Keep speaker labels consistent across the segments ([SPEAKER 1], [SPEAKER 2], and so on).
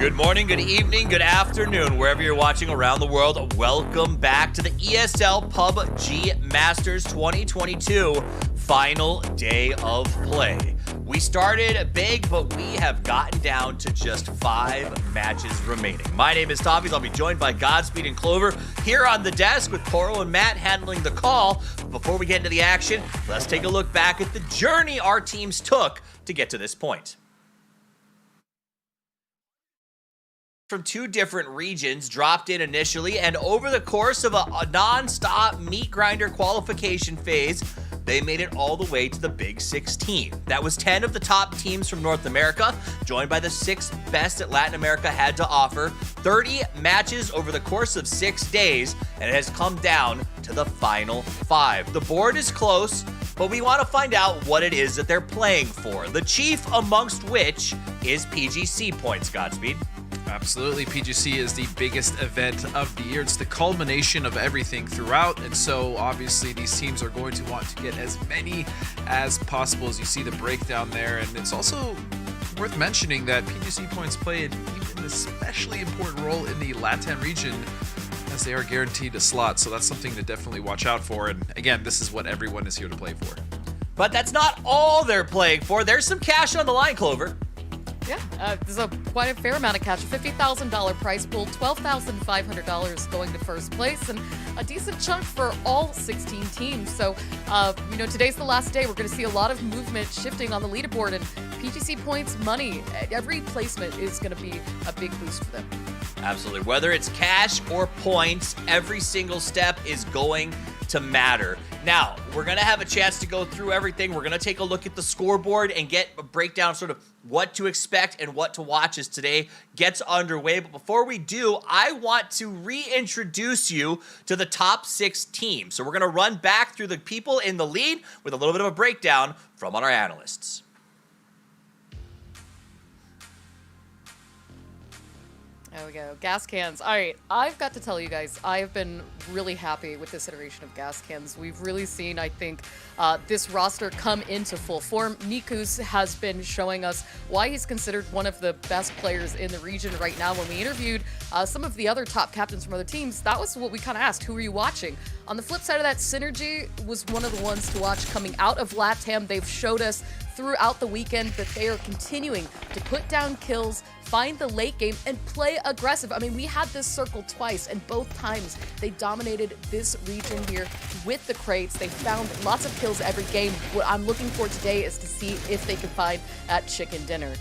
[SPEAKER 1] Good morning, good evening, good afternoon, wherever you're watching around the world. Welcome back to the ESL PUBG Masters 2022 final day of play. We started big, but we have gotten down to just 5 matches remaining. My name is Tommy. I'll be joined by Godspeed and Clover here on the desk with Toro and Matt handling the call. Before we get into the action, let's take a look back at the journey our teams took to get to this point. From 2 different regions, dropped in initially, and over the course of a non-stop meat grinder qualification phase, they made it all the way to the Big 16. That was 10 of the top teams from North America, joined by the 6 best that Latin America had to offer. 30 matches over the course of 6 days, and it has come down to the final 5. The board is close, but we want to find out what it is that they're playing for. The chief amongst which is PGC Points, Godspeed.
[SPEAKER 2] Absolutely. PGC is the biggest event of the year. It's the culmination of everything throughout, and so obviously these teams are going to want to get as many as possible. As you see the breakdown there, and it's also worth mentioning that PGC Points play an even especially important role in the LATAM region, as they are guaranteed a slot, so that's something to definitely watch out for. And again, this is what everyone is here to play for.
[SPEAKER 1] But that's not all they're playing for. There's some cash on the line, Clover.
[SPEAKER 3] Yeah, there's quite a fair amount of cash. $50,000 prize pool, $12,500 going to first place, and a decent chunk for all 16 teams. So, today's the last day. We're going to see a lot of movement shifting on the leaderboard, and PGC Points money, every placement is going to be a big boost for them.
[SPEAKER 1] Absolutely. Whether it's cash or points, every single step is going to matter. Now, we're going to have a chance to go through everything. We're going to take a look at the scoreboard and get a breakdown sort of what to expect and what to watch as today gets underway. But before we do, I want to reintroduce you to the top 6 teams. So we're going to run back through the people in the lead with a little bit of a breakdown from our analysts.
[SPEAKER 3] There we go. Gas cans. All right, I've got to tell you guys, I have been really happy with this iteration of gas cans. We've really seen, I think, this roster come into full form. Nikus has been showing us why he's considered one of the best players in the region right now. When we interviewed some of the other top captains from other teams, that was what we kind of asked, who are you watching? On the flip side of that, Synergy was one of the ones to watch coming out of LATAM. They've showed us throughout the weekend that they are continuing to put down kills, find the late game, and play aggressive. I mean, we had this circle twice, and both times they dominated this region here with the crates. They found lots of kills every game. What I'm looking for today is to see if they can find that chicken dinner.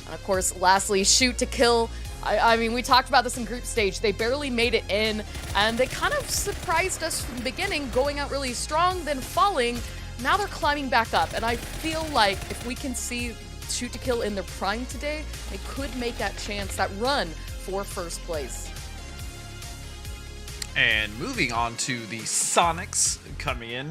[SPEAKER 3] And of course, lastly, shoot to kill. I mean, we talked about this in group stage. They barely made it in, and they kind of surprised us from the beginning, going out really strong, then falling. Now they're climbing back up, and I feel like if we can see shoot to kill in their prime today, they could make that chance, that run for first place.
[SPEAKER 2] And moving on to the Sonics coming in.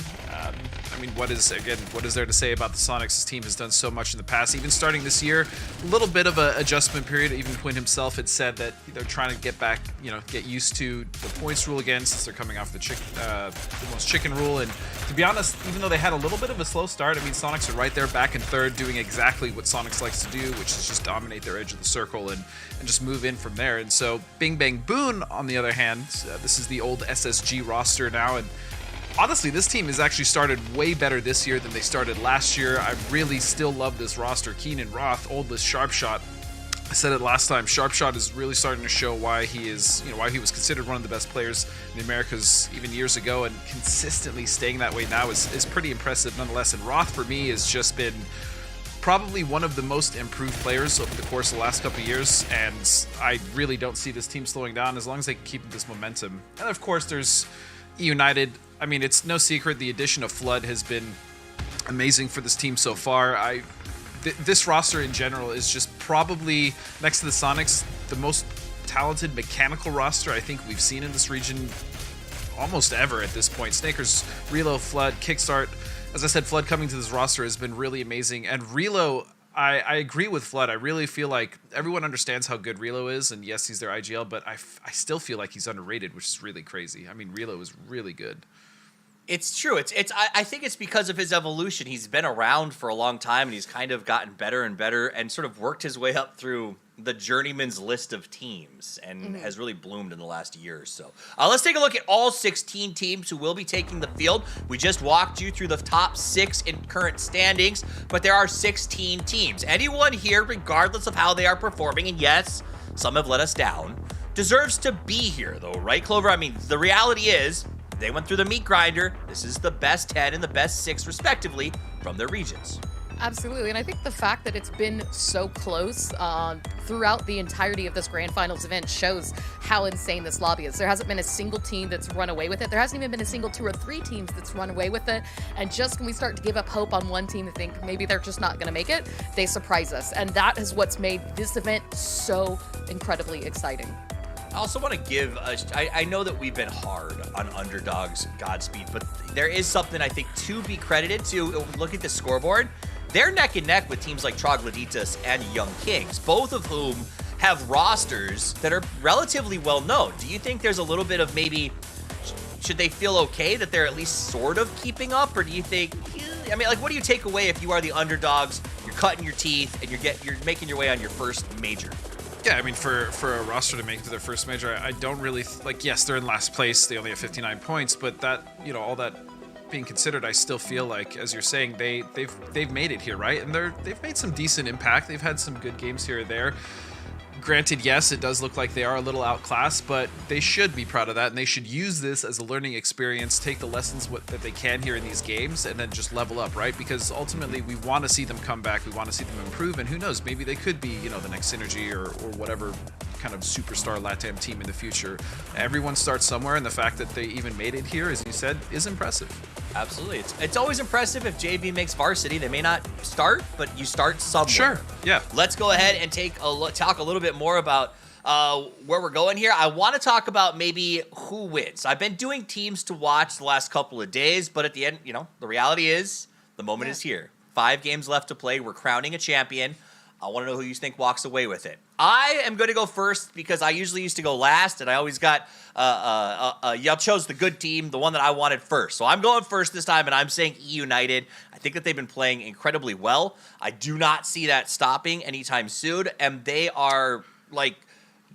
[SPEAKER 2] What is there to say about the Sonics? This team has done so much in the past, even starting this year. A little bit of an adjustment period. Even Quinn himself had said that they're trying to get back, get used to the points rule again, since they're coming off the most chicken rule. And to be honest, even though they had a little bit of a slow start, Sonics are right there back in third, doing exactly what Sonics likes to do, which is just dominate their edge of the circle and just move in from there. And so Bing Bang Boon, on the other hand, this is the old SSG roster now, and honestly, this team has actually started way better this year than they started last year. I really still love this roster. Keenan Roth, oldest Sharpshot. I said it last time, Sharpshot is really starting to show why he is, why he was considered one of the best players in the Americas even years ago, and consistently staying that way now is pretty impressive nonetheless. And Roth, for me, has just been probably one of the most improved players over the course of the last couple of years, and I really don't see this team slowing down as long as they can keep this momentum. And of course, there's United. It's no secret the addition of Flood has been amazing for this team so far. This roster in general is just probably, next to the Sonics, the most talented mechanical roster I think we've seen in this region almost ever at this point. Snakers, Relo, Flood, Kickstart. As I said, Flood coming to this roster has been really amazing. And Relo, I agree with Flood. I really feel like everyone understands how good Relo is, and yes, he's their IGL, but I still feel like he's underrated, which is really crazy. Relo is really good.
[SPEAKER 1] It's true. I think it's because of his evolution. He's been around for a long time, and he's kind of gotten better and better, and sort of worked his way up through the journeyman's list of teams and has really bloomed in the last year or so. Let's take a look at all 16 teams who will be taking the field. We just walked you through the top 6 in current standings, but there are 16 teams. Anyone here, regardless of how they are performing, and yes, some have let us down, deserves to be here though, right, Clover? I mean, the reality is they went through the meat grinder. This is the best 10 and the best 6 respectively from their regions.
[SPEAKER 3] Absolutely, and I think the fact that it's been so close throughout the entirety of this Grand Finals event shows how insane this lobby is. There hasn't been a single team that's run away with it. There hasn't even been a single 2 or 3 teams that's run away with it. And just when we start to give up hope on one team to think maybe they're just not going to make it, they surprise us. And that is what's made this event so incredibly exciting.
[SPEAKER 1] I also want to give, I know that we've been hard on Underdog's Godspeed, but there is something I think to be credited to. Look at the scoreboard. They're neck and neck with teams like Trogloditas and Young Kings, both of whom have rosters that are relatively well known. Do you think there's a little bit of maybe, should they feel okay that they're at least sort of keeping up? Or do you think, I mean, like, what do you take away if you are the underdogs, you're cutting your teeth, and you're making your way on your first major?
[SPEAKER 2] Yeah, I mean, for a roster to make it to their first major, I don't really, like, yes, they're in last place. They only have 59 points, but that, you know, all that being considered, I still feel like, as you're saying, they've made it here, right? And they've made some decent impact. They've had some good games here or there. Granted, yes, it does look like they are a little outclassed, but they should be proud of that, and they should use this as a learning experience, take the lessons that they can here in these games, and then just level up, right? Because ultimately, we want to see them come back, we want to see them improve, and who knows, maybe they could be, you know, the next Synergy or whatever kind of superstar LATAM team in the future. Everyone starts somewhere, and the fact that they even made it here, as you said, is impressive.
[SPEAKER 1] Absolutely. It's always impressive if JV makes varsity. They may not start, but you start somewhere.
[SPEAKER 2] Sure, yeah.
[SPEAKER 1] Let's go ahead and talk a little bit more about where we're going here. I want to talk about maybe who wins. I've been doing teams to watch the last couple of days, but at the end, you know, the reality is the moment is here. 5 games left to play. We're crowning a champion. I want to know who you think walks away with it. I am going to go first because I usually used to go last, and I always got y'all chose the good team, the one that I wanted first. So I'm going first this time, and I'm saying E United. I think that they've been playing incredibly well. I do not see that stopping anytime soon, and they are like,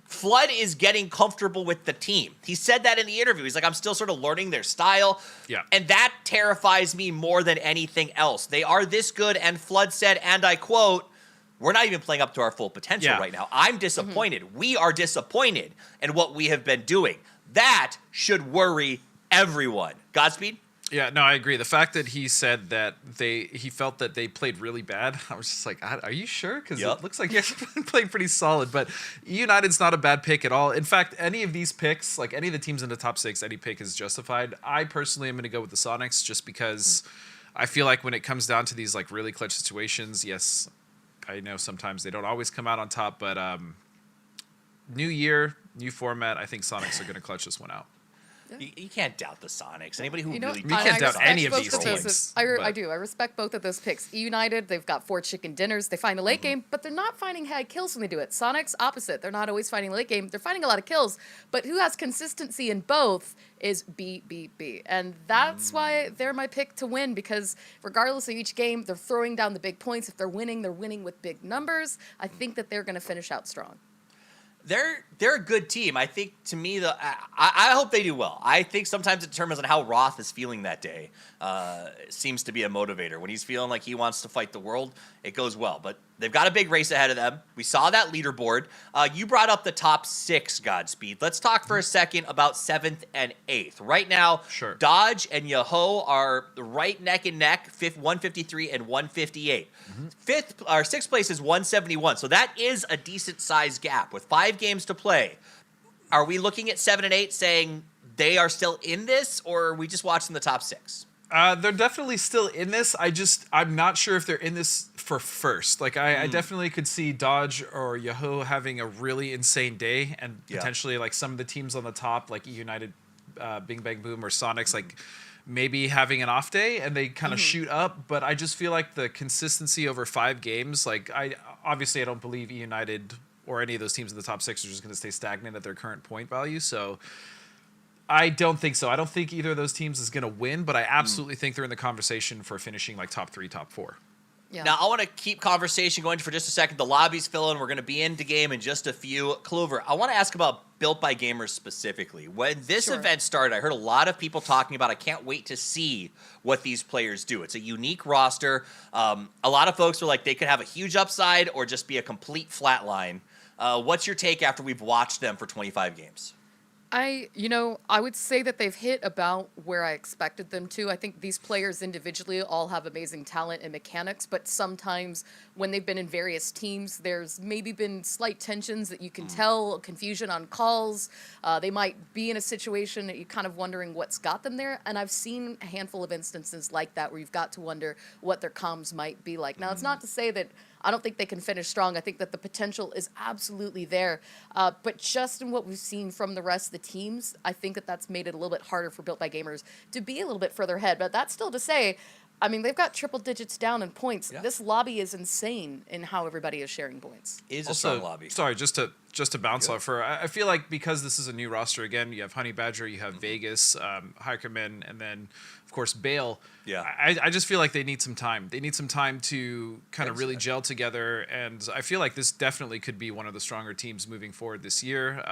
[SPEAKER 1] Flood is getting comfortable with the team. He said that in the interview. He's like, I'm still sort of learning their style.
[SPEAKER 2] Yeah.
[SPEAKER 1] And that terrifies me more than anything else. They are this good, and Flood said, and I quote, we're not even playing up to our full potential right now. I'm disappointed. We are disappointed in what we have been doing. That should worry everyone. Godspeed?
[SPEAKER 2] Yeah, no, I agree. The fact that he said that he felt that they played really bad, I was just like, are you sure? Because it looks like you guys have been playing pretty solid. But United's not a bad pick at all. In fact, any of these picks, like any of the teams in the top 6, any pick is justified. I personally am going to go with the Sonics just because I feel like when it comes down to these like really clutch situations, yes, I know sometimes they don't always come out on top, but new year, new format, I think Sonics are going to clutch this one out.
[SPEAKER 1] You can't doubt the Sonics. Anybody who really
[SPEAKER 2] You can't doubt any of these teams.
[SPEAKER 3] I do. I respect both of those picks. E United, they've got 4 chicken dinners. They find the late game, but they're not finding high kills when they do it. Sonics, opposite. They're not always finding late game. They're finding a lot of kills, but who has consistency in both is B. And that's why they're my pick to win, because regardless of each game, they're throwing down the big points. If they're winning with big numbers. I think that they're going to finish out strong.
[SPEAKER 1] They're a good team. I think, to me, I hope they do well. I think sometimes it determines on how Roth is feeling that day. It seems to be a motivator. When he's feeling like he wants to fight the world, it goes well. But they've got a big race ahead of them. We saw that leaderboard. You brought up the top 6, Godspeed. Let's talk for a second about 7th and 8th. Right now, Dodge and Yahoo are right neck and neck, 153 and 158. 6th place is 171. So that is a decent size gap with 5 games to play. Are we looking at 7 and 8 saying they are still in this, or are we just watching the top 6?
[SPEAKER 2] They're definitely still in this. I'm not sure if they're in this for first. Like, I definitely could see Dodge or Yahoo having a really insane day, and potentially like some of the teams on the top, like E United, Bing Bang Boom, or Sonics, like maybe having an off day and they kind of shoot up. But I just feel like the consistency over 5 games, like I don't believe E United or any of those teams in the top 6 are just going to stay stagnant at their current point value. So I don't think so. I don't think either of those teams is going to win, but I absolutely think they're in the conversation for finishing like top 3, top 4.
[SPEAKER 3] Yeah.
[SPEAKER 1] Now, I want to keep conversation going for just a second. The lobby's filling. We're going to be into game in just a few. Clover, I want to ask about Built by Gamers specifically. When this event started, I heard a lot of people talking about, I can't wait to see what these players do. It's a unique roster. A lot of folks were like, they could have a huge upside or just be a complete flatline. What's your take after we've watched them for 25 games?
[SPEAKER 3] I would say that they've hit about where I expected them to. I think these players individually all have amazing talent and mechanics, but sometimes when they've been in various teams, there's maybe been slight tensions that you can tell, confusion on calls. They might be in a situation that you're kind of wondering what's got them there. And I've seen a handful of instances like that where you've got to wonder what their comms might be like. Now, it's not to say that I don't think they can finish strong. I think that the potential is absolutely there. But just in what we've seen from the rest of the teams, I think that that's made it a little bit harder for Built by Gamers to be a little bit further ahead. But that's still to say, I mean, they've got triple digits down in points.
[SPEAKER 1] Yeah.
[SPEAKER 3] This lobby is insane in how everybody is sharing points.
[SPEAKER 1] Is a
[SPEAKER 2] Also,
[SPEAKER 1] strong lobby.
[SPEAKER 2] sorry, just to bounce off her. I feel like because this is a new roster again, you have Honey Badger, you have Vegas, Hikerman, and then of course Bale.
[SPEAKER 1] Yeah.
[SPEAKER 2] I just feel like they need some time. They need some time to kind of really gel together, and I feel like this definitely could be one of the stronger teams moving forward this year.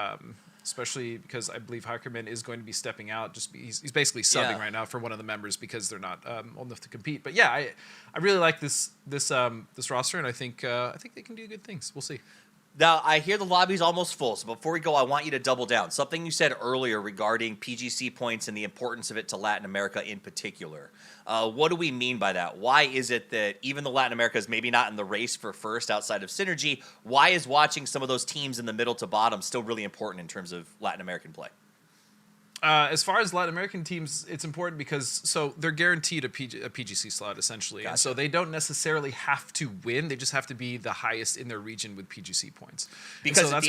[SPEAKER 2] Especially because I believe Hikerman is going to be stepping out. He's basically subbing right now for one of the members because they're not old enough to compete. But yeah, I really like this roster, and I think they can do good things. We'll see.
[SPEAKER 1] Now, I hear the lobby's almost full, so before we go, I want you to double down. Something you said earlier regarding PGC points and the importance of it to Latin America in particular. What do we mean by that? Why is it that even though Latin America is maybe not in the race for first outside of Synergy, why is watching some of those teams in the middle to bottom still really important in terms of Latin American play?
[SPEAKER 2] As far as Latin American teams, it's important because they're guaranteed a PGC slot essentially, and so they don't necessarily have to win. They just have to be the highest in their region with PGC points.
[SPEAKER 1] Because
[SPEAKER 2] at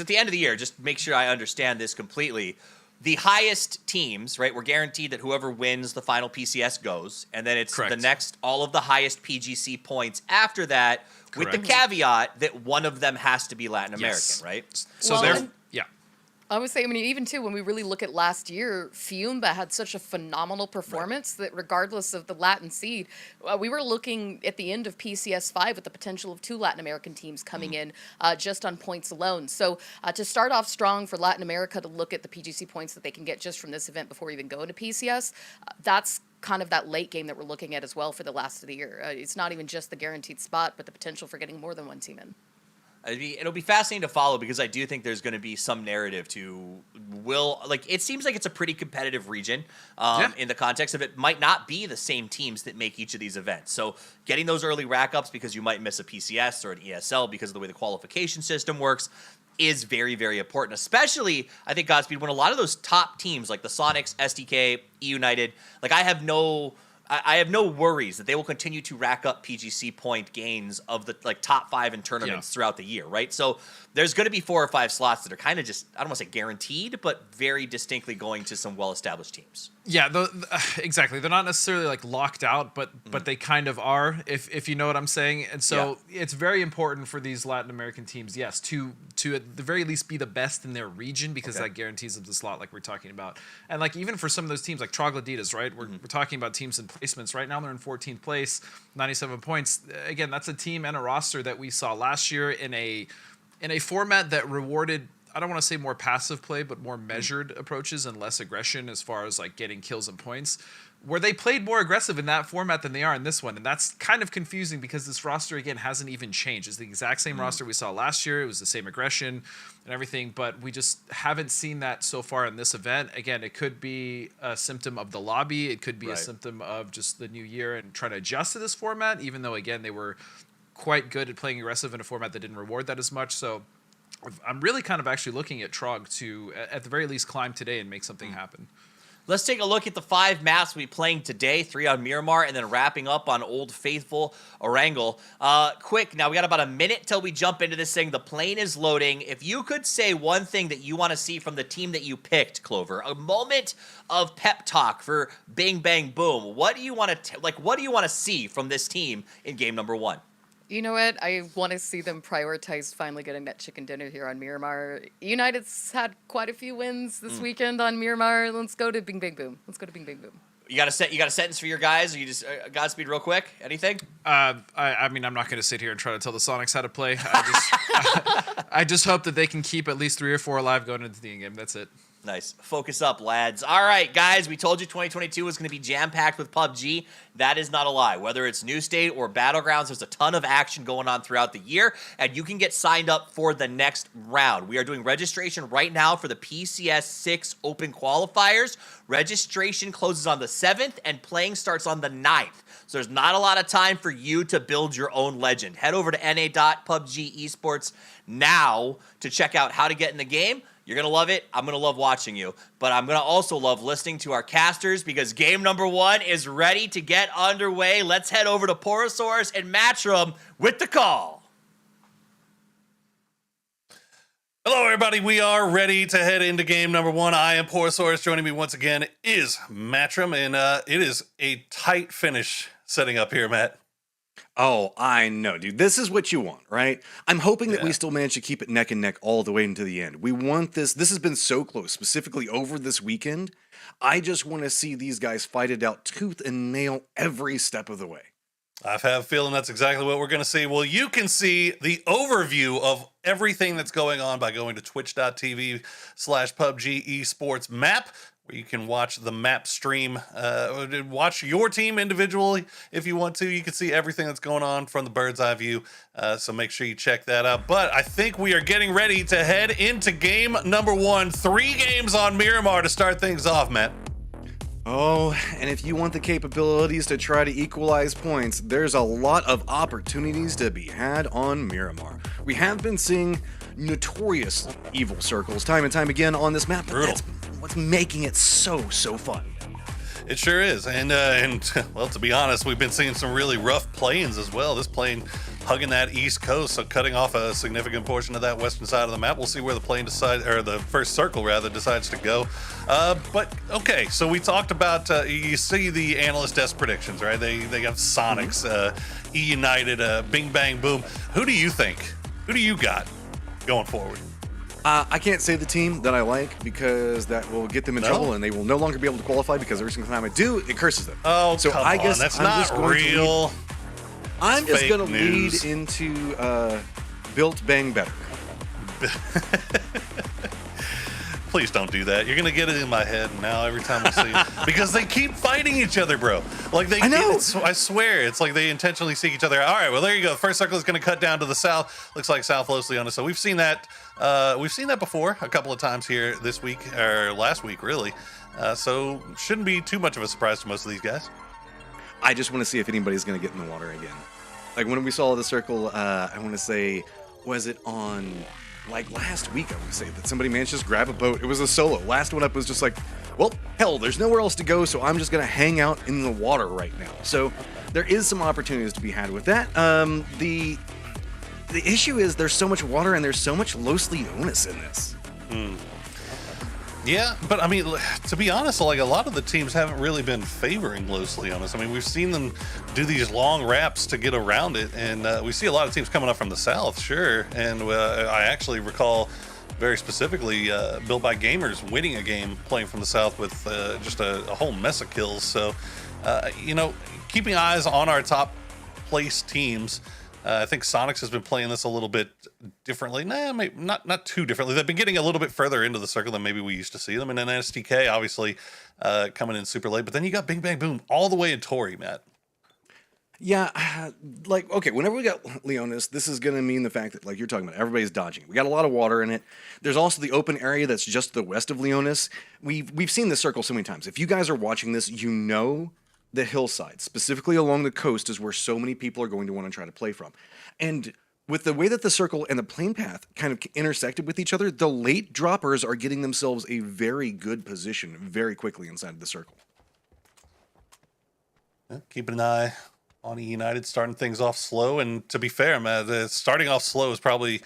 [SPEAKER 1] the end of the year, just make sure I understand this completely. The highest teams, right? We're guaranteed that whoever wins the final PCS goes, and then it's
[SPEAKER 2] Correct.
[SPEAKER 1] the next all of the highest PGC points after that, with the
[SPEAKER 2] Correct.
[SPEAKER 1] caveat that one of them has to be Latin American,
[SPEAKER 2] Yes.
[SPEAKER 1] right?
[SPEAKER 2] So
[SPEAKER 3] Well,
[SPEAKER 2] they're
[SPEAKER 3] and- I would say, I mean, even too, when we really look at last year, Fiumba had such a phenomenal performance that regardless of the Latin seed, we were looking at the end of PCS 5 with the potential of 2 Latin American teams coming in just on points alone. So to start off strong for Latin America to look at the PGC points that they can get just from this event before we even go into PCS, that's kind of that late game that we're looking at as well for the last of the year. It's not even just the guaranteed spot, but the potential for getting more than one team in.
[SPEAKER 1] It'll be fascinating to follow because I do think there's going to be some narrative it seems like it's a pretty competitive region in the context of it might not be the same teams that make each of these events. So getting those early rack ups because you might miss a PCS or an ESL because of the way the qualification system works is very, very important, especially I think Godspeed when a lot of those top teams like the Sonics, SDK, E United, like I have no worries that they will continue to rack up PGC point gains of the top 5 in tournaments throughout the year, right? So there's going to be 4 or 5 slots that are kind of just, I don't want to say guaranteed, but very distinctly going to some well-established teams.
[SPEAKER 2] Yeah, exactly. They're not necessarily locked out, but they kind of are, if you know what I'm saying. And so it's very important for these Latin American teams, yes, to at the very least be the best in their region because that guarantees them the slot like we're talking about. And even for some of those teams like Troglodytes, right? We're talking about teams and placements. Right now they're in 14th place, 97 points. Again, that's a team and a roster that we saw last year in a format that rewarded, I don't want to say more passive play, but more measured approaches and less aggression as far as getting kills and points, where they played more aggressive in that format than they are in this one. And that's kind of confusing because this roster, again, hasn't even changed. It's the exact same roster we saw last year. It was the same aggression and everything, but we just haven't seen that so far in this event. Again, it could be a symptom of the lobby. It could be a symptom of just the new year and trying to adjust to this format, even though, again, they were quite good at playing aggressive in a format that didn't reward that as much. So I'm really kind of actually looking at Trog to, at the very least, climb today and make something happen.
[SPEAKER 1] Let's take a look at the 5 maps we'll be playing today, 3 on Miramar, and then wrapping up on Old Faithful Erangel. Quick, now we got about a minute till we jump into this thing. The plane is loading. If you could say one thing that you want to see from the team that you picked, Clover, a moment of pep talk for Bing Bang Boom, what do you want to see from this team in game number 1?
[SPEAKER 3] You know what? I want to see them prioritize finally getting that chicken dinner here on Miramar. United's had quite a few wins this weekend on Miramar. Let's go to Bing Bang Boom.
[SPEAKER 1] You got a sentence for your guys? Or you just Godspeed real quick? Anything?
[SPEAKER 2] I mean, I'm not going to sit here and try to tell the Sonics how to play. I just hope that they can keep at least 3 or 4 alive going into the in-game. That's it.
[SPEAKER 1] Nice. Focus up, lads. All right, guys, we told you 2022 was going to be jam-packed with PUBG. That is not a lie. Whether it's New State or Battlegrounds, there's a ton of action going on throughout the year, and you can get signed up for the next round. We are doing registration right now for the PCS 6 Open Qualifiers. Registration closes on the 7th, and playing starts on the 9th. So there's not a lot of time for you to build your own legend. Head over to na.pubg esports now to check out how to get in the game. You're going to love it. I'm going to love watching you. But I'm going to also love listening to our casters because game number 1 is ready to get underway. Let's head over to Porosaurus and Matchroom with the call.
[SPEAKER 4] Hello, everybody. We are ready to head into game number 1. I am Porosaurus. Joining me once again is Matchroom, and it is a tight finish setting up here, Matt.
[SPEAKER 5] Oh, I know, dude. This is what you want, right? I'm hoping that we still manage to keep it neck and neck all the way into the end. We want this. This has been so close, specifically over this weekend. I just want to see these guys fight it out tooth and nail every step of the way.
[SPEAKER 4] I have a feeling that's exactly what we're going to see. Well, you can see the overview of everything that's going on by going to twitch.tv/PUBG Esports map, where you can watch the map stream, watch your team individually if you want to. You can see everything that's going on from the bird's eye view, so make sure you check that out. But I think we are getting ready to head into game number 1. 3 games on Miramar to start things off, Matt.
[SPEAKER 5] Oh, and if you want the capabilities to try to equalize points, there's a lot of opportunities to be had on Miramar. We have been seeing notorious evil circles time and time again on this map. But that's what's making it so fun.
[SPEAKER 4] It sure is. And well, to be honest, we've been seeing some really rough planes as well. This plane hugging that east coast, so cutting off a significant portion of that western side of the map. We'll see where the plane decides, or the first circle rather, decides to go. But okay, so we talked about, you see the analyst desk predictions, right? They got Sonics, E United, Bing Bang Boom. Who do you think? Who do you got going forward?
[SPEAKER 5] I can't say the team that I like because that will get them in trouble and they will no longer be able to qualify because every single time I do, it curses them.
[SPEAKER 4] Oh,
[SPEAKER 5] so
[SPEAKER 4] come
[SPEAKER 5] I guess
[SPEAKER 4] on. That's
[SPEAKER 5] I'm
[SPEAKER 4] not
[SPEAKER 5] just going
[SPEAKER 4] real.
[SPEAKER 5] I'm just going to
[SPEAKER 4] news.
[SPEAKER 5] lead into Built Bang Better.
[SPEAKER 4] Please don't do that. You're gonna get it in my head now every time I see it because they keep fighting each other, bro. Like they,
[SPEAKER 5] I know.
[SPEAKER 4] I swear, it's like they intentionally seek each other. All right, well there you go. The first circle is gonna cut down to the south. Looks like South Los Leones. So we've seen that. We've seen that before a couple of times here this week or last week, really. So shouldn't be too much of a surprise to most of these guys.
[SPEAKER 5] I just want to see if anybody's going to get in the water again. Like when we saw the circle, I want to say, was it on like last week? I want to say that somebody managed to just grab a boat. It was a solo. Last one up was just like, well, hell, there's nowhere else to go, so I'm just going to hang out in the water right now. So there is some opportunities to be had with that. The issue is there's so much water and there's so much Los Leones in this.
[SPEAKER 4] Yeah, but I mean, to be honest, like a lot of the teams haven't really been favoring Los Leones. I mean, we've seen them do these long wraps to get around it, and we see a lot of teams coming up from the south, sure. And I actually recall very specifically Built by Gamers winning a game playing from the south with just a whole mess of kills. So, you know, keeping eyes on our top place teams. I think Sonics has been playing this a little bit differently. Maybe not too differently. They've been getting a little bit further into the circle than maybe we used to see them. And then STK, obviously, coming in super late. But then you got Bing Bang Boom all the way in Tory, Matt.
[SPEAKER 5] Yeah, like, okay, whenever we got Leonis, this is going to mean the fact that, like you're talking about, everybody's dodging. We got a lot of water in it. There's also the open area that's just the west of Leonis. We've seen this circle so many times. If you guys are watching this, you know the hillside, specifically along the coast, is where so many people are going to want to try to play from. And with the way that the circle and the plane path kind of intersected with each other, the late droppers are getting themselves a very good position very quickly inside of the circle.
[SPEAKER 4] Keeping an eye on United, starting things off slow. And to be fair, man, starting off slow is probably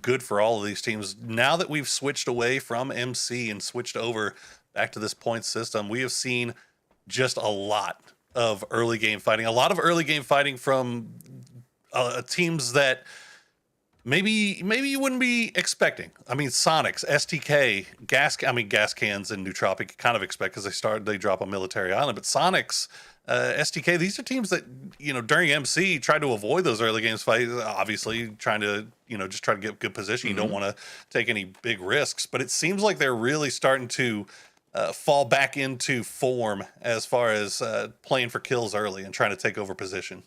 [SPEAKER 4] good for all of these teams. Now that we've switched away from MC and switched over back to this point system, we have seen just a lot of early game fighting. A lot of early game fighting from teams that maybe you wouldn't be expecting. I mean, Sonics, STK, gas cans and Nootropic you kind of expect because they drop on Military Island, but Sonics, STK, these are teams that, during MC tried to avoid those early games fights, obviously trying to, just try to get good position. You don't want to take any big risks, but it seems like they're really starting to fall back into form as far as playing for kills early and trying to take over position.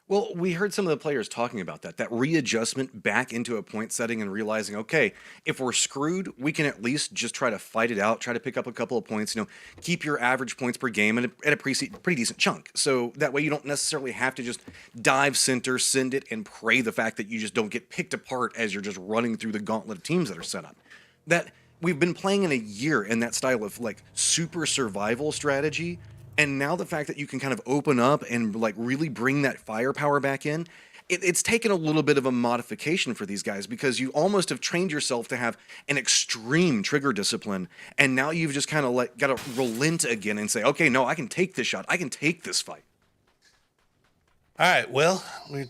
[SPEAKER 5] Well, we heard some of the players talking about that readjustment back into a point setting and realizing, okay, if we're screwed, we can at least just try to fight it out, try to pick up a couple of points, keep your average points per game at a pretty decent chunk. So that way you don't necessarily have to just dive center, send it, and pray the fact that you just don't get picked apart as you're just running through the gauntlet of teams that are set up. That we've been playing in a year in that style of like super survival strategy. And now the fact that you can kind of open up and like really bring that firepower back in, it's taken a little bit of a modification for these guys because you almost have trained yourself to have an extreme trigger discipline. And now you've just kind of got to relent again and say, okay, no, I can take this shot. I can take this fight.
[SPEAKER 4] All right, well, we're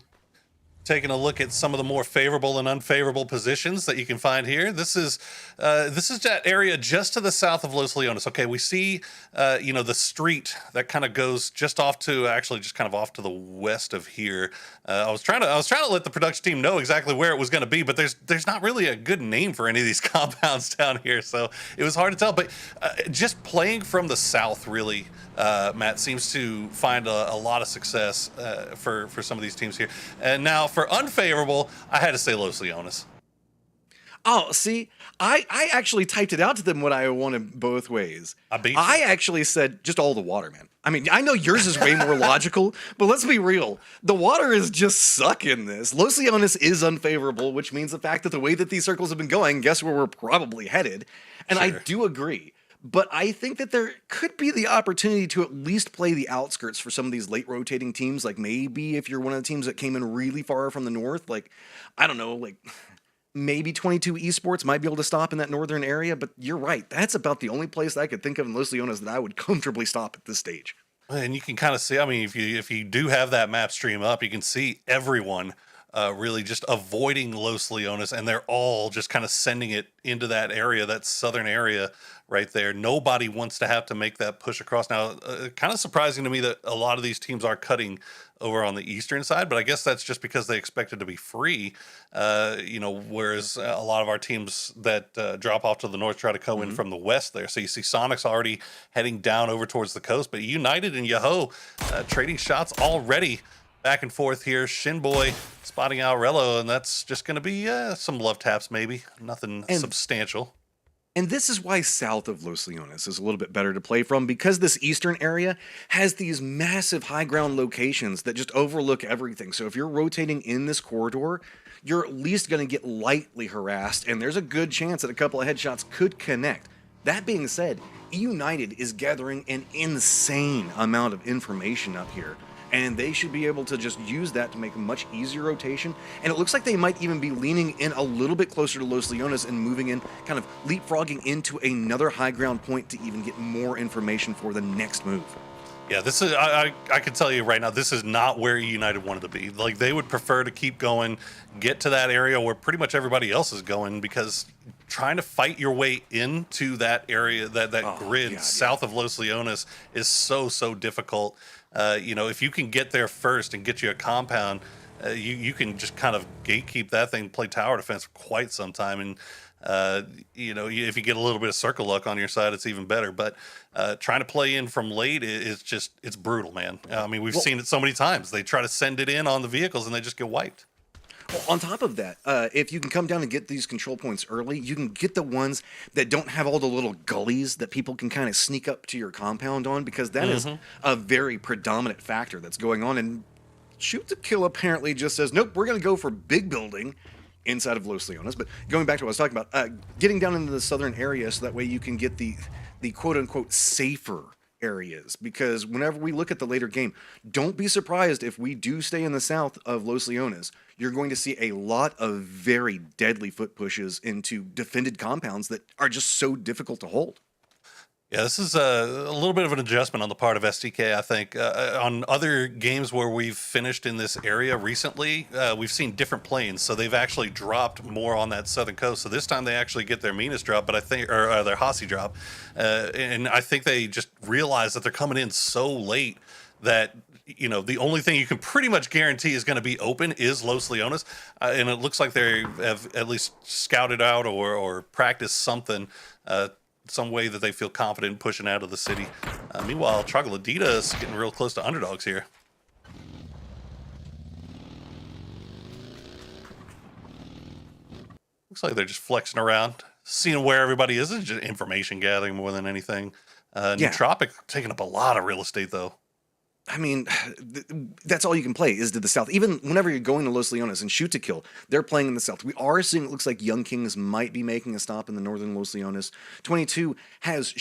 [SPEAKER 4] taking a look at some of the more favorable and unfavorable positions that you can find here. This is that area just to the south of Los Leones. Okay, we see the street that kind of goes just off to the west of here. I was trying to let the production team know exactly where it was going to be, but there's not really a good name for any of these compounds down here, so it was hard to tell. But just playing from the south, really, Matt seems to find a lot of success for some of these teams here. And now for unfavorable, I had to say Los Leones.
[SPEAKER 5] Oh, see, I actually typed it out to them what I wanted both ways.
[SPEAKER 4] I beat you.
[SPEAKER 5] I actually said just all the water, man. I mean, I know yours is way more logical, but let's be real. The water is just suck in this. Los Leones is unfavorable, which means the fact that the way that these circles have been going, guess where we're probably headed. And
[SPEAKER 4] Sure.
[SPEAKER 5] I do agree. But I think that there could be the opportunity to at least play the outskirts for some of these late rotating teams. Like maybe if you're one of the teams that came in really far from the north, like, I don't know, like maybe 22 Esports might be able to stop in that northern area. But you're right. That's about the only place that I could think of in Los Leones that I would comfortably stop at this stage.
[SPEAKER 4] And you can kind of see, I mean, if you do have that map stream up, you can see everyone really just avoiding Los Leones, and they're all just kind of sending it into that area, that southern area right there. Nobody wants to have to make that push across. Now, kind of surprising to me that a lot of these teams are cutting over on the eastern side, but I guess that's just because they expect it to be free, whereas a lot of our teams that drop off to the north try to come in from the west there. So you see Sonics already heading down over towards the coast, but United and Yahoo trading shots already back and forth here. Shinboy spotting Aurello, and that's just going to be some love taps maybe. Nothing substantial.
[SPEAKER 5] And this is why south of Los Leones is a little bit better to play from, because this eastern area has these massive high ground locations that just overlook everything. So if you're rotating in this corridor, you're at least going to get lightly harassed, and there's a good chance that a couple of headshots could connect. That being said, United is gathering an insane amount of information up here, and they should be able to just use that to make a much easier rotation. And it looks like they might even be leaning in a little bit closer to Los Leones and moving in, kind of leapfrogging into another high ground point to even get more information for the next move.
[SPEAKER 4] Yeah, this is, I can tell you right now, this is not where United wanted to be. Like, they would prefer to keep going, get to that area where pretty much everybody else is going, because trying to fight your way into that area, that grid south of Los Leones is so difficult. If you can get there first and get you a compound, you can just kind of gatekeep that thing, play tower defense for quite some time. And, if you get a little bit of circle luck on your side, it's even better. But trying to play in from late is it's brutal, man. I mean, we've seen it so many times. They try to send it in on the vehicles and they just get wiped.
[SPEAKER 5] Well, on top of that, if you can come down and get these control points early, you can get the ones that don't have all the little gullies that people can kind of sneak up to your compound on, because that is a very predominant factor that's going on. And Shoot to Kill apparently just says, nope, we're going to go for big building inside of Los Leones. But going back to what I was talking about, getting down into the southern area so that way you can get the quote-unquote safer areas, because whenever we look at the later game, don't be surprised if we do stay in the south of Los Leones. You're going to see a lot of very deadly foot pushes into defended compounds that are just so difficult to hold.
[SPEAKER 4] Yeah, this is a little bit of an adjustment on the part of STK, I think. On other games where we've finished in this area recently, we've seen different planes, so they've actually dropped more on that southern coast. So this time they actually get their Minas drop, but I think, or their Hasi drop, and I think they just realize that they're coming in so late that the only thing you can pretty much guarantee is going to be open is Los Leones, and it looks like they have at least scouted out or practiced something. Some way that they feel confident in pushing out of the city. Meanwhile, Troglodyta is getting real close to Underdogs here. Looks like they're just flexing around, seeing where everybody is. It's just information gathering more than anything. Nootropic taking up a lot of real estate, though.
[SPEAKER 5] I mean, that's all you can play is to the south. Even whenever you're going to Los Leones and shoot to kill, they're playing in the south. We are seeing, it looks like Young Kings might be making a stop in the northern Los Leones. 22 has,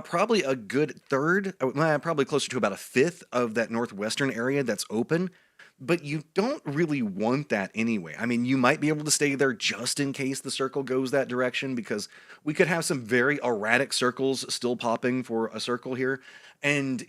[SPEAKER 5] probably a good third, probably closer to about a fifth of that northwestern area that's open. But you don't really want that anyway. I mean, you might be able to stay there just in case the circle goes that direction, because we could have some very erratic circles still popping for a circle here. And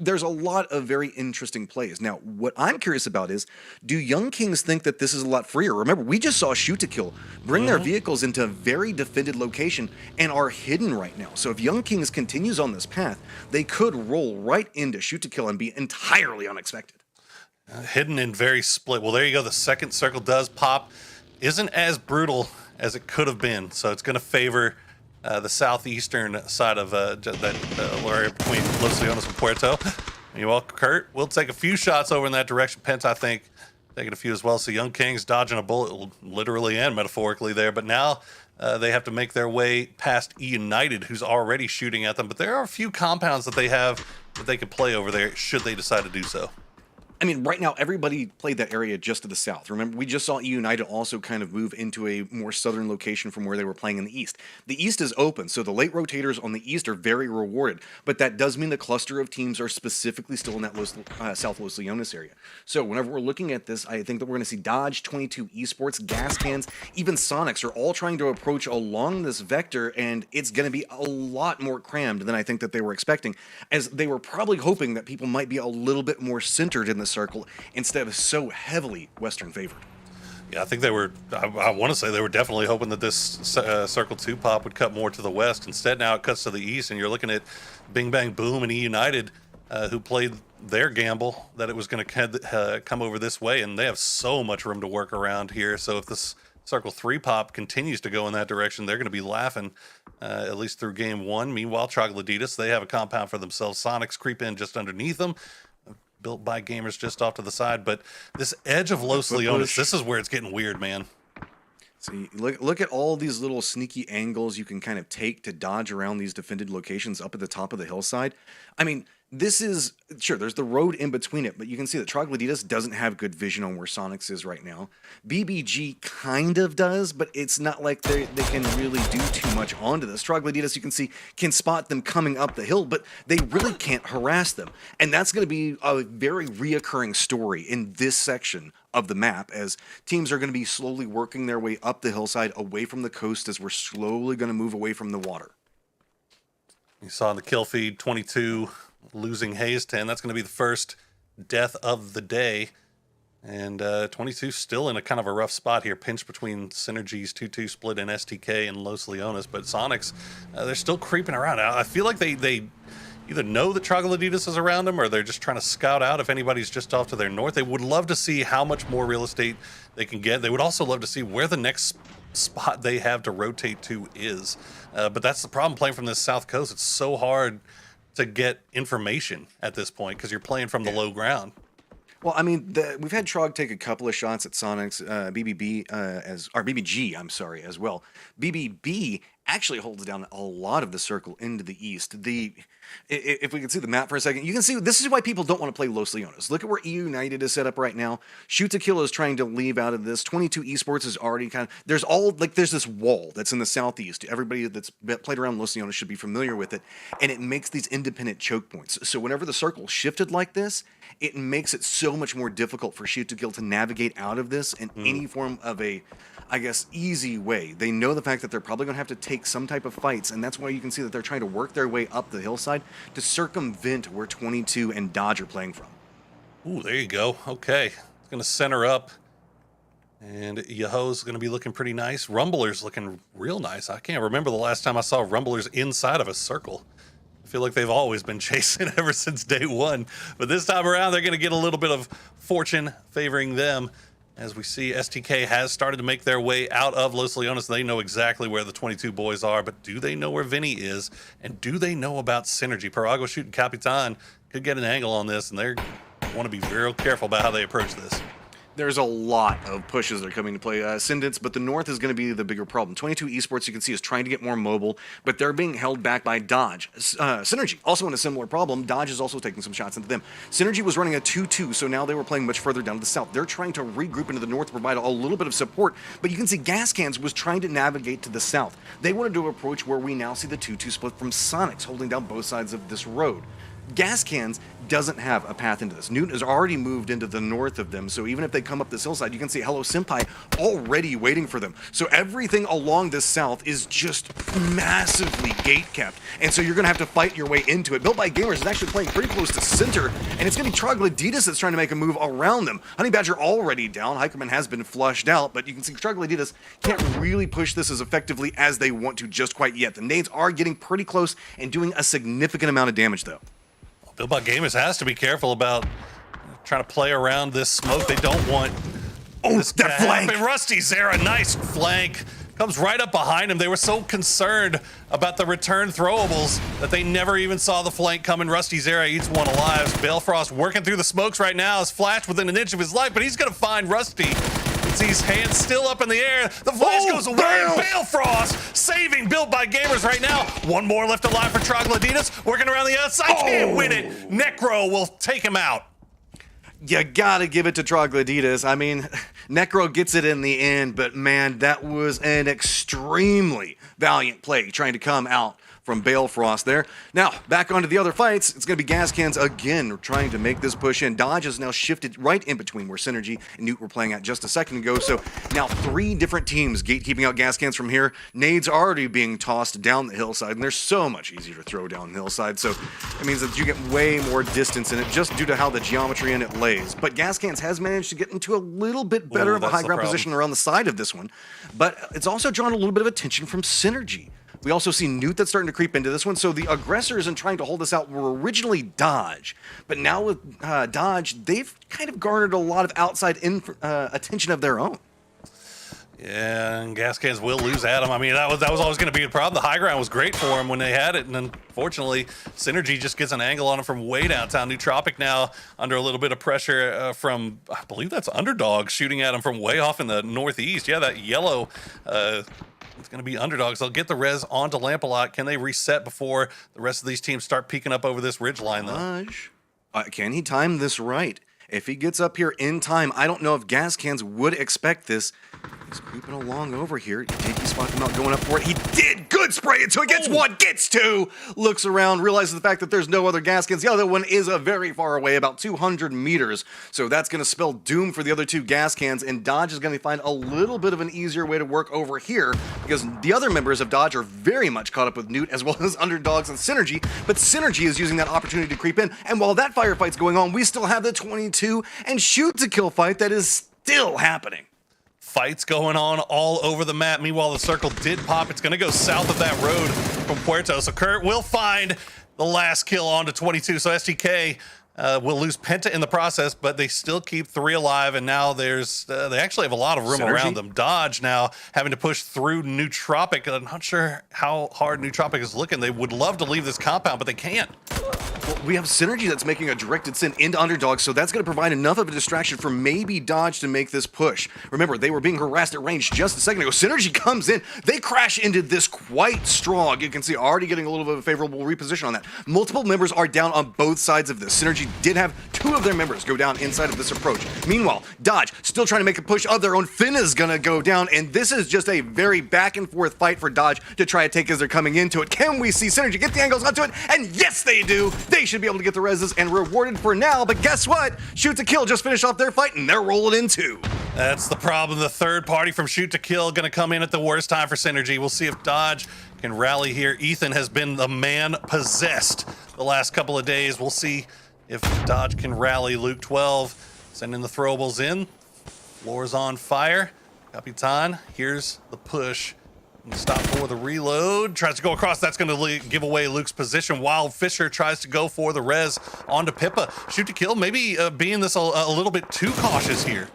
[SPEAKER 5] there's a lot of very interesting plays. Now, what I'm curious about is, do Young Kings think that this is a lot freer? Remember, we just saw Shoot to Kill bring their vehicles into a very defended location and are hidden right now. So if Young Kings continues on this path, they could roll right into Shoot to Kill and be entirely unexpected.
[SPEAKER 4] Hidden and very split. Well, there you go. The second circle does pop. Isn't as brutal as it could have been. So it's going to favor the southeastern side of that area between Los Leones and Puerto. Meanwhile, Kurt will take a few shots over in that direction. Pence, I think, taking a few as well. So Young Kings dodging a bullet, literally and metaphorically there. But now they have to make their way past E United, who's already shooting at them. But there are a few compounds that they have that they could play over there should they decide to do so.
[SPEAKER 5] I mean, right now, everybody played that area just to the south. Remember, we just saw E United also kind of move into a more southern location from where they were playing in the east. The east is open, so the late rotators on the east are very rewarded. But that does mean the cluster of teams are specifically still in that South Los Leones area. So whenever we're looking at this, I think that we're going to see Dodge, 22 Esports, Gas Cans, even Sonics are all trying to approach along this vector, and it's going to be a lot more crammed than I think that they were expecting, as they were probably hoping that people might be a little bit more centered in the circle instead of so heavily Western favored.
[SPEAKER 4] Yeah, I think they were, I want to say they were definitely hoping that this Circle 2 pop would cut more to the west. Instead, now it cuts to the east, and you're looking at Bing Bang Boom and E United, who played their gamble that it was going to come over this way, and they have so much room to work around here. So if this Circle 3 pop continues to go in that direction, they're going to be laughing, at least through game one. Meanwhile, Troglodytes, they have a compound for themselves. Sonics creep in just underneath them, built by gamers just off to the side. But this edge of Los Leones, this is where it's getting weird, man.
[SPEAKER 5] See, look at all these little sneaky angles you can kind of take to dodge around these defended locations up at the top of the hillside. I mean, this is, sure, there's the road in between it, but you can see that Troglodytes doesn't have good vision on where Sonics is right now. BBG kind of does, but it's not like they can really do too much onto this. Troglodytes, you can see, can spot them coming up the hill, but they really can't harass them. And that's going to be a very reoccurring story in this section of the map, as teams are going to be slowly working their way up the hillside away from the coast as we're slowly going to move away from the water.
[SPEAKER 4] You saw in the kill feed, 22 losing Hayes 10. That's going to be the first death of the day. And 22 still in a kind of a rough spot here, pinched between Synergy's 2-2 split and STK and Los Leones. But Sonics, they're still creeping around. I feel like they either know that Troglodytes is around them, or they're just trying to scout out if anybody's just off to their north. They would love to see how much more real estate they can get. They would also love to see where the next spot they have to rotate to is. But that's the problem playing from this south coast. It's so hard to get information at this point because you're playing from the low ground.
[SPEAKER 5] Well, I mean, we've had Trog take a couple of shots at Sonics, BBG, I'm sorry, as well. BBB actually holds down a lot of the circle into the east. If we can see the map for a second, you can see this is why people don't want to play Los Leones. Look at where E United is set up right now. Shoot to Kill is trying to leave out of this. 22 Esports is already kind of, there's this wall that's in the southeast. Everybody that's played around Los Leones should be familiar with it, and it makes these independent choke points. So whenever the circle shifted like this, it makes it so much more difficult for Shoot to Kill to navigate out of this in any form of a I guess, easy way. They know the fact that they're probably going to have to take some type of fights, and that's why you can see that they're trying to work their way up the hillside to circumvent where 22 and Dodge are playing from.
[SPEAKER 4] Ooh, there you go. Okay. It's going to center up. And Yaho's going to be looking pretty nice. Rumbler's looking real nice. I can't remember the last time I saw Rumblers inside of a circle. I feel like they've always been chasing ever since day one. But this time around, they're going to get a little bit of fortune favoring them. As we see, STK has started to make their way out of Los Leones. They know exactly where the 22 boys are, but do they know where Vinny is? And do they know about Synergy? Parago shooting Capitan could get an angle on this, and they want to be very careful about how they approach this.
[SPEAKER 5] There's a lot of pushes that are coming to play. Ascendants, but the north is going to be the bigger problem. 22 Esports, you can see, is trying to get more mobile, but they're being held back by Dodge. Synergy, also in a similar problem. Dodge is also taking some shots into them. Synergy was running a 2-2, so now they were playing much further down to the south. They're trying to regroup into the north to provide a little bit of support, but you can see Gas Cans was trying to navigate to the south. They wanted to approach where we now see the 2-2 split from Sonics, holding down both sides of this road. Gas Cans doesn't have a path into this. Newton has already moved into the north of them, so even if they come up this hillside, you can see Hello Senpai already waiting for them. So everything along the south is just massively gate-kept, and so you're going to have to fight your way into it. Built by Gamers is actually playing pretty close to center, and it's going to be Troglodytes that's trying to make a move around them. Honey Badger already down. Hikerman has been flushed out, but you can see Troglodytes can't really push this as effectively as they want to just quite yet. The nades are getting pretty close and doing a significant amount of damage, though.
[SPEAKER 4] Billbot Gamers has to be careful about trying to play around this smoke. They don't want this
[SPEAKER 5] that flank.
[SPEAKER 4] happen. Rusty's there, a nice flank. Comes right up behind him. They were so concerned about the return throwables that they never even saw the flank coming. Rusty Zera eats one alive. Balefrost working through the smokes right now. Is Flash within an inch of his life, but he's going to find Rusty. His hands still up in the air. The flash goes away. Balefrost saving Built by Gamers right now. One more left alive for Troglodytes. Working around the outside. Can't win it. Necro will take him out.
[SPEAKER 5] You gotta give it to Troglodytes. I mean, Necro gets it in the end, but man, that was an extremely valiant play trying to come out from Balefrost there. Now, back onto the other fights. It's going to be Gas Cans again trying to make this push in. Dodge has now shifted right in between where Synergy and Newt were playing at just a second ago. So now 3 different teams gatekeeping out Gas Cans from here. Nades are already being tossed down the hillside, and they're so much easier to throw down the hillside. So it means that you get way more distance in it just due to how the geometry in it lays. But Gas Cans has managed to get into a little bit better of a high ground position around the side of this one. But it's also drawn a little bit of attention from Synergy. We also see Newt that's starting to creep into this one. So the aggressors in trying to hold this out were originally Dodge. But now with Dodge, they've kind of garnered a lot of outside attention of their own.
[SPEAKER 4] Yeah, and Gas Cans will lose Adam. I mean, that was always going to be a problem. The high ground was great for him when they had it, and unfortunately, Synergy just gets an angle on him from way downtown. Nootropic now under a little bit of pressure from, I believe that's Underdog, shooting at him from way off in the northeast. Yeah, that yellow... it's going to be Underdogs. They'll get the res onto Lampalot. Can they reset before the rest of these teams start peeking up over this ridge line, though?
[SPEAKER 5] Can he time this right? If he gets up here in time, I don't know if Gas Cans would expect this. He's creeping along over here. Did he spot him out going up for it? He did! Good spray! And so he gets 1, gets 2! Looks around, realizes the fact that there's no other Gas Cans. The other one is very far away, about 200 meters. So that's going to spell doom for the other 2 Gas Cans, and Dodge is going to find a little bit of an easier way to work over here, because the other members of Dodge are very much caught up with Newt, as well as Underdogs and Synergy, but Synergy is using that opportunity to creep in, and while that firefight's going on, we still have the 22 and shoot-to-kill fight that is still happening.
[SPEAKER 4] Fights going on all over the map. Meanwhile, the circle did pop. It's going to go south of that road from Puerto. So Kurt will find the last kill onto 22. So STK will lose Penta in the process, but they still keep 3 alive. And now there's they actually have a lot of room around them. Dodge now having to push through Nootropic. I'm not sure how hard Nootropic is looking. They would love to leave this compound, but they can't.
[SPEAKER 5] Well, we have Synergy that's making a directed send into Underdog, so that's going to provide enough of a distraction for maybe Dodge to make this push. Remember, they were being harassed at range just a second ago. Synergy comes in. They crash into this quite strong. You can see already getting a little bit of a favorable reposition on that. Multiple members are down on both sides of this. Synergy did have 2 of their members go down inside of this approach. Meanwhile, Dodge still trying to make a push of their own. Finn is going to go down, and this is just a very back and forth fight for Dodge to try to take as they're coming into it. Can we see Synergy get the angles onto it? And yes, they do. They should be able to get the reses and rewarded for now, but guess what? Shoot to kill just finished off their fight, and they're rolling in 2.
[SPEAKER 4] That's the problem. The third party from Shoot to Kill going to come in at the worst time for Synergy. We'll see if Dodge can rally here. Ethan has been the man possessed the last couple of days. We'll see if Dodge can rally. Luke 12 sending the throwables in. Floor's on fire. Capitan, here's the push. Stop for the reload. Tries to go across. That's going to give away Luke's position while Fisher tries to go for the res onto Pippa. Shoot to Kill, maybe being this a little bit too cautious here.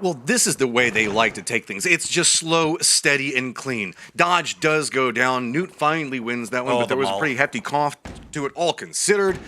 [SPEAKER 5] Well, this is the way they like to take things. It's just slow, steady, and clean. Dodge does go down. Newt finally wins that one, but there was a pretty hefty cough to it, all considered.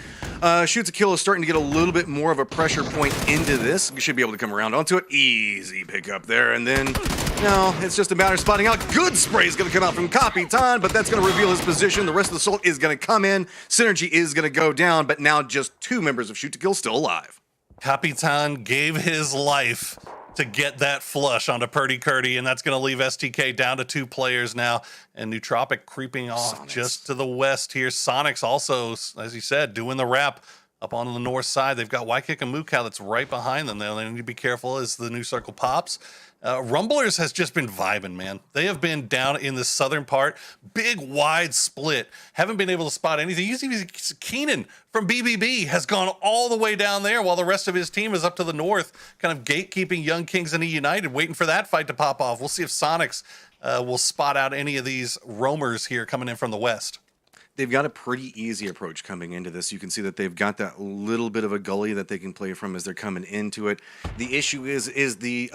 [SPEAKER 5] Shoot to Kill is starting to get a little bit more of a pressure point into this. You should be able to come around onto it. Easy pick up there, and then, no, it's just a matter of spotting out. Good spray is going to come out from Capitan, but that's going to reveal his position. The rest of the Assault is going to come in. Synergy is going to go down, but now just 2 members of Shoot to Kill still alive.
[SPEAKER 4] Capitan gave his life to get that flush onto Purdy Curdy, and that's going to leave STK down to 2 players now, and Nootropic creeping off just to the west here. Sonics also, as you said, doing the wrap up on the north side. They've got Waikik and Mukau that's right behind them. They need to be careful as the new circle pops. Rumblers has just been vibing, man. They have been down in the southern part. Big, wide split. Haven't been able to spot anything. Keenan from BBB has gone all the way down there while the rest of his team is up to the north, kind of gatekeeping Young Kings and E United, waiting for that fight to pop off. We'll see if Sonics will spot out any of these roamers here coming in from the west.
[SPEAKER 5] They've got a pretty easy approach coming into this. You can see that they've got that little bit of a gully that they can play from as they're coming into it. The issue is the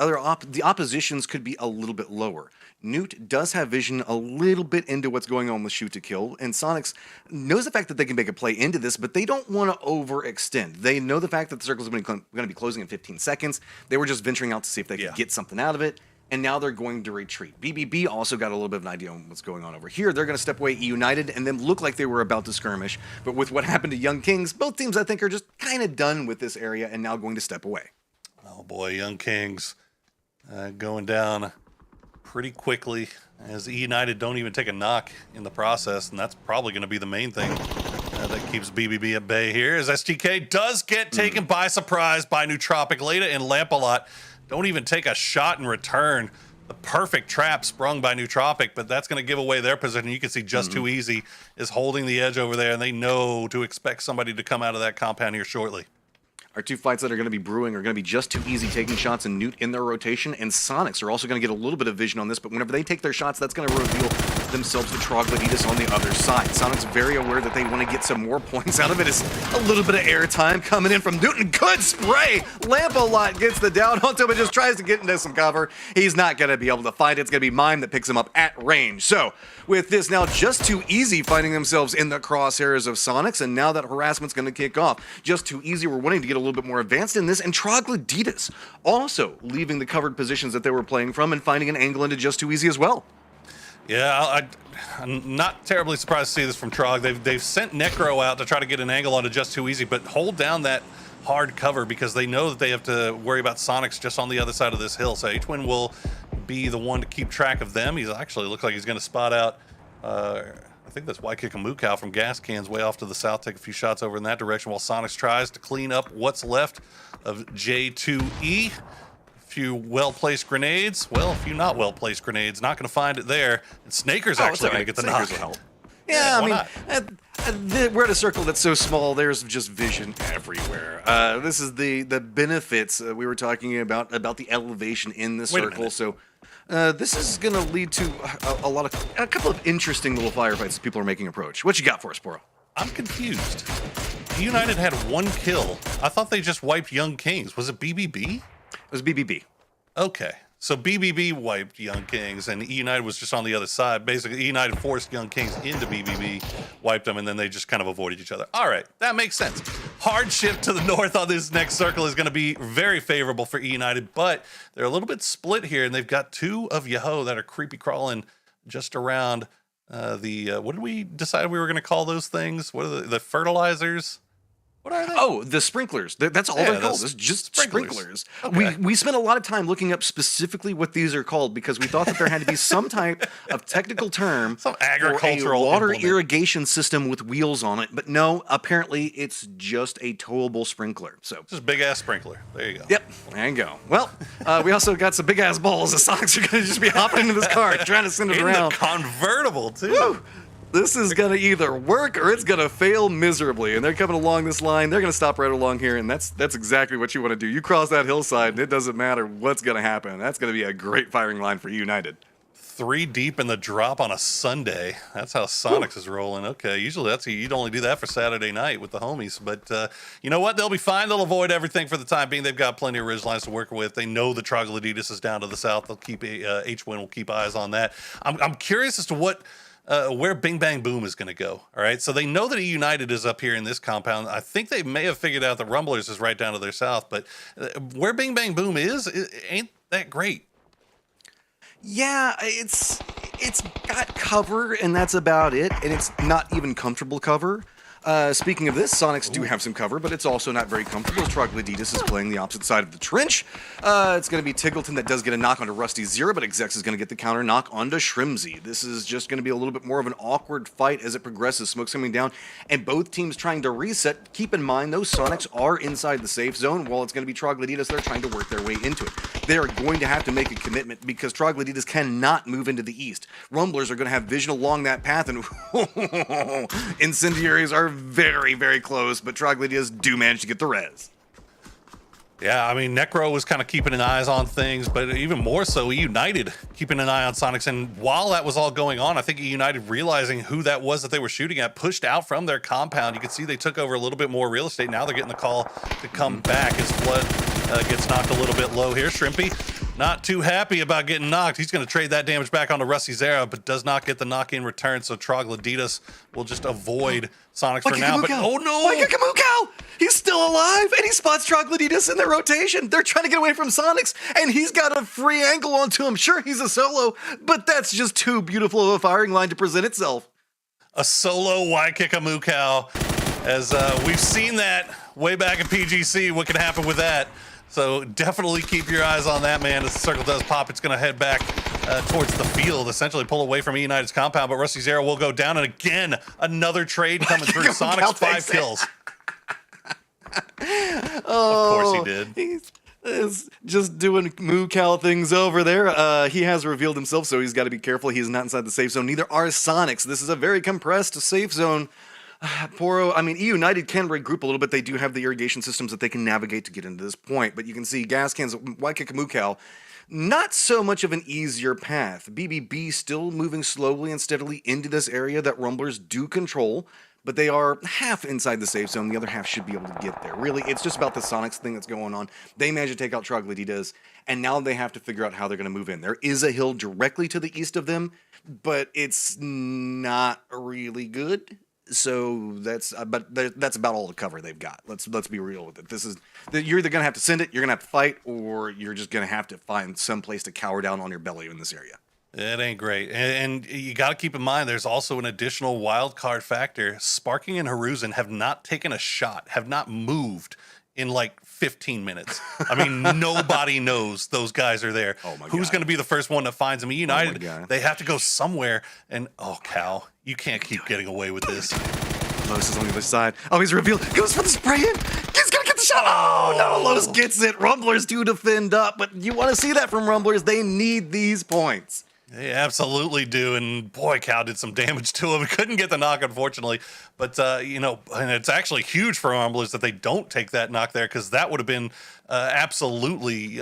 [SPEAKER 5] oppositions could be a little bit lower. Newt does have vision a little bit into what's going on with Shoot to Kill, and Sonics knows the fact that they can make a play into this, but they don't want to overextend. They know the fact that the circle is going to be closing in 15 seconds. They were just venturing out to see if they could get something out of it. And now they're going to retreat. BBB also got a little bit of an idea on what's going on over here. They're going to step away United and then look like they were about to skirmish. But with what happened to Young Kings, both teams, I think, are just kind of done with this area and now going to step away.
[SPEAKER 4] Oh, boy, Young Kings going down pretty quickly as E United don't even take a knock in the process. And that's probably going to be the main thing that keeps BBB at bay here, as STK does get taken by surprise by Nootropic. Leda and Lampalot don't even take a shot in return. The perfect trap sprung by Nootropic, but that's going to give away their position. You can see Just Too Easy is holding the edge over there, and they know to expect somebody to come out of that compound here shortly.
[SPEAKER 5] Our 2 fights that are going to be brewing are going to be Just Too Easy taking shots and Newt in their rotation, and Sonics are also going to get a little bit of vision on this, but whenever they take their shots, that's going to reveal themselves to Troglodytes on the other side. Sonics very aware that they want to get some more points out of it. It's a little bit of airtime coming in from Newton. Good spray! Lampalot gets the down onto him and just tries to get into some cover. He's not going to be able to fight. It's going to be Mime that picks him up at range. So, with this now Just Too Easy finding themselves in the crosshairs of Sonics, and now that harassment's going to kick off. Just Too Easy were wanting to get a little bit more advanced in this, and Troglodytes also leaving the covered positions that they were playing from and finding an angle into Just Too Easy as well.
[SPEAKER 4] Yeah, I'm not terribly surprised to see this from Trog. They've sent Necro out to try to get an angle onto Just Too Easy, but hold down that hard cover because they know that they have to worry about Sonics just on the other side of this hill. So H-Twin will be the one to keep track of them. He's actually looks like he's going to spot out, I think that's Waikik and Mukau from Gas Cans way off to the south, take a few shots over in that direction while Sonics tries to clean up what's left of J2E. A few well-placed grenades. Well, a few not well-placed grenades. Not going to find it there. And Snaker's actually going to get the knock.
[SPEAKER 5] Will help. Yeah, I mean, we're at a circle that's so small, there's just vision everywhere. This is the benefits we were talking about the elevation in the circle. So this is going to lead to a couple of interesting little firefights as people are making approach. What you got for us, Poro?
[SPEAKER 4] I'm confused. United had 1 kill. I thought they just wiped Young Kings. Was it BBB?
[SPEAKER 5] It was BBB.
[SPEAKER 4] Okay. So BBB wiped Young Kings, and E United was just on the other side. Basically, E United forced Young Kings into BBB, wiped them, and then they just kind of avoided each other. All right, that makes sense. Hardship to the north on this next circle is going to be very favorable for E United, but they're a little bit split here, and they've got 2 of Yahoo that are creepy crawling just around what did we decide we were going to call those things? What are the fertilizers? What are they?
[SPEAKER 5] Oh, the sprinklers. That's all
[SPEAKER 4] Yeah,
[SPEAKER 5] they're called.
[SPEAKER 4] those
[SPEAKER 5] It's just
[SPEAKER 4] sprinklers.
[SPEAKER 5] sprinklers. We spent a lot of time looking up specifically what these are called because we thought that there had to be some type of technical term
[SPEAKER 4] Some
[SPEAKER 5] for
[SPEAKER 4] agricultural
[SPEAKER 5] a water
[SPEAKER 4] implement.
[SPEAKER 5] irrigation system with wheels on it. But no, apparently it's just a towable sprinkler. So
[SPEAKER 4] Just big ass sprinkler. There you go.
[SPEAKER 5] yep, there you go. Well, we also got some big ass balls. The Sonics are going to just be hopping into this car trying to send it
[SPEAKER 4] In
[SPEAKER 5] around.
[SPEAKER 4] the convertible too.
[SPEAKER 5] Woo! This is going to either work or it's going to fail miserably. And they're coming along this line. They're going to stop right along here. And that's exactly what you want to do. You cross that hillside, and it doesn't matter what's going to happen. That's going to be a great firing line for United.
[SPEAKER 4] 3 deep in the drop on a Sunday. That's how Sonics is rolling. Okay, usually you'd only do that for Saturday night with the homies. But you know what? They'll be fine. They'll avoid everything for the time being. They've got plenty of ridge lines to work with. They know the Troglodytes is down to the south. They'll keep H-Win will keep eyes on that. I'm curious as to what. Where Bing Bang Boom is going to go. All right. So they know that United is up here in this compound. I think they may have figured out that Rumblers is right down to their south, but where Bing Bang Boom is, it ain't that great.
[SPEAKER 5] Yeah, it's got cover, and that's about it. And it's not even comfortable cover. Speaking of this, Sonics do have some cover, but it's also not very comfortable. Troglodytes is playing the opposite side of the trench. It's going to be Tiggleton that does get a knock onto Rusty Zero, but Exex is going to get the counter knock onto Shrimzy. This is just going to be a little bit more of an awkward fight as it progresses. Smoke's coming down, and both teams trying to reset. Keep in mind, those Sonics are inside the safe zone, while it's going to be Troglodytes. They're trying to work their way into it. They are going to have to make a commitment because Troglodytes cannot move into the east. Rumblers are going to have vision along that path, and Incendiaries are very, very close, but Troglodytes do manage to get the res.
[SPEAKER 4] Yeah, I mean, Necro was kind of keeping an eyes on things, but even more so, United keeping an eye on Sonics. And while that was all going on, I think United realizing who that was that they were shooting at, pushed out from their compound. You can see they took over a little bit more real estate. Now they're getting the call to come back as Flood gets knocked a little bit low here. Shrimpy, not too happy about getting knocked. He's going to trade that damage back onto Rusty Zera, but does not get the knock in return. So Troglodytes will just avoid Sonics for now. But oh no!
[SPEAKER 5] Waikakamukau! He's still alive, and he spots Troglodytes in their rotation. They're trying to get away from Sonics, and he's got a free angle onto him. Sure, he's a solo, but that's just too beautiful of a firing line to present itself.
[SPEAKER 4] A solo Waikakamukau, as we've seen that way back in PGC. What can happen with that? So definitely keep your eyes on that, man. As the circle does pop, it's going to head back towards the field, essentially pull away from United's compound. But Rusty Zero will go down, and again, another trade coming through. Sonic's 5 kills. Of course he did.
[SPEAKER 5] He's just doing Moo Cal things over there. He has revealed himself, so he's got to be careful. He is not inside the safe zone. Neither are Sonics. This is a very compressed safe zone. Poro, I mean, E United can regroup a little bit. They do have the irrigation systems that they can navigate to get into this point. But you can see Gas Cans, Waikakamukau, not so much of an easier path. BBB still moving slowly and steadily into this area that Rumblers do control. But they are half inside the safe zone. The other half should be able to get there. Really, it's just about the Sonics thing that's going on. They managed to take out Troglodytes, and now they have to figure out how they're going to move in. There is a hill directly to the east of them, but it's not really good. So that's about all the cover they've got. Let's be real with it. You're either gonna have to send it, you're gonna have to fight, or you're just gonna have to find some place to cower down on your belly in this area.
[SPEAKER 4] It ain't great. And you got to keep in mind, there's also an additional wild card factor. Sparking and Haruzen have not taken a shot, have not moved in like 15 minutes. I mean, nobody knows those guys are there.
[SPEAKER 5] Oh my
[SPEAKER 4] Who's
[SPEAKER 5] God.
[SPEAKER 4] going to be the first one that finds them? United,
[SPEAKER 5] God.
[SPEAKER 4] they have to go somewhere. And, oh, Cal, you can't keep getting away with this.
[SPEAKER 5] Los is on the other side. Oh, he's revealed. Goes for the spray in. He's gonna get the shot. Oh no, Los gets it. Rumblers do defend up, but you want to see that from Rumblers. They need these points.
[SPEAKER 4] They absolutely do, and boy, Cal did some damage to him. Couldn't get the knock, unfortunately, but and it's actually huge for Rumblers that they don't take that knock there, because that would have been absolutely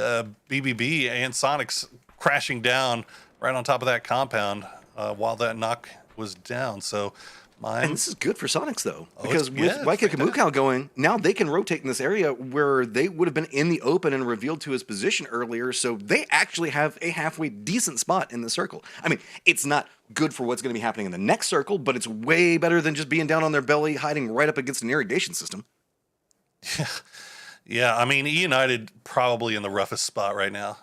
[SPEAKER 4] BBB and Sonics crashing down right on top of that compound while that knock was down. So.
[SPEAKER 5] And this is good for Sonics, though,
[SPEAKER 4] Oh,
[SPEAKER 5] because with Waikakamukau going, now they can rotate in this area where they would have been in the open and revealed to his position earlier, so they actually have a halfway decent spot in the circle. I mean, it's not good for what's going to be happening in the next circle, but it's way better than just being down on their belly, hiding right up against an irrigation system.
[SPEAKER 4] Yeah, I mean, E United probably in the roughest spot right now.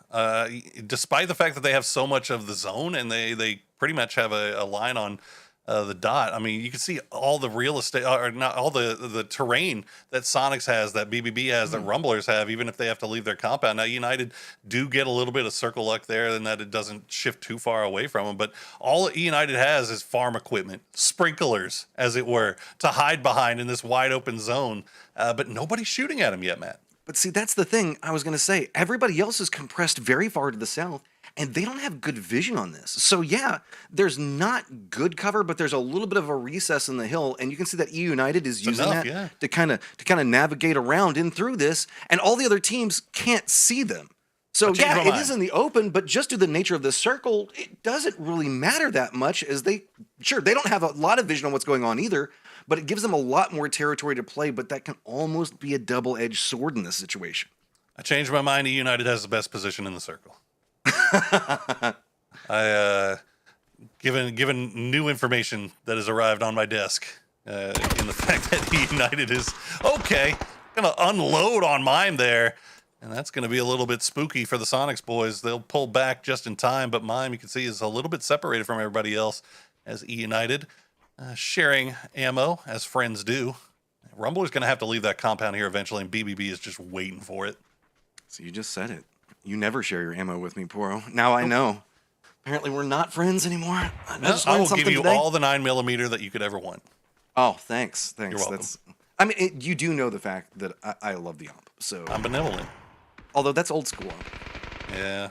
[SPEAKER 4] Despite the fact that they have so much of the zone and they pretty much have a line on the dot. I mean, you can see all the real estate, or not all the terrain that Sonics has, that BBB has, that Rumblers have, even if they have to leave their compound. Now, United do get a little bit of circle luck there, and that it doesn't shift too far away from them. But all United has is farm equipment, sprinklers, as it were, to hide behind in this wide open zone. But nobody's shooting at them yet, Matt.
[SPEAKER 5] But see, that's the thing I was going to say. Everybody else is compressed very far to the south, and they don't have good vision on this. So yeah, there's not good cover, but there's a little bit of a recess in the hill, and you can see that E United is using that to kind of navigate around in through this, and all the other teams can't see them. So yeah, it is in the open, but just due to the nature of the circle, it doesn't really matter that much, as they don't have a lot of vision on what's going on either, but it gives them a lot more territory to play, but that can almost be a double-edged sword in this situation.
[SPEAKER 4] I changed my mind. E United has the best position in the circle. Given new information that has arrived on my desk, in the fact that E United is gonna unload on Mime there, and that's gonna be a little bit spooky for the Sonics boys. They'll pull back just in time, but Mime, you can see, is a little bit separated from everybody else, as E United sharing ammo as friends do. Rumbler's gonna have to leave that compound here eventually, and BBB is just waiting for it.
[SPEAKER 5] So you just said it. You never share your ammo with me, Poro. Now I know. Apparently we're not friends anymore.
[SPEAKER 4] I will give you all the 9mm that you could ever want.
[SPEAKER 5] Oh, thanks.
[SPEAKER 4] You're welcome.
[SPEAKER 5] You do know the fact that I love the AMP, so...
[SPEAKER 4] I'm benevolent.
[SPEAKER 5] Although that's old school AMP.
[SPEAKER 4] Yeah.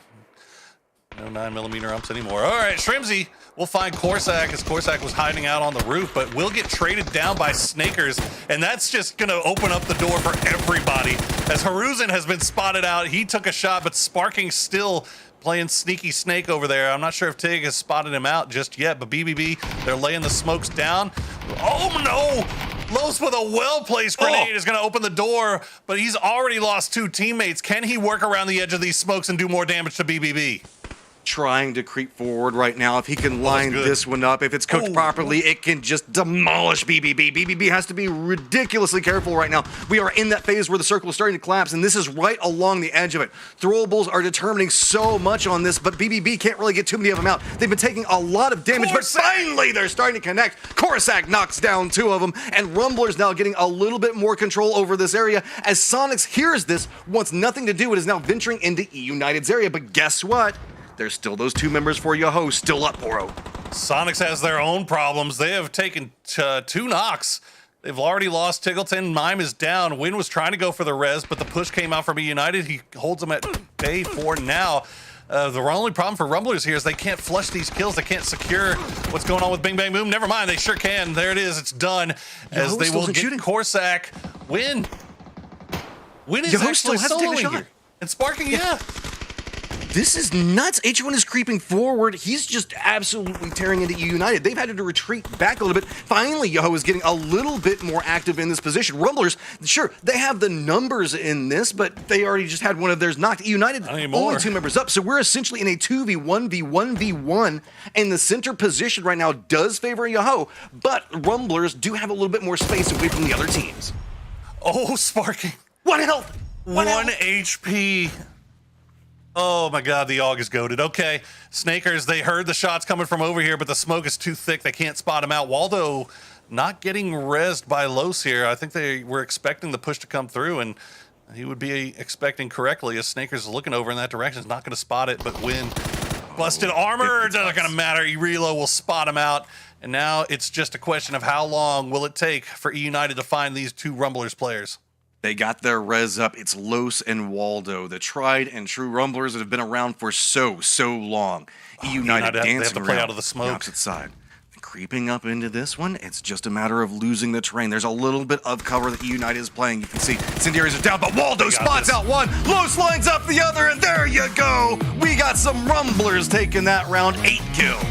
[SPEAKER 4] No 9mm umps anymore. All right, Shrimsy will find Corsac, as Corsac was hiding out on the roof, but will get traded down by Snakers, and that's just going to open up the door for everybody. As Haruzen has been spotted out, he took a shot, but Sparking still playing sneaky snake over there. I'm not sure if Tig has spotted him out just yet, but BBB, they're laying the smokes down. Oh, no! Los with a well-placed grenade is going to open the door, but he's already lost 2 teammates. Can he work around the edge of these smokes and do more damage to BBB?
[SPEAKER 5] Trying to creep forward right now. If he can line this one up, if it's cooked properly, it can just demolish BBB. BBB has to be ridiculously careful right now. We are in that phase where the circle is starting to collapse, and this is right along the edge of it. Throwables are determining so much on this, but BBB can't really get too many of them out. They've been taking a lot of damage, but finally they're starting to connect. Corsac knocks down 2 of them, and Rumbler's now getting a little bit more control over this area. As Sonics hears this, wants nothing to do, it is now venturing into E United's area, but guess what? There's still those 2 members for Yoho still up, Poro.
[SPEAKER 4] Sonics has their own problems. They have taken 2 knocks. They've already lost Tiggleton. Mime is down. Win was trying to go for the res, but the push came out from E United. He holds them at bay for now. The only problem for Rumblers here is they can't flush these kills. They can't secure what's going on with Bing Bang Boom. Never mind, they sure can. There it is. It's done. As they will get Corsac. Win is actually soloing here. And Sparking,
[SPEAKER 5] This is nuts. H1 is creeping forward. He's just absolutely tearing into E United. They've had to retreat back a little bit. Finally, Yoho is getting a little bit more active in this position. Rumblers, sure, they have the numbers in this, but they already just had one of theirs knocked. E United, only 2 members up, so we're essentially in a 2v1v1v1, and the center position right now does favor Yoho, but Rumblers do have a little bit more space away from the other teams.
[SPEAKER 4] Oh, Sparking.
[SPEAKER 5] 1 health.
[SPEAKER 4] 1 HP. Oh my God, the AUG is goated. Okay, Snakers, they heard the shots coming from over here, but the smoke is too thick. They can't spot him out. Waldo not getting rezzed by Los here. I think they were expecting the push to come through, and he would be expecting correctly, as Snakers is looking over in that direction. Is not going to spot it, but Win busted armor. It's not going to matter. Irilo will spot him out, and now it's just a question of how long will it take for E United to find these 2 Rumblers players.
[SPEAKER 5] They got their res up. It's Los and Waldo, the tried and true Rumblers that have been around for so long. E United dancing
[SPEAKER 4] they have to play out of the smoke.
[SPEAKER 5] The opposite side. Creeping up into this one, it's just a matter of losing the terrain. There's a little bit of cover that E United is playing. You can see Incendiaries are down, but Waldo spots out one. Los lines up the other, and there you go. We got some Rumblers taking that round. 8 kills.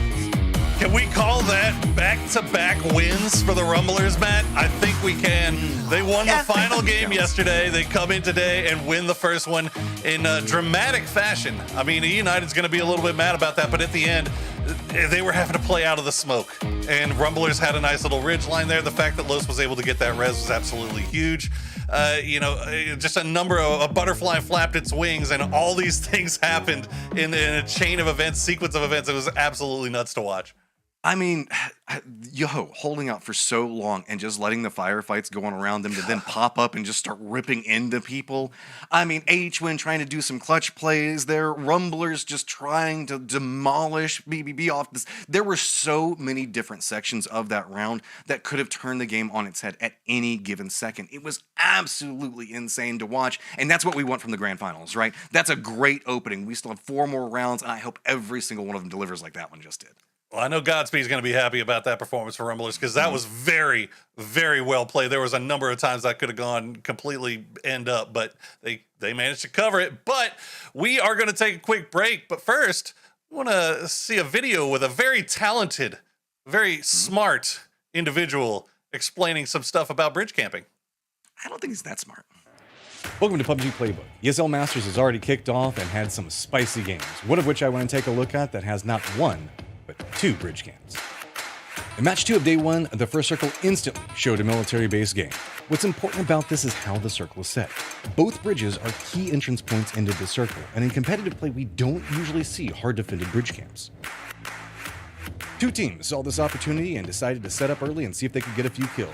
[SPEAKER 4] Can we call that back-to-back wins for the Rumblers, Matt? I think we can. They won the final game yesterday. They come in today and win the first one in a dramatic fashion. I mean, E United's going to be a little bit mad about that, but at the end, they were having to play out of the smoke. And Rumblers had a nice little ridge line there. The fact that Los was able to get that res was absolutely huge. Just a butterfly flapped its wings, and all these things happened in a chain of events, sequence of events. It was absolutely nuts to watch.
[SPEAKER 5] I mean, holding out for so long and just letting the firefights go on around them to then pop up and just start ripping into people. I mean, HWin trying to do some clutch plays there. Rumblers just trying to demolish BBB off this. There were so many different sections of that round that could have turned the game on its head at any given second. It was absolutely insane to watch, and that's what we want from the grand finals, right? That's a great opening. We still have 4 more rounds, and I hope every single one of them delivers like that one just did.
[SPEAKER 4] Well, I know Godspeed's going to be happy about that performance for Rumblers because that was very, very well played. There was a number of times that could have gone completely end up, but they managed to cover it. But we are going to take a quick break. But first, I want to see a video with a very talented, very smart individual explaining some stuff about bridge camping.
[SPEAKER 5] I don't think he's that smart.
[SPEAKER 6] Welcome to PUBG Playbook. ESL Masters has already kicked off and had some spicy games, one of which I want to take a look at that has not one, but 2 bridge camps. In match 2 of day 1, the first circle instantly showed a military-based game. What's important about this is how the circle is set. Both bridges are key entrance points into the circle, and in competitive play, we don't usually see hard-defended bridge camps. 2 teams saw this opportunity and decided to set up early and see if they could get a few kills.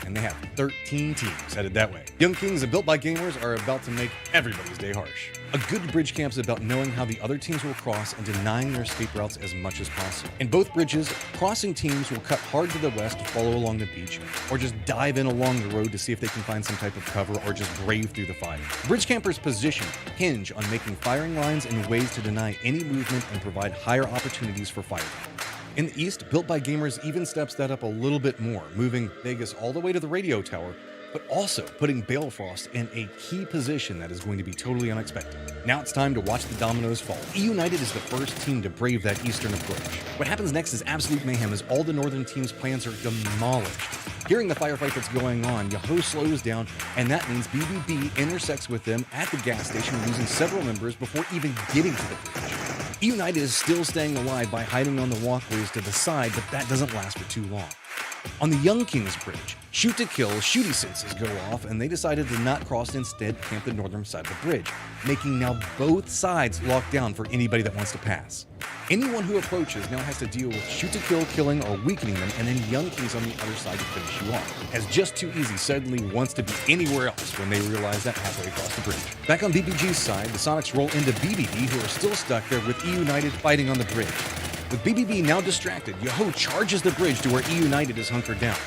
[SPEAKER 6] And they have 13 teams headed that way. Young Kings and Built by Gamers are about to make everybody's day harsh. A good bridge camp is about knowing how the other teams will cross and denying their escape routes as much as possible. In both bridges, crossing teams will cut hard to the west to follow along the beach, or just dive in along the road to see if they can find some type of cover, or just brave through the fire. Bridge campers' position hinge on making firing lines and ways to deny any movement and provide higher opportunities for firing. In the east, Built by Gamers even steps that up a little bit more, moving Vegas all the way to the radio tower, but also putting Balefrost in a key position that is going to be totally unexpected. Now it's time to watch the dominoes fall. E-United is the first team to brave that eastern approach. What happens next is absolute mayhem as all the northern team's plans are demolished. Hearing the firefight that's going on, Yahoo slows down, and that means BBB intersects with them at the gas station, losing several members before even getting to the bridge. United is still staying alive by hiding on the walkways to the side, but that doesn't last for too long. On the Young Kings Bridge, shoot to kill shooty senses go off, and they decided to not cross and instead camp the northern side of the bridge, making now both sides locked down for anybody that wants to pass. Anyone who approaches now has to deal with shoot to kill, killing, or weakening them, and then Young Kings on the other side to finish you off, as Just Too Easy suddenly wants to be anywhere else when they realize that halfway across the bridge. Back on BBG's side, the Sonics roll into BBB, who are still stuck there with E-United fighting on the bridge. With BBB now distracted, Yahoo charges the bridge to where E-United is hunkered down.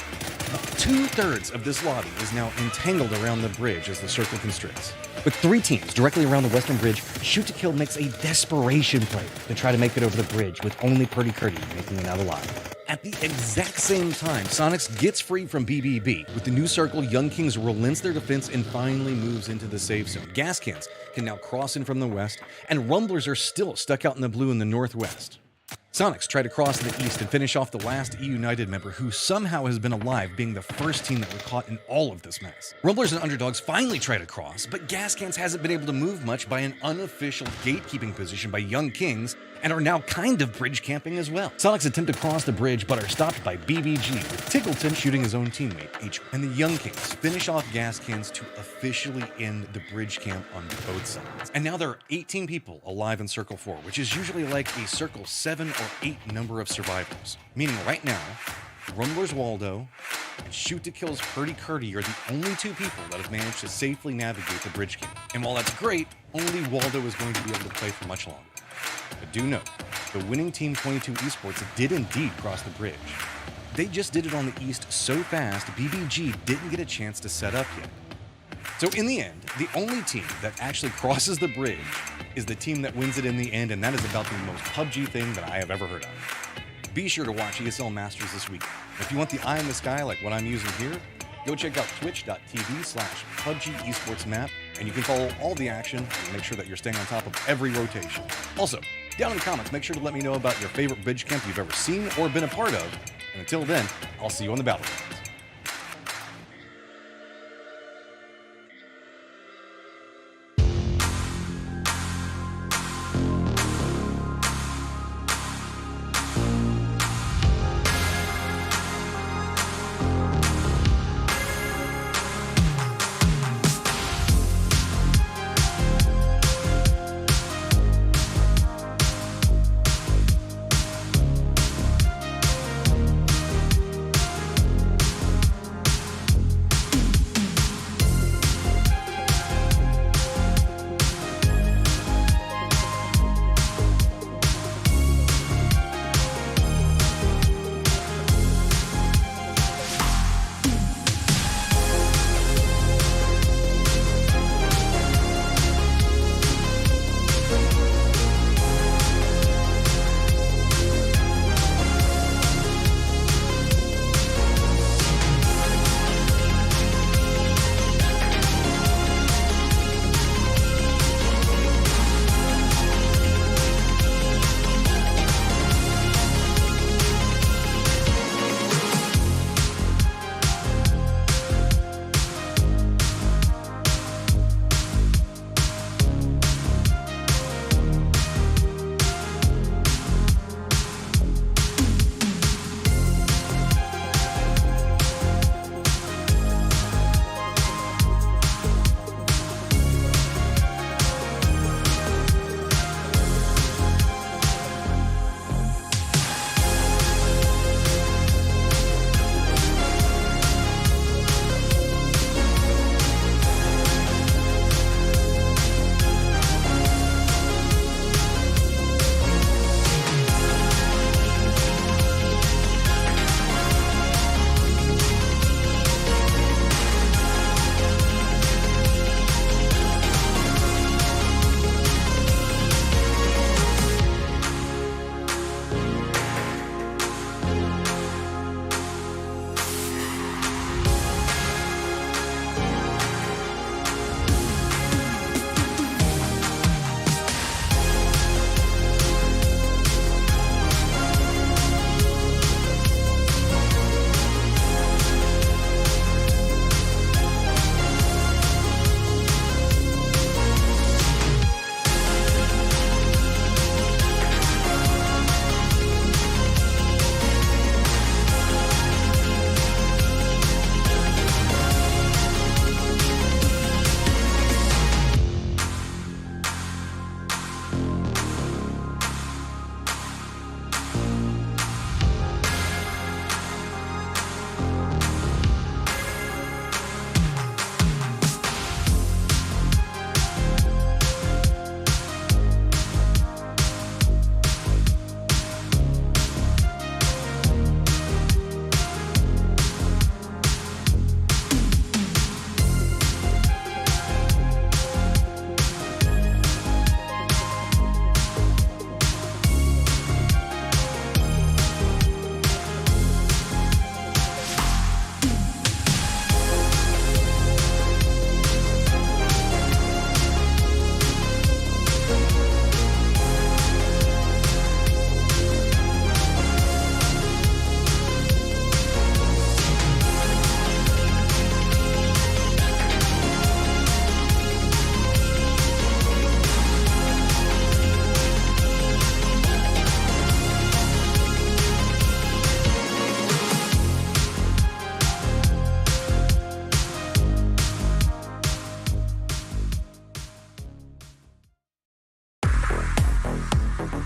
[SPEAKER 6] About 2/3 of this lobby is now entangled around the bridge as the circle constricts. With 3 teams directly around the western bridge, Shoot to Kill makes a desperation play to try to make it over the bridge, with only Purdy Curdy making it out alive. At the exact same time, Sonics gets free from BBB. With the new circle, Young Kings relents their defense and finally moves into the safe zone. Gas cans can now cross in from the west, and Rumblers are still stuck out in the blue in the northwest. Sonics try to cross to the east and finish off the last E-United member, who somehow has been alive, being the first team that were caught in all of this mess. Rumblers and Underdogs finally try to cross, but Gas Cans hasn't been able to move much by an unofficial gatekeeping position by Young Kings, and are now kind of bridge camping as well. Sonics attempt to cross the bridge, but are stopped by BBG, with Tickleton shooting his own teammate, H. And the Young Kings finish off Gas Cans to officially end the bridge camp on both sides. And now there are 18 people alive in Circle 4, which is usually like a Circle 7 or 8 number of survivors. Meaning right now, Rumblers Waldo and Shoot to Kill's Purdy Curdy are the only 2 people that have managed to safely navigate the bridge camp. And while that's great, only Waldo is going to be able to play for much longer. But do note, the winning Team 22 Esports did indeed cross the bridge. They just did it on the east so fast, BBG didn't get a chance to set up yet. So in the end, the only team that actually crosses the bridge is the team that wins it in the end, and that is about the most PUBG thing that I have ever heard of. Be sure to watch ESL Masters this week. If you want the eye in the sky like what I'm using here, go check out twitch.tv/PUBG Esports map, and you can follow all the action and make sure that you're staying on top of every rotation. Also, down in the comments, make sure to let me know about your favorite bridge camp you've ever seen or been a part of. And until then, I'll see you on the battlefield.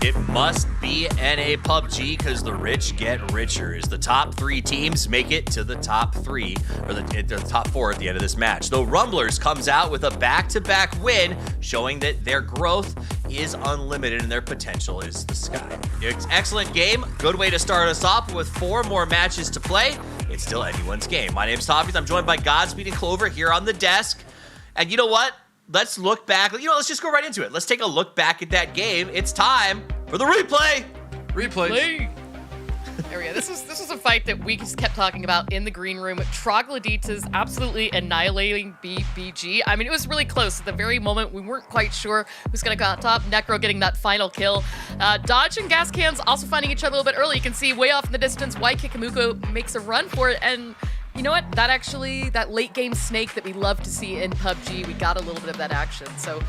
[SPEAKER 1] It must be NA PUBG because the rich get richer as the top 3 teams make it to the top 3, or the top 4 at the end of this match. Though Rumblers comes out with a back-to-back win, showing that their growth is unlimited and their potential is the sky. Excellent game. Good way to start us off with 4 more matches to play. It's still anyone's game. My name's Toppings. I'm joined by Godspeed and Clover here on the desk. And you know what? Let's look back. Let's just go right into it. Let's take a look back at that game. It's time for the replay.
[SPEAKER 2] Replay.
[SPEAKER 3] There we go. This was a fight that we just kept talking about in the green room. Troglodytes absolutely annihilating BBG. I mean, it was really close. At the very moment, we weren't quite sure who's going to go out top. Necro getting that final kill. Dodge and Gas Cans also finding each other a little bit early. You can see way off in the distance, White Kikamuko makes a run for it. And you know what? That late game snake that we love to see in PUBG, we got a little bit of that action. So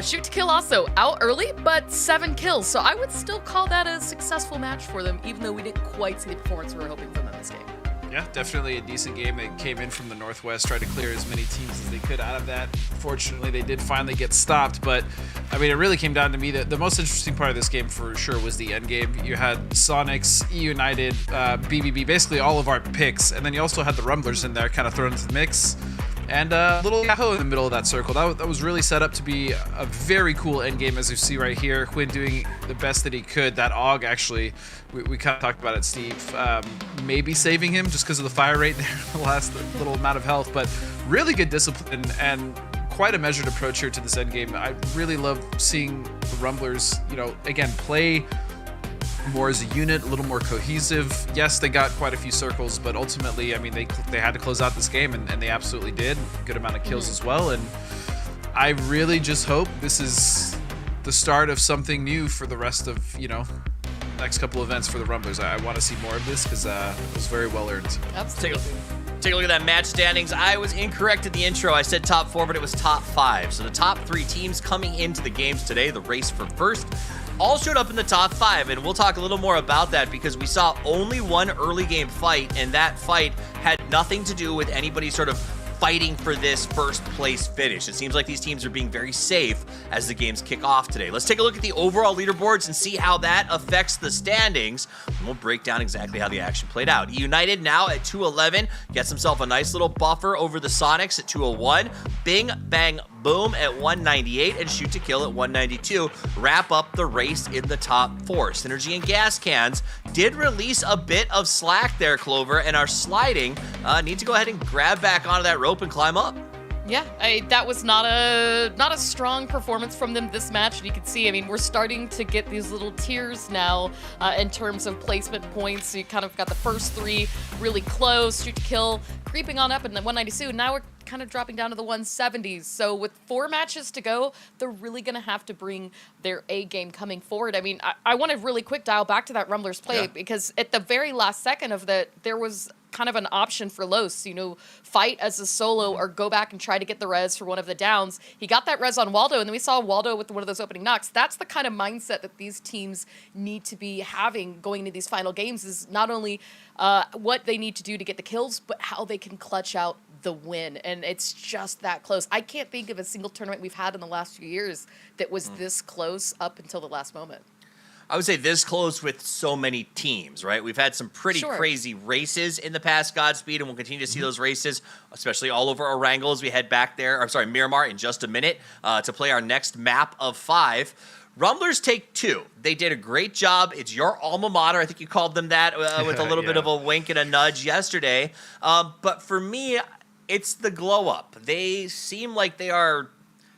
[SPEAKER 3] shoot to kill also out early, but 7 kills. So I would still call that a successful match for them, even though we didn't quite see the performance we were hoping from them this game.
[SPEAKER 2] Yeah, definitely a decent game. They came in from the Northwest, tried to clear as many teams as they could out of that. Fortunately, they did finally get stopped, but I mean, it really came down to me that the most interesting part of this game for sure was the end game. You had Sonics, E United, BBB, basically all of our picks, and then you also had the Rumblers in there kind of thrown into the mix. And little Yahoo in the middle of that circle. That was really set up to be a very cool end game, as you see right here. Quinn doing the best that he could. That AUG, actually, we kind of talked about it, Steve. Maybe saving him just because of the fire rate there, the last little amount of health. But really good discipline and quite a measured approach here to this end game. I really love seeing the Rumblers, again, play more as a unit, a little more cohesive. Yes, they got quite a few circles, but ultimately, I mean, they had to close out this game, and they absolutely did. Good amount of kills as well, and I really just hope this is the start of something new for the rest of, next couple events for the Rumblers. I want to see more of this because it was very well earned.
[SPEAKER 3] Absolutely.
[SPEAKER 1] Take a look at that match standings. I was incorrect in the intro. I said top 4, but it was top 5. So the top 3 teams coming into the games today, the race for first, all showed up in the top 5, and we'll talk a little more about that because we saw only one early game fight, and that fight had nothing to do with anybody sort of fighting for this first place finish. It seems like these teams are being very safe as the games kick off today. Let's take a look at the overall leaderboards and see how that affects the standings, and we'll break down exactly how the action played out. United now at 211 gets himself a nice little buffer over the Sonics at 201. Bing, bang, boom at 198, and shoot to kill at 192 wrap up the race in the top 4. Synergy and Gas Cans did release a bit of slack there, Clover, and are sliding. Need to go ahead and grab back onto that rope and climb up.
[SPEAKER 3] Yeah, that was not a strong performance from them this match, and you can see, I mean, we're starting to get these little tiers now in terms of placement points. So you kind of got the first 3 really close, shoot to kill, creeping on up in the 192. Now we're kind of dropping down to the 170s. So with 4 matches to go, they're really going to have to bring their A game coming forward. I mean, I want to really quick dial back to that Rumblers play because at the very last second of that, there was kind of an option for Los, fight as a solo or go back and try to get the res for one of the downs. He got that res on Waldo, and then we saw Waldo with one of those opening knocks. That's the kind of mindset that these teams need to be having going into these final games, is not only what they need to do to get the kills, but how they can clutch out the win. And it's just that close. I can't think of a single tournament we've had in the last few years that was this close up until the last moment.
[SPEAKER 1] I would say this close with so many teams, right? We've had some pretty crazy races in the past, Godspeed, and we'll continue to see those races, especially all over Erangel as we head back there, Miramar in just a minute to play our next map of 5. Rumblers take 2. They did a great job. It's your alma mater. I think you called them that with a little bit of a wink and a nudge yesterday. But for me, it's the glow up. They seem like they are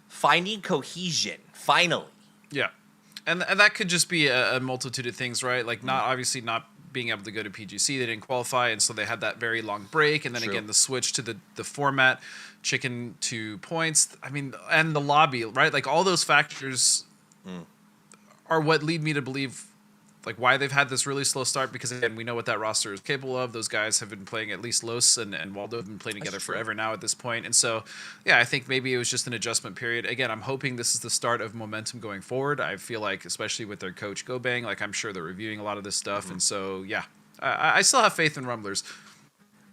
[SPEAKER 1] finding cohesion, finally.
[SPEAKER 2] Yeah. And that could just be a multitude of things, right? Like not being able to go to PGC, they didn't qualify, and so they had that very long break, and then again the switch to the format, chicken to points. I mean, and the lobby, right? Like all those factors are what lead me to believe like why they've had this really slow start, because again, we know what that roster is capable of. Those guys have been playing, at least Los and Waldo have been playing together forever now at this point. And so, yeah, I think maybe it was just an adjustment period. Again, I'm hoping this is the start of momentum going forward. I feel like, especially with their coach Gobang, like I'm sure they're reviewing a lot of this stuff. And so, yeah, I still have faith in Rumblers.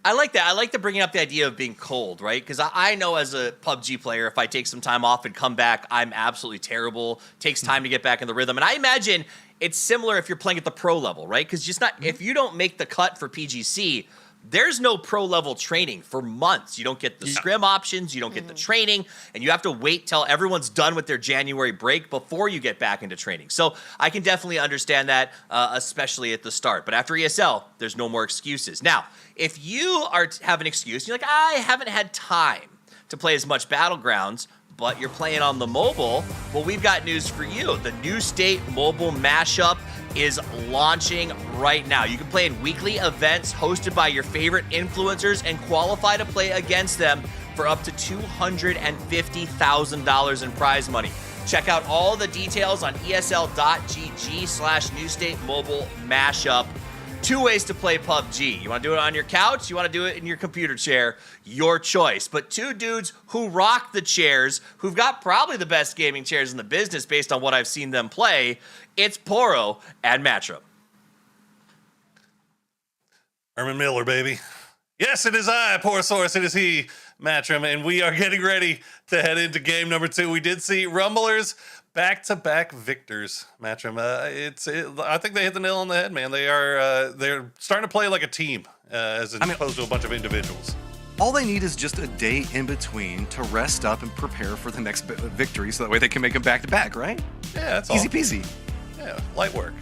[SPEAKER 1] I like that. I like to bring up the idea of being cold, right? Because I know as a PUBG player, if I take some time off and come back, I'm absolutely terrible. Takes time to get back in the rhythm. And I imagine it's similar if you're playing at the pro level, right? Because just not if you don't make the cut for PGC, there's no pro level training for months. You don't get the scrim options, you don't get the training, and you have to wait till everyone's done with their January break before you get back into training. So I can definitely understand that, especially at the start. But after ESL, there's no more excuses. Now, if you have an excuse, you're like, I haven't had time to play as much Battlegrounds, but you're playing on the mobile, well, we've got news for you. The New State mobile mashup is launching right now. You can play in weekly events hosted by your favorite influencers and qualify to play against them for up to $250,000 in prize money. Check out all the details on esl.gg/New State Mobile Mashup. 2 ways to play PUBG. You want to do it on your couch? You want to do it in your computer chair? Your choice. But 2 dudes who rock the chairs, who've got probably the best gaming chairs in the business based on what I've seen them play, it's Poro and Matra.
[SPEAKER 4] Herman Miller, baby. Yes, it is I, Porosaurus. It is he, Matrim, and we are getting ready to head into game number 2. We did see Rumblers back-to-back victors, Matrim. I think they hit the nail on the head, man. They're starting to play like a team as opposed to a bunch of individuals.
[SPEAKER 5] All they need is just a day in between to rest up and prepare for the next victory, so that way they can make them back-to-back, right?
[SPEAKER 4] Yeah, that's
[SPEAKER 5] easy
[SPEAKER 4] all.
[SPEAKER 5] peasy.
[SPEAKER 4] Yeah, light work.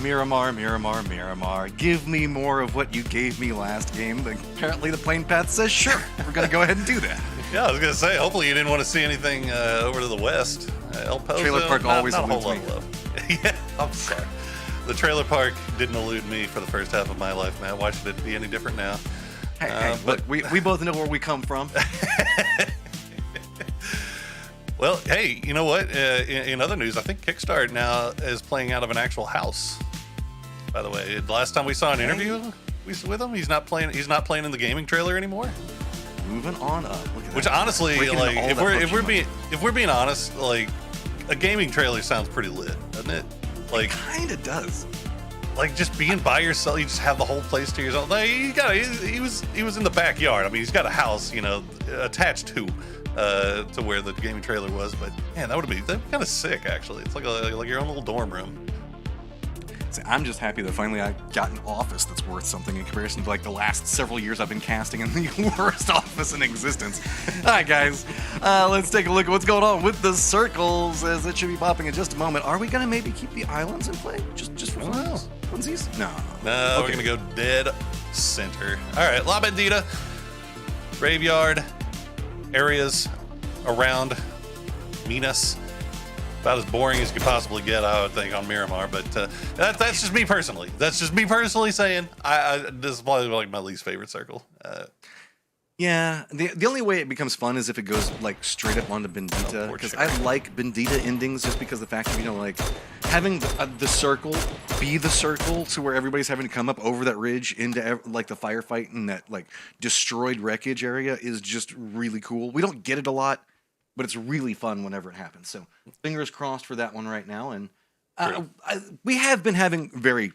[SPEAKER 5] Miramar, give me more of what you gave me last game. Apparently the plane path says, sure, we're going to go ahead and do that.
[SPEAKER 4] Yeah, I was going to say, hopefully you didn't want to see anything over to the west. El Pozo,
[SPEAKER 5] Trailer park always
[SPEAKER 4] not a whole
[SPEAKER 5] eludes
[SPEAKER 4] lot of love. Yeah, I'm sorry. The trailer park didn't elude me for the first half of my life, man. Why should it be any different now?
[SPEAKER 5] Hey, but we both know where we come from.
[SPEAKER 4] Well, hey, you know what? In other news, I think Kickstart now is playing out of an actual house. By the way, the last time we saw an interview with him, he's not playing in the gaming trailer anymore.
[SPEAKER 5] Moving on up. Look at
[SPEAKER 4] Which
[SPEAKER 5] that.
[SPEAKER 4] honestly,
[SPEAKER 5] Breaking
[SPEAKER 4] like,
[SPEAKER 5] into all
[SPEAKER 4] if
[SPEAKER 5] that
[SPEAKER 4] we're being honest, like, a gaming trailer sounds pretty lit, doesn't it? Like,
[SPEAKER 5] Kinda does.
[SPEAKER 4] like just being by yourself, you just have the whole place to yourself. Like, he was in the backyard. I mean, he's got a house, attached to where the gaming trailer was. But man, that'd be kind of sick, actually. It's like your own little dorm room.
[SPEAKER 5] See, I'm just happy that finally I got an office that's worth something in comparison to like the last several years I've been casting in the worst office in existence. All right, guys, let's take a look at what's going on with the circles, as it should be popping in just a moment. Are we gonna maybe keep the islands in play just for funsies? No,
[SPEAKER 4] We're gonna go dead center. All right, La Bandita, graveyard, areas around Minas. About as boring as you could possibly get, I would think, on Miramar. But that's just me personally. That's just me personally saying this is probably like my least favorite circle.
[SPEAKER 5] Yeah, the only way it becomes fun is if it goes like straight up onto Bendita, because I like Bendita endings just because the fact of like having the circle be the circle to where everybody's having to come up over that ridge into like the firefight in that like destroyed wreckage area is just really cool. We don't get it a lot, but it's really fun whenever it happens. So fingers crossed for that one right now. And we have been having very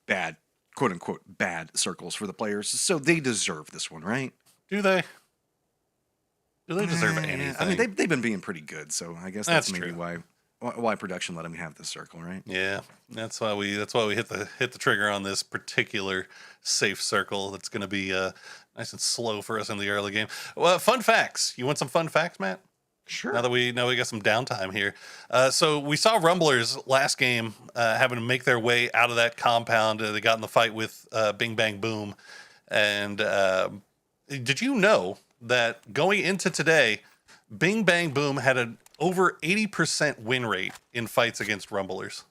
[SPEAKER 5] bad, quote unquote, bad circles for the players, so they deserve this one, right?
[SPEAKER 4] Do they? Do they deserve anything?
[SPEAKER 5] I mean, they've been being pretty good, so I guess that's maybe
[SPEAKER 4] true.
[SPEAKER 5] why production let them have this circle, right?
[SPEAKER 4] Yeah, that's why we hit the trigger on this particular safe circle. That's going to be nice and slow for us in the early game. Well, fun facts. You want some fun facts, Matt?
[SPEAKER 5] Sure.
[SPEAKER 4] Now that we got some downtime here. So we saw Rumblers last game having to make their way out of that compound. They got in the fight with Bing Bang Boom. And did you know that going into today, Bing Bang Boom had an over 80% win rate in fights against Rumblers?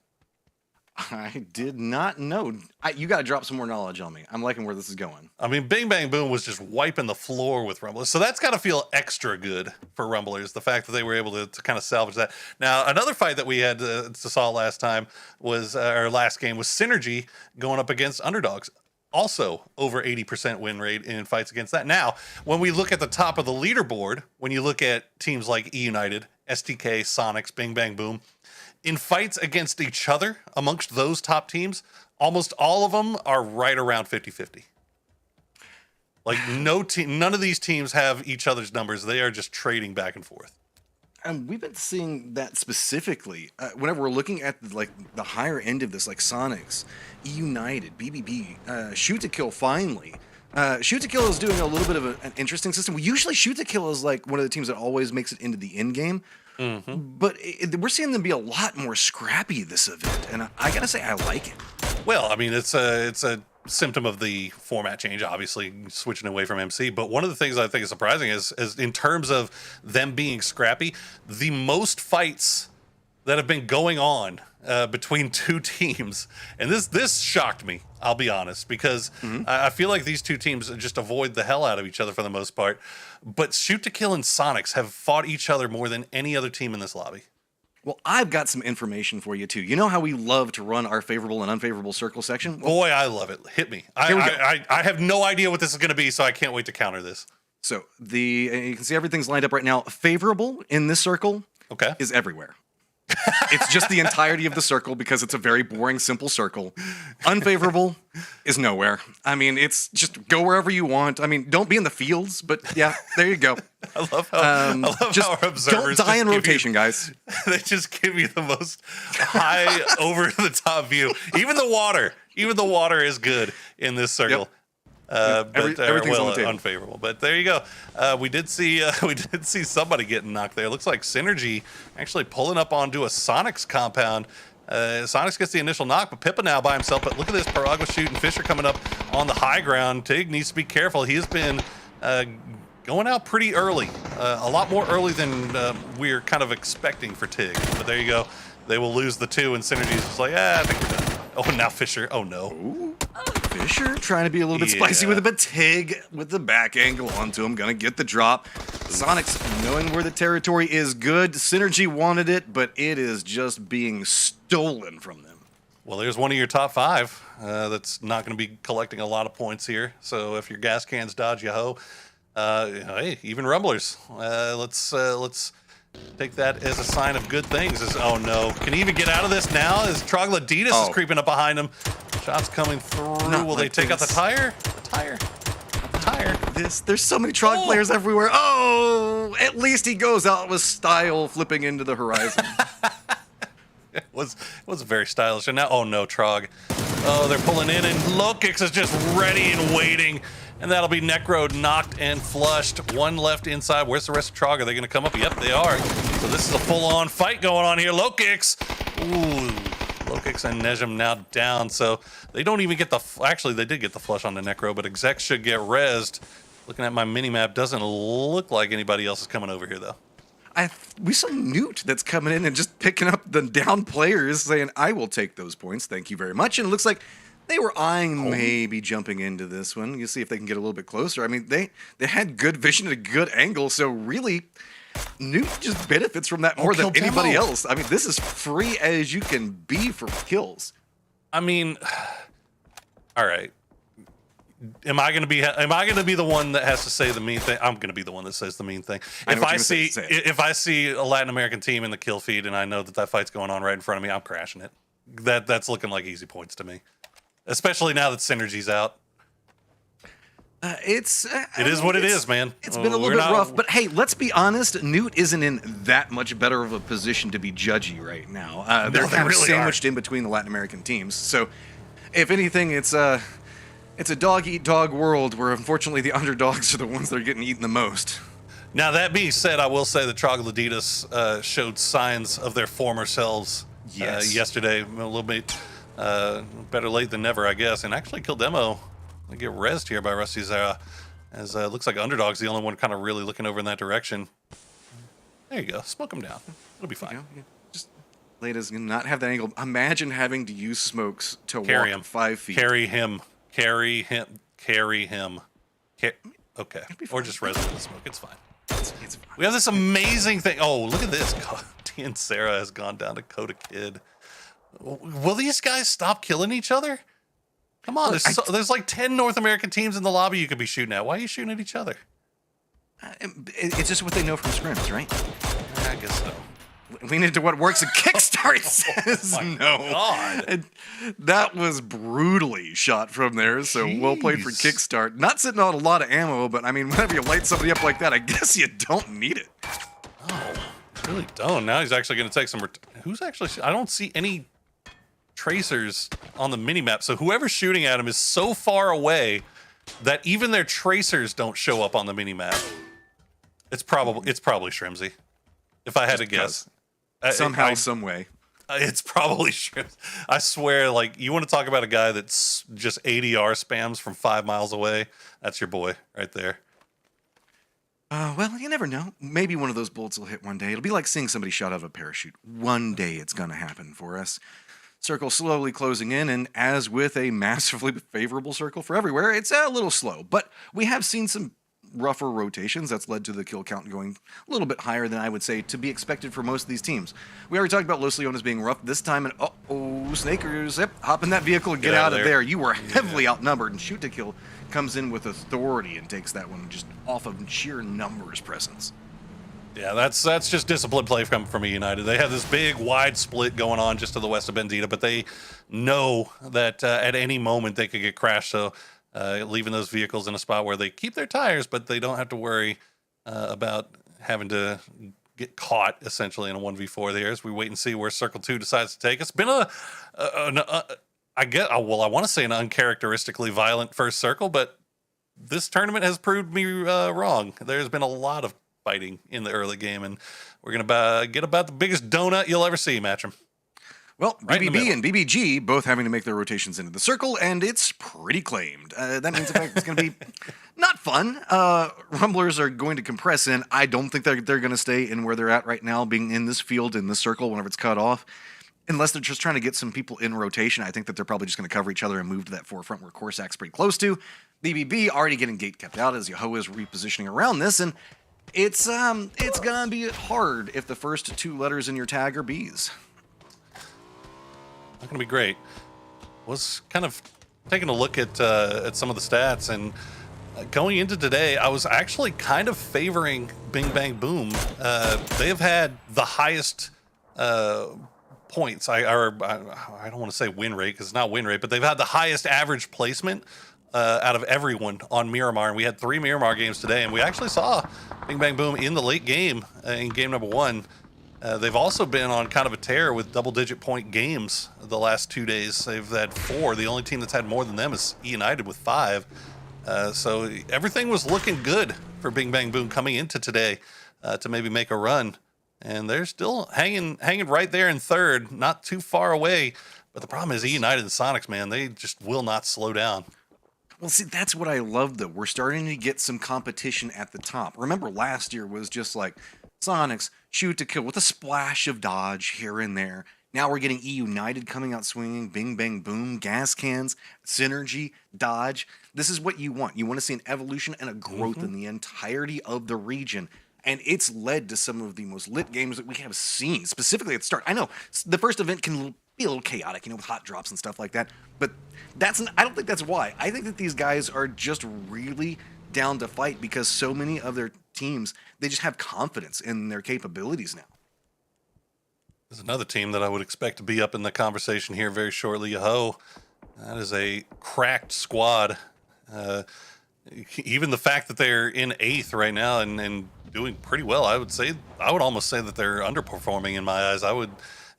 [SPEAKER 5] I did not know. You got to drop some more knowledge on me. I'm liking where this is going.
[SPEAKER 4] I mean, Bing Bang Boom was just wiping the floor with Rumblers. So that's got to feel extra good for Rumblers, the fact that they were able to kind of salvage that. Now, another fight that we had to saw last time was, our last game was Synergy going up against Underdogs. Also over 80% win rate in fights against that. Now, when we look at the top of the leaderboard, when you look at teams like E United, STK, Sonics, Bing Bang Boom, in fights against each other amongst those top teams, almost all of them are right around 50-50. Like none of these teams have each other's numbers. They are just trading back and forth.
[SPEAKER 5] And we've been seeing that specifically whenever we're looking at the higher end of this, like Sonics, E United, BBB, Shoot to Kill. Finally, Shoot to Kill is doing a little bit of an interesting system. We usually Shoot to Kill is like one of the teams that always makes it into the end game, but we're seeing them be a lot more scrappy this event, and I gotta say I like it.
[SPEAKER 4] Well, I mean, it's a symptom of the format change, obviously switching away from MC. But one of the things I think is surprising is in terms of them being scrappy, the most fights that have been going on between two teams, and this shocked me, I'll be honest, because I feel like these two teams just avoid the hell out of each other for the most part. But Shoot to Kill and Sonics have fought each other more than any other team in this lobby.
[SPEAKER 5] Well, I've got some information for you, too. You know how we love to run our favorable and unfavorable circle section? Well,
[SPEAKER 4] Boy, I love it. Hit me. I have no idea what this is going to be, so I can't wait to counter this.
[SPEAKER 5] so you can see everything's lined up right now. Favorable in this circle
[SPEAKER 4] Okay.
[SPEAKER 5] is everywhere. It's just the entirety of the circle because it's a very boring, simple circle. Unfavorable is nowhere. I mean, it's just go wherever you want. I mean, don't be in the fields, but yeah, there you go.
[SPEAKER 4] I love how
[SPEAKER 5] Just
[SPEAKER 4] our observers
[SPEAKER 5] don't die
[SPEAKER 4] just
[SPEAKER 5] in
[SPEAKER 4] give
[SPEAKER 5] rotation, guys.
[SPEAKER 4] They just give you the most high, over the top view. Even the water is good in this circle. But
[SPEAKER 5] everything's on the table.
[SPEAKER 4] Unfavorable. But there you go. We did see somebody getting knocked there. It looks like Synergy actually pulling up onto a Sonics compound. Sonics gets the initial knock, but Pippa now by himself. But look at this, Paragua shooting Fisher coming up on the high ground. Tig needs to be careful. He has been going out pretty early, a lot more early than we're kind of expecting for Tig. But there you go. They will lose the two, and Synergy's just like, I think we're done. Oh, now Fisher. Oh, no.
[SPEAKER 5] Ooh. Fisher trying to be a little bit spicy with it, but Tig with the back angle onto him, gonna get the drop. Sonics knowing where the territory is good. Synergy wanted it, but it is just being stolen from them.
[SPEAKER 4] Well, there's one of your top five that's not going to be collecting a lot of points here. So if your gas cans dodge you ho, hey, even rumblers. Let's take that as a sign of good things. Oh no, can he even get out of this now? As Troglodytes is creeping up behind him. Shots coming through. Will they take out the tire? The tire.
[SPEAKER 5] There's so many Trog players everywhere. Oh, at least he goes out with style, flipping into the horizon.
[SPEAKER 4] It was very stylish. And now, oh no, Trog. Oh, they're pulling in, and Lokix is just ready and waiting. And that'll be Necro knocked and flushed. One left inside. Where's the rest of Trog? Are they going to come up? Yep, they are. So this is a full-on fight going on here. Lokix. Ooh. Lokix and Nejum now down. So they don't even get the... Actually, they did get the flush on the Necro, but Exec should get rezzed. Looking at my mini-map, doesn't look like anybody else is coming over here, though.
[SPEAKER 5] We saw Newt that's coming in and just picking up the down players, saying, I will take those points. Thank you very much. And it looks like they were eyeing maybe jumping into this one. You see if they can get a little bit closer. I mean, they had good vision and a good angle, so really, Newt just benefits from that more than anybody else. I mean, this is free as you can be for kills.
[SPEAKER 4] I mean, all right. Am I going to be the one that has to say the mean thing? I'm going to be the one that says the mean thing. If I see a Latin American team in the kill feed and I know that fight's going on right in front of me, I'm crashing it. That's looking like easy points to me. Especially now that Synergy's out. It is what it is, man.
[SPEAKER 5] It's been a little bit rough, but hey, let's be honest. Newt isn't in that much better of a position to be judgy right now. They're kind of sandwiched in between the Latin American teams. So, if anything, it's a dog-eat-dog world where unfortunately the underdogs are the ones that are getting eaten the most.
[SPEAKER 4] Now, that being said, I will say the Troglodytes showed signs of their former selves yesterday. A little bit better late than never, I guess, and actually killed Demo. They get rezzed here by Rusty Zara, as it looks like Underdog's the only one kind of really looking over in that direction. There you go. Smoke him down. It'll be fine.
[SPEAKER 5] Just Lata's gonna not have that angle. Imagine having to use smokes to
[SPEAKER 4] Carry
[SPEAKER 5] walk
[SPEAKER 4] him.
[SPEAKER 5] 5 feet.
[SPEAKER 4] Carry him. Okay. Or just res with the smoke. It's fine.
[SPEAKER 5] It's fine.
[SPEAKER 4] We have this amazing thing. Oh, look at this. T and Sarah has gone down to Coda Kid. Will these guys stop killing each other? Come on, there's like 10 North American teams in the lobby you could be shooting at. Why are you shooting at each other?
[SPEAKER 5] It's just what they know from scrims, right?
[SPEAKER 4] I guess so.
[SPEAKER 5] Lean into what works and Kickstart says no.
[SPEAKER 4] God.
[SPEAKER 5] That was brutally shot from there, so well played for Kickstart. Not sitting on a lot of ammo, but I mean, whenever you light somebody up like that, I guess you don't need it.
[SPEAKER 4] Oh, really don't. Now he's actually going to take some. Who's actually? I don't see any tracers on the minimap. So whoever's shooting at him is so far away that even their tracers don't show up on the minimap. It's probably Shrimsy, if I had to guess.
[SPEAKER 5] Somehow, some way.
[SPEAKER 4] It's probably Shrimsy. I swear, like, you want to talk about a guy that's just ADR spams from 5 miles away? That's your boy right there.
[SPEAKER 5] Well, you never know. Maybe one of those bullets will hit one day. It'll be like seeing somebody shot out of a parachute. One day it's going to happen for us. Circle slowly closing in, and as with a massively favorable circle for everywhere, it's a little slow. But we have seen some rougher rotations. That's led to the kill count going a little bit higher than I would say to be expected for most of these teams. We already talked about Los Leones being rough this time, and Snakers, yep, hop in that vehicle and get out of there. You were heavily outnumbered, and Shoot to Kill comes in with authority and takes that one just off of sheer numbers presence.
[SPEAKER 4] Yeah, that's just disciplined play from United. They have this big wide split going on just to the west of Bendita, but they know that at any moment they could get crashed. So leaving those vehicles in a spot where they keep their tires, but they don't have to worry about having to get caught essentially in a 1v4 there as we wait and see where Circle 2 decides to take us. It's been I want to say an uncharacteristically violent first circle, but this tournament has proved me wrong. There's been a lot of fighting in the early game, and we're going to get about the biggest donut you'll ever see, Matcham.
[SPEAKER 5] Well,
[SPEAKER 4] Right in the
[SPEAKER 5] BBB and BBG both having to make their rotations into the circle, and it's pretty claimed. That means, in fact, it's going to be not fun. Rumblers are going to compress in. I don't think they're going to stay in where they're at right now, being in this field, in this circle, whenever it's cut off. Unless they're just trying to get some people in rotation, I think that they're probably just going to cover each other and move to that forefront where Corsac's pretty close to. BBB already getting gate kept out as Yahoo is repositioning around this, and it's gonna be hard if the first 2 letters in your tag are B's.
[SPEAKER 4] Not gonna be great. Was kind of taking a look at some of the stats, and going into today, I was actually kind of favoring Bing Bang Boom. They have had the highest points. I don't want to say win rate because it's not win rate, but they've had the highest average placement out of everyone on Miramar, and we had 3 Miramar games today, and we actually saw Bing Bang Boom in the late game in game number 1. They've also been on kind of a tear with double-digit point games the last 2 days. They've had 4. The only team that's had more than them is E United with 5. So everything was looking good for Bing Bang Boom coming into today to maybe make a run. And they're still hanging right there in third, not too far away. But the problem is E United and Sonics, man, they just will not slow down.
[SPEAKER 5] Well, see, that's what I love, though. We're starting to get some competition at the top. Remember, last year was just like Sonics, Shoot to Kill with a splash of dodge here and there. Now we're getting E United coming out swinging, Bing Bang Boom, gas cans, synergy, dodge. This is what you want. You want to see an evolution and a growth in the entirety of the region. And it's led to some of the most lit games that we have seen, specifically at the start. I know the first event can be a little chaotic, with hot drops and stuff like that. But I don't think that's why. I think that these guys are just really down to fight because so many of their teams, they just have confidence in their capabilities now.
[SPEAKER 4] There's another team that I would expect to be up in the conversation here very shortly, Yahoo. That is a cracked squad. Even the fact that they're in 8th right now and doing pretty well, I would almost say that they're underperforming in my eyes. I would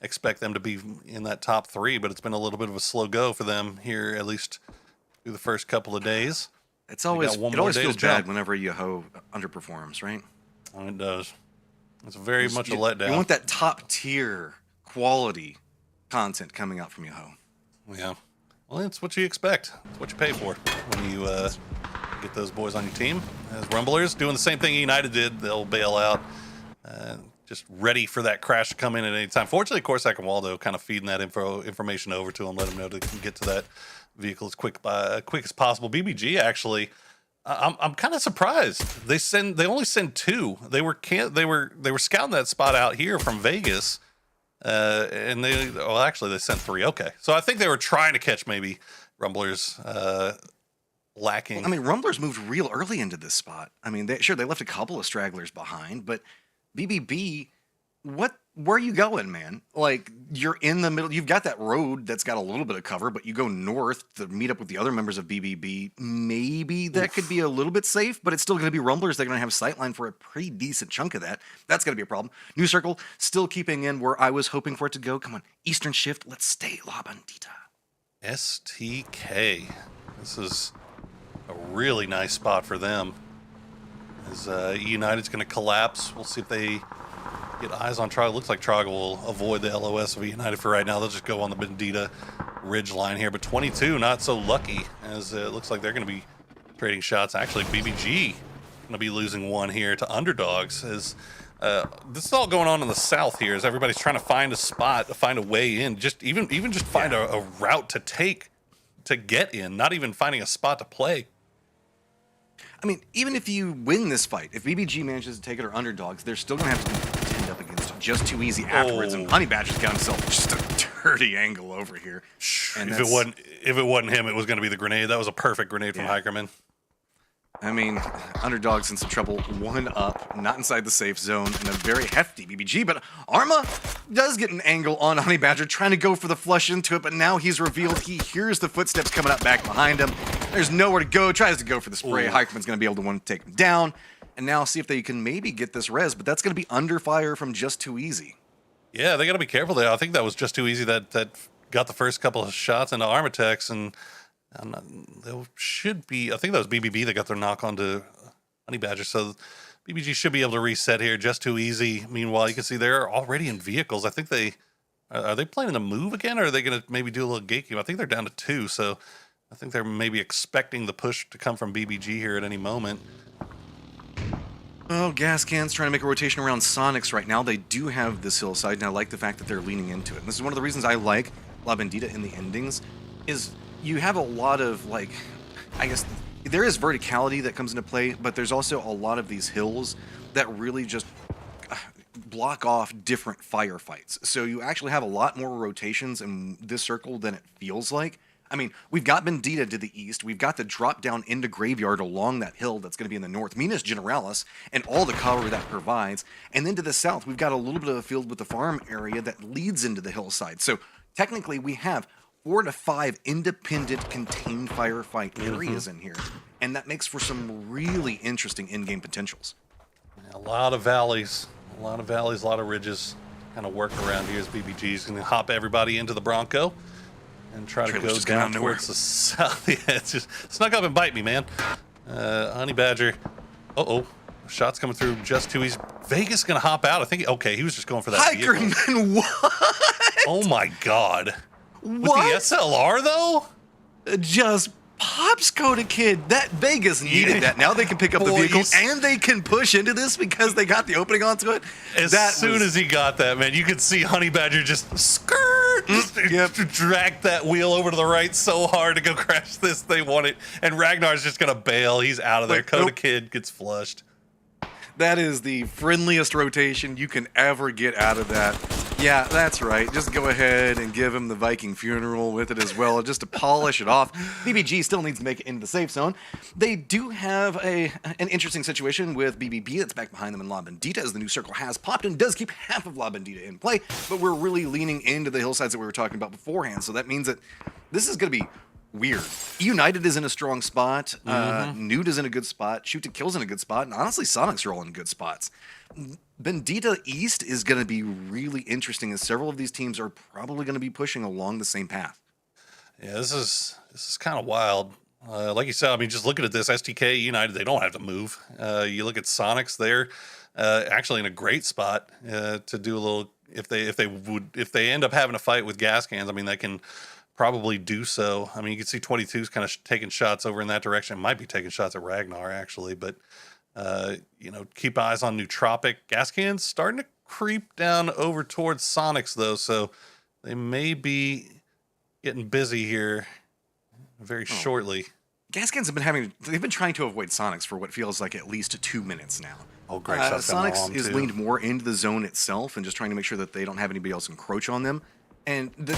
[SPEAKER 4] expect them to be in that top 3, but it's been a little bit of a slow go for them here, at least through the first couple of days.
[SPEAKER 5] It always feels bad whenever Yahoo underperforms, right?
[SPEAKER 4] Oh, it does. It's very much a letdown.
[SPEAKER 5] You want that top tier quality content coming out from Yahoo.
[SPEAKER 4] Yeah. Well, it's what you expect. It's what you pay for when you get those boys on your team. As Rumblers doing the same thing United did, they'll bail out. Just ready for that crash to come in at any time. Fortunately, Corsac and Waldo kind of feeding that information over to them, let them know they can get to that vehicle as quick as possible. BBG actually, I'm kind of surprised. They only send 2. They were scouting that spot out here from Vegas, and they sent 3. Okay, so I think they were trying to catch maybe Rumblers lacking.
[SPEAKER 5] Well, I mean, Rumblers moved real early into this spot. I mean, they left a couple of stragglers behind, but BBB, where are you going, man? Like, you're in the middle. You've got that road that's got a little bit of cover, but you go north to meet up with the other members of BBB. Maybe that could be a little bit safe, but it's still going to be Rumblers. They're going to have sightline for a pretty decent chunk of that. That's going to be a problem. New Circle still keeping in where I was hoping for it to go. Come on, Eastern Shift. Let's stay La Bandita.
[SPEAKER 4] STK. This is a really nice spot for them. As United's going to collapse. We'll see if they get eyes on Trog. Looks like Trog will avoid the LOS of United for right now. They'll just go on the Bandita ridge line here. But 22 not so lucky, as it looks like they're going to be trading shots. Actually, BBG going to be losing one here to Underdogs. As this is all going on in the south here, as everybody's trying to find a spot, to find a way in. Just even just find a route to take to get in. Not even finding a spot to play.
[SPEAKER 5] I mean, even if you win this fight, if BBG manages to take it or Underdogs, they're still going to have to contend up against Just Too Easy afterwards. And Honey Badger's got himself just a dirty angle over here. And
[SPEAKER 4] if it wasn't him, it was going to be the grenade. That was a perfect grenade from Hikerman.
[SPEAKER 5] I mean, Underdog's in some trouble. 1 up, not inside the safe zone, and a very hefty BBG. But Arma does get an angle on Honey Badger, trying to go for the flush into it, but now he's revealed he hears the footsteps coming up back behind him. There's nowhere to go, tries to go for the spray. Hikerman's going to be able to one take him down, and now see if they can maybe get this res, but that's going to be under fire from Just Too Easy.
[SPEAKER 4] Yeah, they got to be careful there. I think that was Just Too Easy that got the first couple of shots into Armatex, and there should be, I think that was BBB that got their knock onto Honey Badger, so BBG should be able to reset here. Just Too Easy. Meanwhile, you can see they're already in vehicles. I think are they planning to move again, or are they going to maybe do a little gatekeep? I think they're down to 2, so I think they're maybe expecting the push to come from BBG here at any moment.
[SPEAKER 5] Oh, Gas Can's trying to make a rotation around Sonics right now. They do have this hillside, and I like the fact that they're leaning into it. And this is one of the reasons I like La Bandita in the endings, is you have a lot of, like, I guess there is verticality that comes into play, but there's also a lot of these hills that really just block off different firefights. So you actually have a lot more rotations in this circle than it feels like. I mean, we've got Bandita to the east. We've got the drop down into Graveyard along that hill that's going to be in the north. Minas Generalis and all the cover that provides. And then to the south, we've got a little bit of a field with the farm area that leads into the hillside. So technically, we have 4 to 5 independent contained firefight areas in here. And that makes for some really interesting in-game potentials.
[SPEAKER 4] A lot of valleys, a lot of ridges. Kind of work around here as BBG's going to hop everybody into the Bronco and try to go down towards the south. Yeah, it's just snuck up and bite me, man. Honey Badger. Shots coming through Just Too Easy. Vegas going to hop out. I think, okay, he was just going for that vehicle.
[SPEAKER 5] Hikerman, what?
[SPEAKER 4] Oh my God.
[SPEAKER 5] What?
[SPEAKER 4] With the SLR, though?
[SPEAKER 5] Just pops Coda Kid. That Vegas needed that. Now they can pick up the vehicle and they can push into this because they got the opening onto it.
[SPEAKER 4] As soon as he got that, man, you could see Honey Badger just drag that wheel over to the right so hard to go crash this. They want it. And Ragnar's just going to bail. He's out of there. Coda Kid gets flushed.
[SPEAKER 5] That is the friendliest rotation you can ever get out of that. Yeah, that's right. Just go ahead and give him the Viking funeral with it as well, just to polish it off. BBG still needs to make it into the safe zone. They do have an interesting situation with BBB that's back behind them in La Bandita, as the New Circle has popped and does keep half of La Bandita in play, but we're really leaning into the hillsides that we were talking about beforehand, so that means that this is going to be weird. United is in a strong spot. Nude is in a good spot. Shoot to Kill's in a good spot. And honestly, Sonics are all in good spots. Bandita East is going to be really interesting, as several of these teams are probably going to be pushing along the same path.
[SPEAKER 4] Yeah, this is kind of wild. Like you said, I mean, just looking at this, STK, United, they don't have to move. You look at Sonics, they're actually in a great spot to do a little. If they end up having a fight with gas cans, I mean, they can probably do so. I mean, you can see 22's kind of taking shots over in that direction. Might be taking shots at Ragnar, actually, but keep eyes on Nootropic. Gas cans starting to creep down over towards Sonics, though, so they may be getting busy here very shortly.
[SPEAKER 5] Gas cans have they've been trying to avoid Sonics for what feels like at least 2 minutes now.
[SPEAKER 4] Oh, great.
[SPEAKER 5] Sonics is leaned more into the zone itself and just trying to make sure that they don't have anybody else encroach on them. And the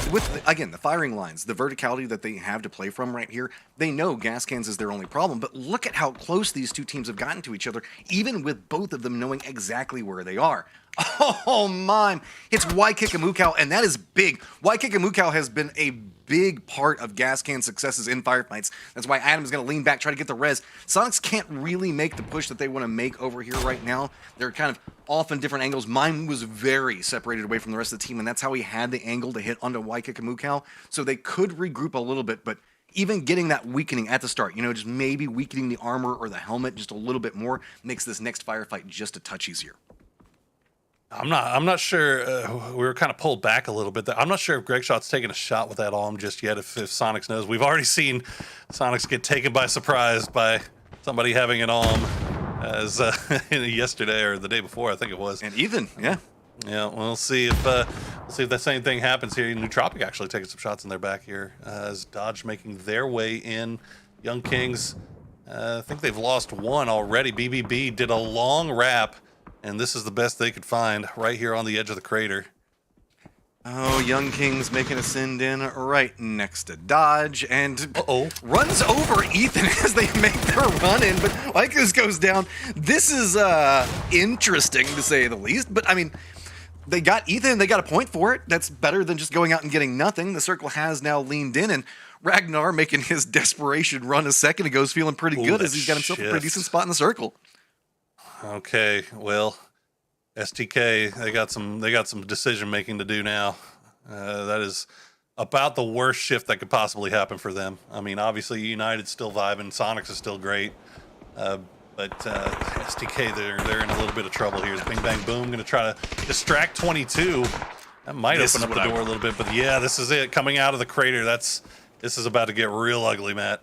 [SPEAKER 5] firing lines, the verticality that they have to play from right here, they know gas cans is their only problem. But look at how close these two teams have gotten to each other, even with both of them knowing exactly where they are. Oh, mime. It's Waikiki and that is big. Waikiki has been a big part of Gascan's successes in firefights. That's why Adam's going to lean back, try to get the res. Sonics can't really make the push that they want to make over here right now. They're kind of off in different angles. Mime was very separated away from the rest of the team, and that's how he had the angle to hit onto Waikiki. So they could regroup a little bit, but even getting that weakening at the start, just maybe weakening the armor or the helmet just a little bit more makes this next firefight just a touch easier.
[SPEAKER 4] I'm not sure. We were kind of pulled back a little bit there. I'm not sure if Greg Shot's taking a shot with that arm just yet. If Sonics knows, we've already seen Sonics get taken by surprise by somebody having an arm, as yesterday or the day before, I think it was.
[SPEAKER 5] And Ethan, yeah.
[SPEAKER 4] Yeah, we'll see if that same thing happens here. Nootropic actually taking some shots in their back here as Dodge making their way in. Young Kings, I think they've lost one already. BBB did a long wrap, and this is the best they could find right here on the edge of the crater.
[SPEAKER 5] Oh, Young Kings making a send in right next to Dodge and runs over Ethan as they make their run in, but Lycos goes down. This is interesting to say the least, but I mean, they got Ethan, they got a point for it. That's better than just going out and getting nothing. The circle has now leaned in, and Ragnar making his desperation run a second ago is feeling pretty good as he's got himself a pretty decent spot in the circle.
[SPEAKER 4] Okay, well, STK, they got some decision making to do now. That is about the worst shift that could possibly happen for them. I mean, obviously United's still vibing, Sonics is still great, but STK they're in a little bit of trouble here. Bing Bang Boom going to try to distract 22. That might open up the door a little bit, but yeah, this is it coming out of the crater. This is about to get real ugly, Matt.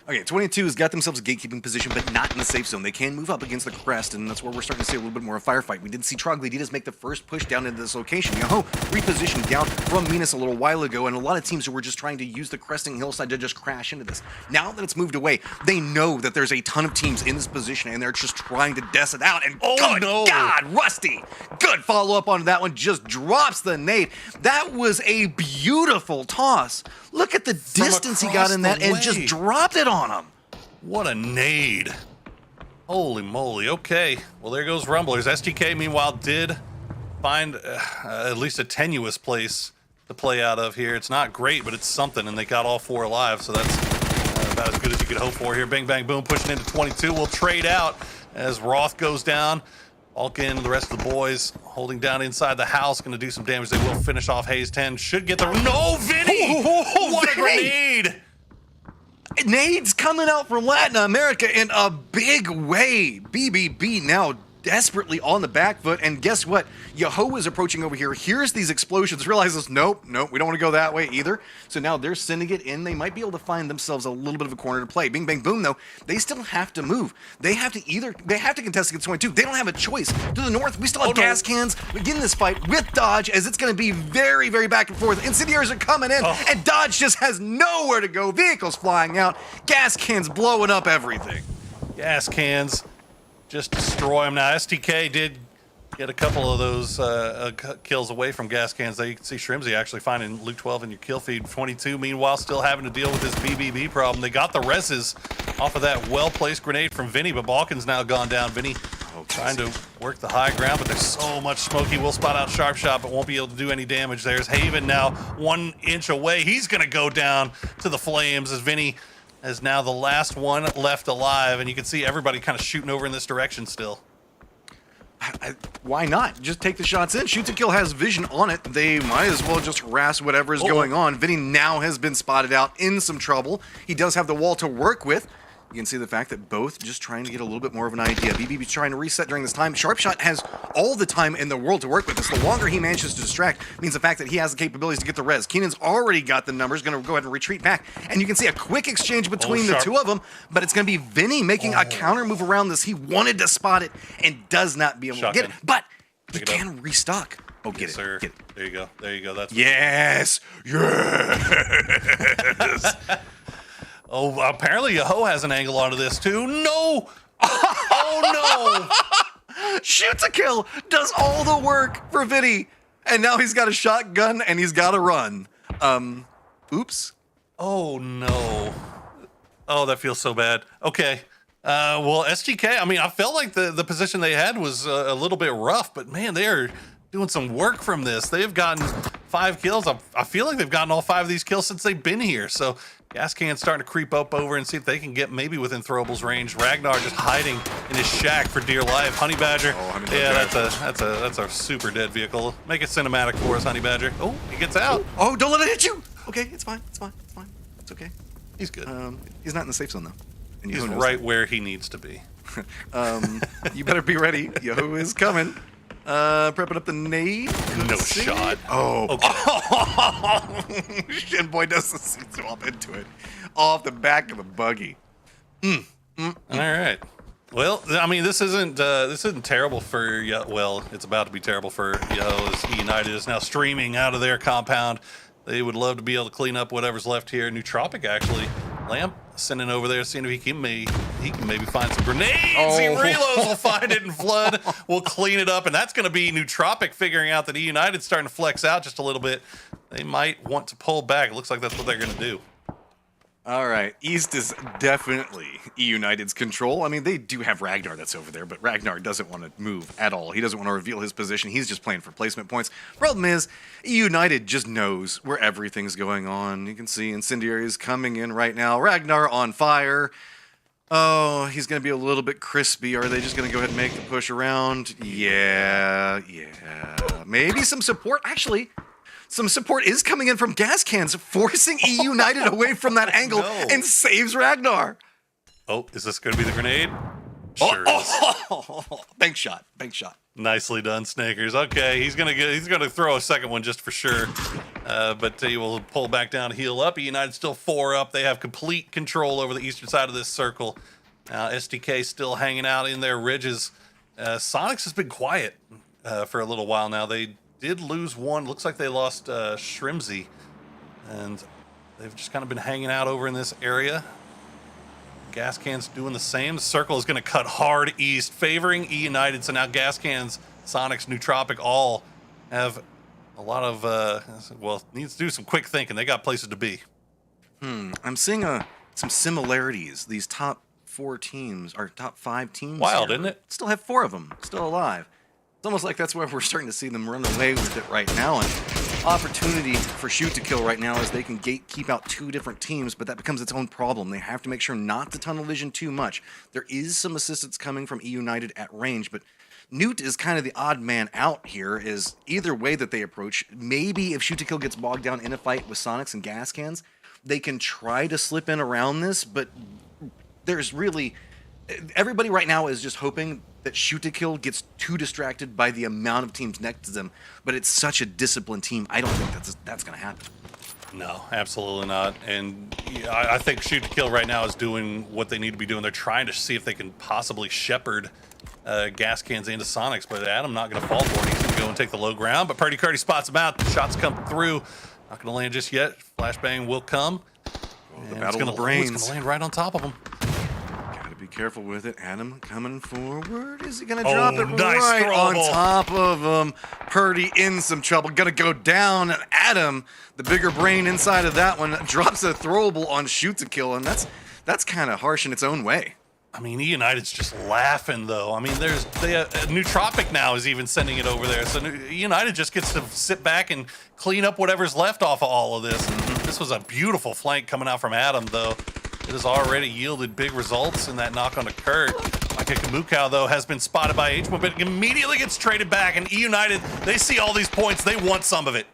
[SPEAKER 5] Okay, 22 has got themselves a gatekeeping position, but not in the safe zone. They can move up against the crest, and that's where we're starting to see a little bit more of a firefight. We did see Troglodytes make the first push down into this location. Repositioned down from Minas a little while ago, and a lot of teams who were just trying to use the cresting hillside to just crash into this. Now that it's moved away, they know that there's a ton of teams in this position, and they're just trying to desk it out. And God, Rusty! Good follow-up on that one, just drops the nade. That was a beautiful toss. Look at the distance he got in that and just dropped it on him.
[SPEAKER 4] What a nade. Holy moly. Okay. Well, there goes Rumblers. STK, meanwhile, did find at least a tenuous place to play out of here. It's not great, but it's something, and they got all four alive, so that's about as good as you could hope for here. Bang, bang, boom, pushing into 22. We'll trade out as Roth goes down. Alkin and the rest of the boys holding down inside the house, going to do some damage. They will finish off Hayes 10. Should get the... No, Vinny! What a grenade!
[SPEAKER 5] Nades coming out from Latin America in a big way. BBB now desperately on the back foot, and guess what? Yoho is approaching over here, hears these explosions, realizes, nope, we don't want to go that way either. So now they're sending it in. They might be able to find themselves a little bit of a corner to play. Bing, bang, boom, though. They still have to move. They have to contest against 22. They don't have a choice. To the north, we still have gas cans. We get in this fight with Dodge, as it's going to be very, very back and forth. Incendiaries are coming in, and Dodge just has nowhere to go. Vehicles flying out. Gas cans blowing up everything.
[SPEAKER 4] Gas cans. Just destroy them. Now, STK did get a couple of those kills away from gas cans. There you can see Shrimsy actually finding Luke 12 in your kill feed. 22, meanwhile, still having to deal with this BBB problem. They got the reses off of that well-placed grenade from Vinny, but Balkan's now gone down. Vinny trying to work the high ground, but there's so much smoke. He will spot out Sharp Shot, but won't be able to do any damage. There's Haven now 1 inch away. He's going to go down to the flames as Vinny is now the last one left alive, and you can see everybody kind of shooting over in this direction still.
[SPEAKER 5] Why not? Just take the shots in. Shoot to Kill has vision on it. They might as well just harass whatever is going on. Vinny now has been spotted out in some trouble. He does have the wall to work with. You can see the fact that both just trying to get a little bit more of an idea. BBB's trying to reset during this time. Sharpshot has all the time in the world to work with this. The longer he manages to distract means the fact that he has the capabilities to get the res. Keenan's already got the numbers, going to go ahead and retreat back. And you can see a quick exchange between the two of them, but it's going to be Vinny making a counter move around this. He wanted to spot it and does not be able to get it, but he can restock. Oh, get it,
[SPEAKER 4] sir.
[SPEAKER 5] Get it.
[SPEAKER 4] There you go. There you go. That's
[SPEAKER 5] yes.
[SPEAKER 4] Oh, apparently Yoho has an angle onto this too. No! Oh no!
[SPEAKER 5] Shoot to Kill does all the work for Vinny, and now he's got a shotgun and he's got to run. Oops.
[SPEAKER 4] Oh no! Oh, that feels so bad. Okay, Well, SGK, I mean, I felt like the position they had was a little bit rough, but man, they are doing some work from this. They've gotten 5 kills. I feel like they've gotten all 5 of these kills since they've been here. So Gascan's starting to creep up over and see if they can get maybe within throwables range. Ragnar just hiding in his shack for dear life. Honey Badger. Yeah, that's a super dead vehicle. Make it cinematic for us, Honey Badger. Oh, he gets out.
[SPEAKER 5] Oh, don't let it hit you. Okay, it's fine. It's It's okay.
[SPEAKER 4] He's good.
[SPEAKER 5] He's not in the safe zone though. And
[SPEAKER 4] He's
[SPEAKER 5] Yahoo knows
[SPEAKER 4] right where he needs to be.
[SPEAKER 5] you better be ready. Yahoo is coming. Prepping up the nade.
[SPEAKER 4] No shot.
[SPEAKER 5] Oh.
[SPEAKER 4] Okay.
[SPEAKER 5] Shinboy does the seat swap into it. Off the back of the buggy.
[SPEAKER 4] All right. Well, I mean, this isn't terrible for well, it's about to be terrible for Yahoo as United is now streaming out of their compound. They would love to be able to clean up whatever's left here. Nootropic actually. Lamp sending over there, seeing if he can maybe find some grenades. He reloads, will find it, and Flood will clean it up, and that's going to be Nootropic figuring out that E United's starting to flex out just a little bit. They might want to pull back. It looks like that's what they're going to do.
[SPEAKER 5] All right, East is definitely E United's control. I mean, they do have Ragnar that's over there, but Ragnar doesn't want to move at all. He doesn't want to reveal his position. He's just playing for placement points. Problem is, E United just knows where everything's going on. You can see Incendiary is coming in right now. Ragnar on fire. Oh, he's going to be a little bit crispy. Are they just going to go ahead and make the push around? Yeah. Maybe some support. Actually, some support is coming in from gas cans, forcing E United away from that angle and saves Ragnar.
[SPEAKER 4] Oh, is this going to be the grenade? Sure is.
[SPEAKER 5] Bank shot.
[SPEAKER 4] Nicely done, Snakers. Okay, he's gonna throw a second one just for sure. But he will pull back down, heal up. E United still 4 up. They have complete control over the eastern side of this circle. Now SDK still hanging out in their ridges. Sonics has been quiet for a little while now. They did lose one. Looks like they lost Shrimsy, and they've just kind of been hanging out over in this area. Gas Cans doing the same. The circle is going to cut hard east, favoring E United. So now Gas Cans, Sonics, Nootropic all have a lot of, needs to do some quick thinking. They got places to be.
[SPEAKER 5] I'm seeing some similarities. These top 4 teams, or top 5 teams.
[SPEAKER 4] Wild,
[SPEAKER 5] here,
[SPEAKER 4] isn't it?
[SPEAKER 5] Still have 4 of them still alive. It's almost like that's where we're starting to see them run away with it right now. And opportunity for Shoot to Kill right now is they can keep out 2 different teams, but that becomes its own problem. They have to make sure not to tunnel vision too much. There is some assistance coming from E United at range, but Newt is kind of the odd man out here. Is either way that they approach. Maybe if Shoot to Kill gets bogged down in a fight with Sonics and Gas Cans, they can try to slip in around this, but there's really... Everybody right now is just hoping that Shoot to Kill gets too distracted by the amount of teams next to them, but it's such a disciplined team. I don't think that's going to happen.
[SPEAKER 4] No, absolutely not. And I think Shoot to Kill right now is doing what they need to be doing. They're trying to see if they can possibly shepherd Gas Cans into Sonics, but Adam not going to fall for it. He's going to go and take the low ground, but Purdy Curdy spots him out. The shots come through. Not going to land just yet. Flashbang will come.
[SPEAKER 5] The battle of the brains.
[SPEAKER 4] It's going to land right on top of him.
[SPEAKER 5] Be careful with it. Adam coming forward. Is he going to drop it
[SPEAKER 4] nice
[SPEAKER 5] right on
[SPEAKER 4] throwable.
[SPEAKER 5] top of him? Purdy in some trouble. Going to go down. And Adam, the bigger brain inside of that one, drops a throwable on Shoot to Kill, and that's kind of harsh in its own way.
[SPEAKER 4] I mean, E United's just laughing, though. I mean, Nootropic now is even sending it over there. So E United just gets to sit back and clean up whatever's left off of all of this. This was a beautiful flank coming out from Adam, though. It has already yielded big results in that knock on to Kurt. Micah Kamukau, though, has been spotted by H1, but immediately gets traded back. And E United, they see all these points. They want some of it.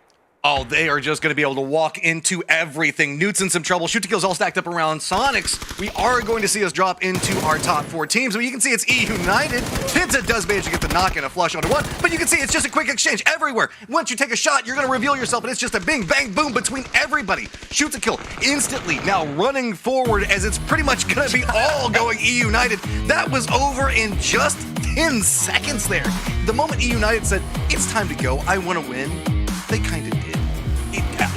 [SPEAKER 5] Oh, they are just going to be able to walk into everything. Newt's in some trouble. Shoot to Kill's all stacked up around Sonics. We are going to see us drop into our top 4 teams. But you can see it's E United. Pizza does manage to get the knock and a flush onto one. But you can see it's just a quick exchange everywhere. Once you take a shot, you're going to reveal yourself. And it's just a bing, bang, boom between everybody. Shoot to Kill instantly now running forward as it's pretty much going to be all going E United. That was over in just 10 seconds there. The moment E United said, it's time to go, I want to win, they kind of did.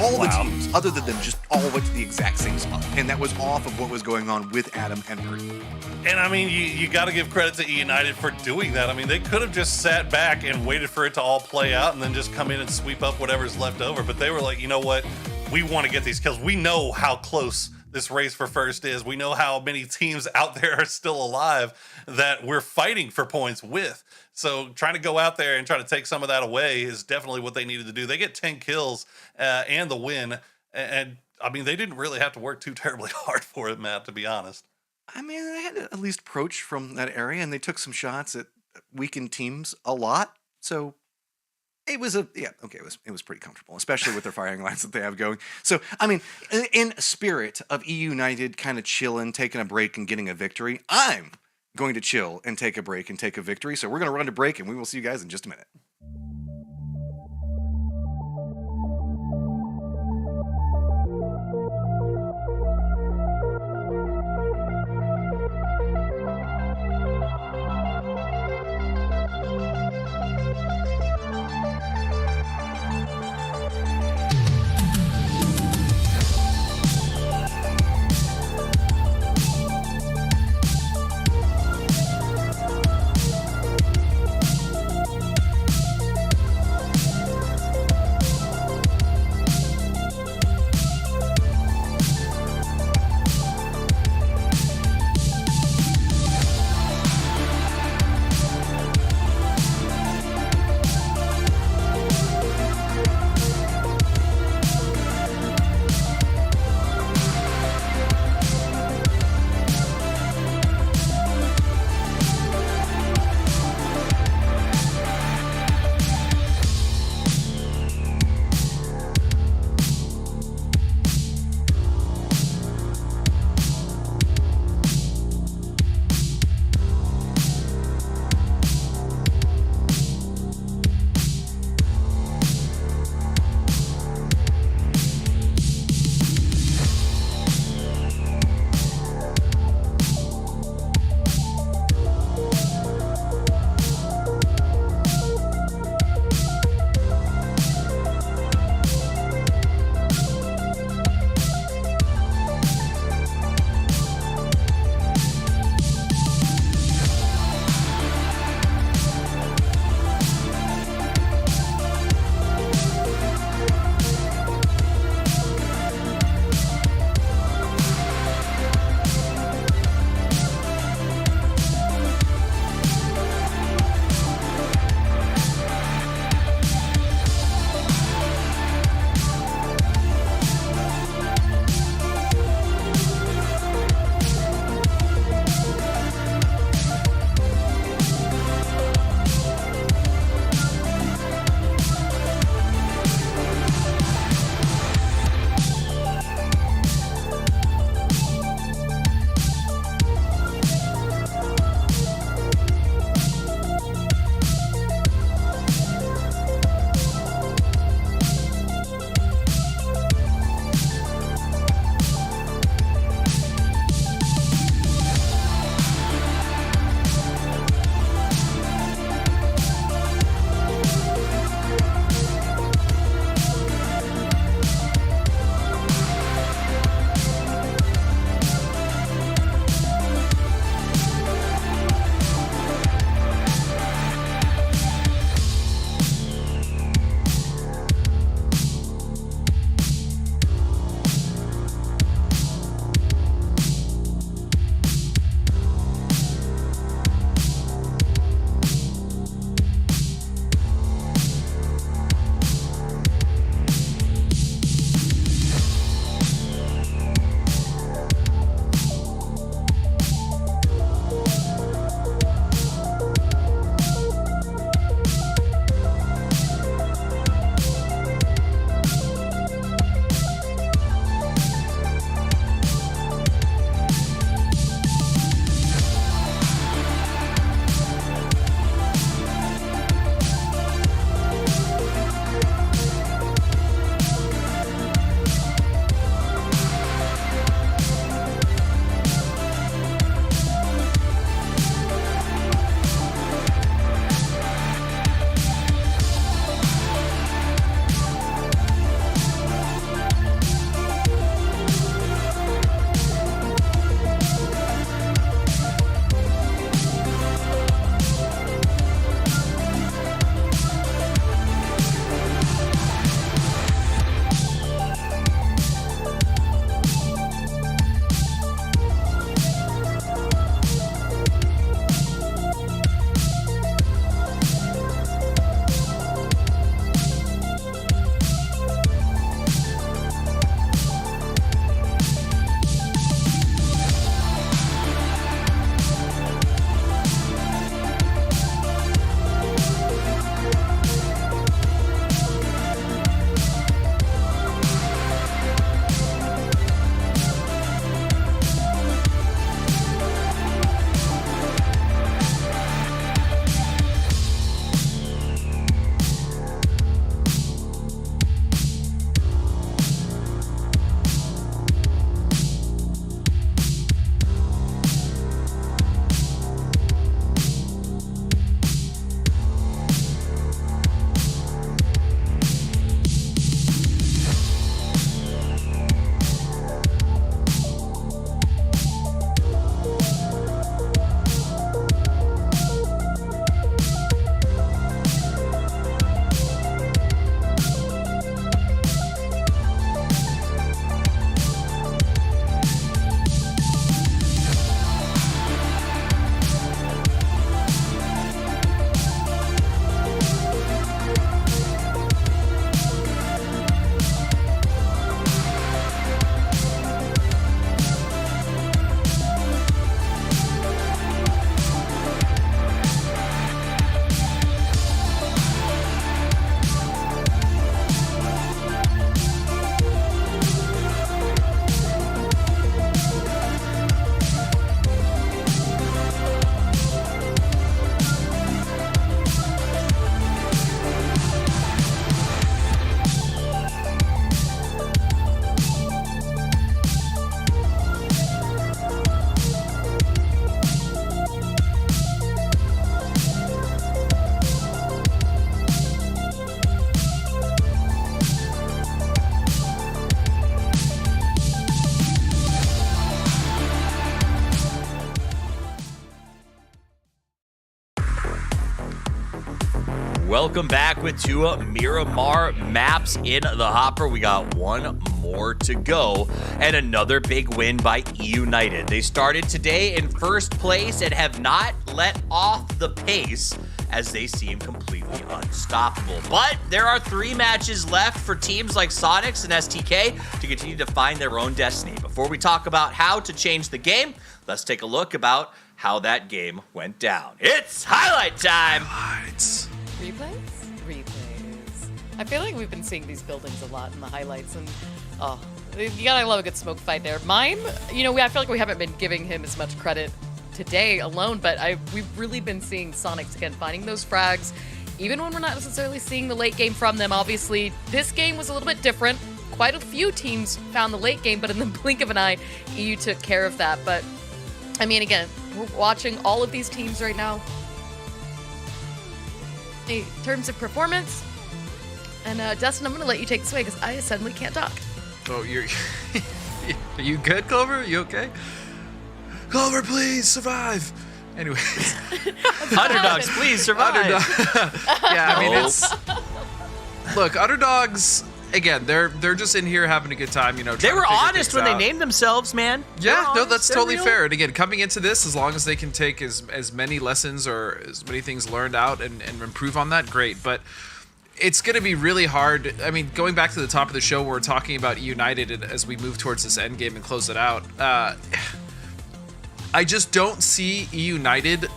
[SPEAKER 5] All the teams, other than them, just all went to the exact same spot. And that was off of what was going on with Adam and Purdy.
[SPEAKER 4] And I mean, you got to give credit to E United for doing that. I mean, they could have just sat back and waited for it to all play out and then just come in and sweep up whatever's left over. But they were like, you know what? We want to get these kills. We know how close this race for first is. We know how many teams out there are still alive that we're fighting for points with. So trying to go out there and try to take some of that away is definitely what they needed to do. They get 10 kills and the win. And I mean, they didn't really have to work too terribly hard for it, Matt, to be honest.
[SPEAKER 5] I mean, they had to at least approach from that area, and they took some shots at weakened teams a lot. So it was it was pretty comfortable, especially with their firing lines that they have going. So, I mean, in spirit of EU United kind of chilling, taking a break and getting a victory, I'm going to chill and take a break and take a victory. So we're going to run to break, and we will see you guys in just a minute.
[SPEAKER 1] Welcome back with two Miramar maps in the hopper. We got one more to go and another big win by E United. They started today in first place and have not let off the pace as they seem completely unstoppable. But there are 3 matches left for teams like Sonics and STK to continue to find their own destiny. Before we talk about how to change the game, let's take a look about how that game went down. It's highlight time!
[SPEAKER 2] Highlights.
[SPEAKER 3] Replays. I feel like we've been seeing these buildings a lot in the highlights, and you gotta love a good smoke fight there. Mime, I feel like we haven't been giving him as much credit today alone, but we've really been seeing Sonics again finding those frags, even when we're not necessarily seeing the late game from them. Obviously, this game was a little bit different. Quite a few teams found the late game, but in the blink of an eye, EU took care of that. But I mean, again, we're watching all of these teams right now in terms of performance. And Dustin, I'm going to let you take this away because I suddenly can't talk.
[SPEAKER 2] Oh, you're... Are you good, Clover? You okay? Clover, please, survive! Anyways.
[SPEAKER 1] Underdogs, please survive!
[SPEAKER 2] Yeah, I mean, it's... Look, Underdogs... Again, they're just in here having a good time,
[SPEAKER 1] They
[SPEAKER 2] trying
[SPEAKER 1] were
[SPEAKER 2] to figure
[SPEAKER 1] honest
[SPEAKER 2] things
[SPEAKER 1] when
[SPEAKER 2] out.
[SPEAKER 1] they named themselves, man.
[SPEAKER 2] Yeah, no, that's
[SPEAKER 1] They're
[SPEAKER 2] totally
[SPEAKER 1] real.
[SPEAKER 2] fair. And again, coming into this, as long as they can take as many lessons or as many things learned out and improve on that, great. But it's going to be really hard. I mean, going back to the top of the show, where we're talking about United and as we move towards this end game and close it out. I just don't see United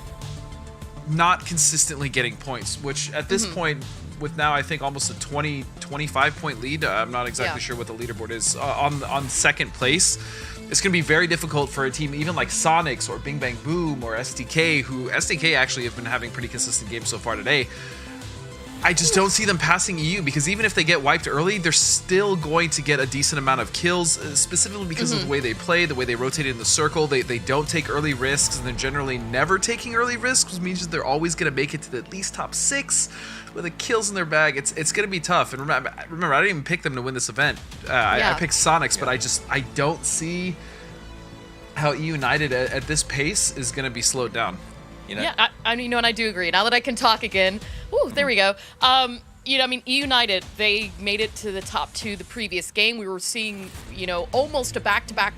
[SPEAKER 2] not consistently getting points, which at this point, with now I think almost a 25 point lead, I'm not exactly sure what the leaderboard is, on second place, it's going to be very difficult for a team even like Sonics or Bing Bang Boom or SDK, who SDK actually have been having pretty consistent games so far today. I just don't see them passing EU, because even if they get wiped early, they're still going to get a decent amount of kills, specifically because of the way they play, the way they rotate in the circle. They don't take early risks, and they're generally never taking early risks, which means that they're always going to make it to the at least top 6 with the kills in their bag. It's going to be tough. And remember, I didn't even pick them to win this event. I picked Sonics, but I don't see how EU United at this pace is going to be slowed down.
[SPEAKER 3] Yeah, and I do agree. Now that I can talk again, there we go. EU United, they made it to the top 2 the previous game. We were seeing, almost a back-to-back.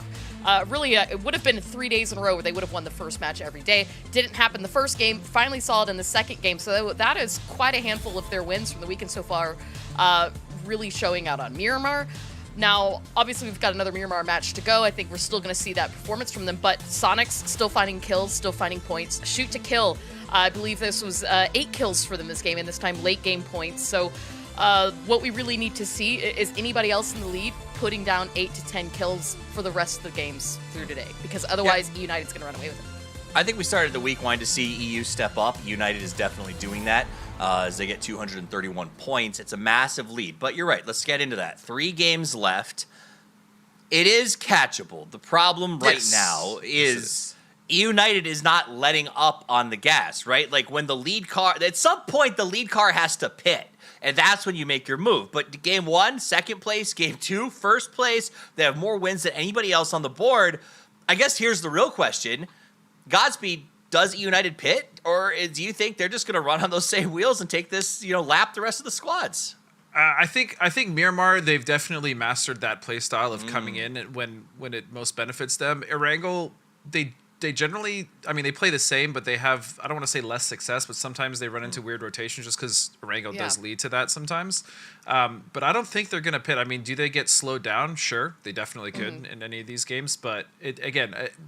[SPEAKER 3] It would have been 3 days in a row where they would have won the first match every day. Didn't happen the first game. Finally saw it in the second game. So that is quite a handful of their wins from the weekend so far, really showing out on Miramar. Now, obviously, we've got another Miramar match to go. I think we're still going to see that performance from them, but Sonics still finding kills, still finding points. Shoot to kill. I believe this was 8 kills for them this game, and this time late game points. So what we really need to see is anybody else in the lead putting down 8 to 10 kills for the rest of the games through today, because otherwise United's going to run away with it.
[SPEAKER 1] I think we started the week wanting to see EU step up. United is definitely doing that as they get 231 points. It's a massive lead, but you're right. Let's get into that. 3 games left. It is catchable. The problem right now is United is not letting up on the gas, right? Like when the lead car, at some point the lead car has to pit. And that's when you make your move. But game 1, second place, game 2, first place, they have more wins than anybody else on the board. I guess here's the real question. Godspeed, does United pit, or do you think they're just going to run on those same wheels and take this, lap the rest of the squads?
[SPEAKER 2] I think Miramar, they've definitely mastered that play style of coming in when it most benefits them. Erangel, they generally, they play the same, but they have, I don't want to say less success, but sometimes they run into weird rotations just because Erangel does lead to that sometimes. But I don't think they're going to pit. Do they get slowed down? Sure, they definitely could in any of these games. But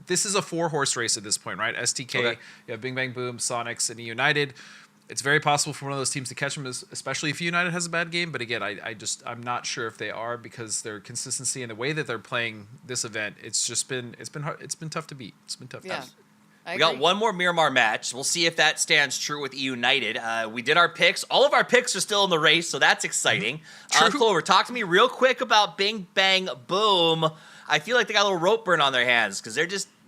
[SPEAKER 2] this is a 4-horse race at this point, right? STK, you have Bing Bang Boom, Sonics, and United. It's very possible for one of those teams to catch them, especially if United has a bad game. But again, I'm not sure if they are, because their consistency and the way that they're playing this event, it's been hard, it's been tough to beat. It's been tough.
[SPEAKER 3] Yeah.
[SPEAKER 1] We got one more Miramar match. We'll see if that stands true with United. We did our picks. All of our picks are still in the race, so that's exciting. Clover, talk to me real quick about Bing Bang Boom. I feel like they got a little rope burn on their hands because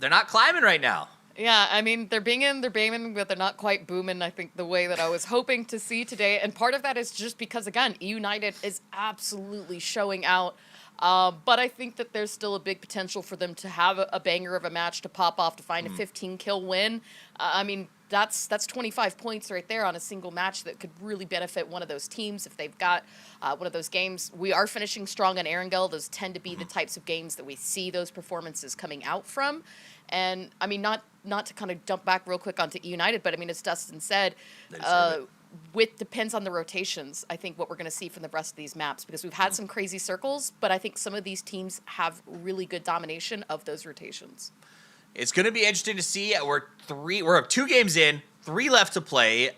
[SPEAKER 1] they're not climbing right now.
[SPEAKER 3] Yeah, they're banging, but they're not quite booming, I think, the way that I was hoping to see today. And part of that is just because, again, United is absolutely showing out But I think that there's still a big potential for them to have a banger of a match to pop off to find a 15-kill win. I mean, that's 25 points right there on a single match that could really benefit one of those teams if they've got one of those games. We are finishing strong on Erangel. Those tend to be the types of games that we see those performances coming out from. And, I mean, not to kind of jump back real quick onto United, but, I mean, as Dustin said, depends on the rotations, I think, what we're going to see from the rest of these maps, because we've had some crazy circles, but I think some of these teams have really good domination of those rotations.
[SPEAKER 1] It's going to be interesting to see. We're 2 games in, 3 left to play.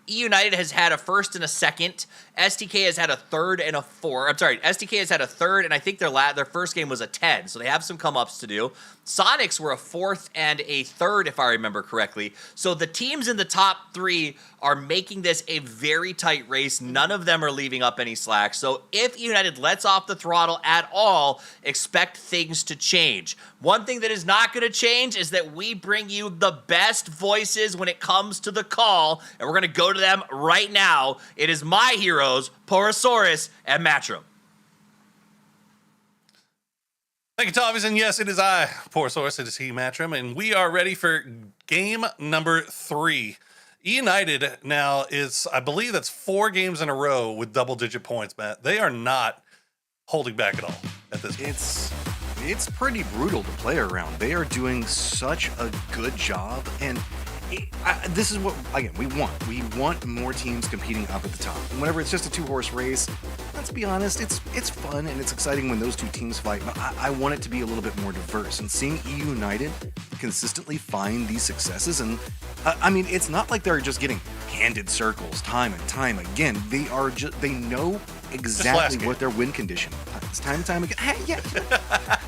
[SPEAKER 1] E United has had a first and a second. STK has had a third and a 4. I'm sorry, STK has had a third, and I think their first game was a 10, so they have some come-ups to do. Sonics were a 4th and a 3rd, if I remember correctly. So the teams in the top 3 are making this a very tight race. None of them are leaving up any slack. So if United lets off the throttle at all, expect things to change. One thing that is not going to change is that we bring you the best voices when it comes to the call, and we're going to go to them right now. It is my heroes, Porosaurus and Matrim.
[SPEAKER 4] Thank you, Tommy's, and yes, it is I, Porosaurus, it is he, Matrim, and we are ready for game number 3. United now is, I believe that's 4 games in a row with double-digit points, Matt. They are not holding back at all at this point.
[SPEAKER 5] It's pretty brutal to play around. They are doing such a good job, and this is what, again, we want. We want more teams competing up at the top. And whenever it's just a 2-horse race, let's be honest, it's fun and it's exciting when those 2 teams fight, but I want it to be a little bit more diverse. And seeing E United consistently find these successes, and I mean, it's not like they're just getting handed circles time and time again. They know exactly what their win condition is time and time again. Hey, yeah,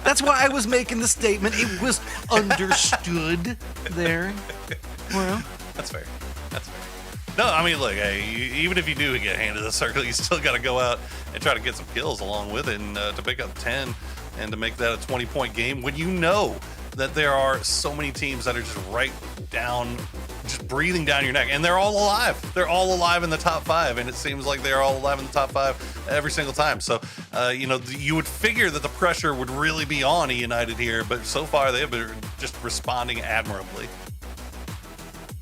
[SPEAKER 5] that's why I was making the statement. It was understood there. Well,
[SPEAKER 4] that's fair. No, I mean, look, hey, even if you do get handed the circle, you still got to go out and try to get some kills along with it, and to pick up 10 and to make that a 20-point game when you know that there are so many teams that are just right down, just breathing down your neck, and they're all alive. They're all alive in the top 5, and it seems like they're all alive in the top 5 every single time. So, you would figure that the pressure would really be on E United here, but so far they have been just responding admirably.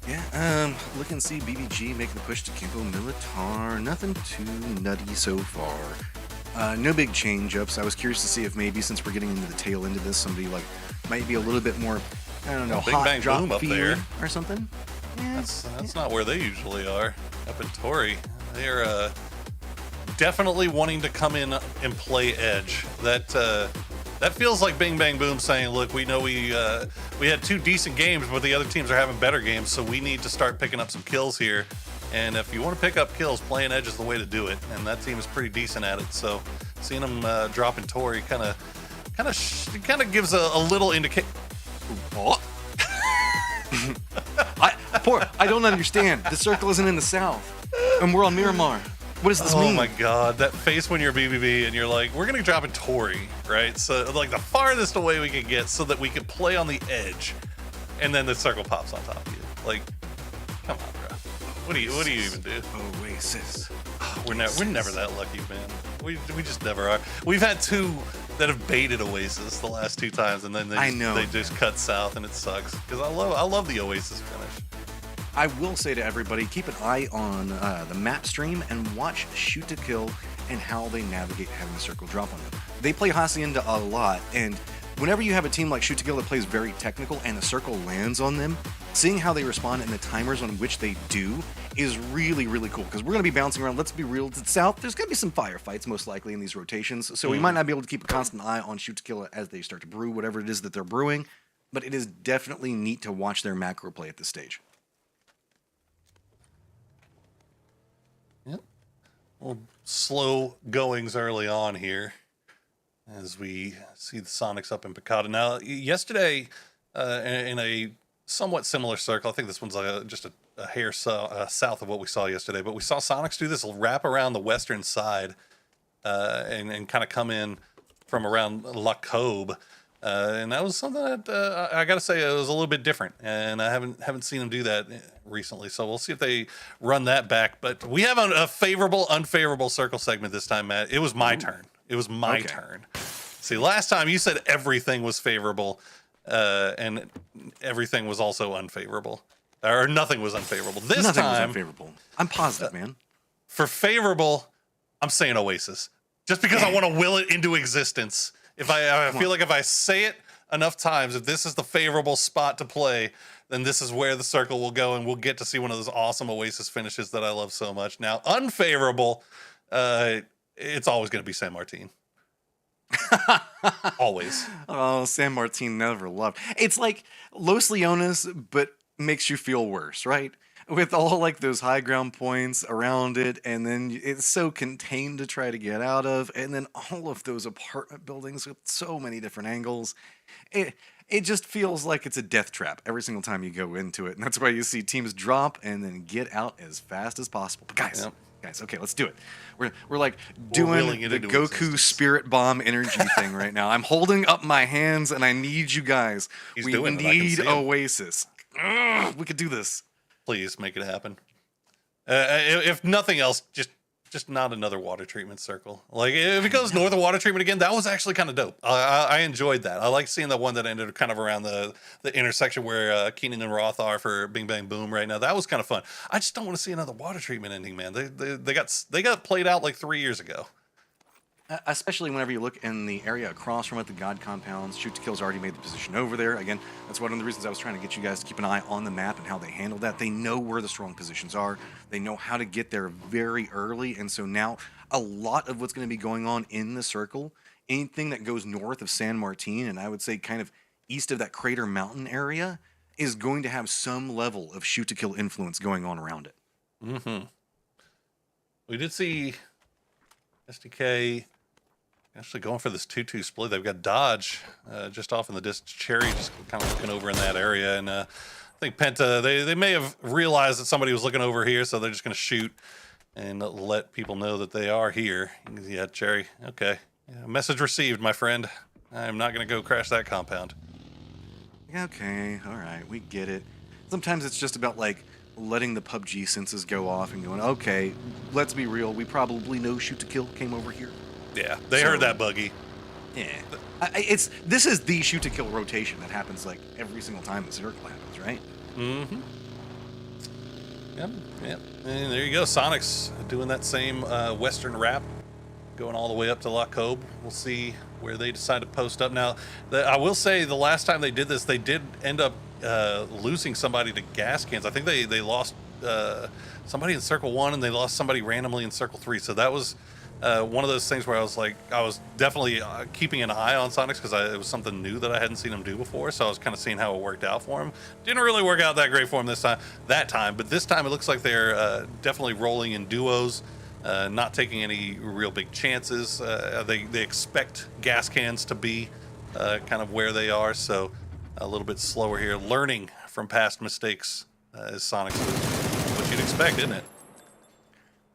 [SPEAKER 5] Yeah, look and see BBG making the push to Kimbo Militar. Nothing too nutty so far. No big change-ups. I was curious to see if maybe, since we're getting into the tail end of this, somebody might be a little bit more, I don't know,
[SPEAKER 4] Big
[SPEAKER 5] hot
[SPEAKER 4] Bang
[SPEAKER 5] drop
[SPEAKER 4] Boom up
[SPEAKER 5] feeling
[SPEAKER 4] there
[SPEAKER 5] or something. Yeah,
[SPEAKER 4] that's not where they usually are. Up in Tory, they're definitely wanting to come in and play edge. That feels like Bing Bang Boom saying, look, we know we had 2 decent games, but the other teams are having better games, so we need to start picking up some kills here. And if you want to pick up kills, playing edge is the way to do it. And that team is pretty decent at it. So seeing them dropping Tory kind of gives a little indication.
[SPEAKER 5] Oh. I don't understand. The circle isn't in the south, and we're on Miramar. What does this mean?
[SPEAKER 4] Oh my god, that face when you're BBB and you're like, we're gonna drop a Tory, right? So like the farthest away we can get, so that we can play on the edge, and then the circle pops on top of you. Like, come on, bro. What do you even do?
[SPEAKER 5] Oasis.
[SPEAKER 4] We're never that lucky, man. We just never are. We've had 2 that have baited Oasis the last 2 times, and then they just cut south, and it sucks because I love the Oasis finish.
[SPEAKER 5] I will say to everybody, keep an eye on the map stream and watch Shoot to Kill and how they navigate having the circle drop on them. They play Hacienda a lot, and whenever you have a team like Shoot to Kill that plays very technical and the circle lands on them, seeing how they respond and the timers on which they do is really, really cool, because we're going to be bouncing around. Let's be real, to the south, there's going to be some firefights most likely in these rotations, so we might not be able to keep a constant eye on Shoot to Kill as they start to brew whatever it is that they're brewing, but it is definitely neat to watch their macro play at this stage.
[SPEAKER 4] Yep. Well, slow goings early on here as we see the Sonics up in Picada. Now, yesterday, in a somewhat similar circle, I think this one's just a hair south of what we saw yesterday, but we saw Sonics do this wrap around the western side and kind of come in from around La Cobe. And that was something that I got to say, it was a little bit different, and I haven't seen them do that recently. So we'll see if they run that back. But we have a favorable, unfavorable circle segment this time, Matt. It was my turn. It was my turn. See, last time you said everything was favorable, and everything was also unfavorable. Or nothing was unfavorable. This
[SPEAKER 5] Nothing was
[SPEAKER 4] time,
[SPEAKER 5] unfavorable. I'm positive, man.
[SPEAKER 4] for favorable, I'm saying Oasis. Just because I want to will it into existence. If I feel like if I say it enough times, if this is the favorable spot to play, then this is where the circle will go, and we'll get to see one of those awesome Oasis finishes that I love so much. Now, unfavorable, it's always going to be San Martin. Always.
[SPEAKER 5] Oh, San Martin never loved. It's like Los Leones, but makes you feel worse, right? With all like those high ground points around it, and then it's so contained to try to get out of, and then all of those apartment buildings with so many different angles. It just feels like it's a death trap every single time you go into it, and that's why you see teams drop and then get out as fast as possible. But guys, okay, let's do it. We're like doing the Goku Spirit Bomb energy thing right now. I'm holding up my hands, and I need you guys. We need Oasis. Ugh, we could do this.
[SPEAKER 4] Please make it happen. If nothing else, just not another water treatment circle. Like if it goes north of water treatment again, that was actually kind of dope. I enjoyed that. I like seeing the one that ended kind of around the intersection where Keenan and Roth are for Bing Bang Boom right now. That was kind of fun. I just don't want to see another water treatment ending, man. They got played out like 3 years ago.
[SPEAKER 5] Especially whenever you look in the area across from it, the God compounds, Shoot to Kill's already made the position over there. Again, that's one of the reasons I was trying to get you guys to keep an eye on the map and how they handle that. They know where the strong positions are. They know how to get there very early. And so now a lot of what's going to be going on in the circle, anything that goes north of San Martin, and I would say kind of east of that Crater Mountain area, is going to have some level of Shoot to Kill influence going on around it.
[SPEAKER 4] Mm-hmm. We did see SDK actually going for this 2-2 split. They've got Dodge just off in the distance. Cherry just kind of looking over in that area. And I think Penta, they may have realized that somebody was looking over here, so they're just going to shoot and let people know that they are here. Yeah, Cherry. Okay. Yeah, message received, my friend. I'm not going to go crash that compound.
[SPEAKER 5] Okay, all right, we get it. Sometimes it's just about like letting the PUBG senses go off and going, okay, let's be real. We probably know Shoot to Kill came over here.
[SPEAKER 4] Yeah, they heard that buggy.
[SPEAKER 5] Yeah, this is the Shoot to Kill rotation that happens like every single time the circle happens, right?
[SPEAKER 4] Mm-hmm. Yep. And there you go, Sonics doing that same Western wrap, going all the way up to La Cobe. We'll see where they decide to post up. Now, I will say the last time they did this, they did end up losing somebody to gas cans. I think they lost somebody in Circle 1, and they lost somebody randomly in Circle 3. So that was one of those things where I was definitely keeping an eye on Sonics because it was something new that I hadn't seen them do before. So I was kind of seeing how it worked out for him. Didn't really work out that great for him that time. But this time it looks like they're definitely rolling in duos, not taking any real big chances. They expect gas cans to be kind of where they are. So a little bit slower here, learning from past mistakes as Sonics what you'd expect, isn't it?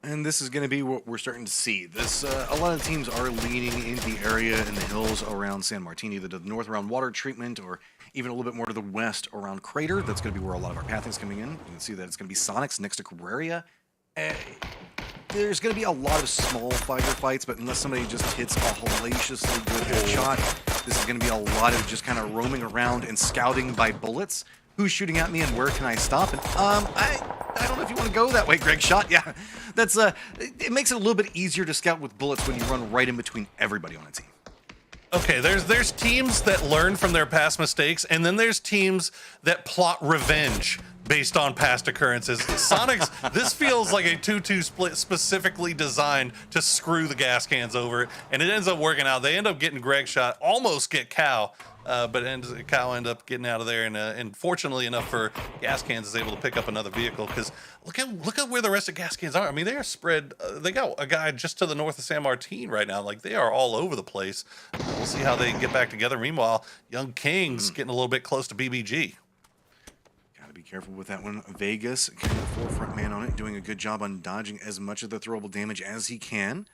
[SPEAKER 5] And this is going to be what we're starting to see. This a lot of teams are leaning into the area in the hills around San Martin, either to the north around water treatment or even a little bit more to the west around Crater. That's going to be where a lot of our pathing's coming in. You can see that it's going to be Sonics next to Cabrera. There's going to be a lot of small fighter fights, but unless somebody just hits a hellaciously good headshot, this is going to be a lot of just kind of roaming around and scouting by bullets. Who's shooting at me and where can I stop? And I don't know if you want to go that way, Greg Shot. Yeah, that's it makes it a little bit easier to scout with bullets when you run right in between everybody on a team.
[SPEAKER 4] Okay, there's teams that learn from their past mistakes, and then there's teams that plot revenge based on past occurrences. Sonics, this feels like a 2-2 split specifically designed to screw the gas cans over, and it ends up working out. They end up getting Greg Shot, almost get Cow, but Cow end up getting out of there, and fortunately enough for Gas Cans is able to pick up another vehicle, because look at where the rest of Gas Cans are. I mean, they are spread. They got a guy just to the north of San Martin right now. Like, they are all over the place. We'll see how they get back together. Meanwhile, Young King's getting a little bit close to BBG.
[SPEAKER 5] Gotta be careful with that one. Vegas, kind of the forefront man on it, doing a good job on dodging as much of the throwable damage as he can.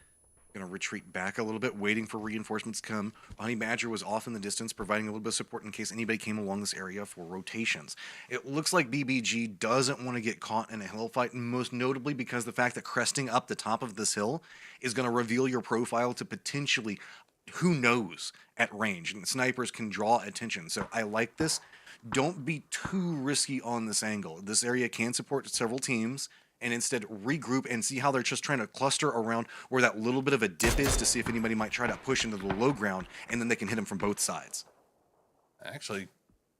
[SPEAKER 5] Gonna retreat back a little bit, waiting for reinforcements to come. Honey Badger was off in the distance, providing a little bit of support in case anybody came along this area for rotations. It looks like BBG doesn't want to get caught in a hill fight, most notably because the fact that cresting up the top of this hill is going to reveal your profile to potentially who knows at range, and snipers can draw attention. So I like this. Don't be too risky on this angle. This area can support several teams, and instead regroup and see how they're just trying to cluster around where that little bit of a dip is to see if anybody might try to push into the low ground, and then they can hit them from both sides.
[SPEAKER 4] Actually,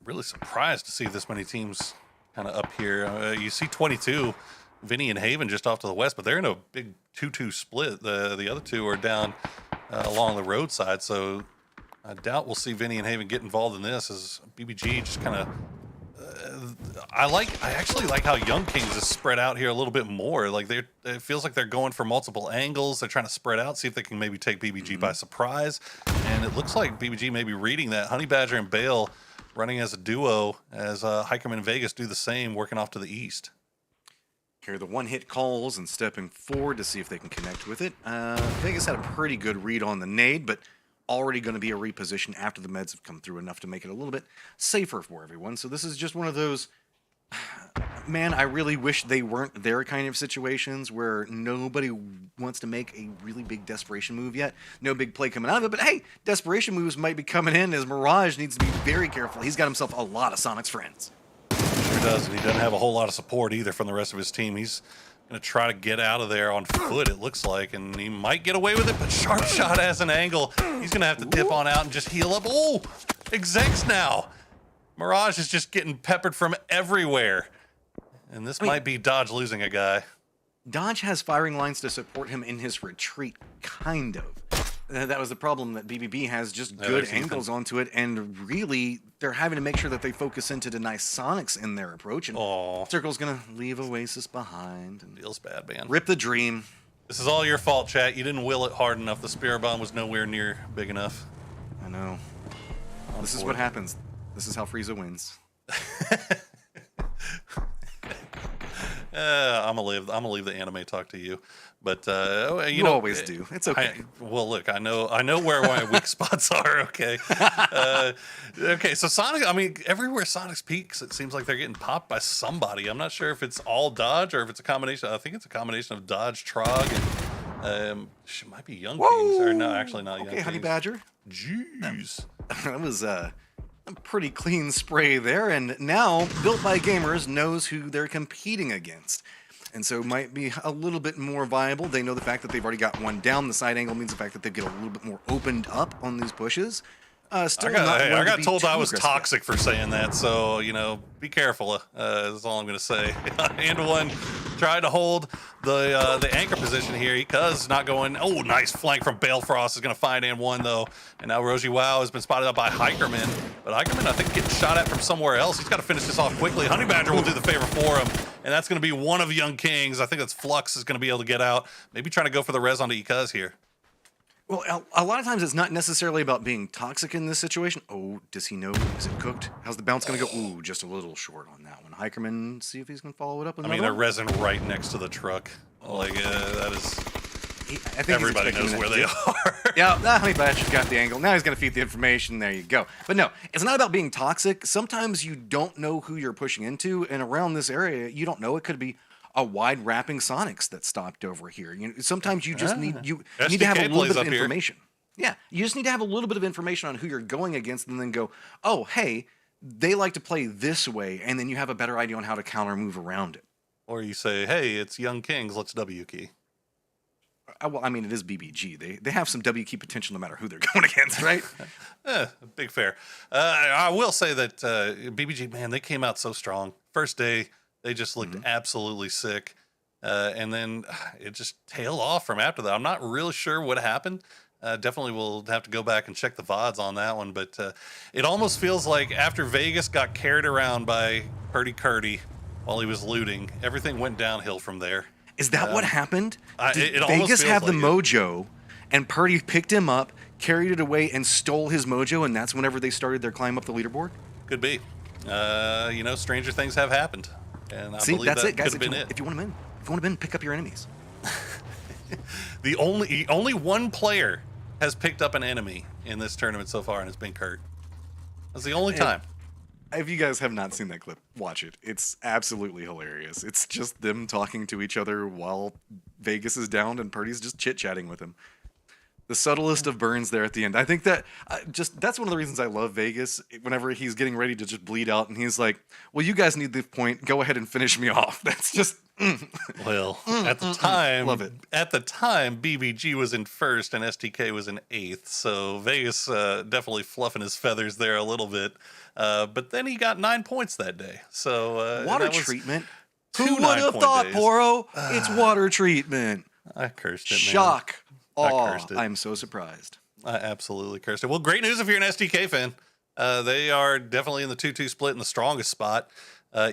[SPEAKER 4] really surprised to see this many teams kind of up here. You see 22, Vinny and Haven just off to the west, but they're in a big 2-2 split. The other two are down along the roadside, so I doubt we'll see Vinny and Haven get involved in this as BBG just kind of... I actually like how Young Kings is spread out here a little bit more. Like it feels like they're going for multiple angles. They're trying to spread out, see if they can maybe take BBG by surprise. And it looks like BBG may be reading that. Honey Badger and Bale running as a duo as Hikerman and Vegas do the same, working off to the east.
[SPEAKER 5] Here are the one-hit calls and stepping forward to see if they can connect with it. Vegas had a pretty good read on the nade, but already going to be a reposition after the meds have come through enough to make it a little bit safer for everyone. So this is just one of those, man, I really wish they weren't there kind of situations where nobody wants to make a really big desperation move yet. No big play coming out of it, but hey, desperation moves might be coming in as Mirage needs to be very careful. He's got himself a lot of Sonic's friends.
[SPEAKER 4] Sure does, and he doesn't have a whole lot of support either from the rest of his team. He's going to try to get out of there on foot, it looks like, and he might get away with it, but Sharp Shot has an angle. He's going to have to dip on out and just heal up. Oh, execs now. Mirage is just getting peppered from everywhere, and this might be Dodge losing a guy.
[SPEAKER 5] Dodge has firing lines to support him in his retreat, kind of. That was the problem, that BBB has just good angles onto it, and really, they're having to make sure that they focus in to deny Sonics in their approach, and Circle's going to leave Oasis behind. And
[SPEAKER 4] feels bad, man.
[SPEAKER 5] Rip the dream.
[SPEAKER 4] This is all your fault, chat. You didn't will it hard enough. The Spirit Bomb was nowhere near big enough.
[SPEAKER 5] I know. This is what happens. This is how Frieza wins.
[SPEAKER 4] I'm gonna leave the anime talk to you, but you
[SPEAKER 5] know, always do. It's okay.
[SPEAKER 4] Well, look, I know where my weak spots are. Okay, okay. So Sonic, I mean, everywhere Sonic's peaks, it seems like they're getting popped by somebody. I'm not sure if it's all Dodge or if it's a combination. I think it's a combination of Dodge, Trog, and it might be Young Kings, or no, actually not Young Kings.
[SPEAKER 5] Okay, Honey Badger.
[SPEAKER 4] Jeez,
[SPEAKER 5] that was a pretty clean spray there, and now Built by Gamers knows who they're competing against, and so might be a little bit more viable. They know the fact that they've already got one down. The side angle means the fact that they get a little bit more opened up on these pushes. Still
[SPEAKER 4] I got told I was toxic for saying that, so, you know, be careful. That's all I'm going to say. And one tried to hold the anchor position here. Cuz not going. Oh, nice flank from Balefrost is going to find and one, though. And now Rosie Wow has been spotted up by Hikerman. But Hikerman, I think, getting shot at from somewhere else. He's got to finish this off quickly. Honey Badger will do the favor for him. And that's going to be one of Young Kings. I think that's Flux is going to be able to get out. Maybe trying to go for the res onto Ikuz here.
[SPEAKER 5] Well, a lot of times it's not necessarily about being toxic in this situation. Oh, does he know? Is it cooked? How's the bounce going to go? Ooh, just a little short on that one. Hikerman, see if he's going to follow it up with
[SPEAKER 4] I mean, they're resin right next to the truck. Like, that is...
[SPEAKER 5] I think
[SPEAKER 4] everybody knows where they are.
[SPEAKER 5] Yeah, Honey Badger's got the angle. Now he's going to feed the information. There you go. But no, it's not about being toxic. Sometimes you don't know who you're pushing into, and around this area, you don't know. It could be a wide wrapping Sonics that stopped over here. You know, sometimes you just need to have a little bit of information. Yeah, you just need to have a little bit of information on who you're going against, and then go, oh, hey, they like to play this way, and then you have a better idea on how to counter move around it.
[SPEAKER 4] Or you say, hey, it's Young Kings, let's W key.
[SPEAKER 5] Well, I mean, it is BBG. They have some W key potential no matter who they're going against, right?
[SPEAKER 4] Big fair. I will say that BBG, man, they came out so strong. First day, they just looked absolutely sick. And then it just tailed off from after that. I'm not really sure what happened. Definitely will have to go back and check the VODs on that one. But it almost feels like after Vegas got carried around by Purdy Curdy while he was looting, everything went downhill from there.
[SPEAKER 5] Is that what happened? Did
[SPEAKER 4] it
[SPEAKER 5] Vegas have
[SPEAKER 4] like
[SPEAKER 5] the mojo, and Purdy picked him up, carried it away, and stole his mojo, and that's whenever they started their climb up the leaderboard?
[SPEAKER 4] Could be. You know, stranger things have happened. And I
[SPEAKER 5] See,
[SPEAKER 4] believe
[SPEAKER 5] that's
[SPEAKER 4] that
[SPEAKER 5] it, guys.
[SPEAKER 4] could have been it.
[SPEAKER 5] If you want to win, pick up your enemies.
[SPEAKER 4] The only one player has picked up an enemy in this tournament so far, and it's been Kurt. That's the only time.
[SPEAKER 5] If you guys have not seen that clip, watch it. It's absolutely hilarious. It's just them talking to each other while Vegas is down and Purdy's just chit-chatting with him. The subtlest of burns there at the end. I think that that's one of the reasons I love Vegas. Whenever he's getting ready to just bleed out, and he's like, "Well, you guys need the point. Go ahead and finish me off." That's just.
[SPEAKER 4] Well, at the time,
[SPEAKER 5] love it.
[SPEAKER 4] At the time, BBG was in first and STK was in eighth. So Vegas definitely fluffing his feathers there a little bit. But then he got 9 points that day. So
[SPEAKER 5] Water
[SPEAKER 4] that was
[SPEAKER 5] treatment.
[SPEAKER 4] two
[SPEAKER 5] Who would have
[SPEAKER 4] 9-point
[SPEAKER 5] thought,
[SPEAKER 4] days.
[SPEAKER 5] Poro? It's water treatment.
[SPEAKER 4] I cursed it, man.
[SPEAKER 5] Shock.
[SPEAKER 4] I
[SPEAKER 5] Oh,
[SPEAKER 4] cursed it.
[SPEAKER 5] I'm so surprised.
[SPEAKER 4] I absolutely cursed it. Well, great news if you're an STK fan. They are definitely in the 2-2 split in the strongest spot.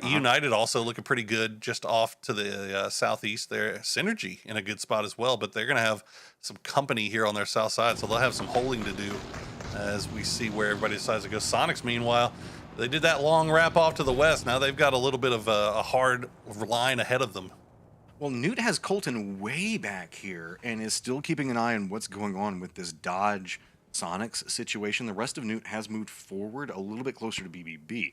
[SPEAKER 4] United also looking pretty good just off to the southeast there. Synergy in a good spot as well, but they're going to have some company here on their south side, so they'll have some holding to do as we see where everybody decides to go. Sonics, meanwhile, they did that long wrap off to the west. Now they've got a little bit of a hard line ahead of them.
[SPEAKER 5] Well, Newt has Colton way back here and is still keeping an eye on what's going on with this Dodge Sonics situation. The rest of Newt has moved forward a little bit closer to BBB.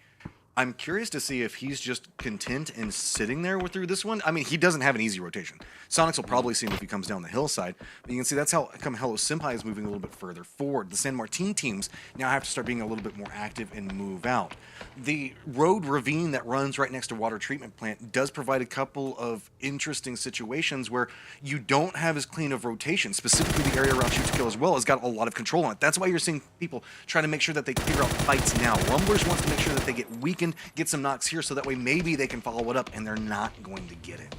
[SPEAKER 5] I'm curious to see if he's just content and sitting there through this one. I mean, he doesn't have an easy rotation. Sonics will probably see him if he comes down the hillside. But you can see that's how come Hello Senpai is moving a little bit further forward. The San Martin teams now have to start being a little bit more active and move out. The road ravine that runs right next to water treatment plant does provide a couple of interesting situations where you don't have as clean of rotation. Specifically, the area around Shoot to Kill as well has got a lot of control on it. That's why you're seeing people trying to make sure that they figure out fights now. Rumblers wants to make sure that they get weakened, get some knocks here, so that way maybe they can follow it up, and they're not going to get it.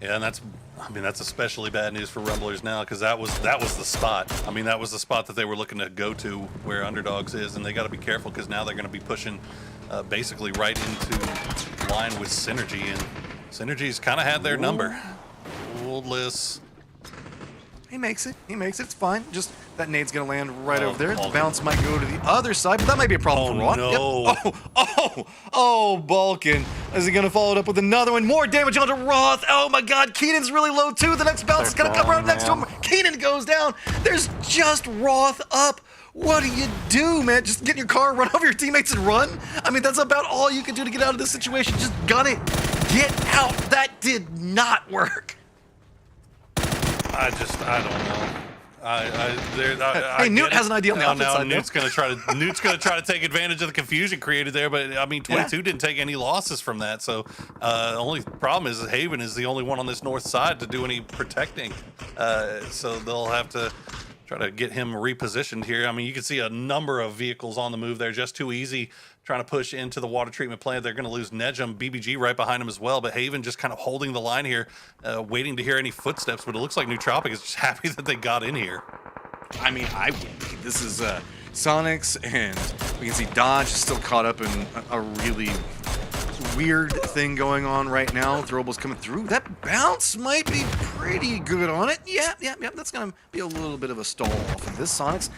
[SPEAKER 4] Yeah, and that's especially bad news for Rumblers now, because that was the spot. I mean, that was the spot that they were looking to go to where Underdogs is, and they got to be careful because now they're going to be pushing basically right into line with Synergy, and Synergy's kind of had their number. Oldless.
[SPEAKER 5] He makes it. He makes it. It's fine. Just that nade's going to land right over there. The
[SPEAKER 4] Balkan.
[SPEAKER 5] bounce might go to the other side, but that might be a problem for Raw.
[SPEAKER 4] No.
[SPEAKER 5] Yep. Oh, Balkan. Is he going to follow it up with another one? More damage onto Roth. Oh, my God. Keenan's really low, too. The next bounce is going to come right next to him. Keenan goes down. There's just Roth up. What do you do, man? Just get in your car, run over your teammates, and run? I mean, that's about all you can do to get out of this situation. Just gun it. Get out. That did not work.
[SPEAKER 4] I don't know.
[SPEAKER 5] Hey, Newt has an idea on the offense
[SPEAKER 4] now
[SPEAKER 5] side,
[SPEAKER 4] Newt's going to try to take advantage of the confusion created there, but I mean, 22 didn't take any losses from that. So only problem is that Haven is the only one on this north side to do any protecting. So they'll have to try to get him repositioned here. I mean, you can see a number of vehicles on the move there, just too easy trying to push into the water treatment plant. They're going to lose Nejum, BBG right behind him as well, but Haven just kind of holding the line here, waiting to hear any footsteps, but it looks like Nootropic is just happy that they got in here.
[SPEAKER 5] I mean, I would be. This is Sonics, and we can see Dodge is still caught up in a really weird thing going on right now. Throwable's coming through. That bounce might be pretty good on it. Yeah. That's going to be a little bit of a stall off of this. Sonics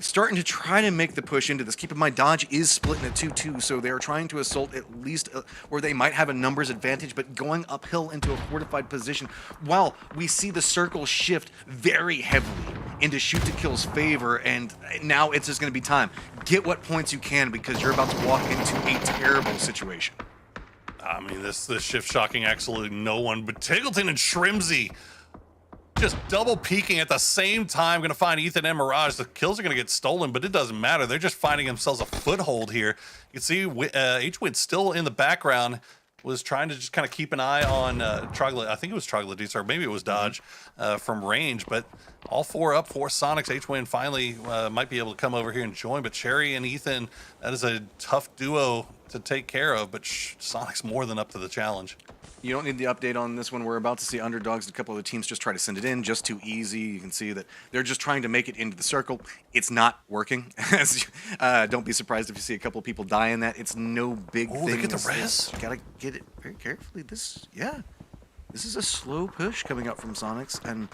[SPEAKER 5] starting to try to make the push into this. Keep in mind, Dodge is splitting at 2-2, so they're trying to assault at least where they might have a numbers advantage, but going uphill into a fortified position, while we see the circle shift very heavily into Shoot to Kill's favor, and now it's just going to be time. Get what points you can, because you're about to walk into a terrible situation.
[SPEAKER 4] I mean, this shift shocking absolutely no one, but Tiggleton and Shrimsy just double peeking at the same time, going to find Ethan and Mirage. The kills are going to get stolen, but it doesn't matter. They're just finding themselves a foothold here. You can see H-Win still in the background, was trying to just kind of keep an eye on I think it was Troglodytes, or maybe it was Dodge from range, but all four up for Sonics. H-Win finally might be able to come over here and join, but Cherry and Ethan, that is a tough duo to take care of, but Sonics more than up to the challenge.
[SPEAKER 5] You don't need the update on this one. We're about to see Underdogs and a couple of the teams just try to send it in, just too easy. You can see that they're just trying to make it into the circle. It's not working. Don't be surprised if you see a couple of people die in that. It's no big thing.
[SPEAKER 4] They get the res.
[SPEAKER 5] You gotta get it very carefully. This is a slow push coming up from Sonics, and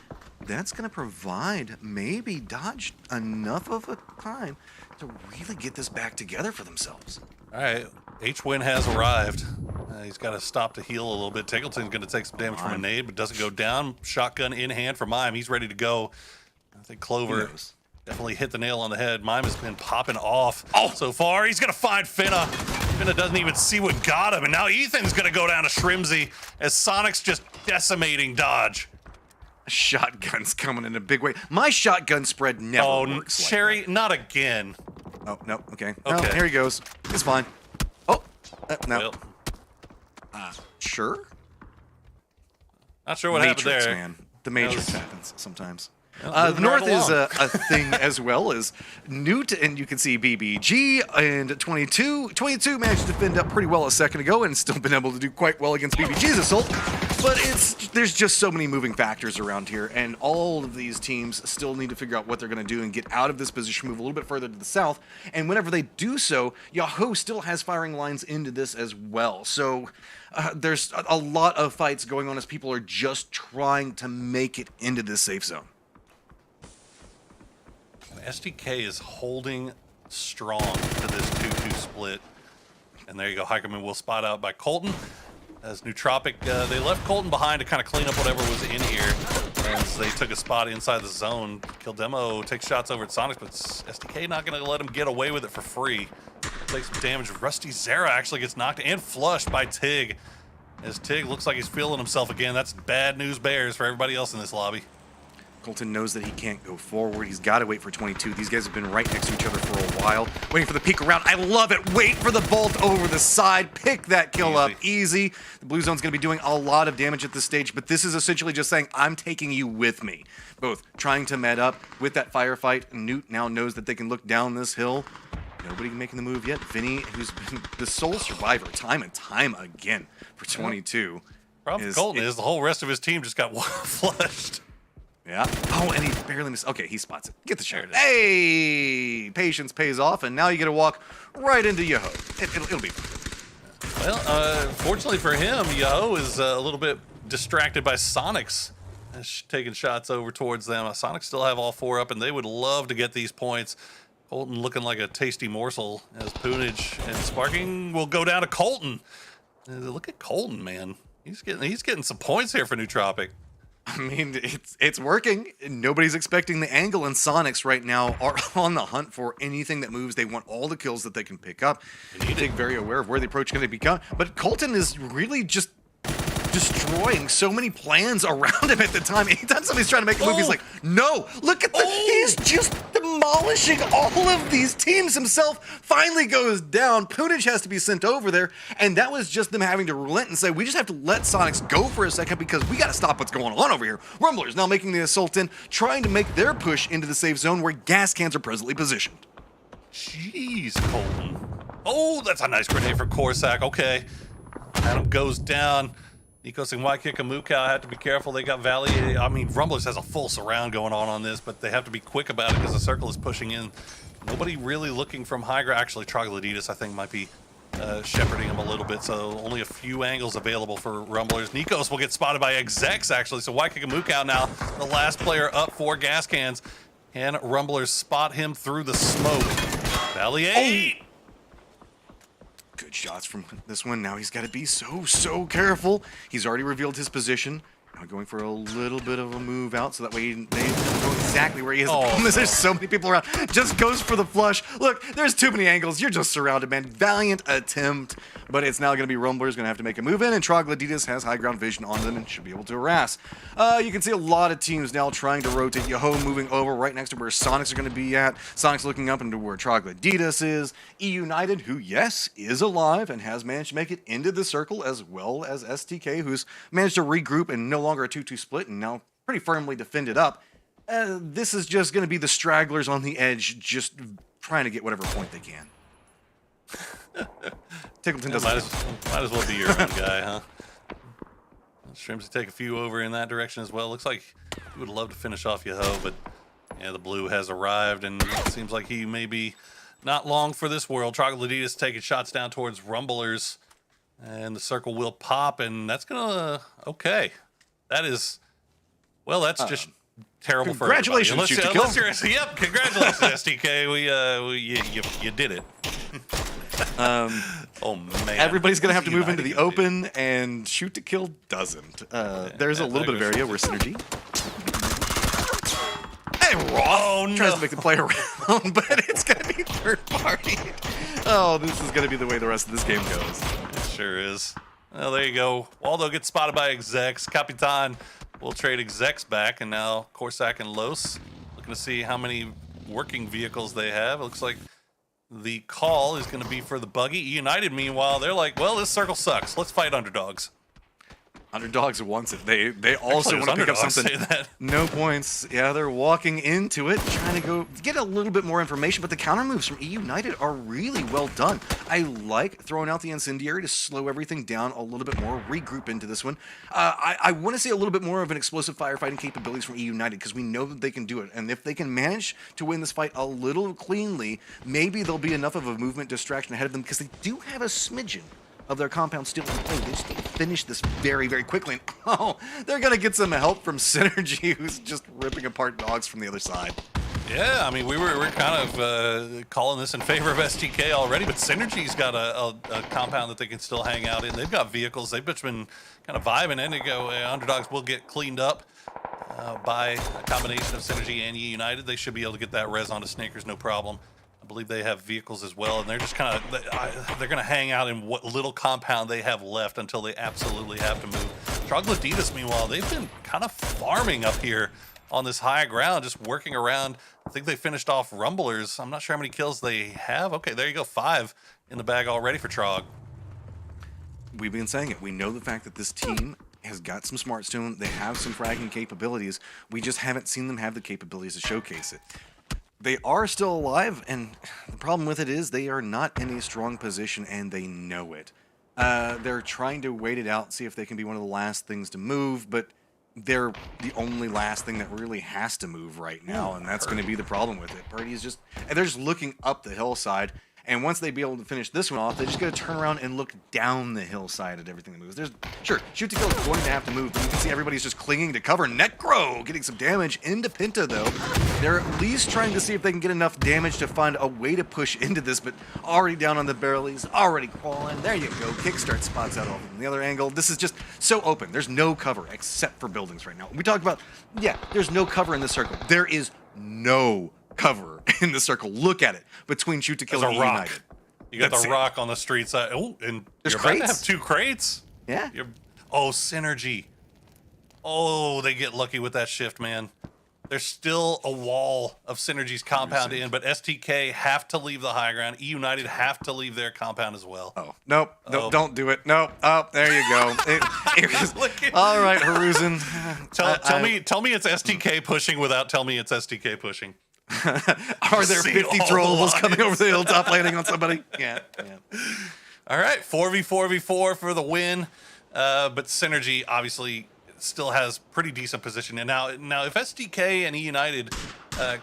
[SPEAKER 5] that's gonna provide maybe Dodge enough of a time to really get this back together for themselves.
[SPEAKER 4] All right, H-Win has arrived. He's got to stop to heal a little bit. Tiggleton's going to take some damage from a nade, but doesn't go down. Shotgun in hand for Mime. He's ready to go. I think Clover definitely hit the nail on the head. Mime has been popping off so far. He's going to find Finna. Finna doesn't even see what got him, and now Ethan's going to go down to Shrimsy as Sonic's just decimating Dodge.
[SPEAKER 5] Shotgun's coming in a big way. My shotgun spread never works like
[SPEAKER 4] Cherry,
[SPEAKER 5] that.
[SPEAKER 4] not again.
[SPEAKER 5] Oh, no, okay.
[SPEAKER 4] Okay.
[SPEAKER 5] No, here he goes. It's fine. Oh, no.
[SPEAKER 4] Well,
[SPEAKER 5] Sure?
[SPEAKER 4] not sure what
[SPEAKER 5] Matrix,
[SPEAKER 4] happened there.
[SPEAKER 5] man. The Matrix
[SPEAKER 4] was-
[SPEAKER 5] happens sometimes.
[SPEAKER 4] Well,
[SPEAKER 5] The North
[SPEAKER 4] moving right
[SPEAKER 5] is
[SPEAKER 4] along.
[SPEAKER 5] a thing as well as Newt, and you can see BBG and 22. 22 managed to defend up pretty well a second ago and still been able to do quite well against BBG's assault. But there's just so many moving factors around here, and all of these teams still need to figure out what they're going to do and get out of this position, move a little bit further to the south. And whenever they do so, Yahoo still has firing lines into this as well. So there's a lot of fights going on as people are just trying to make it into this safe zone.
[SPEAKER 4] SDK is holding strong to this 2-2 split. And there you go. Hikerman will spot out by Colton. As Nootropic, they left Colton behind to kind of clean up whatever was in here. As they took a spot inside the zone. Kildemo takes shots over at Sonics, but SDK not going to let him get away with it for free. Takes some damage. Rusty Zera actually gets knocked and flushed by Tig. As Tig looks like he's feeling himself again. That's bad news bears for everybody else in this lobby.
[SPEAKER 5] Colton knows that he can't go forward. He's got to wait for 22. These guys have been right next to each other for a while, waiting for the peek around. I love it. Wait for the bolt over the side. Pick that kill up easy. The blue zone's going to be doing a lot of damage at this stage, but this is essentially just saying, I'm taking you with me. Both trying to med up with that firefight. Newt now knows that they can look down this hill. Nobody making the move yet. Vinny, who's been the sole survivor time and time again for 22.
[SPEAKER 4] Problem for Colton is the whole rest of his team just got flushed.
[SPEAKER 5] Yeah. Oh, and he barely missed. Okay, he spots it. Get the shot. Hey! Patience pays off, and now you get to walk right into Yoho. It'll be fine.
[SPEAKER 4] Well, fortunately for him, Yo is a little bit distracted by Sonics. Taking shots over towards them. Sonics still have all 4 up, and they would love to get these points. Colton looking like a tasty morsel as Poonage and Sparking will go down to Colton. Look at Colton, man. He's getting some points here for Nootropic.
[SPEAKER 5] I mean, it's working. Nobody's expecting the angle, and Sonics right now are on the hunt for anything that moves. They want all the kills that they can pick up. They're very aware of where the approach is going to become. But Colton is really just destroying so many plans around him at the time. Anytime somebody's trying to make a move, he's like, no, look at he's just demolishing all of these teams himself. Finally goes down. Poonage has to be sent over there, and that was just them having to relent and say, we just have to let Sonics go for a second because we got to stop what's going on over here. Rumblers now making the assault in, trying to make their push into the safe zone where gas cans are presently positioned.
[SPEAKER 4] Jeez, Colton. Oh, that's a nice grenade for Corsac. Okay. Adam goes down. Nikos and Waikika Mukau have to be careful. They got Valley. I mean, Rumblers has a full surround going on this, but they have to be quick about it because the circle is pushing in. Nobody really looking from high ground. Actually, Troglodytes, I think, might be shepherding him a little bit, so only a few angles available for Rumblers. Nikos will get spotted by Execs, actually, so Waikika Mukau now the last player up for gas cans. Can Rumblers spot him through the smoke? Valley 8!
[SPEAKER 5] Good shots from this one. Now he's got to be so careful. He's already revealed his position. Now going for a little bit of a move out so that way they know exactly where he is. The problem is there's so many people around. Just goes for the flush. Look, there's too many angles. You're just surrounded, man. Valiant attempt, but it's now going to be Rumblers going to have to make a move in, and Troglodytes has high ground vision on them and should be able to harass. You can see a lot of teams now trying to rotate. Yoho moving over right next to where Sonics are going to be at. Sonics looking up into where Troglodytes is. E United, who, yes, is alive and has managed to make it into the circle, as well as STK, who's managed to regroup and no longer a 2-2 split and now pretty firmly defended up. This is just going to be the stragglers on the edge, just trying to get whatever point they can. Tickleton doesn't.
[SPEAKER 4] Might as well be your own guy, huh? Shrimps take a few over in that direction as well. Looks like he would love to finish off Yoho, but yeah, the blue has arrived, and it seems like he may be not long for this world. Troglodytes taking shots down towards Rumblers, and the circle will pop, and that's gonna okay. That is, well, that's just terrible for everybody.
[SPEAKER 5] Congratulations,
[SPEAKER 4] Unless you're, yep, congratulations, STK. You did it. Oh man!
[SPEAKER 5] Everybody's gonna have to move into the open, and shoot to kill doesn't. There's a little bit of area where synergy. Hey, Roth tries to make the play around, but it's gonna be third party. Oh, this is gonna be the way the rest of this game goes.
[SPEAKER 4] It sure is. Well, there you go. Waldo gets spotted by Execs. Capitan We'll trade execs back, and now Corsac and Los looking to see how many working vehicles they have. It looks like the call is going to be for the buggy. United, meanwhile, they're like, well, this circle sucks. Let's fight underdogs.
[SPEAKER 5] Underdogs wants it. They also
[SPEAKER 4] Actually,
[SPEAKER 5] want to pick up
[SPEAKER 4] Underdogs
[SPEAKER 5] something.
[SPEAKER 4] say that.
[SPEAKER 5] No points. Yeah, they're walking into it, trying to go get a little bit more information, but the counter moves from E United are really well done. I like throwing out the incendiary to slow everything down a little bit more, regroup into this one. I want to see a little bit more of an explosive firefighting capabilities from E United because we know that they can do it. And if they can manage to win this fight a little cleanly, maybe there'll be enough of a movement distraction ahead of them because they do have a smidgen of their compound still in play. They just finish this very, very quickly. And, oh, they're going to get some help from Synergy, who's just ripping apart dogs from the other side.
[SPEAKER 4] Yeah, I mean, we're kind of calling this in favor of STK already, but Synergy's got a compound that they can still hang out in. They've got vehicles. They've just been kind of vibing, and they go, Underdogs will get cleaned up by a combination of Synergy and E United. They should be able to get that res onto Snakers, no problem. I believe they have vehicles as well, and they're just kind of, they're going to hang out in what little compound they have left until they absolutely have to move. Troglodytes, meanwhile, they've been kind of farming up here on this high ground, just working around. I think they finished off Rumblers. I'm not sure how many kills they have. Okay, there you go, 5 in the bag already for Trog.
[SPEAKER 5] We've been saying it. We know the fact that this team has got some smart stone. They have some fragging capabilities. We just haven't seen them have the capabilities to showcase it. They are still alive, and the problem with it is they are not in a strong position, and they know it. They're trying to wait it out, see if they can be one of the last things to move, but they're the only last thing that really has to move right now, and that's going to be the problem with it. Purdy is just, they're just looking up the hillside, and once they be able to finish this one off, they just got to turn around and look down the hillside at everything that moves. There's, sure, Shoot to Kill is going to have to move, but you can see everybody's just clinging to cover. Necro getting some damage into Pinta, though. They're at least trying to see if they can get enough damage to find a way to push into this, but already down on the barrel, he's already crawling. There you go. Kickstart spots out from the other angle. This is just so open. There's no cover except for buildings right now. We talked about, yeah, there's no cover in this circle. There is no cover in the circle. Look at it between Shoot to Kill and United.
[SPEAKER 4] You got the rock on the street side. Oh, and
[SPEAKER 5] there's
[SPEAKER 4] you're
[SPEAKER 5] crates?
[SPEAKER 4] about to have 2 crates.
[SPEAKER 5] Yeah.
[SPEAKER 4] Oh, Synergy. Oh, they get lucky with that shift, man. There's still a wall of Synergy's compound in, but STK have to leave the high ground. E United have to leave their compound as well.
[SPEAKER 5] Oh, nope. Oh. Don't do it. Nope. Oh, there you go. All right, Haruzen.
[SPEAKER 4] Tell me it's STK pushing without telling me it's STK pushing.
[SPEAKER 5] Are there 50 trolls coming over the hilltop landing on somebody? Yeah.
[SPEAKER 4] All right, 4v4v4 for the win. But Synergy obviously still has pretty decent position. And now if SDK and E United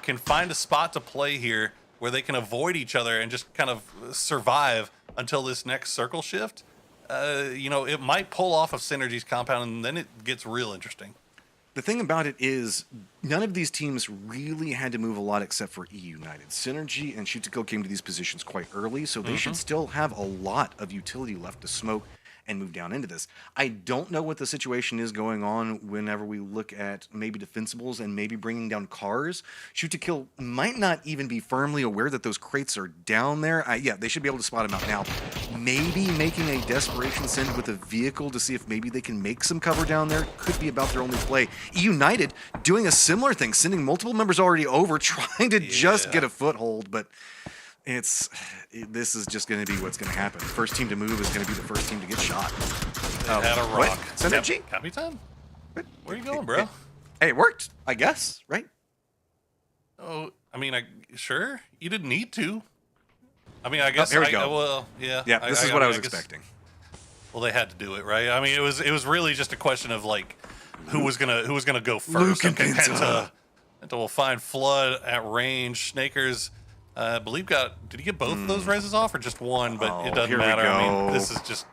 [SPEAKER 4] can find a spot to play here where they can avoid each other and just kind of survive until this next circle shift, it might pull off of Synergy's compound, and then it gets real interesting.
[SPEAKER 5] The thing about it is, none of these teams really had to move a lot except for E United. Synergy and Shoot to Kill came to these positions quite early, so they should still have a lot of utility left to smoke and move down into this. I don't know what the situation is going on whenever we look at maybe defensibles and maybe bringing down cars. Shoot to Kill might not even be firmly aware that those crates are down there. Yeah, they should be able to spot them out now. Maybe making a desperation send with a vehicle to see if maybe they can make some cover down there could be about their only play. E United doing a similar thing, sending multiple members already over, trying to just get a foothold, but this is just going to be what's going to happen. First team to move is going to be the first team to get shot.
[SPEAKER 4] Had a rock.
[SPEAKER 5] Synergy?
[SPEAKER 4] Capitan? Where are you going, bro?
[SPEAKER 5] Hey, it worked, I guess, right?
[SPEAKER 4] Oh, I mean, sure. You didn't need to. I mean, I guess.
[SPEAKER 5] Here we go.
[SPEAKER 4] Well, yeah.
[SPEAKER 5] Yeah, this is what I was expecting.
[SPEAKER 4] Well, they had to do it, right? I mean, it was really just a question of like who was gonna go first.
[SPEAKER 5] Luke and Penta.
[SPEAKER 4] Penta will find Flood at range. Snakers, I believe did he get both of those reses off or just one? But it doesn't matter. I mean, this is just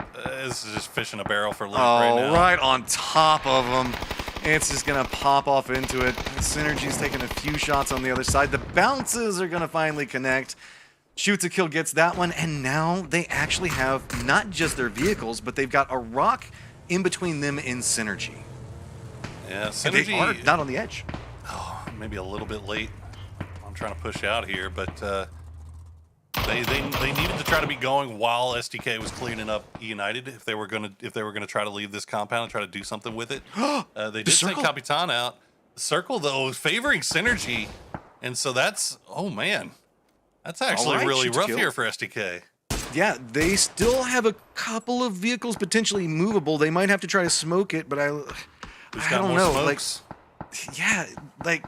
[SPEAKER 4] fish in a barrel for Luke right now.
[SPEAKER 5] Right on top of him. It's just going to pop off into it. Synergy's taking a few shots on the other side. The bounces are going to finally connect. Shoot to Kill gets that one, and now they actually have not just their vehicles, but they've got a rock in between them and Synergy.
[SPEAKER 4] Yeah,
[SPEAKER 5] And they are
[SPEAKER 4] Synergy.
[SPEAKER 5] not on the edge.
[SPEAKER 4] Oh, maybe a little bit late. I'm trying to push out here, but they They needed to try to be going while STK was cleaning up United if they were gonna try to leave this compound and try to do something with it. They did take Capitan out. The circle though favoring Synergy, and so that's that's actually really rough here for STK.
[SPEAKER 5] Yeah, they still have a couple of vehicles potentially movable. They might have to try to smoke it, but I don't know.
[SPEAKER 4] Smokes?
[SPEAKER 5] Like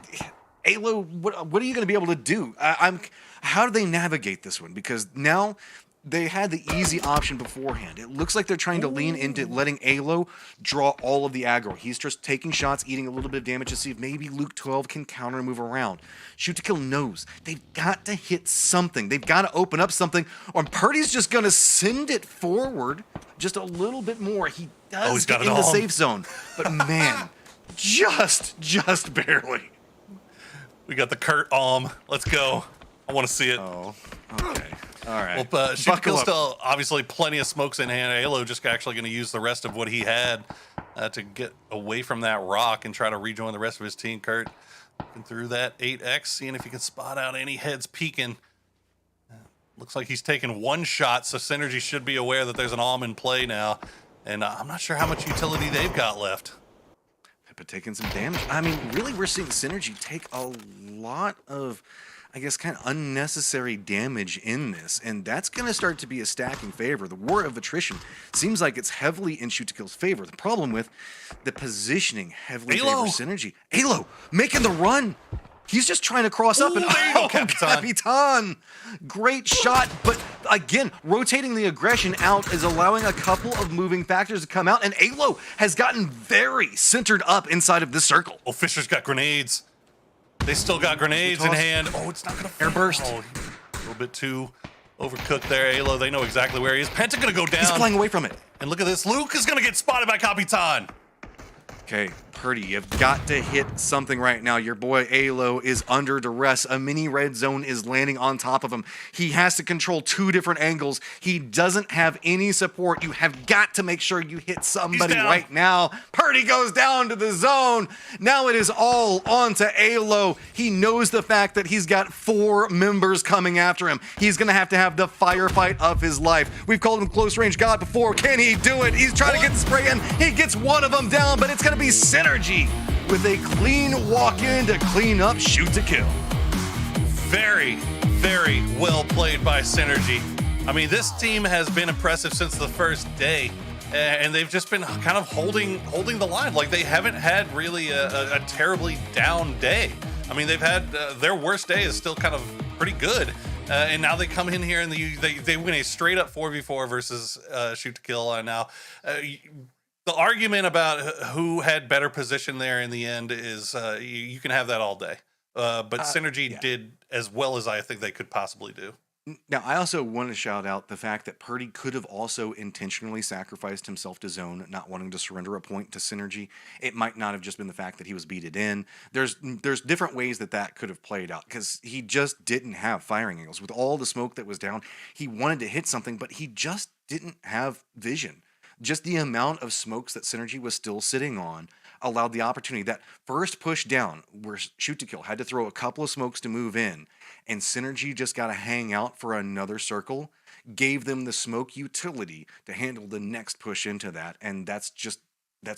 [SPEAKER 5] Alo, what are you going to be able to do? How do they navigate this one? Because now they had the easy option beforehand. It looks like they're trying to lean into letting Alo draw all of the aggro. He's just taking shots, eating a little bit of damage to see if maybe Luke 12 can counter and move around. Shoot to Kill knows they've got to hit something. They've got to open up something, or Purdy's just going to send it forward just a little bit more. He does get in the safe zone, but man, just barely.
[SPEAKER 4] We got the Kurt Let's go. I want to see it.
[SPEAKER 5] Oh, okay. All right.
[SPEAKER 4] Well, Shoot to Kill still obviously plenty of smokes in hand. Halo just actually going to use the rest of what he had to get away from that rock and try to rejoin the rest of his team. Kurt looking through that 8X, seeing if he can spot out any heads peeking. Looks like he's taking one shot, so Synergy should be aware that there's an in play now. And I'm not sure how much utility they've got left.
[SPEAKER 5] But taking some damage. I mean, really, we're seeing Synergy take a lot of, I guess, kind of unnecessary damage in this, and that's going to start to be a stacking favor. The war of attrition seems like it's heavily in Shoot to Kill's favor. The problem with the positioning heavily favors Synergy. Alo making the run. He's just trying to cross up and
[SPEAKER 4] there you go,
[SPEAKER 5] Capitan. Great shot, but again, rotating the aggression out is allowing a couple of moving factors to come out, and Alo has gotten very centered up inside of this circle.
[SPEAKER 4] Oh, Fisher's got grenades. They still got grenades in hand. Oh, it's not going to
[SPEAKER 5] airburst.
[SPEAKER 4] Oh, a little bit too overcooked there. Alo, they know exactly where he is. Penta going to go down.
[SPEAKER 5] He's flying away from it.
[SPEAKER 4] And look at this. Luke is going to get spotted by Capitan.
[SPEAKER 5] Okay, Purdy, you've got to hit something right now. Your boy Alo is under duress. A mini red zone is landing on top of him. He has to control two different angles. He doesn't have any support. You have got to make sure you hit somebody right now. Purdy goes down to the zone. Now it is all on to Alo. He knows the fact that he's got 4 members coming after him. He's going to have the firefight of his life. We've called him close range God before. Can he do it? He's trying to get the spray in. He gets one of them down, but it's going to be Synergy with a clean walk-in to clean up Shoot to Kill.
[SPEAKER 4] Very, very well played by Synergy. I mean, this team has been impressive since the first day, and they've just been kind of holding the line. Like, they haven't had really a terribly down day. I mean, they've had their worst day is still kind of pretty good, and now they come in here and they win a straight up 4v4 versus Shoot to Kill. And now the argument about who had better position there in the end is you can have that all day. But Synergy did as well as I think they could possibly do.
[SPEAKER 5] Now, I also want to shout out the fact that Purdy could have also intentionally sacrificed himself to zone, not wanting to surrender a point to Synergy. It might not have just been the fact that he was beaten in. There's different ways that could have played out, because he just didn't have firing angles. With all the smoke that was down, he wanted to hit something, but he just didn't have vision. Just the amount of smokes that Synergy was still sitting on allowed the opportunity. That first push down where Shoot to Kill had to throw a couple of smokes to move in, and Synergy just got to hang out for another circle, gave them the smoke utility to handle the next push into that, and that's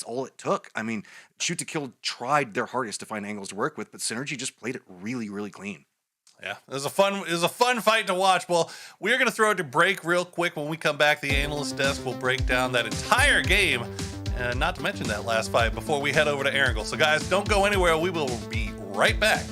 [SPEAKER 5] all it took. I mean, Shoot to Kill tried their hardest to find angles to work with, but Synergy just played it really, really clean.
[SPEAKER 4] Yeah, it was a fun fight to watch. Well, we're going to throw it to break real quick. When we come back, the analyst desk will break down that entire game, and not to mention that last fight before we head over to Erangel. So guys, don't go anywhere. We will be right back.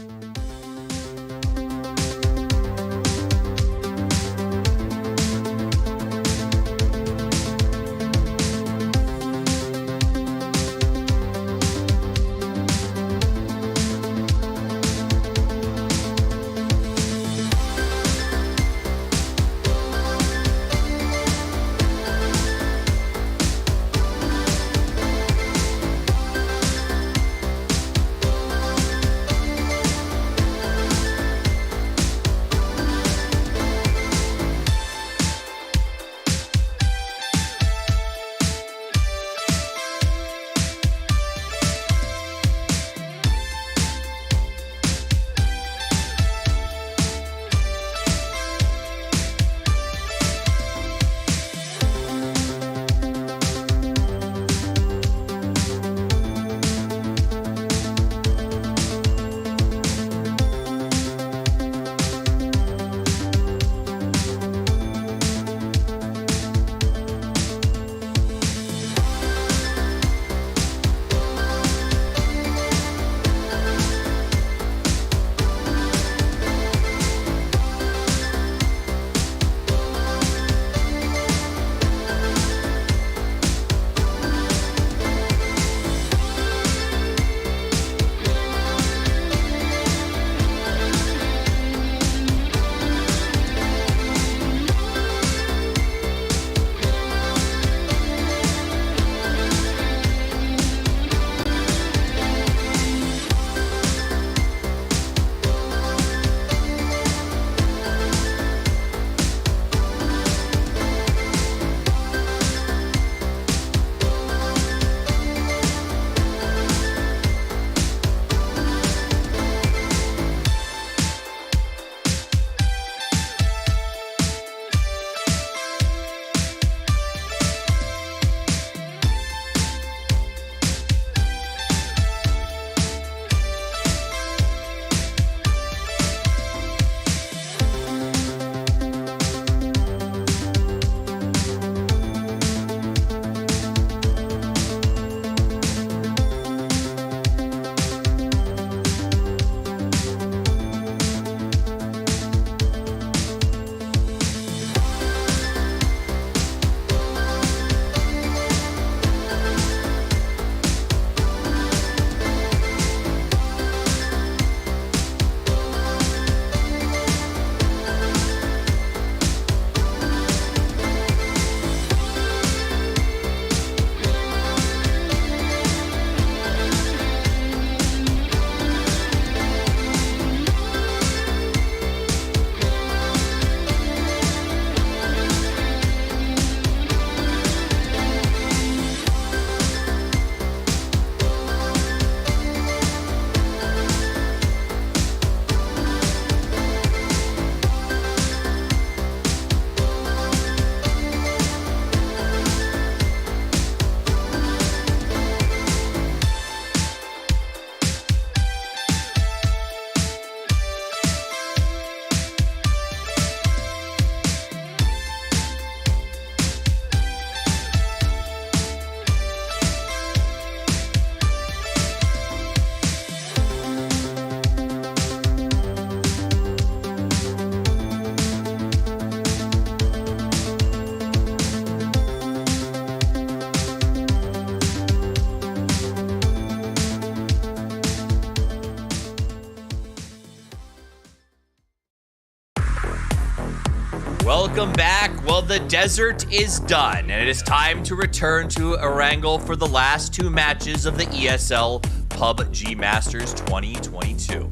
[SPEAKER 1] Welcome back. Well, the desert is done, and it is time to return to Erangel for the last 2 matches of the ESL PUBG Masters 2022.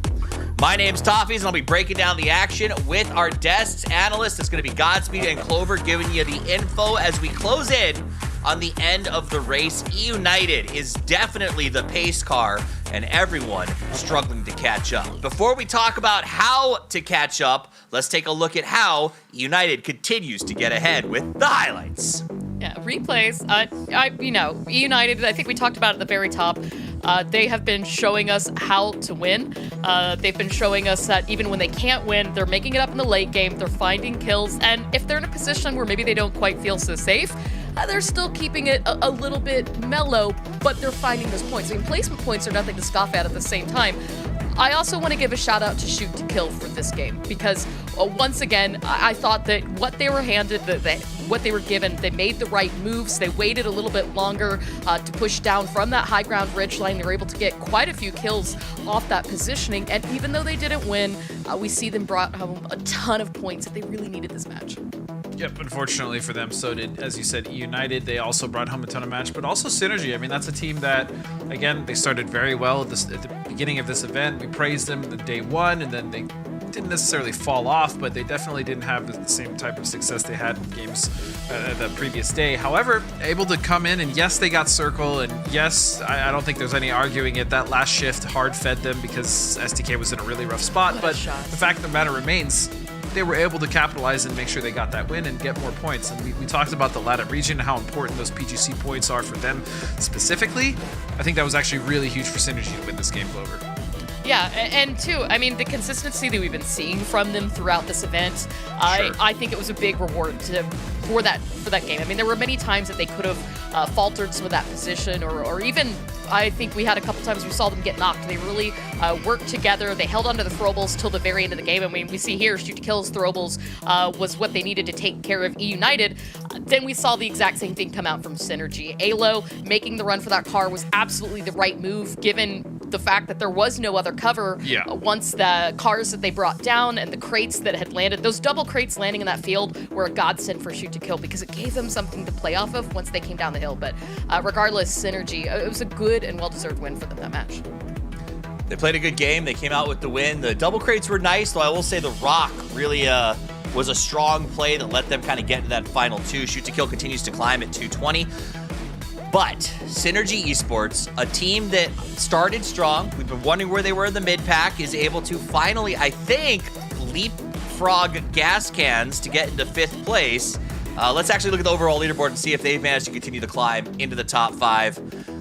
[SPEAKER 1] My name's Toffees, and I'll be breaking down the action with our desks analyst. It's going to be Godspeed and Clover giving you the info as we close in on the end of the race. United is definitely the pace car, and everyone struggling to catch up. Before we talk about how to catch up, let's take a look at how United continues to get ahead with the highlights.
[SPEAKER 3] Yeah, replays. United, I think we talked about at the very top. They have been showing us how to win. They've been showing us that even when they can't win, they're making it up in the late game. They're finding kills. And if they're in a position where maybe they don't quite feel so safe, they're still keeping it a little bit mellow, but they're finding those points. I mean, placement points are nothing to scoff at the same time. I also want to give a shout out to Shoot to Kill for this game because once again, I thought that what they were handed, what they were given, they made the right moves. They waited a little bit longer to push down from that high ground ridgeline. They were able to get quite a few kills off that positioning. And even though they didn't win, we see them brought home a ton of points that they really needed this match.
[SPEAKER 2] Yep, unfortunately for them, so did, as you said, United. They also brought home a ton of match, but also Synergy. I mean, that's a team that, again, they started very well at the beginning of this event. We praised them the day one, and then they didn't necessarily fall off, but they definitely didn't have the same type of success they had in games the previous day. However, able to come in, and yes, they got Circle, and yes, I don't think there's any arguing it. That last shift hard fed them because STK was in a really rough spot, but the fact of the matter remains, they were able to capitalize and make sure they got that win and get more points. And we talked about the LATAM region, how important those PGC points are for them specifically. I think that was actually really huge for Synergy to win this game, Clover.
[SPEAKER 3] Yeah, and too, I mean, the consistency that we've been seeing from them throughout this event, I think it was a big reward for that game. I mean, there were many times that they could have faltered some of that position, or even I think we had a couple times we saw them get knocked. They really worked together. They held onto the throwables till the very end of the game. I mean, we see here, Shoot to Kill's throwables was what they needed to take care of E United. Then we saw the exact same thing come out from Synergy. Alo making the run for that car was absolutely the right move, given the fact that there was no other cover.
[SPEAKER 2] Yeah.
[SPEAKER 3] Once the cars that they brought down and the crates that had landed, those double crates landing in that field were a godsend for Shoot to Kill because it gave them something to play off of once they came down the hill. But regardless, Synergy, it was a good and well-deserved win for them that match.
[SPEAKER 1] They played a good game. They came out with the win. The double crates were nice, though I will say the Rock really was a strong play that let them kind of get into that final 2. Shoot to Kill continues to climb at 220. But Synergy Esports, a team that started strong, we've been wondering where they were in the mid-pack, is able to finally, I think, leapfrog Gas Cans to get into 5th place. Let's actually look at the overall leaderboard and see if they've managed to continue to climb into the top 5.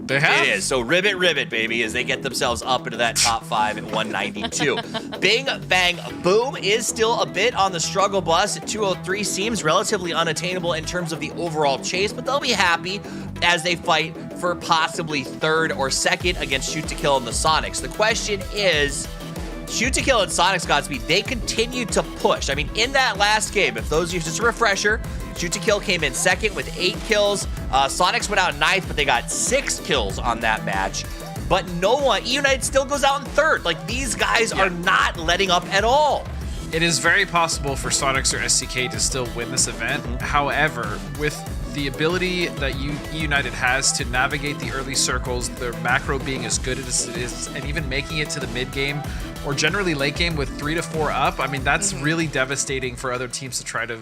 [SPEAKER 2] They have?
[SPEAKER 1] It is. So ribbit, baby, as they get themselves up into that top 5 at 192. Bing, bang, boom is still a bit on the struggle bus at 203. Seems relatively unattainable in terms of the overall chase, but they'll be happy as they fight for possibly 3rd or 2nd against Shoot to Kill and the Sonics. The question is, Shoot to Kill and Sonics Godspeed, they continue to push. I mean, in that last game, if those of you, just a refresher, Shoot to Kill came in 2nd with 8 kills. Sonics went out 9th, but they got 6 kills on that match. But no one, United still goes out in 3rd. Like, these guys are not letting up at all.
[SPEAKER 2] It is very possible for Sonics or STK to still win this event. However, with the ability that United has to navigate the early circles, their macro being as good as it is, and even making it to the mid game or generally late game with 3 to 4 up, I mean, that's really devastating for other teams to try to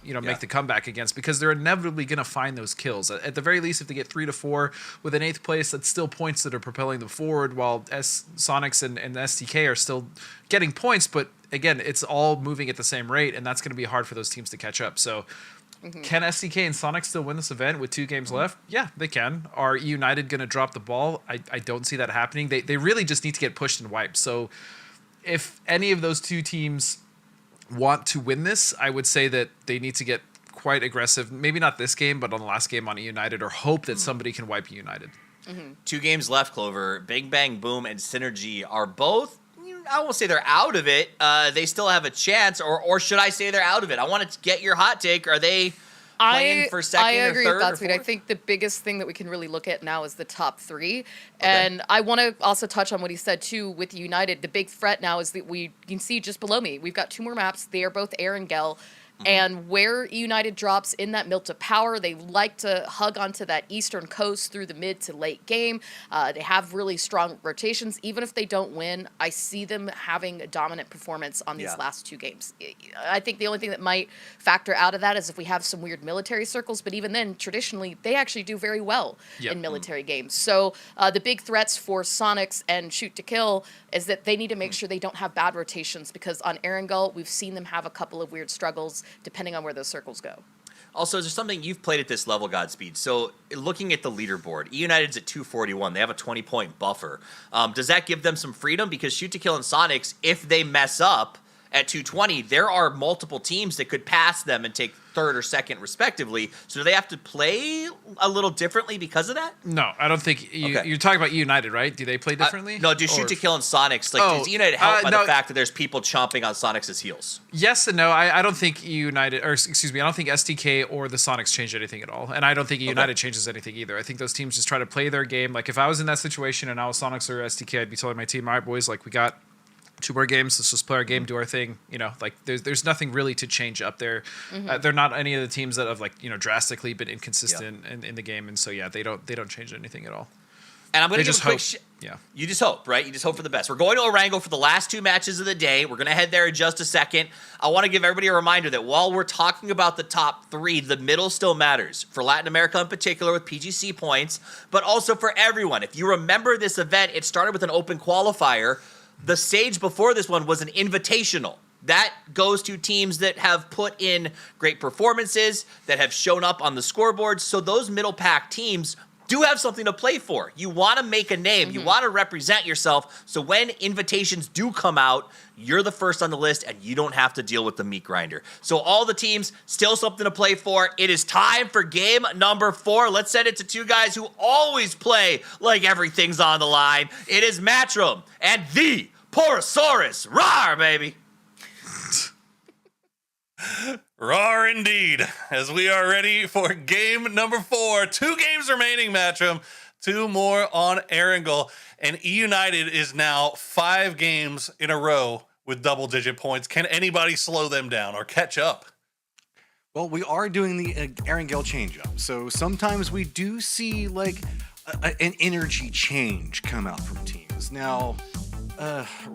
[SPEAKER 2] make the comeback against, because they're inevitably going to find those kills. At the very least, if they get 3 to 4 with an 8th place, that's still points that are propelling them forward, while Sonics and STK are still getting points. But again, it's all moving at the same rate, and that's going to be hard for those teams to catch up. So can STK and Sonics still win this event with 2 games left? Yeah, they can. Are United going to drop the ball? I don't see that happening. They really just need to get pushed and wiped. So if any of those 2 teams want to win this, I would say that they need to get quite aggressive. Maybe not this game, but on the last game on United, or hope that somebody can wipe United.
[SPEAKER 1] 2 games left, Clover. Big Bang Boom and Synergy are both, I won't say they're out of it. They still have a chance, or should I say they're out of it? I want to get your hot take. Are they playing for 2nd or 3rd?
[SPEAKER 3] I agree with
[SPEAKER 1] or
[SPEAKER 3] Godspeed. I
[SPEAKER 1] 4th?
[SPEAKER 3] think the biggest thing that we can really look at now is the top 3. And I want to also touch on what he said, too, with United. The big threat now is that we can see just below me, we've got 2 more maps. They are both Erangel And where United drops in that mill to power, they like to hug onto that eastern coast through the mid to late game. They have really strong rotations. Even if they don't win, I see them having a dominant performance on these last 2 games. I think the only thing that might factor out of that is if we have some weird military circles, but even then, traditionally, they actually do very well in military games. So the big threats for Sonics and Shoot to Kill is that they need to make sure they don't have bad rotations, because on Erangel, we've seen them have a couple of weird struggles depending on where those circles go.
[SPEAKER 1] Also, is there something you've played at this level, Godspeed? So, looking at the leaderboard, E United's at 241. They have a 20-point buffer. Does that give them some freedom? Because Shoot to Kill and Sonics, if they mess up at 220, there are multiple teams that could pass them and take third or second, respectively. So, do they have to play a little differently because of that?
[SPEAKER 2] No, I don't think you're talking about United, right? Do they play differently?
[SPEAKER 1] No, do Shoot to Kill and Sonics, like, does United help by the fact that there's people chomping on Sonics' heels?
[SPEAKER 2] Yes and no. I don't think United, or excuse me, I don't think STK or the Sonics change anything at all. And I don't think United changes anything either. I think those teams just try to play their game. Like, if I was in that situation and I was Sonics or STK, I'd be telling my team, all right, boys, like, we got 2 more games. Let's just play our game, do our thing. You know, like there's nothing really to change up there. They're not any of the teams that have, like, you know, drastically been inconsistent in the game, and so they don't change anything at all.
[SPEAKER 1] And I'm going to
[SPEAKER 2] just
[SPEAKER 1] give a quick You just hope, right? You just hope for the best. We're going to Erangel for the last 2 matches of the day. We're going to head there in just a second. I want to give everybody a reminder that while we're talking about the top 3, the middle still matters. For Latin America in particular with PGC points, but also for everyone. If you remember this event, it started with an open qualifier. The stage before this one was an invitational. That goes to teams that have put in great performances, that have shown up on the scoreboard. So those middle pack teams do have something to play for. You want to make a name. You want to represent yourself. So when invitations do come out, you're the first on the list and you don't have to deal with the meat grinder. So all the teams, still something to play for. It is time for game number 4. Let's send it to 2 guys who always play like everything's on the line. It is Matchroom and the Porosaurus. Rawr, baby.
[SPEAKER 4] Rawr indeed, as we are ready for game number 4. 2 games remaining, Matchroom. 2 more on Erangel. And E United is now 5 games in a row with double-digit points. Can anybody slow them down or catch up?
[SPEAKER 5] Well, we are doing the Erangel change-up. So sometimes we do see, like, an energy change come out from teams. Now,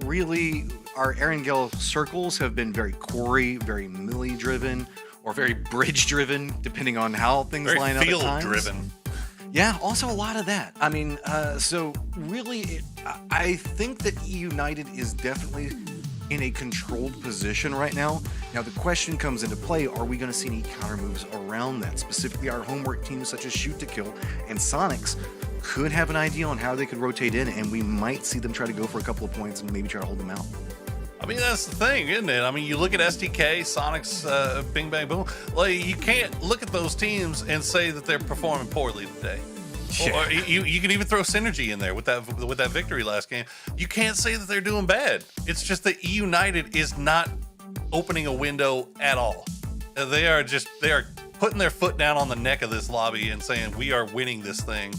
[SPEAKER 5] really, our Erangel circles have been very Corey, very Millie driven, or very bridge driven, depending on how things
[SPEAKER 4] Very
[SPEAKER 5] line up at
[SPEAKER 4] field
[SPEAKER 5] times.
[SPEAKER 4] driven.
[SPEAKER 5] Yeah, also a lot of that. I mean, so really, I think that E United is definitely in a controlled position right now. Now, the question comes into play, are we going to see any counter moves around that? Specifically, our homework teams such as Shoot to Kill and Sonics could have an idea on how they could rotate in, and we might see them try to go for a couple of points and maybe try to hold them out.
[SPEAKER 4] I mean, that's the thing, isn't it? I mean, you look at STK, Sonics, Bing Bang Boom. Like, you can't look at those teams and say that they're performing poorly today.
[SPEAKER 5] Yeah.
[SPEAKER 4] Or you can even throw synergy in there with that victory last game. You can't say that they're doing bad. It's just that E United is not opening a window at all. They are putting their foot down on the neck of this lobby and saying, we are winning this thing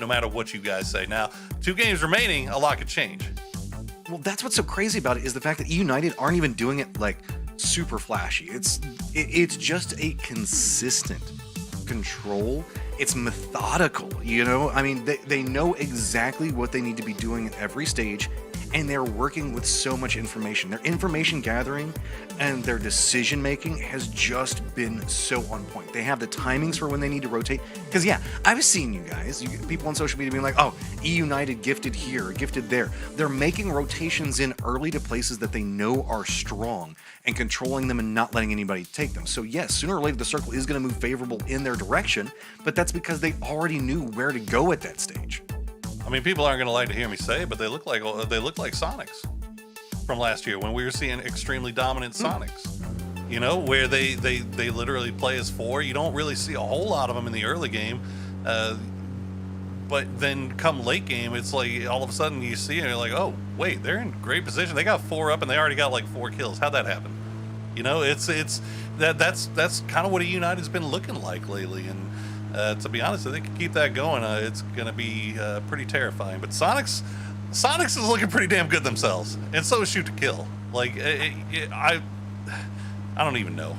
[SPEAKER 4] no matter what you guys say. Now, 2 games remaining, a lot could change.
[SPEAKER 5] Well, that's what's so crazy about it is the fact that E United aren't even doing it like super flashy. It's just a consistent control. It's methodical, you know? I mean, they know exactly what they need to be doing at every stage, and they're working with so much information. Their information gathering and their decision making has just been so on point. They have the timings for when they need to rotate. Because, yeah, I've seen you guys, people on social media being like, oh, E United gifted here, gifted there. They're making rotations in early to places that they know are strong and controlling them and not letting anybody take them. So, yes, sooner or later the circle is going to move favorable in their direction, but that's because they already knew where to go at that stage.
[SPEAKER 4] I mean, people aren't going to like to hear me say it, but they look like Sonics from last year when we were seeing extremely dominant Sonics. You know, where they literally play as 4. You don't really see a whole lot of them in the early game, but then come late game, it's like all of a sudden you see it and you're like, oh wait, they're in great position. They got 4 up and they already got like 4 kills. How'd that happen? You know, that's kind of what a United's been looking like lately, and. To be honest, if they can keep that going, it's going to be pretty terrifying. But Sonics is looking pretty damn good themselves, and so is Shoot to Kill. Like, I don't even know.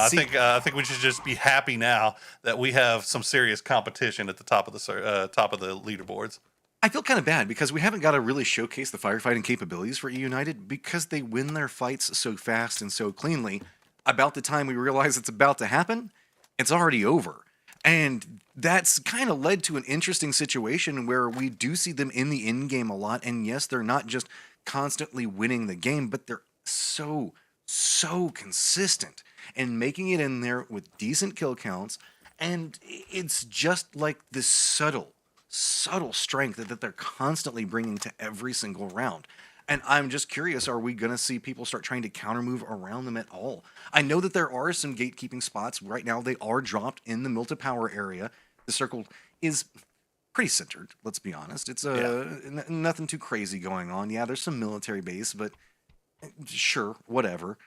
[SPEAKER 5] See-
[SPEAKER 4] I think we should just be happy now that we have some serious competition at the top of the top of the leaderboards.
[SPEAKER 5] I feel kind of bad because we haven't got to really showcase the firefighting capabilities for E United because they win their fights so fast and so cleanly. About the time we realize it's about to happen, it's already over. And that's kind of led to an interesting situation where we do see them in the end game a lot. And yes, they're not just constantly winning the game, but they're so consistent and making it in there with decent kill counts. And it's just like this subtle strength that they're constantly bringing to every single round. And I'm just curious, are we going to see people start trying to counter move around them at all? I know that there are some gatekeeping spots. Right now, they are dropped in the Milta Power area. The circle is pretty centered, let's be honest. It's nothing too crazy going on. Yeah, there's some military base, but sure, whatever.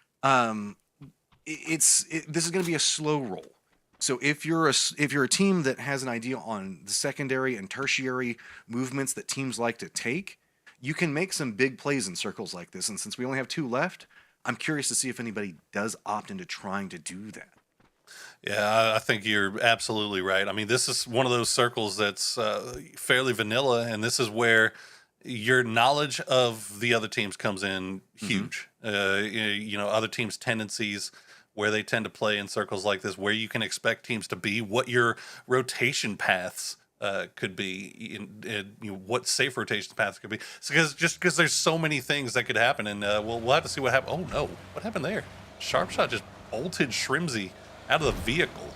[SPEAKER 5] This is going to be a slow roll. So if you're a team that has an idea on the secondary and tertiary movements that teams like to take, you can make some big plays in circles like this. And since we only have 2 left, I'm curious to see if anybody does opt into trying to do that.
[SPEAKER 4] Yeah, I think you're absolutely right. I mean, this is one of those circles that's fairly vanilla, and this is where your knowledge of the other teams comes in huge. Other teams' tendencies, where they tend to play in circles like this, where you can expect teams to be, what your rotation paths could be, what safe rotation paths could be. Because there's so many things that could happen, and we'll have to see what happened. Oh no, what happened there? Sharpshot just bolted Shrimsy out of the vehicle.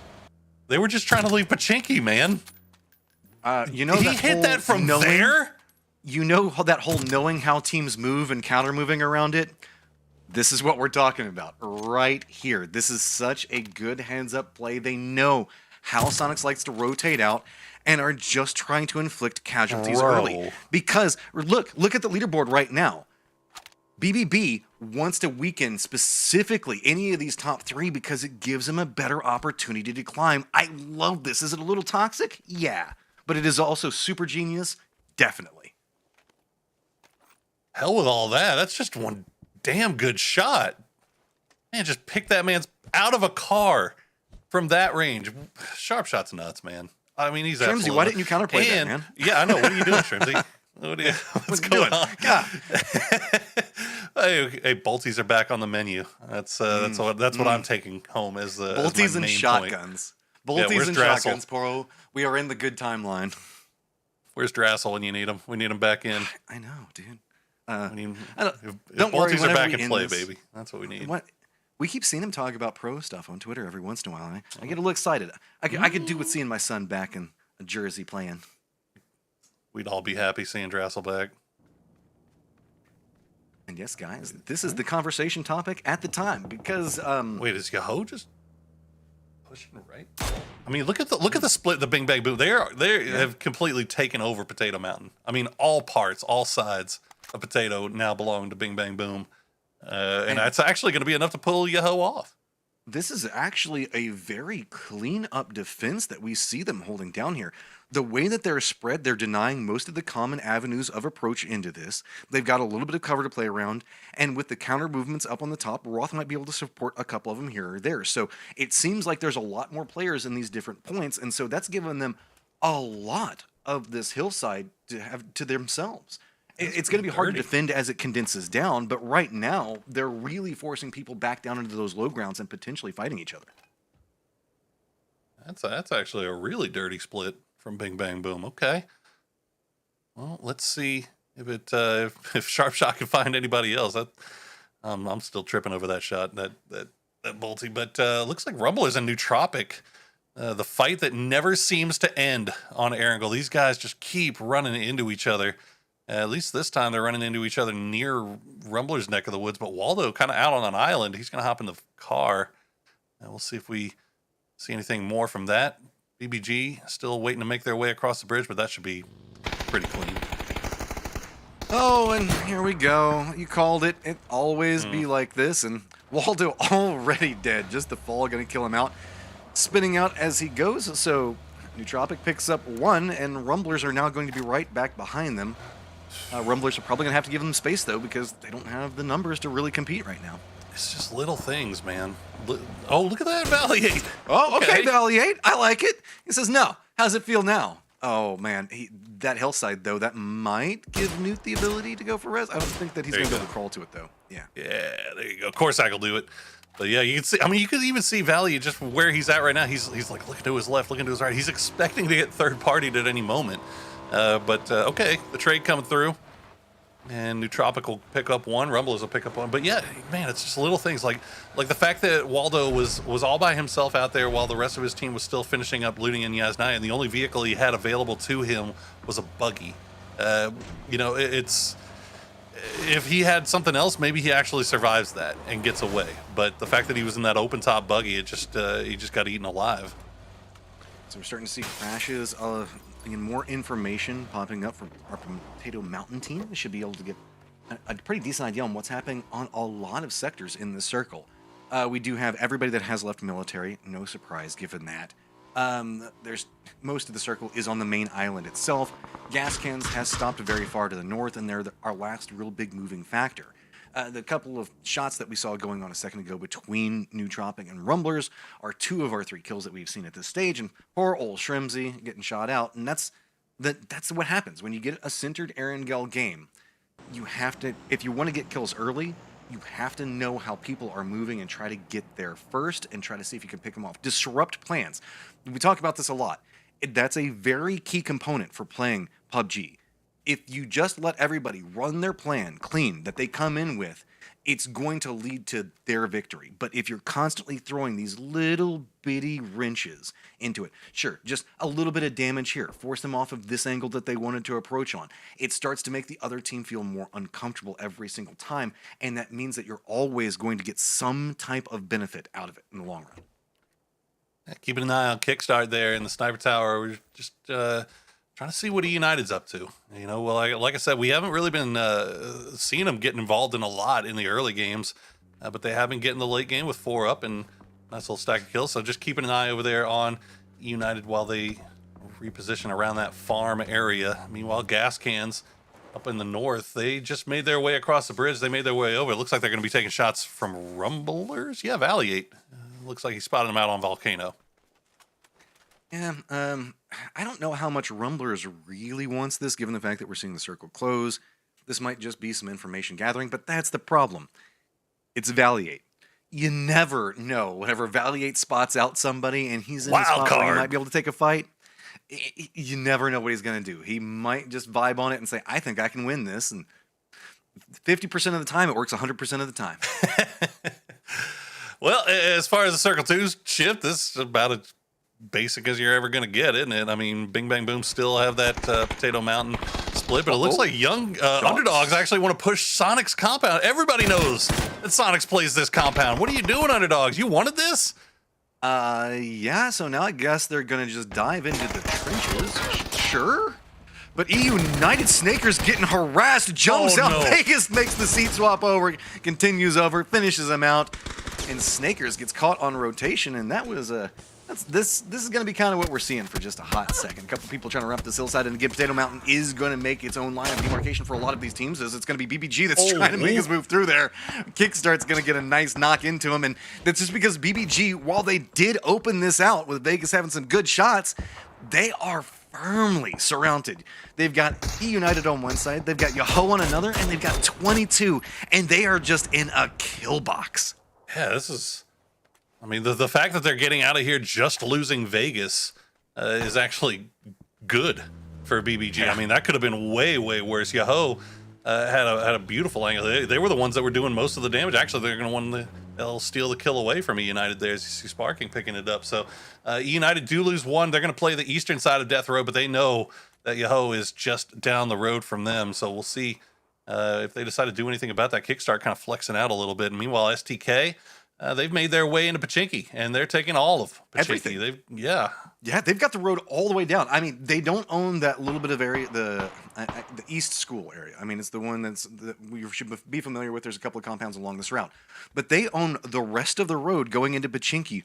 [SPEAKER 4] They were just trying to leave Pachinki, man.
[SPEAKER 5] He
[SPEAKER 4] hit that from there.
[SPEAKER 5] You know that whole knowing how teams move and counter moving around it? This is what we're talking about right here. This is such a good heads-up play. They know how Sonics likes to rotate out and are just trying to inflict casualties early. Because, look at the leaderboard right now. BBB wants to weaken specifically any of these top 3 because it gives them a better opportunity to climb. I love this. Is it a little toxic? Yeah. But it is also super genius? Definitely.
[SPEAKER 4] Hell with all that. That's just one damn good shot. Man, just pick that man's out of a car from that range. Sharp shot's nuts, man. I mean, he's
[SPEAKER 5] Shrimsy,
[SPEAKER 4] absolutely.
[SPEAKER 5] why didn't you counterplay that, man?
[SPEAKER 4] Yeah, I know. What are you doing, Shrimsy? What's going on?
[SPEAKER 5] God.
[SPEAKER 4] Hey, Bolties are back on the menu. That's what I'm taking home as the
[SPEAKER 5] Bolties and
[SPEAKER 4] main
[SPEAKER 5] shotguns.
[SPEAKER 4] Point.
[SPEAKER 5] Bolties and
[SPEAKER 4] Drassel?
[SPEAKER 5] shotguns, Poro. We are in the good timeline.
[SPEAKER 4] Where's Drassel when you need him? We need him back in.
[SPEAKER 5] I know, dude.
[SPEAKER 4] Don't worry, Bolties are back in play,
[SPEAKER 5] this,
[SPEAKER 4] baby. That's what we need.
[SPEAKER 5] What? We keep seeing him talk about pro stuff on Twitter every once in a while. I get a little excited. I could do with seeing my son back in a jersey playing.
[SPEAKER 4] We'd all be happy seeing Drassel back.
[SPEAKER 5] And yes, guys, this is the conversation topic at the time because
[SPEAKER 4] wait, is Yahoo just pushing right? I mean, look at the split, the Bing Bang Boom. They have completely taken over Potato Mountain. I mean, all parts, all sides of Potato now belong to Bing Bang Boom, and that's actually going to be enough to pull Yahoo off.
[SPEAKER 5] This is actually a very clean up defense that we see them holding down here. The way that they're spread, they're denying most of the common avenues of approach into this. They've got a little bit of cover to play around, and with the counter movements up on the top, Roth might be able to support a couple of them here or there. So it seems like there's a lot more players in these different points, and so that's given them a lot of this hillside to have to themselves. It's going to be hard to defend as it condenses down, but right now, they're really forcing people back down into those low grounds and potentially fighting each other.
[SPEAKER 4] That's actually a really dirty split from Bing Bang Boom. Okay. Well, let's see if if Sharp Shot can find anybody else. I'm still tripping over that shot, that Bolty. But looks like Rumblers and Nootropic, the fight that never seems to end on Erangel. These guys just keep running into each other. At least this time they're running into each other near Rumbler's neck of the woods. But Waldo kind of out on an island. He's going to hop in the car. And we'll see if we see anything more from that. BBG still waiting to make their way across the bridge, but that should be pretty clean.
[SPEAKER 5] Oh, and here we go. You called it. It always be like this. And Waldo already dead. Just the fall going to kill him out. Spinning out as he goes. So Nootropic picks up 1, and Rumblers are now going to be right back behind them. Rumblers are probably going to have to give them space, though, because they don't have the numbers to really compete right now.
[SPEAKER 4] It's just little things, man. Oh, look at that Valiate.
[SPEAKER 5] Oh, okay, Valiate. I like it. He says, no. How does it feel now? Oh, man. That hillside, though, that might give Newt the ability to go for res. I don't think that he's going to be able to crawl to it, though. Yeah.
[SPEAKER 4] Yeah, there you go. Of course I will do it. But yeah, you can see, I mean, you could even see Valiate just from where he's at right now. He's like looking to his left, looking to his right. He's expecting to get third-partied at any moment. Okay, the trade coming through. And Nootropic will pick up one, Rumblers will pick up one. But yeah, man, it's just little things like the fact that Waldo was all by himself out there while the rest of his team was still finishing up looting in Yasnaya, and the only vehicle he had available to him was a buggy. It's if he had something else, maybe he actually survives that and gets away. But the fact that he was in that open top buggy, he just got eaten alive.
[SPEAKER 5] So we're starting to see crashes. And more information popping up from our Potato Mountain team. We should be able to get a pretty decent idea on what's happening on a lot of sectors in the circle. We do have everybody that has left military. No surprise given that. There's most of the circle is on the main island itself. Gaskins has stopped very far to the north, and they're our last real big moving factor. The couple of shots that we saw going on a second ago between Nootropic and Rumblers are 2 of our 3 kills that we've seen at this stage, and poor old Shrimsy getting shot out. And that's what happens when you get a centered Erangel game. You have to, if you want to get kills early, you have to know how people are moving and try to get there first and try to see if you can pick them off. Disrupt plans. We talk about this a lot. That's a very key component for playing PUBG. If you just let everybody run their plan clean that they come in with, it's going to lead to their victory. But if you're constantly throwing these little bitty wrenches into it, sure, just a little bit of damage here, force them off of this angle that they wanted to approach on, it starts to make the other team feel more uncomfortable every single time, and that means that you're always going to get some type of benefit out of it in the long run.
[SPEAKER 4] Keeping an eye on Kickstart there in the Sniper Tower. We're just trying to see what United's up to. Well, like I said, we haven't really been seeing them getting involved in a lot in the early games, but they have been getting the late game with 4 up and nice little stack of kills. So just keeping an eye over there on United while they reposition around that farm area. Meanwhile, Gas Cans up in the north, they just made their way across the bridge. They made their way over. It looks like they're going to be taking shots from Rumblers. Yeah, Valiate. Looks like he spotted them out on Volcano.
[SPEAKER 5] Yeah, I don't know how much Rumblers really wants this, given the fact that we're seeing the circle close. This might just be some information gathering, but that's the problem. It's Valiate. You never know. Whenever Valiate spots out somebody and he's in a spot where he might be able to take a fight, you never know what he's going to do. He might just vibe on it and say, I think I can win this. And 50% of the time, it works 100% of the time.
[SPEAKER 4] Well, as far as the Circle 2's shift, this is about as basic as you're ever going to get, isn't it? I mean, Bing Bang Boom still have that Potato Mountain split, but it looks like young Underdogs actually want to push Sonic's compound. Everybody knows that Sonic's plays this compound. What are you doing, Underdogs? You wanted this?
[SPEAKER 5] Yeah, so now I guess they're going to just dive into the trenches. Sure. But EU United Snaker's getting harassed, jumps out. Vegas makes the seat swap over, continues over, finishes him out. And Snakers gets caught on rotation, and that was this is going to be kind of what we're seeing for just a hot second. A couple people trying to run up this hillside, and again, Potato Mountain is going to make its own line of demarcation for a lot of these teams, as it's going to be BBG that's trying to make his move through there. Kickstart's going to get a nice knock into him, and that's just because BBG, while they did open this out with Vegas having some good shots, they are firmly surrounded. They've got E United on one side, they've got Yahoo on another, and they've got 22, and they are just in a kill box.
[SPEAKER 4] Yeah, this is... I mean, the fact that they're getting out of here just losing Vegas is actually good for BBG. Yeah. I mean, that could have been way, way worse. Yahoo had a beautiful angle. They were the ones that were doing most of the damage. Actually, they're going to they'll steal the kill away from E United there as you see Sparking picking it up. So E United do lose one. They're going to play the eastern side of Death Row, but they know that Yahoo is just down the road from them. So we'll see if they decide to do anything about that. Kickstart kind of flexing out a little bit. And meanwhile, STK... they've made their way into Pachinki, and they're taking all of Pachinki.
[SPEAKER 5] Everything.
[SPEAKER 4] Yeah,
[SPEAKER 5] they've got the road all the way down. I mean, they don't own that little bit of area, the East School area. I mean, it's the one that we should be familiar with. There's a couple of compounds along this route. But they own the rest of the road going into Pachinki,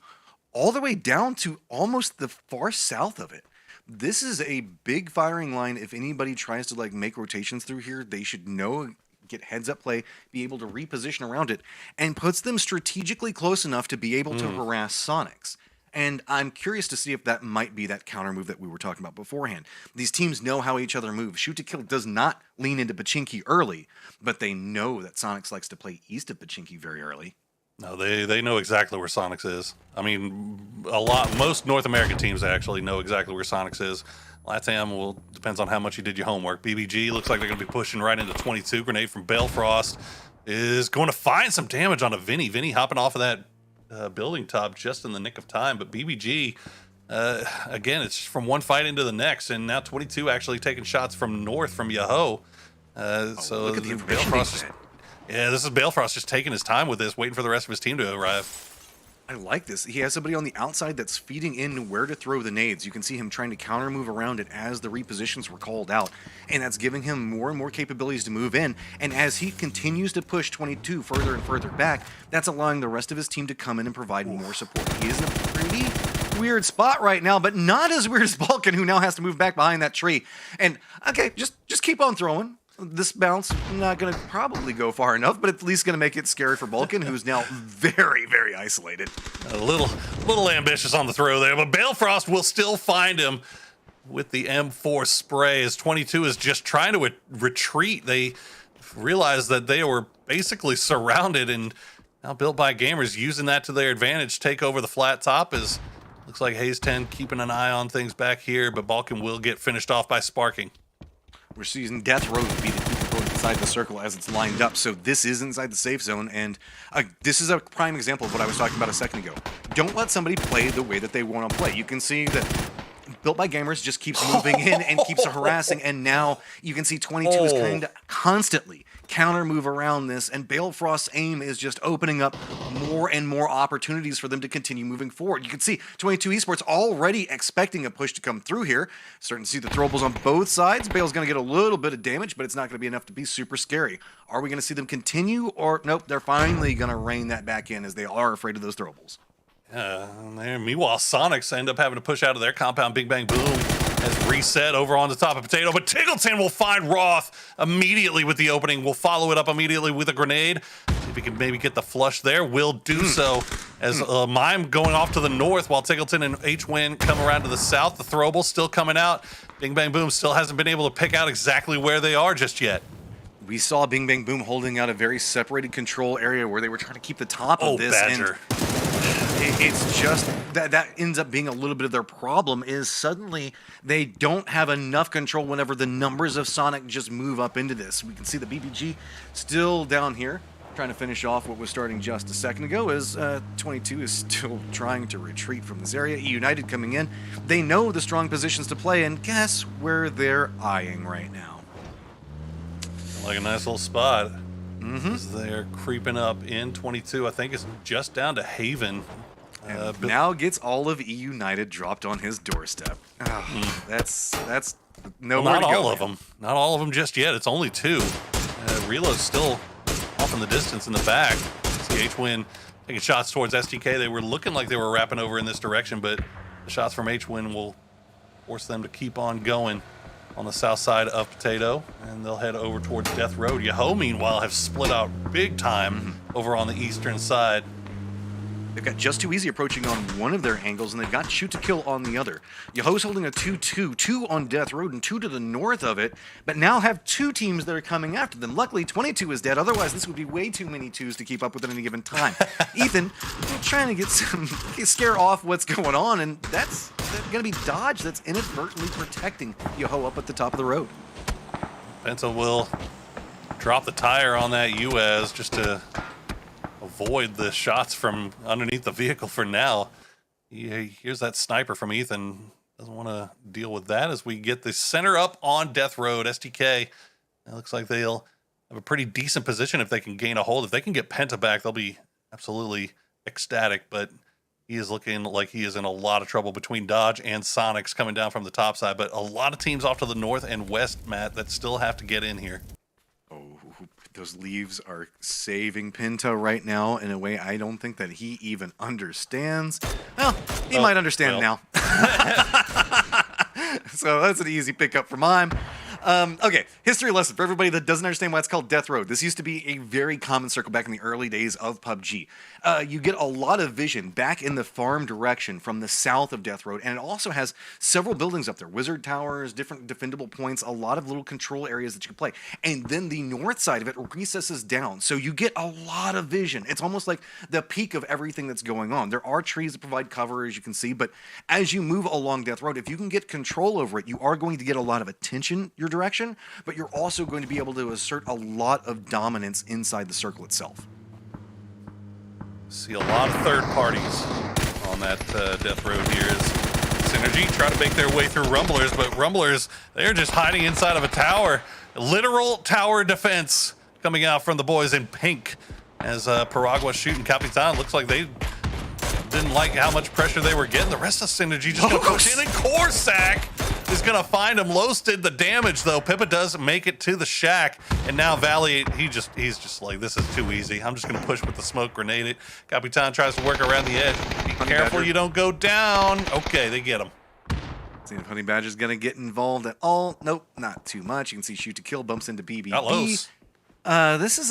[SPEAKER 5] all the way down to almost the far south of it. This is a big firing line. If anybody tries to, make rotations through here, they should know get heads up play, be able to reposition around it, and puts them strategically close enough to be able to harass Sonics. And I'm curious to see if that might be that counter move that we were talking about beforehand. These teams know how each other move. Shoot to Kill does not lean into Pachinki early, but they know that Sonics likes to play east of Pachinki very early.
[SPEAKER 4] No, they know exactly where Sonics is. I mean, most North American teams actually know exactly where Sonics is. LATAM depends on how much you did your homework. BBG looks like they're going to be pushing right into 22. Grenade from Balefrost is going to find some damage on a Vinny. Vinny hopping off of that building top just in the nick of time. But BBG, again, it's from one fight into the next. And now 22 actually taking shots from north from Yahoo. So
[SPEAKER 5] look at the information
[SPEAKER 4] Balefrost this is Balefrost just taking his time with this, waiting for the rest of his team to arrive.
[SPEAKER 5] I like this. He has somebody on the outside that's feeding in where to throw the nades. You can see him trying to counter move around it as the repositions were called out. And that's giving him more and more capabilities to move in. And as he continues to push 22 further and further back, that's allowing the rest of his team to come in and provide more support. He is in a pretty weird spot right now, but not as weird as Balkan, who now has to move back behind that tree. And, okay, just keep on throwing. This bounce not going to probably go far enough, but at least going to make it scary for Balkan, who's now very, very isolated.
[SPEAKER 4] A little ambitious on the throw there, but Balefrost will still find him with the M4 spray as 22 is just trying to retreat. They realized that they were basically surrounded, and now Built by Gamers using that to their advantage, take over the flat top. As looks like Haze 10 keeping an eye on things back here, but Balkan will get finished off by sparking.
[SPEAKER 5] We're seeing Death Road be the key component inside the circle as it's lined up, so this is inside the safe zone, and this is a prime example of what I was talking about a second ago. Don't let somebody play the way that they want to play. You can see that Built by Gamers just keeps moving in and keeps harassing, and now you can see 22 is kind of constantly counter move around this, and Balefrost's aim is just opening up more and more opportunities for them to continue moving forward. You can see 22 Esports already expecting a push to come through here. Starting to see the throwables on both sides. Bale's going to get a little bit of damage, but it's not going to be enough to be super scary. Are we going to see them continue, or nope, they're finally going to rein that back in as they are afraid of those throwables.
[SPEAKER 4] Meanwhile, Sonics end up having to push out of their compound. Big Bang Boom has reset over on the top of Potato, but Tiggleton will find Roth immediately with the opening. We'll follow it up immediately with a grenade. See if he can maybe get the flush there. Will do so as Mime going off to the north while Tiggleton and H-Win come around to the south. The throwable still coming out. Bing Bang Boom still hasn't been able to pick out exactly where they are just yet.
[SPEAKER 5] We saw Bing Bang Boom holding out a very separated control area where they were trying to keep the top of this.
[SPEAKER 4] Badger.
[SPEAKER 5] And it's just that ends up being a little bit of their problem is suddenly they don't have enough control whenever the numbers of Sonic just move up into this. We can see the BBG still down here trying to finish off what was starting just a second ago as 22 is still trying to retreat from this area. United coming in. They know the strong positions to play, and guess where they're eyeing right now?
[SPEAKER 4] Like a nice little spot. As they're creeping up in 22. I think it's just down to Haven.
[SPEAKER 5] Now gets all of E United dropped on his doorstep. That's nowhere
[SPEAKER 4] Not
[SPEAKER 5] to go.
[SPEAKER 4] all of them. Not all of them just yet. It's only two. Reload's still off in the distance in the back. See H-Win taking shots towards STK. They were looking like they were wrapping over in this direction, but the shots from H-Win will force them to keep on going on the south side of Potato, and they'll head over towards Death Road. Yahoo, meanwhile, have split out big time over on the eastern side.
[SPEAKER 5] They've got Just Too Easy approaching on one of their angles, and they've got Shoot to Kill on the other. Yahoo's holding a 2-2, 2 on Death Road and 2 to the north of it, but now have two teams that are coming after them. Luckily, 22 is dead. Otherwise, this would be way too many twos to keep up with at any given time. Ethan, you're trying to scare off what's going on, and that's going to be Dodge that's inadvertently protecting Yahoo up at the top of the road.
[SPEAKER 4] Penta will drop the tire on that UAS just to avoid the shots from underneath the vehicle for now. Here's that sniper from Ethan. Doesn't want to deal with that as we get the center up on Death Road. STK, it looks like they'll have a pretty decent position if they can gain a hold. If they can get Penta back, they'll be absolutely ecstatic, but he is looking like he is in a lot of trouble between Dodge and Sonics coming down from the top side, but a lot of teams off to the north and west, Matt, that still have to get in here.
[SPEAKER 5] Those leaves are saving Pinta right now in a way I don't think that he even understands. Well, he might understand now. So that's an easy pickup for Mime. Okay, history lesson for everybody that doesn't understand why it's called Death Road. This used to be a very common circle back in the early days of PUBG. You get a lot of vision back in the farm direction from the south of Death Road, and it also has several buildings up there, wizard towers, different defendable points, a lot of little control areas that you can play. And then the north side of it recesses down, so you get a lot of vision. It's almost like the peak of everything that's going on. There are trees that provide cover, as you can see, but as you move along Death Road, if you can get control over it, you are going to get a lot of attention your direction, but you're also going to be able to assert a lot of dominance inside the circle itself.
[SPEAKER 4] See a lot of third parties on that Death Road here as Synergy try to make their way through Rumblers, but Rumblers, they're just hiding inside of a tower. Literal tower defense coming out from the boys in pink as Paragua shooting Capitan. Looks like they didn't like how much pressure they were getting. The rest of Synergy just gonna push in, and Corsac is gonna find him. Los did the damage though. Pippa does make it to the shack, and now Valley, he's just like, this is too easy. I'm just gonna push with the smoke grenade. It. Capitan tries to work around the edge. Be careful you don't go down. Okay, they get him.
[SPEAKER 5] Seeing if Honey Badger's gonna get involved at all. Nope, not too much. You can see shoot to kill, bumps into BBB.
[SPEAKER 4] Got Los.
[SPEAKER 5] This is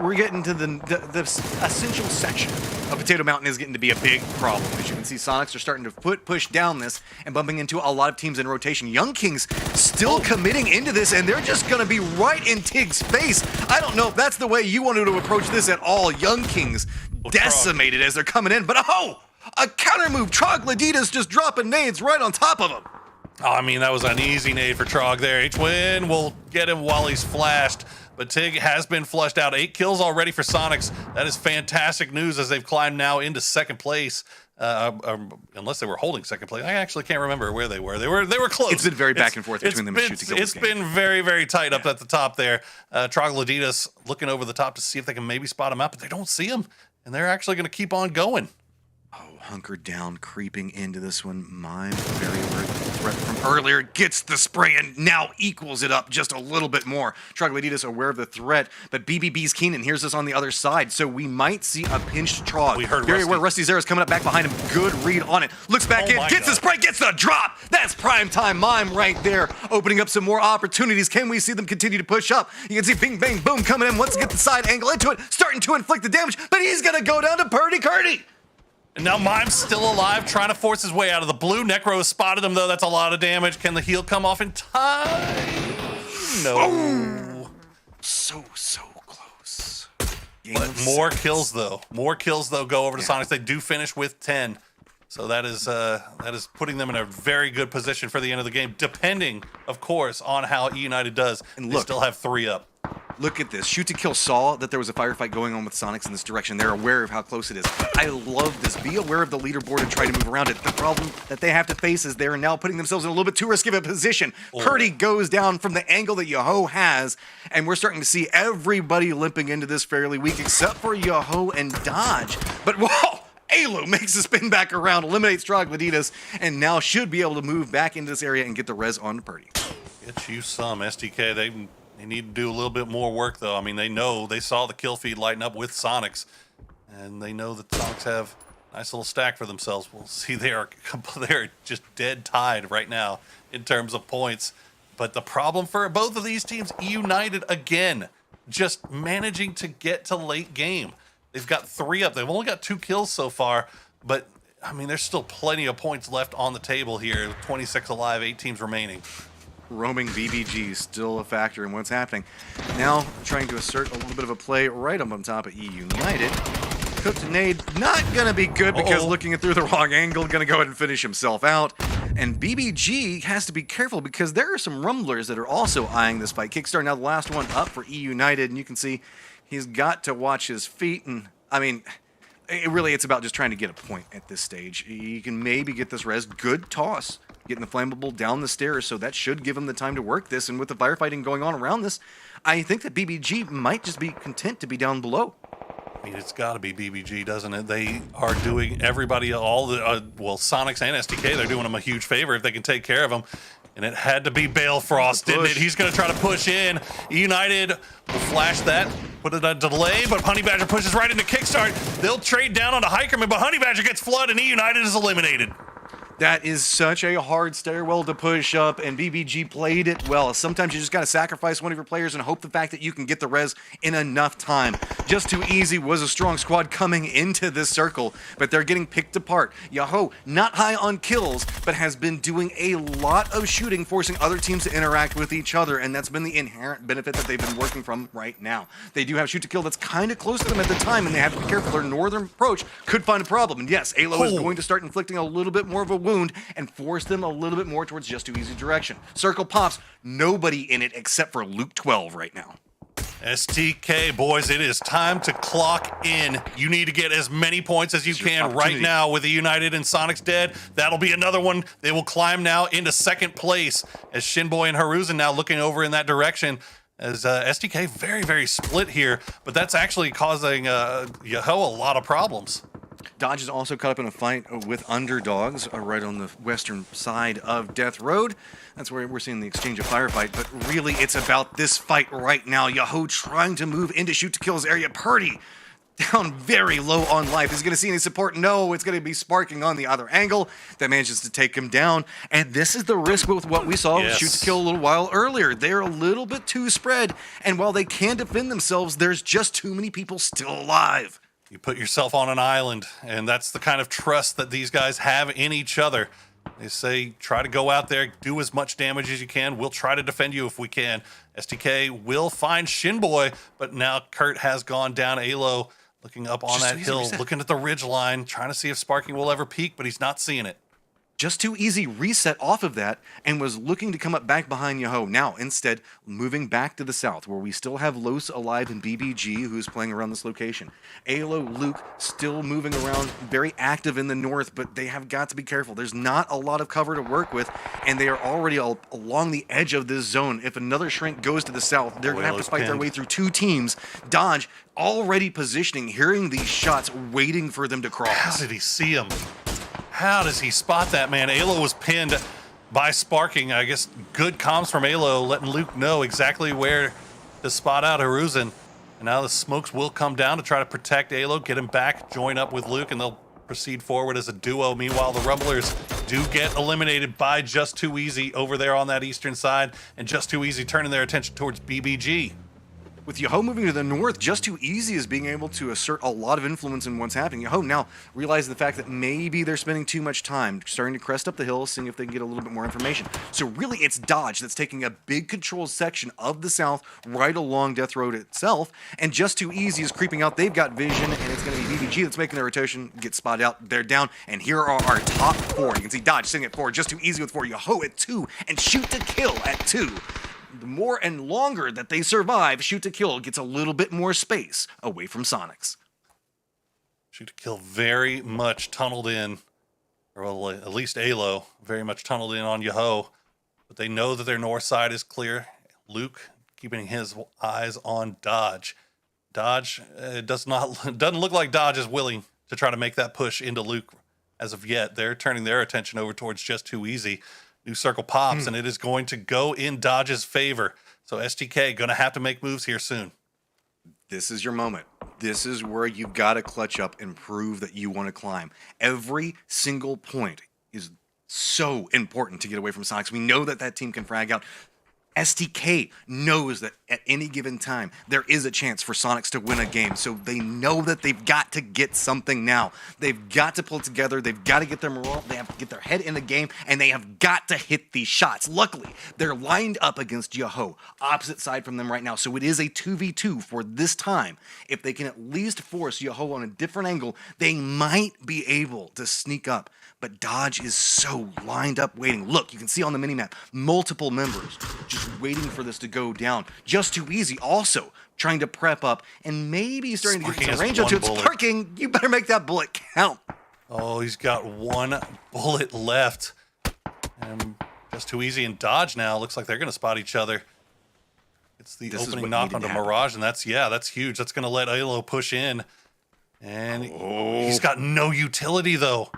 [SPEAKER 5] we're getting to the essential section of Potato Mountain is getting to be a big problem. As you can see, Sonics are starting to push down this and bumping into a lot of teams in rotation. Young Kings still committing into this, and they're just going to be right in Tig's face. I don't know if that's the way you wanted to approach this at all. Young Kings decimated as they're coming in, but a counter move. Troglodytes just dropping nades right on top of him.
[SPEAKER 4] Oh, I mean, that was an easy nade for Trog there. H-Win will get him while he's flashed, but Tig has been flushed out. 8 kills already for Sonics. That is fantastic news as they've climbed now into second place. Unless they were holding second place. I actually can't remember where they were. They were close.
[SPEAKER 5] It's been very back and forth between them and shoot to kill.
[SPEAKER 4] It's been very, very tight up at the top there. Troglodytes looking over the top to see if they can maybe spot him out, but they don't see him, and they're actually going to keep on going.
[SPEAKER 5] Hunkered down, creeping into this one. Mime, very alert. Threat from earlier, gets the spray and now equals it up just a little bit more. Troglodytes aware of the threat, but BBB's Keenan hears us on the other side, so we might see a pinched Trog.
[SPEAKER 4] We heard
[SPEAKER 5] very
[SPEAKER 4] Rusty.
[SPEAKER 5] aware. Rusty Zera's coming up back behind him. Good read on it. Looks back in, gets the spray, gets the drop. That's prime time Mime right there, opening up some more opportunities. Can we see them continue to push up? You can see bing, bang, boom coming in. Once get the side angle into it, starting to inflict the damage, but he's going to go down to Purdy Curdy.
[SPEAKER 4] And now Mime's still alive, trying to force his way out of the blue. Necro has spotted him, though. That's a lot of damage. Can the heal come off in time? No.
[SPEAKER 5] Oh. So close.
[SPEAKER 4] But more kills, though. More kills, though, go over to Sonics. They do finish with 10. So that is putting them in a very good position for the end of the game, depending, of course, on how E United does. And they still have 3 up.
[SPEAKER 5] Look at this. Shoot to Kill saw that there was a firefight going on with Sonics in this direction. They're aware of how close it is. I love this. Be aware of the leaderboard and try to move around it. The problem that they have to face is they're now putting themselves in a little bit too risky of a position. Purdy goes down from the angle that Yoho has, and we're starting to see everybody limping into this fairly weak, except for Yoho and Dodge. But whoa! Alu makes a spin back around, eliminates Troglodytes, and now should be able to move back into this area and get the res on Purdy.
[SPEAKER 4] Get you some, SDK. They need to do a little bit more work, though. I mean, they saw the kill feed lighten up with Sonics, and they know that Sonics have a nice little stack for themselves. We'll see they're just dead tied right now in terms of points. But the problem for both of these teams, E United again, just managing to get to late game. They've got 3 up. They've only got 2 kills so far, but I mean, there's still plenty of points left on the table here. 26 alive, 8 teams remaining.
[SPEAKER 5] Roaming BBG still a factor in what's happening. Now trying to assert a little bit of a play right up on top of E United. Cooked nade, not gonna be good because looking it through the wrong angle, gonna go ahead and finish himself out. And BBG has to be careful because there are some rumblers that are also eyeing this fight. Kickstarter now the last one up for E United, and you can see he's got to watch his feet. And I mean, it's about just trying to get a point at this stage. You can maybe get this res. Good toss. Getting the flammable down the stairs, so that should give him the time to work this. And with the firefighting going on around this, I think that BBG might just be content to be down below.
[SPEAKER 4] I mean, it's got to be BBG, doesn't it? They are doing everybody, all the, Sonics and SDK, they're doing them a huge favor if they can take care of them. And it had to be Balefrost, didn't it? He's going to try to push in. United will flash that, put it on delay, but Honey Badger pushes right into Kickstart. They'll trade down onto Hikerman, but Honey Badger gets flooded and E United is eliminated.
[SPEAKER 5] That is such a hard stairwell to push up, and BBG played it well. Sometimes you just got to sacrifice one of your players and hope the fact that you can get the res in enough time. Just Too Easy was a strong squad coming into this circle, but they're getting picked apart. Yahoo, not high on kills, but has been doing a lot of shooting, forcing other teams to interact with each other, and that's been the inherent benefit that they've been working from right now. They do have shoot to kill that's kind of close to them at the time, and they have to be careful. Their northern approach could find a problem, and yes, Alo is going to start inflicting a little bit more of a wound and force them a little bit more towards Just Too Easy direction. Circle pops, nobody in it except for Luke 12 right now.
[SPEAKER 4] STK, boys, it is time to clock in. You need to get as many points as you can right now with the United and Sonics dead. That'll be another one. They will climb now into second place as Shinboy and Haruzen now looking over in that direction. As STK very, very split here, but that's actually causing Yahoo a lot of problems.
[SPEAKER 5] Dodge is also caught up in a fight with Underdogs right on the western side of Death Road. That's where we're seeing the exchange of firefight, but really it's about this fight right now. Yahoo trying to move into shoot to kills area. Purdy down very low on life. Is he going to see any support? No, it's going to be Sparking on the other angle that manages to take him down. And this is the risk with what we saw with shoot to kill a little while earlier. They're a little bit too spread, and while they can defend themselves, there's just too many people still alive.
[SPEAKER 4] You put yourself on an island, and that's the kind of trust that these guys have in each other. They say, try to go out there, do as much damage as you can. We'll try to defend you if we can. STK will find Shinboy, but now Kurt has gone down. Alo looking up on that hill, looking at the ridge line, trying to see if Sparking will ever peek, but he's not seeing it.
[SPEAKER 5] Just Too Easy reset off of that and was looking to come up back behind Yahoo. Now, instead, moving back to the south, where we still have Los alive and BBG, who's playing around this location. Alo, Luke, still moving around, very active in the north, but they have got to be careful. There's not a lot of cover to work with, and they are already along the edge of this zone. If another shrink goes to the south, they're going to have to fight their way through two teams. Dodge already positioning, hearing these shots, waiting for them to cross.
[SPEAKER 4] How did he see him? How does he spot that, man? Alo was pinned by Sparking. I guess good comms from Alo, letting Luke know exactly where to spot out Haruzen. And now the smokes will come down to try to protect Alo, get him back, join up with Luke, and they'll proceed forward as a duo. Meanwhile, the Rumblers do get eliminated by Just Too Easy over there on that eastern side, and Just Too Easy turning their attention towards BBG.
[SPEAKER 5] With Yahoo moving to the north, Just Too Easy is being able to assert a lot of influence in what's happening. Yahoo now realizes the fact that maybe they're spending too much time starting to crest up the hill, seeing if they can get a little bit more information. So really, it's Dodge that's taking a big control section of the south right along Death Road itself, and Just Too Easy is creeping out. They've got vision, and it's going to be BBG that's making their rotation, get spotted out. They're down, and here are our top four. You can see Dodge sitting at 4, Just Too Easy with 4, Yahoo at 2, and Shoot to Kill at 2. The more and longer that they survive, Shoot to Kill gets a little bit more space away from Sonics.
[SPEAKER 4] Shoot to Kill very much tunneled in, or well, at least Alo very much tunneled in on Yahoo, but they know that their north side is clear. Luke keeping his eyes on Dodge. Dodge doesn't look like Dodge is willing to try to make that push into Luke as of yet. They're turning their attention over towards Just Too Easy. New circle pops, and it is going to go in Dodge's favor. So STK going to have to make moves here soon.
[SPEAKER 5] This is your moment. This is where you've got to clutch up and prove that you want to climb. Every single point is so important to get away from Sonics. We know that that team can frag out. STK knows that at any given time, there is a chance for Sonics to win a game. So they know that they've got to get something now. They've got to pull it together. They've got to get their morale. They have to get their head in the game, and they have got to hit these shots. Luckily, they're lined up against Yahoo, opposite side from them right now. So it is a 2v2 for this time. If they can at least force Yahoo on a different angle, they might be able to sneak up. But Dodge is so lined up waiting. Look, you can see on the minimap, multiple members just waiting for this to go down. Just Too Easy also trying to prep up and maybe starting to get some range onto it. Sparking, you better make that bullet count.
[SPEAKER 4] Oh, he's got one bullet left. And Just Too Easy and Dodge now. Looks like they're going to spot each other. It's the opening knock onto Mirage, and that's huge. That's going to let Alo push in. And he's got no utility, though.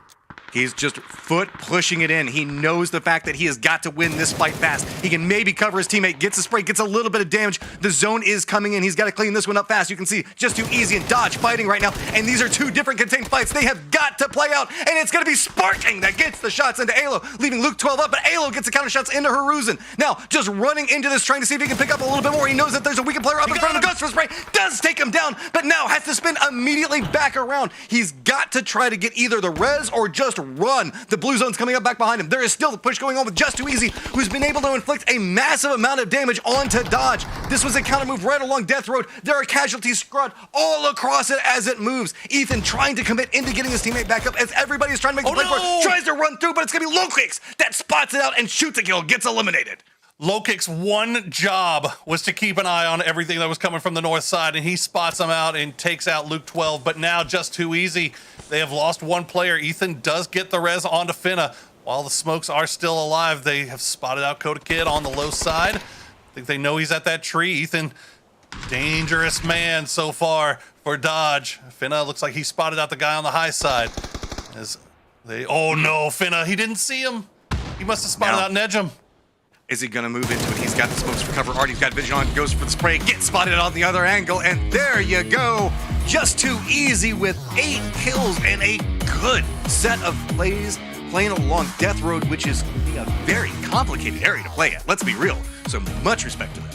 [SPEAKER 5] He's just foot pushing it in. He knows the fact that he has got to win this fight fast. He can maybe cover his teammate, gets a spray, gets a little bit of damage. The zone is coming in. He's got to clean this one up fast. You can see just too easy and Dodge fighting right now. And these are two different contained fights. They have got to play out. And it's going to be Sparking that gets the shots into Alo, leaving Luke 12 up. But Alo gets the counter shots into Haruzen. Now, just running into this, trying to see if he can pick up a little bit more. He knows that there's a weakened player up in front of him. Goes for a spray. Does take him down, but now has to spin immediately back around. He's got to try to get either the res or just run. The blue zone's coming up back behind him. There is still the push going on with Just Too Easy, who's been able to inflict a massive amount of damage onto Dodge. This was a counter move right along Death Road. There are casualties spread all across it as it moves. Ethan trying to commit into getting his teammate back up as everybody is trying to make the play for it. Tries to run through, but it's going to be Low Kicks that spots it out and shoots a kill, gets eliminated.
[SPEAKER 4] Low Kick's one job was to keep an eye on everything that was coming from the north side, and he spots them out and takes out Luke 12. But now, Just Too Easy, they have lost one player. Ethan does get the res onto Finna. While the smokes are still alive, they have spotted out Coda Kid on the low side. I think they know he's at that tree. Ethan, dangerous man so far for Dodge. Finna looks like he spotted out the guy on the high side. Oh no, Finna, he didn't see him. He must have spotted out Nejum.
[SPEAKER 5] Is he gonna move into it? He's got the smokes for cover. Artie's got vision on, goes for the spray, gets spotted on the other angle, and there you go. Just Too Easy with 8 kills and a good set of plays playing along Death Road, which is a very complicated area to play at. Let's be real. So much respect to them.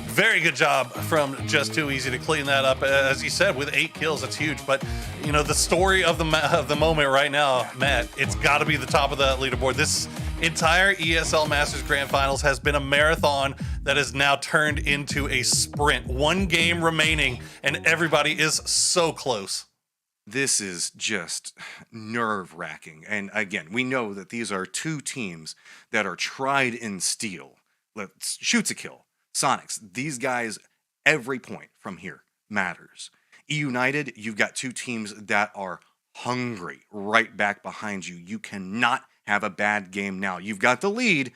[SPEAKER 4] Very good job from Just Too Easy to clean that up. As you said, with 8 kills, it's huge. But, you know, the story of the moment right now, Matt, it's got to be the top of the leaderboard. This entire ESL Masters Grand Finals has been a marathon that has now turned into a sprint. 1 game remaining, and everybody is so close.
[SPEAKER 5] This is just nerve-wracking. And again, we know that these are 2 teams that are tried in steel. Shoots a kill. Sonics, these guys, every point from here matters. E-United, you've got 2 teams that are hungry right back behind you. You cannot have a bad game now. You've got the lead,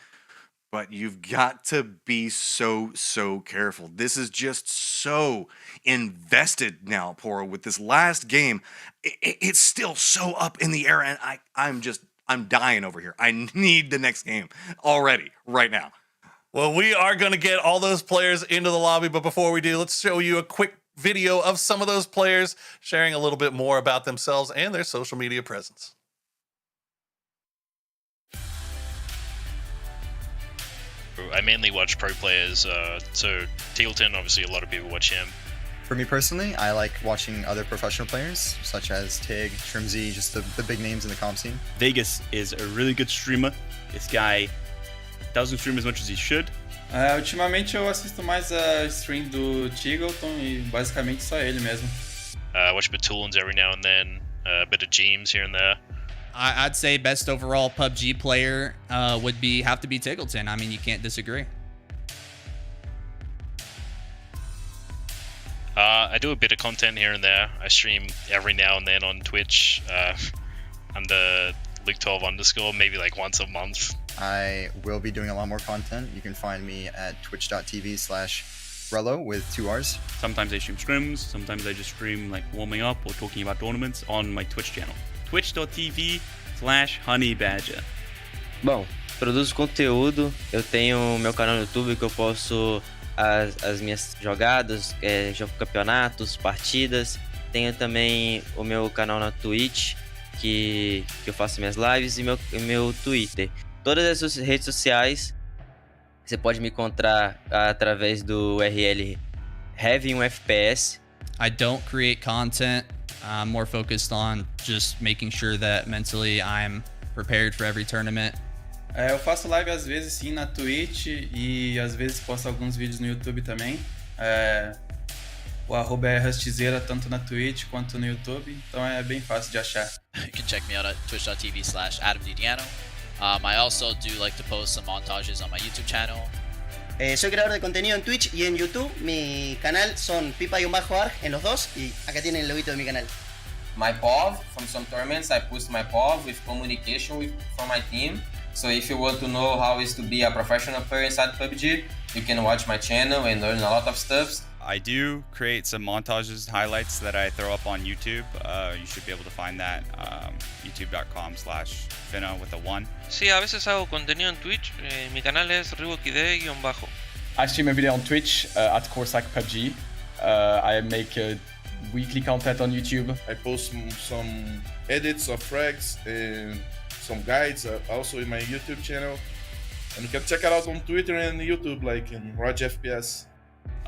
[SPEAKER 5] but you've got to be so careful. This is just so invested now, Poro, with this last game. It's still so up in the air, and I'm dying over here. I need the next game already, right now.
[SPEAKER 4] Well, we are going to get all those players into the lobby, but before we do, let's show you a quick video of some of those players sharing a little bit more about themselves and their social media presence.
[SPEAKER 7] I mainly watch pro players, so Tealton, obviously a lot of people watch him.
[SPEAKER 8] For me personally, I like watching other professional players, such as Tig, Shrimzy, just the big names in the comp scene.
[SPEAKER 9] Vegas is a really good streamer. This guy doesn't stream as much as he should.
[SPEAKER 10] Ultimamente eu assisto mais a stream do Tigleton e basicamente só ele mesmo.
[SPEAKER 7] Watch Batulans every now and then, a bit of James here and there.
[SPEAKER 11] I'd say best overall PUBG player would have to be Tigleton. I mean, you can't disagree.
[SPEAKER 7] I do a bit of content here and there. I stream every now and then on Twitch under Luke12_, maybe like once a month.
[SPEAKER 8] I will be doing a lot more content. You can find me at twitch.tv/Rello with 2 R's.
[SPEAKER 9] Sometimes I stream scrims, sometimes I just stream like warming up or talking about tournaments on my Twitch channel. twitch.tv/honeybadger.
[SPEAKER 12] Bom, produzo conteúdo, eu tenho meu canal no YouTube que eu posto as minhas jogadas, jogo campeonatos, partidas. Tenho também o meu canal na Twitch, que eu faço minhas lives, e meu Twitter. Todas essas redes sociais, você pode me encontrar através do URL Heavy1FPS.
[SPEAKER 11] I don't create content. I'm more focused on just making sure that mentally I'm prepared for every tournament.
[SPEAKER 10] Eu faço live às vezes sim na Twitch e às vezes posto alguns vídeos no YouTube também. O arroba é Rustzeira tanto na Twitch quanto no YouTube, então é bem fácil de achar.
[SPEAKER 13] You can check me out at twitch.tv/AdamDidiano. I also do like to post some montages on my YouTube channel.
[SPEAKER 14] Soy creador de contenido en Twitch y en YouTube. Mi canal son pipa_arg en los dos y acá tienen el loguito de mi canal.
[SPEAKER 15] My POV, from some tournaments I post my POV with communication from my team. So if you want to know how it is to be a professional player inside PUBG, you can watch my channel and learn a lot of stuff.
[SPEAKER 16] I do create some montages, highlights that I throw up on YouTube. You should be able to find that youtube.com/Fina with a 1.
[SPEAKER 17] Sí, a veces hago contenido en Twitch. Mi canal es ribokide_bajo.
[SPEAKER 18] I stream a video on Twitch at Corsac PUBG. I make weekly content on YouTube.
[SPEAKER 19] I post some edits of frags and some guides also in my YouTube channel. And you can check it out on Twitter and YouTube, like in Raj FPS.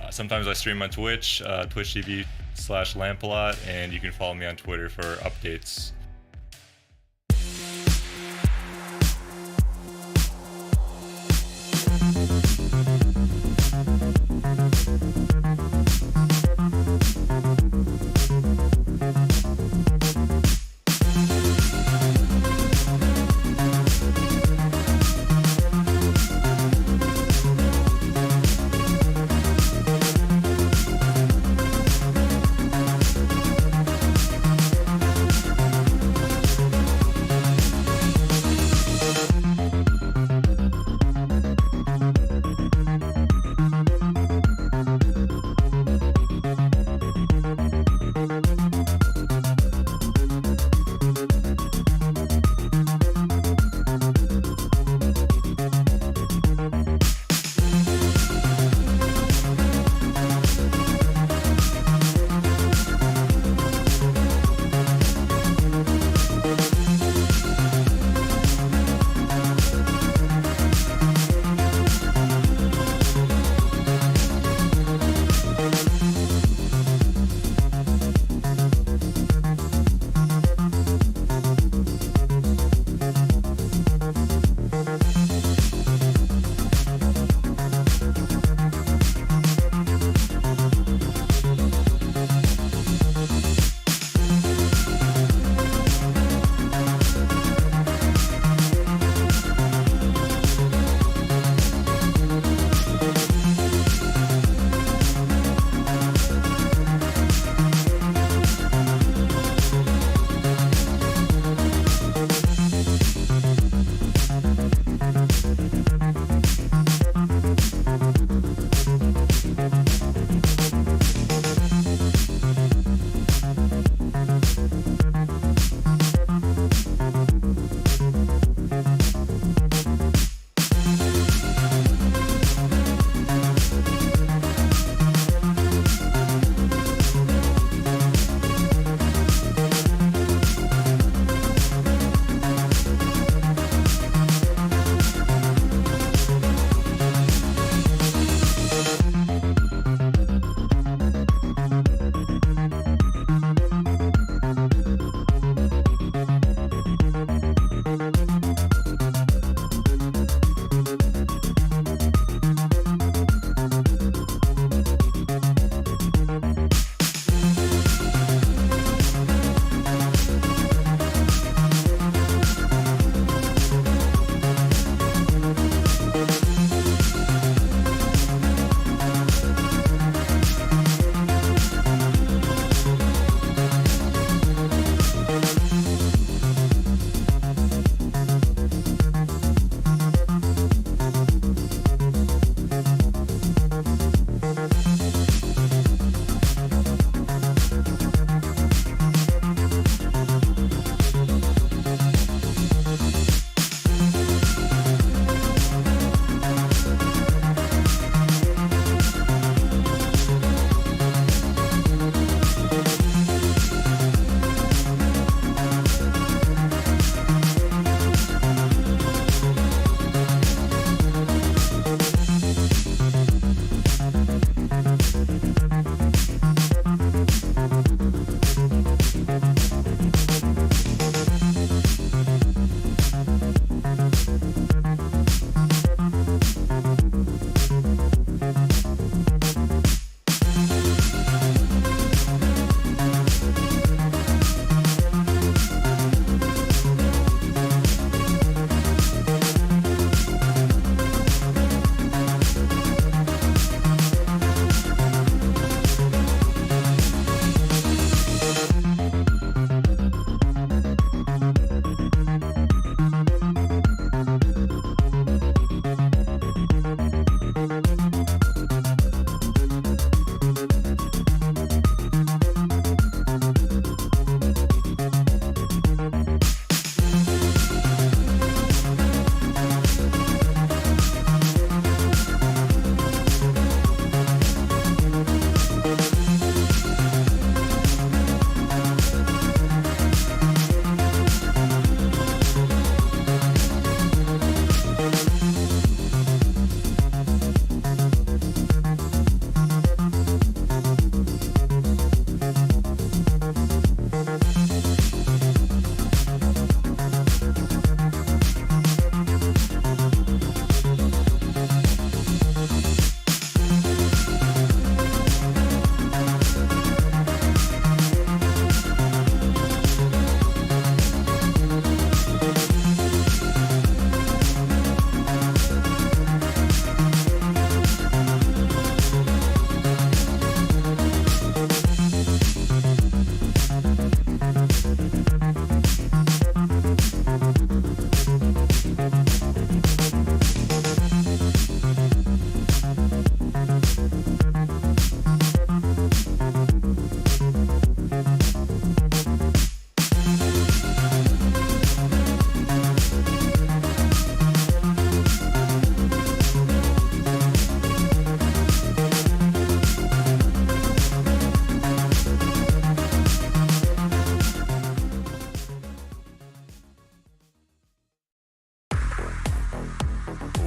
[SPEAKER 20] Sometimes I stream on Twitch, Twitch TV/Lampalot, and you can follow me on Twitter for updates.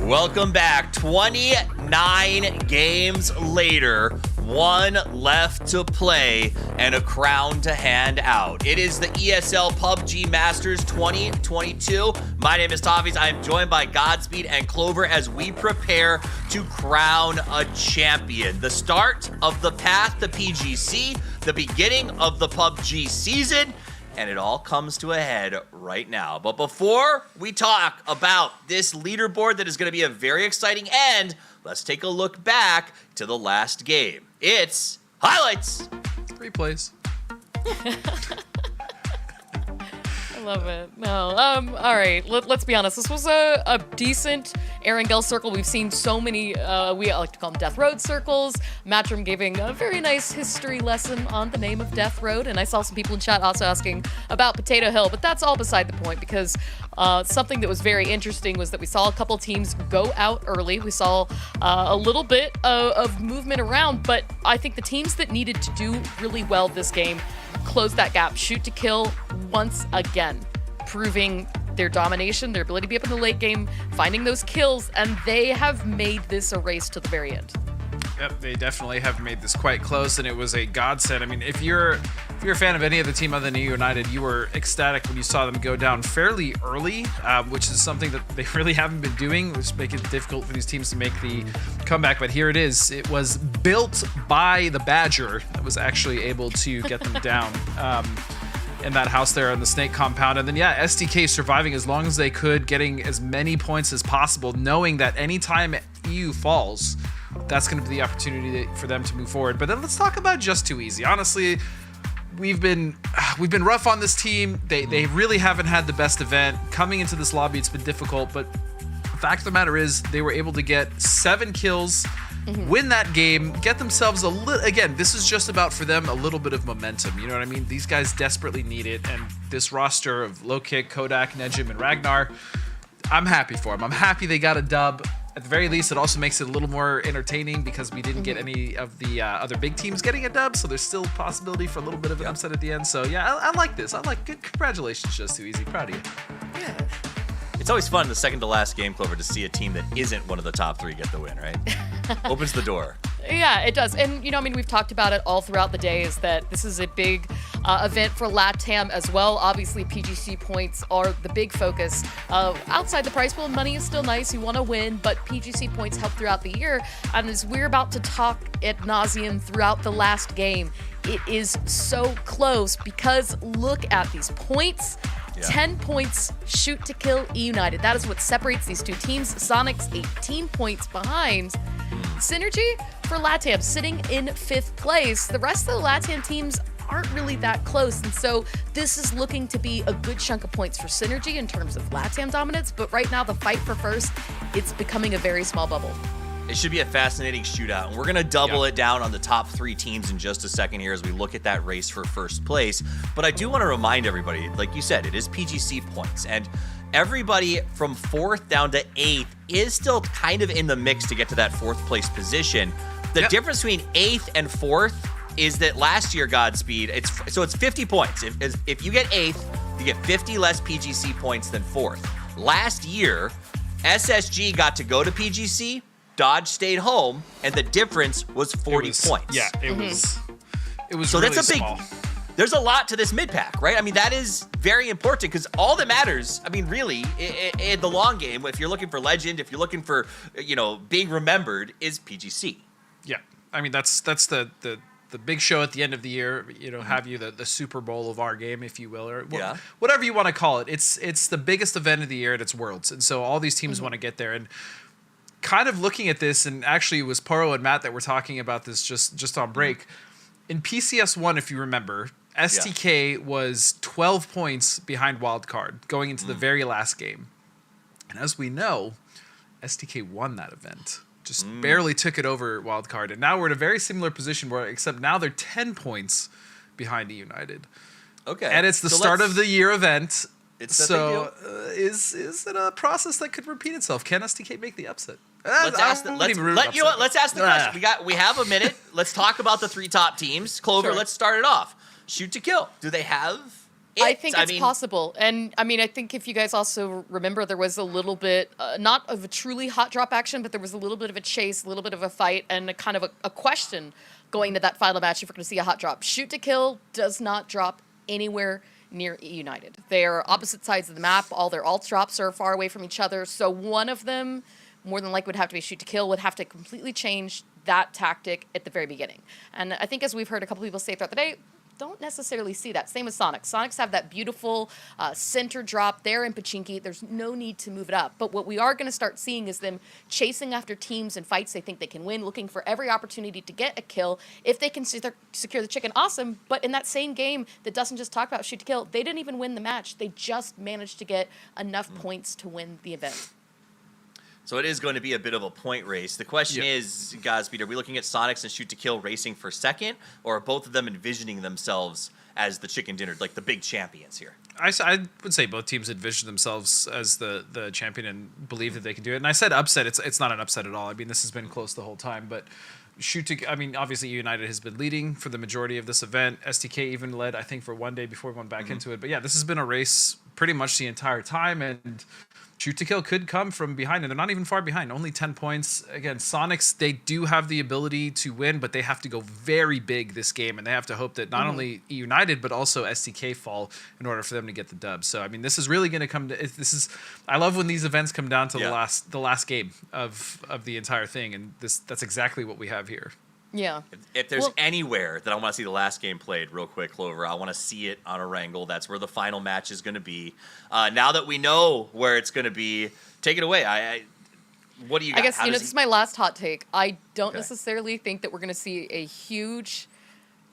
[SPEAKER 1] Welcome back. 29 games later, one left to play and a crown to hand out. It is the ESL PUBG Masters 2022. My name is Taviz. I am joined by Godspeed and Clover as we prepare to crown a champion. The start of the path to PGC, the beginning of the PUBG season, and it all comes to a head right now. But before we talk about this leaderboard that is going to be a very exciting end, let's take a look back to the last game. It's highlights.
[SPEAKER 2] Replays.
[SPEAKER 3] I love it. No. All right. Let's be honest. This was a decent Erangel circle. We've seen so many, we like to call them Death Road circles. Matchroom giving a very nice history lesson on the name of Death Road. And I saw some people in chat also asking about Potato Hill, but that's all beside the point because something that was very interesting was that we saw a couple teams go out early. We saw a little bit of movement around, but I think the teams that needed to do really well this game close that gap, shoot to kill once again, proving their domination, their ability to be up in the late game, finding those kills, and they have made this a race to the very end.
[SPEAKER 2] Yep, they definitely have made this quite close, and it was a godsend. I mean, if you're a fan of any other team other than United, you were ecstatic when you saw them go down fairly early, which is something that they really haven't been doing, which makes it difficult for these teams to make the comeback. But here it is. It was built by the Badger that was actually able to get them down in that house there on the Snake compound. And then, yeah, SDK surviving as long as they could, getting as many points as possible, knowing that anytime EU falls, that's going to be the opportunity for them to move forward. But then let's talk about Just Too Easy. Honestly, we've been rough on this team. They really haven't had the best event. Coming into this lobby, it's been difficult. But the fact of the matter is, they were able to get 7 kills, win that game, get themselves a little. Again, this is just about for them a little bit of momentum. You know what I mean? These guys desperately need it. And this roster of Low Kick, Kodak, Nejim, and Ragnar, I'm happy for them. I'm happy they got a dub. At the very least, it also makes it a little more entertaining because we didn't get any of the other big teams getting a dub, so there's still a possibility for a little bit of an upset at the end. So yeah, I like this. I like good. Congratulations, Just Too Easy. Proud of you.
[SPEAKER 3] Yeah.
[SPEAKER 1] It's always fun the second to last game, Clover, to see a team that isn't one of the top 3 get the win, right? Opens the door.
[SPEAKER 3] Yeah, it does. And, you know, I mean, we've talked about it all throughout the day is that this is a big event for LATAM as well. Obviously, PGC points are the big focus. Outside the prize pool, money is still nice. You want to win, but PGC points help throughout the year. And as we're about to talk ad nauseum throughout the last game, it is so close because look at these points. Yeah. 10 points, shoot to kill United. That is what separates these two teams. Sonics 18 points behind. Synergy for LATAM sitting in 5th place. The rest of the LATAM teams aren't really that close. And so this is looking to be a good chunk of points for Synergy in terms of LATAM dominance. But right now, the fight for first, it's becoming a very small bubble.
[SPEAKER 1] It should be a fascinating shootout, and we're going to double it down on the top 3 teams in just a second here as we look at that race for first place. But I do want to remind everybody, like you said, it is PGC points, and everybody from 4th down to 8th is still kind of in the mix to get to that 4th place position. The difference between 8th and 4th is that last year, Godspeed, it's 50 points. If you get 8th, you get 50 less PGC points than 4th. Last year, SSG got to go to PGC, Dodge stayed home, and the difference was 40 points.
[SPEAKER 2] Yeah, it was. It was.
[SPEAKER 1] So
[SPEAKER 2] really
[SPEAKER 1] that's a big.
[SPEAKER 2] Small.
[SPEAKER 1] There's a lot to this mid pack, right? I mean, that is very important because all that matters. I mean, really, in the long game, if you're looking for legend, if you're looking for, being remembered, is PGC.
[SPEAKER 2] Yeah, I mean that's the big show at the end of the year. Have you the Super Bowl of our game, if you will, or whatever you want to call it. It's the biggest event of the year, and it's Worlds, and so all these teams want to get there. And kind of looking at this, and actually it was Poro and Matt that were talking about this just on break. In PCS 1, if you remember, STK was 12 points behind Wildcard going into the very last game. And as we know, STK won that event. Just barely took it over Wildcard. And now we're in a very similar position except now they're 10 points behind United.
[SPEAKER 1] Okay.
[SPEAKER 2] And it's the start of the year event.
[SPEAKER 1] It's
[SPEAKER 2] is it a process that could repeat itself? Can STK make the upset?
[SPEAKER 1] Let's ask the question. We have a minute. Let's talk about the 3 top teams. Clover, let's start it off. Shoot to kill. Do they have
[SPEAKER 3] I think it's possible. And I mean, I think if you guys also remember, there was a little bit, not of a truly hot drop action, but there was a little bit of a chase, a little bit of a fight, and a kind of a question going to that final match if we're going to see a hot drop. Shoot to kill does not drop anywhere near E United. They are opposite sides of the map. All their alt drops are far away from each other. So one of them, more than likely, would have to be shoot to kill, would have to completely change that tactic at the very beginning. And I think, as we've heard a couple people say throughout the day, don't necessarily see that. Same as Sonics. Sonics have that beautiful center drop there in Pachinki. There's no need to move it up. But what we are going to start seeing is them chasing after teams and fights they think they can win, looking for every opportunity to get a kill. If they can secure the chicken, awesome. But in that same game that Dustin just talked about, shoot to kill, they didn't even win the match. They just managed to get enough points to win the event.
[SPEAKER 1] So it is going to be a bit of a point race. The question is, Godspeed, are we looking at Sonics and Shoot to Kill racing for second, or are both of them envisioning themselves as the chicken dinner, like the big champions here?
[SPEAKER 2] I would say both teams envision themselves as the champion and believe that they can do it. And I said upset. It's not an upset at all. I mean, this has been close the whole time, but obviously United has been leading for the majority of this event. STK even led, I think, for one day before we went back into it. But yeah, this has been a race pretty much the entire time, and Shoot to Kill could come from behind, and they're not even far behind, only 10 points. Again, Sonics, they do have the ability to win, but they have to go very big this game, and they have to hope that not only United, but also STK fall in order for them to get the dub. So, I mean, this is really going to come to, I love when these events come down to the last game of the entire thing, and that's exactly what we have here.
[SPEAKER 3] Yeah.
[SPEAKER 1] If there's anywhere that I want to see the last game played, real quick, Clover, I want to see it on Erangel. That's where the final match is going to be. Now that we know where it's going to be, take it away. What do you got?
[SPEAKER 3] I guess, this is my last hot take. I don't necessarily think that we're going to see a huge...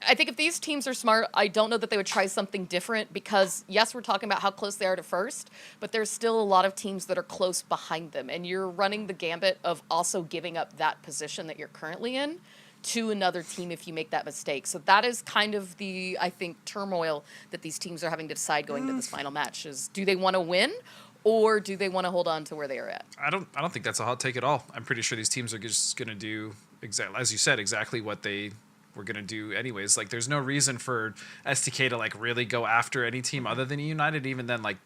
[SPEAKER 3] I think if these teams are smart, I don't know that they would try something different because, yes, we're talking about how close they are to first, but there's still a lot of teams that are close behind them, and you're running the gambit of also giving up that position that you're currently in to another team if you make that mistake. So that is kind of the, I think, turmoil that these teams are having to decide going to this final match is, do they want to win or do they want to hold on to where they are at?
[SPEAKER 2] I don't think that's a hot take at all. I'm pretty sure these teams are just going to do, exactly as you said, exactly what they were going to do anyways. Like, there's no reason for STK to, like, really go after any team other than United. Even then, like,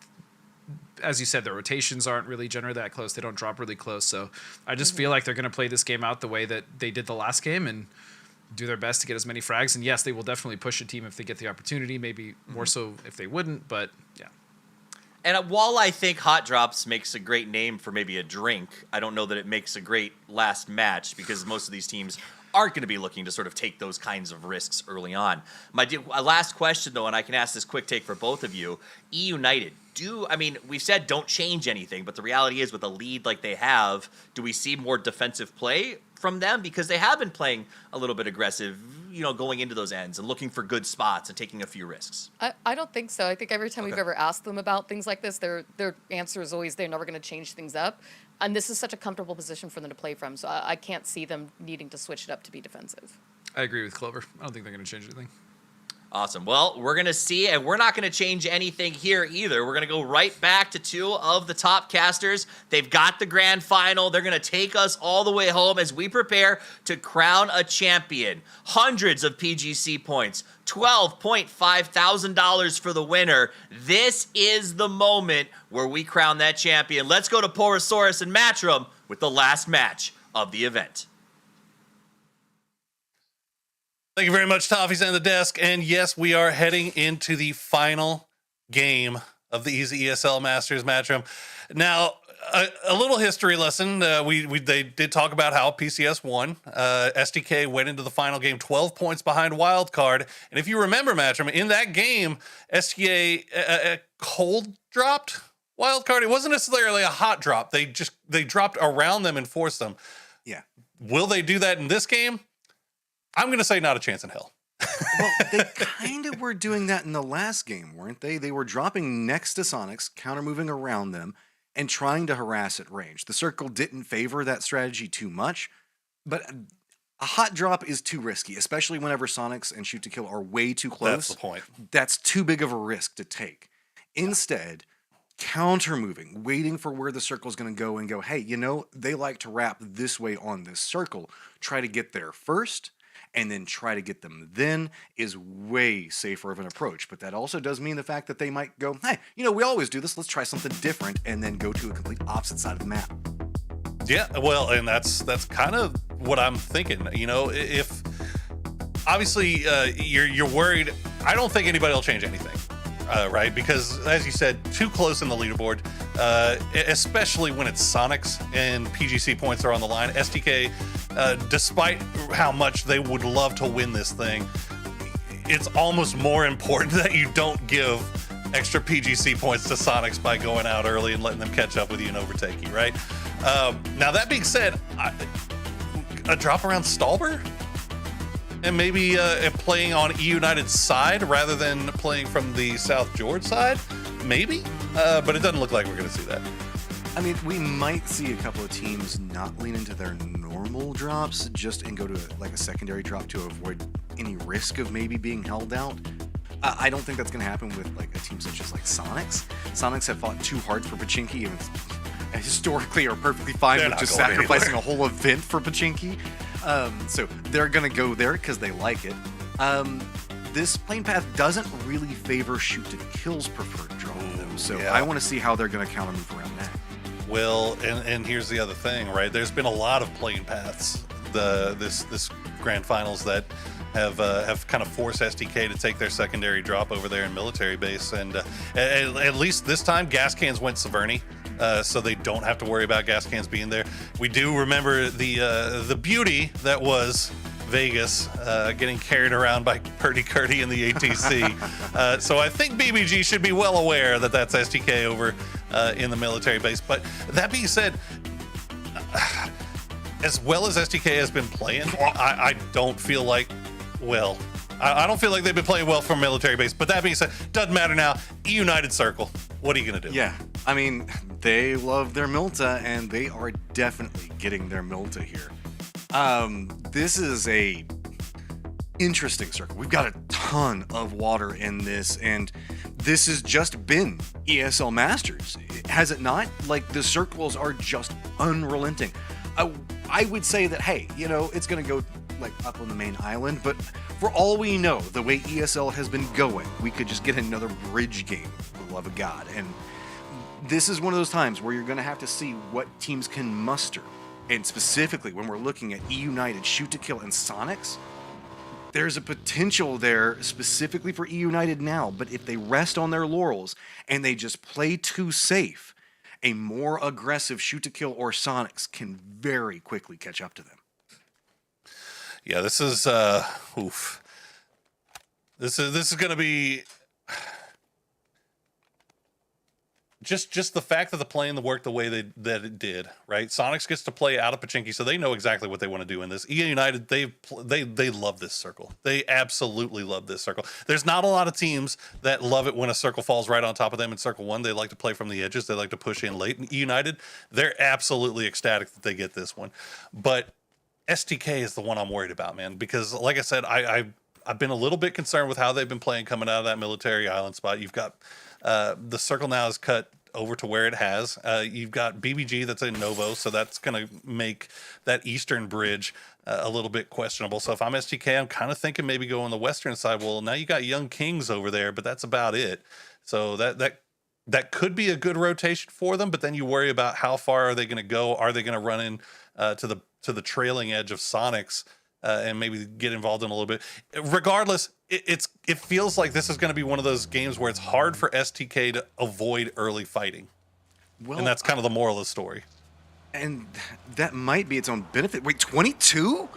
[SPEAKER 2] as you said, the rotations aren't really generally that close. They don't drop really close. So I just feel like they're going to play this game out the way that they did the last game and do their best to get as many frags. And yes, they will definitely push a team if they get the opportunity, maybe more so if they wouldn't, but yeah.
[SPEAKER 1] And while I think Hot Drops makes a great name for maybe a drink, I don't know that it makes a great last match because most of these teams aren't going to be looking to sort of take those kinds of risks early on. My last question, though, and I can ask this quick take for both of you. E United, we said don't change anything, but the reality is with a lead like they have, do we see more defensive play from them? Because they have been playing a little bit aggressive, going into those ends and looking for good spots and taking a few risks.
[SPEAKER 3] I don't think so. I think every time we've ever asked them about things like this, their answer is always they're never going to change things up. And this is such a comfortable position for them to play from, so I can't see them needing to switch it up to be defensive.
[SPEAKER 2] I agree with Clover. I don't think they're going to change anything.
[SPEAKER 1] Awesome. Well, we're going to see, and we're not going to change anything here either. We're going to go right back to two of the top casters. They've got the grand final. They're going to take us all the way home as we prepare to crown a champion. Hundreds of PGC points, $12.5 thousand for the winner. This is the moment where we crown that champion. Let's go to Porosaurus and Matchroom with the last match of the event.
[SPEAKER 4] Thank you very much, Toffee's on the desk. And yes, we are heading into the final game of the Easy ESL Masters Matchroom. Now, a little history lesson. They did talk about how PCS won. SDK went into the final game 12 points behind Wildcard. And if you remember, Matchroom, in that game, SDK cold dropped Wildcard. It wasn't necessarily a hot drop. They dropped around them and forced them.
[SPEAKER 5] Yeah.
[SPEAKER 4] Will they do that in this game? I'm going to say not a chance in hell.
[SPEAKER 5] Well, they kind of were doing that in the last game, weren't they? They were dropping next to Sonics, counter-moving around them, and trying to harass at range. The circle didn't favor that strategy too much, but a hot drop is too risky, especially whenever Sonics and Shoot to Kill are way too close.
[SPEAKER 4] That's the point.
[SPEAKER 5] That's too big of a risk to take. Instead, counter-moving, waiting for where the circle's going to go and go, hey, they like to wrap this way on this circle. Try to get there first, and then try to get them then is way safer of an approach. But that also does mean the fact that they might go, hey, we always do this. Let's try something different, and then go to a complete opposite side of the map.
[SPEAKER 4] Yeah, well, and that's kind of what I'm thinking. If obviously you're worried, I don't think anybody will change anything, right? Because as you said, too close in the leaderboard, especially when it's Sonics and PGC points are on the line. STK, despite how much they would love to win this thing, it's almost more important that you don't give extra PGC points to Sonics by going out early and letting them catch up with you and overtake you, right? Now, that being said, a drop around Stalber? And maybe playing on E United's side rather than playing from the South George side? Maybe? But it doesn't look like we're going to see that.
[SPEAKER 5] I mean, we might see a couple of teams not lean into their normal drops and go to a secondary drop to avoid any risk of maybe being held out. I don't think that's going to happen with a team such as Sonics. Sonics have fought too hard for Pachinki and historically are perfectly fine with just sacrificing a whole event for Pachinki. So they're going to go there because they like it. This plane path doesn't really favor shoot to kills preferred drop though. So I want to see how they're going to counter move around that.
[SPEAKER 4] Well, and here's the other thing, right? There's been a lot of plane paths this grand finals that have kind of forced STK to take their secondary drop over there in military base, and at least this time gas cans went Severny, so they don't have to worry about gas cans being there. We do remember the beauty that was Vegas getting carried around by Purdy Curdy in the ATC. So I think BBG should be well aware that that's STK over in the military base. But that being said, as well as STK has been playing, I don't feel like, I don't feel like they've been playing well from military base. But that being said, doesn't matter now. E United Circle. What are you going to do?
[SPEAKER 5] Yeah, I mean, they love their Milta, and they are definitely getting their Milta here. This is a interesting circle. We've got a ton of water in this, and this has just been ESL Masters, has it not? The circles are just unrelenting. I would say that, hey, it's going to go up on the main island, but for all we know, the way ESL has been going, we could just get another bridge game, for the love of God. And this is one of those times where you're going to have to see what teams can muster. And specifically, when we're looking at E United, Shoot to Kill, and Sonics, there's a potential there specifically for E United now. But if they rest on their laurels and they just play too safe, a more aggressive Shoot to Kill or Sonics can very quickly catch up to them.
[SPEAKER 4] Yeah, this is oof. This is going to be just the fact that the playing the work the way that it did, right? Sonics gets to play out of Pachinki, so they know exactly what they want to do in this. EA United, they love this circle. They absolutely love this circle. There's not a lot of teams that love it when a circle falls right on top of them in circle one. They like to play from the edges. They like to push in late. And E United, they're absolutely ecstatic that they get this one. But STK is the one I'm worried about, man, because like I said, I've been a little bit concerned with how they've been playing coming out of that military island spot. You've got the circle now is cut over to where it has. You've got BBG that's in Novo, so that's going to make that eastern bridge a little bit questionable. So if I'm STK, I'm kind of thinking maybe go on the western side. Well, now you got Young Kings over there, but that's about it. So that could be a good rotation for them, but then you worry about how far are they going to go? Are they going to run in to the trailing edge of Sonics and maybe get involved in a little bit? Regardless, it feels like this is going to be one of those games where it's hard for STK to avoid early fighting. Well, and that's kind of the moral of the story.
[SPEAKER 5] And that might be its own benefit. Wait, 22?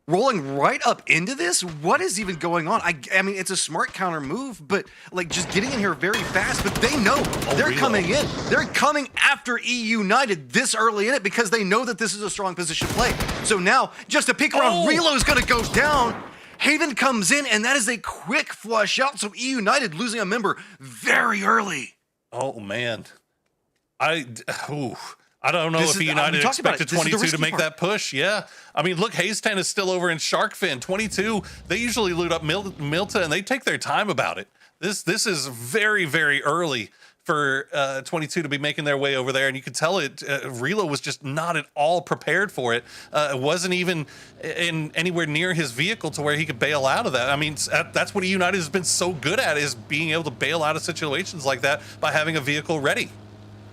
[SPEAKER 5] Rolling right up into this? What is even going on? I mean, it's a smart counter move, but just getting in here very fast. But they know they're coming in. They're coming after E United this early in it because they know that this is a strong position play. So now, just a peek around, Relo is going to go down. Haven comes in, and that is a quick flush out. So E United losing a member very early.
[SPEAKER 4] Oh man, I don't know if United expected 22 to make that push. Yeah. I mean, look, Hayes-10 is still over in Sharkfin. 22, they usually loot up Milta, and they take their time about it. This is very, very early for 22 to be making their way over there, and you could tell it. Relo was just not at all prepared for it. It wasn't even in anywhere near his vehicle to where he could bail out of that. I mean, that's what United has been so good at, is being able to bail out of situations like that by having a vehicle ready.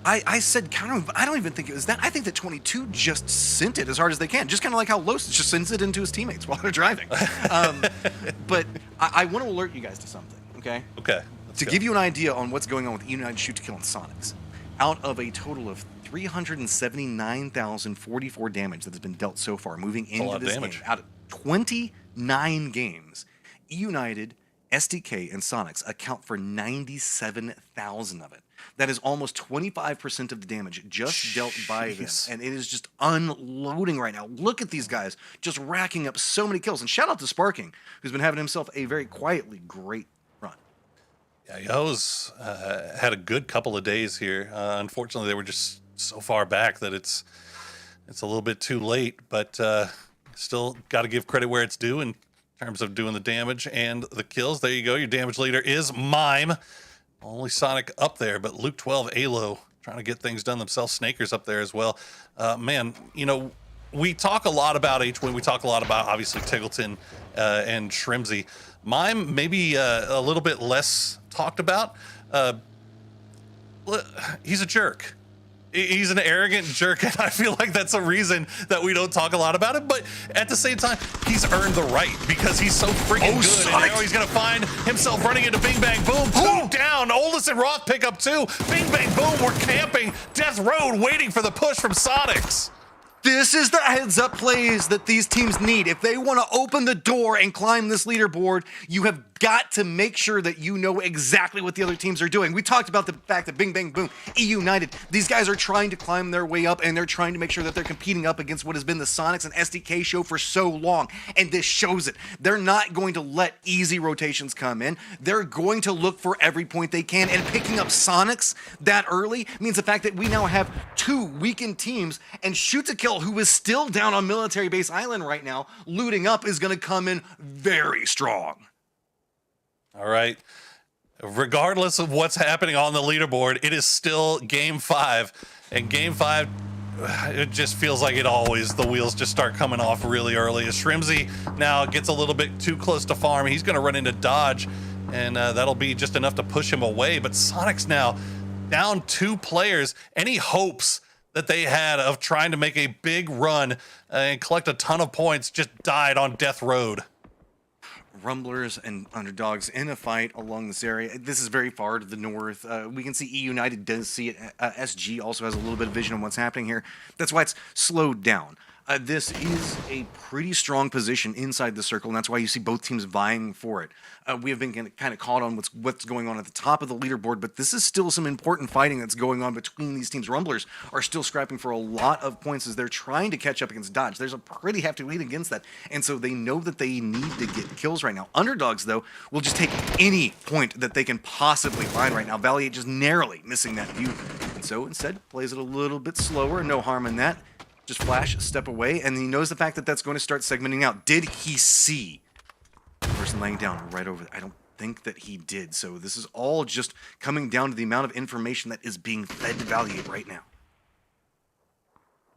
[SPEAKER 5] I said kind of, I don't even think it was that. I think that 22 just sent it as hard as they can. Just kind of like how Los just sends it into his teammates while they're driving. But I want to alert you guys to something, okay?
[SPEAKER 4] Okay.
[SPEAKER 5] To give you an idea on what's going on with United Shoot to Kill and Sonics, out of a total of 379,044 damage that has been dealt so far, moving into this game, out of 29 games, United, SDK, and Sonics account for 97,000 of it. That is almost 25% of the damage just dealt by them, and it is just unloading right now. Look at these guys just racking up so many kills, and shout out to Sparking, who's been having himself a very quietly great run.
[SPEAKER 4] Yeah, Yo's had a good couple of days here. Unfortunately, they were just so far back that it's a little bit too late, but still got to give credit where it's due in terms of doing the damage and the kills. There you go. Your damage leader is Mime. Only Sonic up there, but Luke 12, Alo trying to get things done themselves. Snaker's up there as well. Man, you know, we talk a lot about H-Win. We talk a lot about, obviously, Tiggleton and Shrimzy. Mime, maybe a little bit less talked about. He's a jerk. He's an arrogant jerk, and I feel like that's a reason that we don't talk a lot about him. But at the same time, he's earned the right because he's so freaking good.
[SPEAKER 5] Sonic.
[SPEAKER 4] And now he's going to find himself running into Bing Bang Boom. Two down. Oldest and Roth pick up 2. Bing Bang Boom, we're camping Death Road, waiting for the push from Sonics.
[SPEAKER 5] This is the heads-up plays that these teams need. If they want to open the door and climb this leaderboard, you have got to make sure that you know exactly what the other teams are doing. We talked about the fact that Bing Bang Boom, United, these guys are trying to climb their way up, and they're trying to make sure that they're competing up against what has been the Sonics and SDK show for so long, and this shows it. They're not going to let easy rotations come in. They're going to look for every point they can, and picking up Sonics that early means the fact that we now have 2 weakened teams, and Shoot to Kill, who is still down on Military Base Island right now, looting up, is going to come in very strong.
[SPEAKER 4] All right. Regardless of what's happening on the leaderboard, it is still Game 5. And Game 5, it just feels like the wheels just start coming off really early. As Shrimzy now gets a little bit too close to farm, he's going to run into Dodge, and that'll be just enough to push him away. But Sonic's now down 2 players. Any hopes that they had of trying to make a big run and collect a ton of points just died on Death Road.
[SPEAKER 5] Rumblers and Underdogs in a fight along this area. This is very far to the north. We can see E United does see it. SG also has a little bit of vision on what's happening here. That's why it's slowed down. This is a pretty strong position inside the circle, and that's why you see both teams vying for it. We have been kind of caught on what's going on at the top of the leaderboard, but this is still some important fighting that's going on between these teams. Rumblers are still scrapping for a lot of points as they're trying to catch up against Dodge. There's a pretty hefty lead against that, and so they know that they need to get kills right now. Underdogs, though, will just take any point that they can possibly find right now. Valiant just narrowly missing that view, and so instead plays it a little bit slower. No harm in that. Just flash, step away, and he knows the fact that that's going to start segmenting out. Did he see the person laying down right over there? I don't think that he did. So this is all just coming down to the amount of information that is being fed to Valiant right now.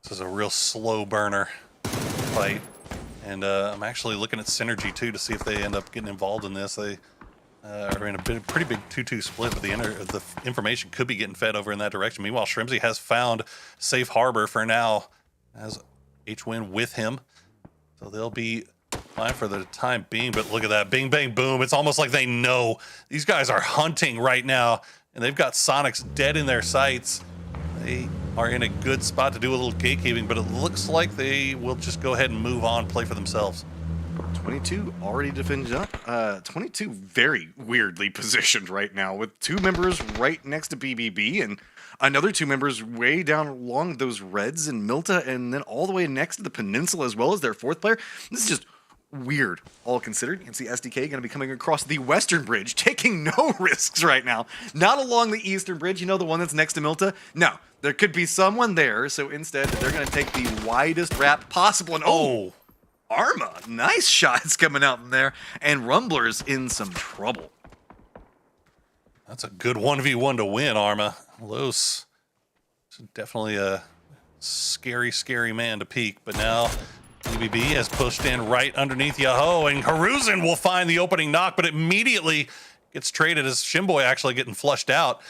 [SPEAKER 4] This is a real slow burner fight. And I'm actually looking at Synergy, too, to see if they end up getting involved in this. They are in a pretty big 2-2 split, but the information could be getting fed over in that direction. Meanwhile, Shrimzy has found safe harbor for now, has H-Win with him. So they'll be fine for the time being, but look at that. Bing, bang, boom. It's almost like they know. These guys are hunting right now, and they've got Sonics dead in their sights. They are in a good spot to do a little gatekeeping, but it looks like they will just go ahead and move on, play for themselves.
[SPEAKER 5] 22 already defended up. 22 very weirdly positioned right now with 2 members right next to BBB and another 2 members way down along those reds and Milta, and then all the way next to the Peninsula as well as their 4th player. This is just weird, all considered. You can see SDK going to be coming across the western bridge, taking no risks right now. Not along the eastern bridge, you know, the one that's next to Milta. No, there could be someone there, so instead they're going to take the widest wrap possible. And Arma, nice shots coming out in there, and Rumblers in some trouble.
[SPEAKER 4] That's a good 1v1 to win, Arma. Los, definitely a scary, scary man to peek, but now BBB has pushed in right underneath Yahoo, and Haruzen will find the opening knock, but immediately gets traded as Shimboy actually getting flushed out.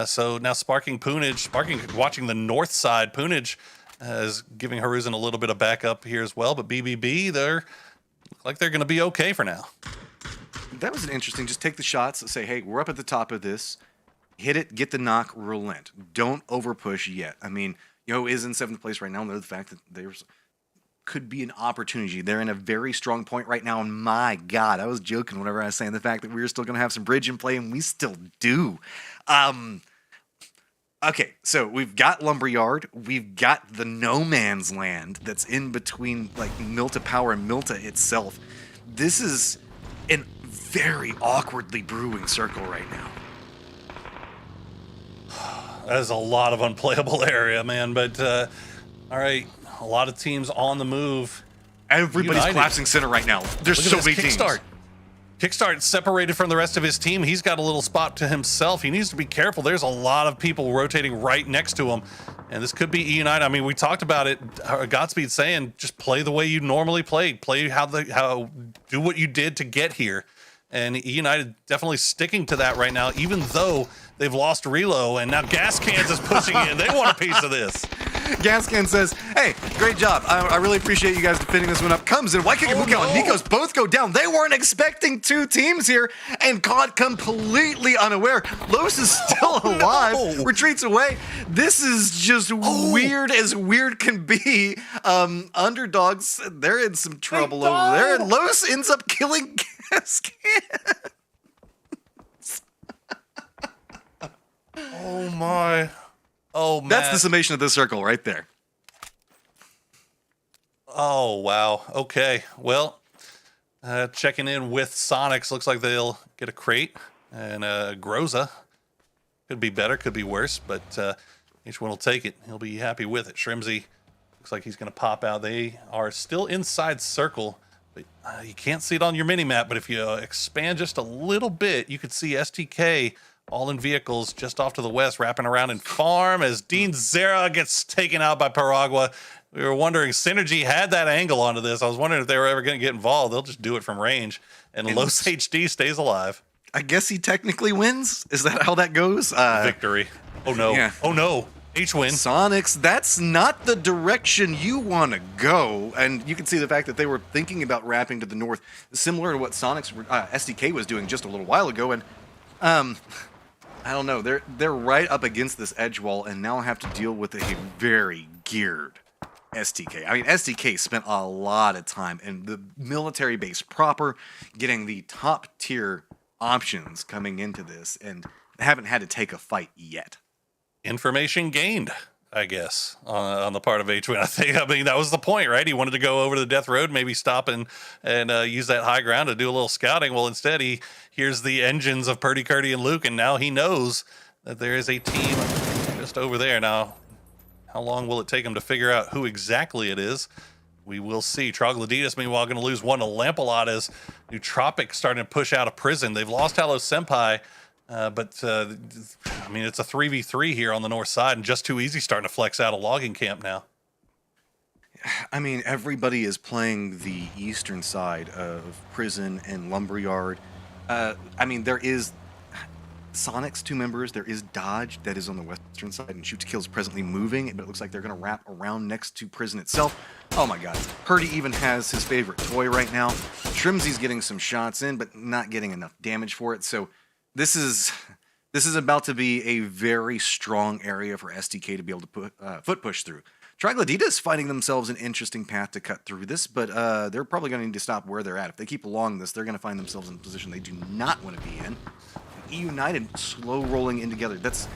[SPEAKER 4] So now Sparking watching the north side. Punage is giving Haruzen a little bit of backup here as well, but BBB, look like they're going to be okay for now.
[SPEAKER 5] That was an interesting, just take the shots, say, hey, we're up at the top of this, hit it, get the knock, relent. Don't over push yet. I mean, Yo is in 7th place right now, and the fact that there's could be an opportunity. They're in a very strong point right now, and my God, I was joking whenever I was saying the fact that we were still going to have some bridge in play, and we still do. Okay, so we've got Lumberyard, we've got the no man's land that's in between like Milta Power and Milta itself. This is a very awkwardly brewing circle right now.
[SPEAKER 4] That is a lot of unplayable area, man, but all right, a lot of teams on the move.
[SPEAKER 5] Everybody's collapsing center right now. There's so many teams.
[SPEAKER 4] Kickstart separated from the rest of his team. He's got a little spot to himself. He needs to be careful. There's a lot of people rotating right next to him. And this could be E-United. I mean, we talked about it. Godspeed saying, just play the way you normally played. Play do what you did to get here. And E-United definitely sticking to that right now, even though they've lost Relo. And now Gas Cans is pushing in. They want a piece of this.
[SPEAKER 5] Gascan says, hey, great job. I really appreciate you guys defending this one up. Comes in, White Kick and Muko and Nikos both go down. They weren't expecting 2 teams here and caught completely unaware. Los is still alive, retreats away. This is just weird as weird can be. Underdogs, they're in some trouble over there. And Los ends up killing Gascan.
[SPEAKER 4] Oh my. Oh, man.
[SPEAKER 5] That's the summation of this circle right there.
[SPEAKER 4] Oh, wow. Okay. Well, checking in with Sonics. Looks like they'll get a crate. And Groza. Could be better, could be worse, but each one will take it. He'll be happy with it. Shrimzy looks like he's going to pop out. They are still inside circle. But you can't see it on your mini-map, but if you expand just a little bit, you could see STK all in vehicles just off to the west, wrapping around in farm as Dean Zera gets taken out by Paragua. We were wondering, Synergy had that angle onto this. I was wondering if they were ever going to get involved. They'll just do it from range. And Los HD stays alive.
[SPEAKER 5] I guess he technically wins? Is that how that goes?
[SPEAKER 4] Victory. Oh, no. Yeah. Oh, no. H-win.
[SPEAKER 5] Sonics, that's not the direction you want to go. And you can see the fact that they were thinking about wrapping to the north, similar to what Sonics SDK was doing just a little while ago. And I don't know. They're right up against this edge wall and now have to deal with a very geared STK. I mean, STK spent a lot of time in the military base proper, getting the top tier options coming into this, and haven't had to take a fight yet.
[SPEAKER 4] Information gained, I guess, on the part of H-Win. I mean, that was the point, right? He wanted to go over the death road, maybe stop and use that high ground to do a little scouting. Well, instead, he hears the engines of Purdy, Curdy, and Luke, and now he knows that there is a team just over there. Now, how long will it take him to figure out who exactly it is? We will see. Troglodytes, meanwhile, going to lose one to Lampalot as Nootropic starting to push out of prison. They've lost Hello Senpai. But I mean, it's a 3v3 here on the north side, and just too easy starting to flex out of logging camp now.
[SPEAKER 5] I mean, everybody is playing the eastern side of prison and lumberyard. I mean, there is Sonic's 2 members. There is Dodge that is on the western side, and Shoot to Kill is presently moving, but it looks like they're going to wrap around next to prison itself. Oh my God. Purdy even has his favorite toy right now. Shrimzy's getting some shots in, but not getting enough damage for it. So this is about to be a very strong area for STK to be able to put foot push through. Troglodytes finding themselves an interesting path to cut through this, but they're probably going to need to stop where they're at. If they keep along this, they're going to find themselves in a position they do not want to be in. E-United slow rolling in together. That's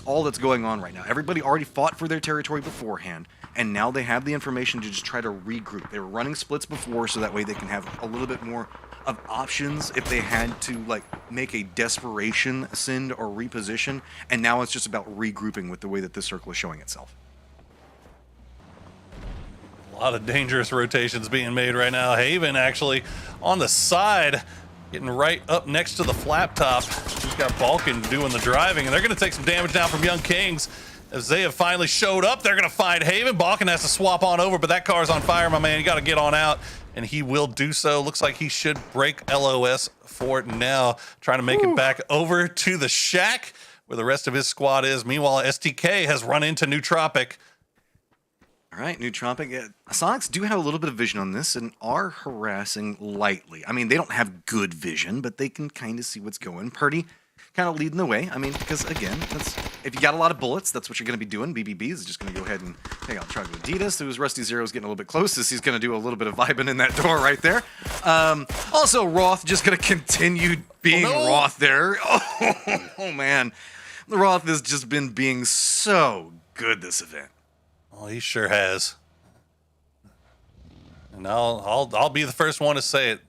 [SPEAKER 5] all that's going on right now. Everybody already fought for their territory beforehand, and now they have the information to just try to regroup. They were running splits before, so that way they can have a little bit more of options if they had to like make a desperation send or reposition, and now it's just about regrouping with the way that this circle is showing itself.
[SPEAKER 4] A lot of dangerous rotations being made right now. Haven actually on the side, getting right up next to the flap top. He's got Balkan doing the driving, and they're going to take some damage down from Young Kings. As they have finally showed up, they're going to find Haven. Balkan has to swap on over, but that car's on fire, my man. You got to get on out, and he will do so. Looks like he should break LOS for now, trying to make it back over to the shack where the rest of his squad is. Meanwhile, STK has run into Nootropic.
[SPEAKER 5] All right, Nootropic. Sonics do have a little bit of vision on this and are harassing lightly. I mean, they don't have good vision, but they can kind of see what's going. Purdy kind of leading the way. I mean, because again, if you got a lot of bullets, that's what you're going to be doing. BBB is just going to go ahead and take out Troglodytes, who's Rusty Zero's getting a little bit close. He's going to do a little bit of vibing in that door right there. Also, Roth just going to continue being Roth there. Oh, man. The Roth has just been being so good this event.
[SPEAKER 4] Oh, he sure has. And I'll be the first one to say it.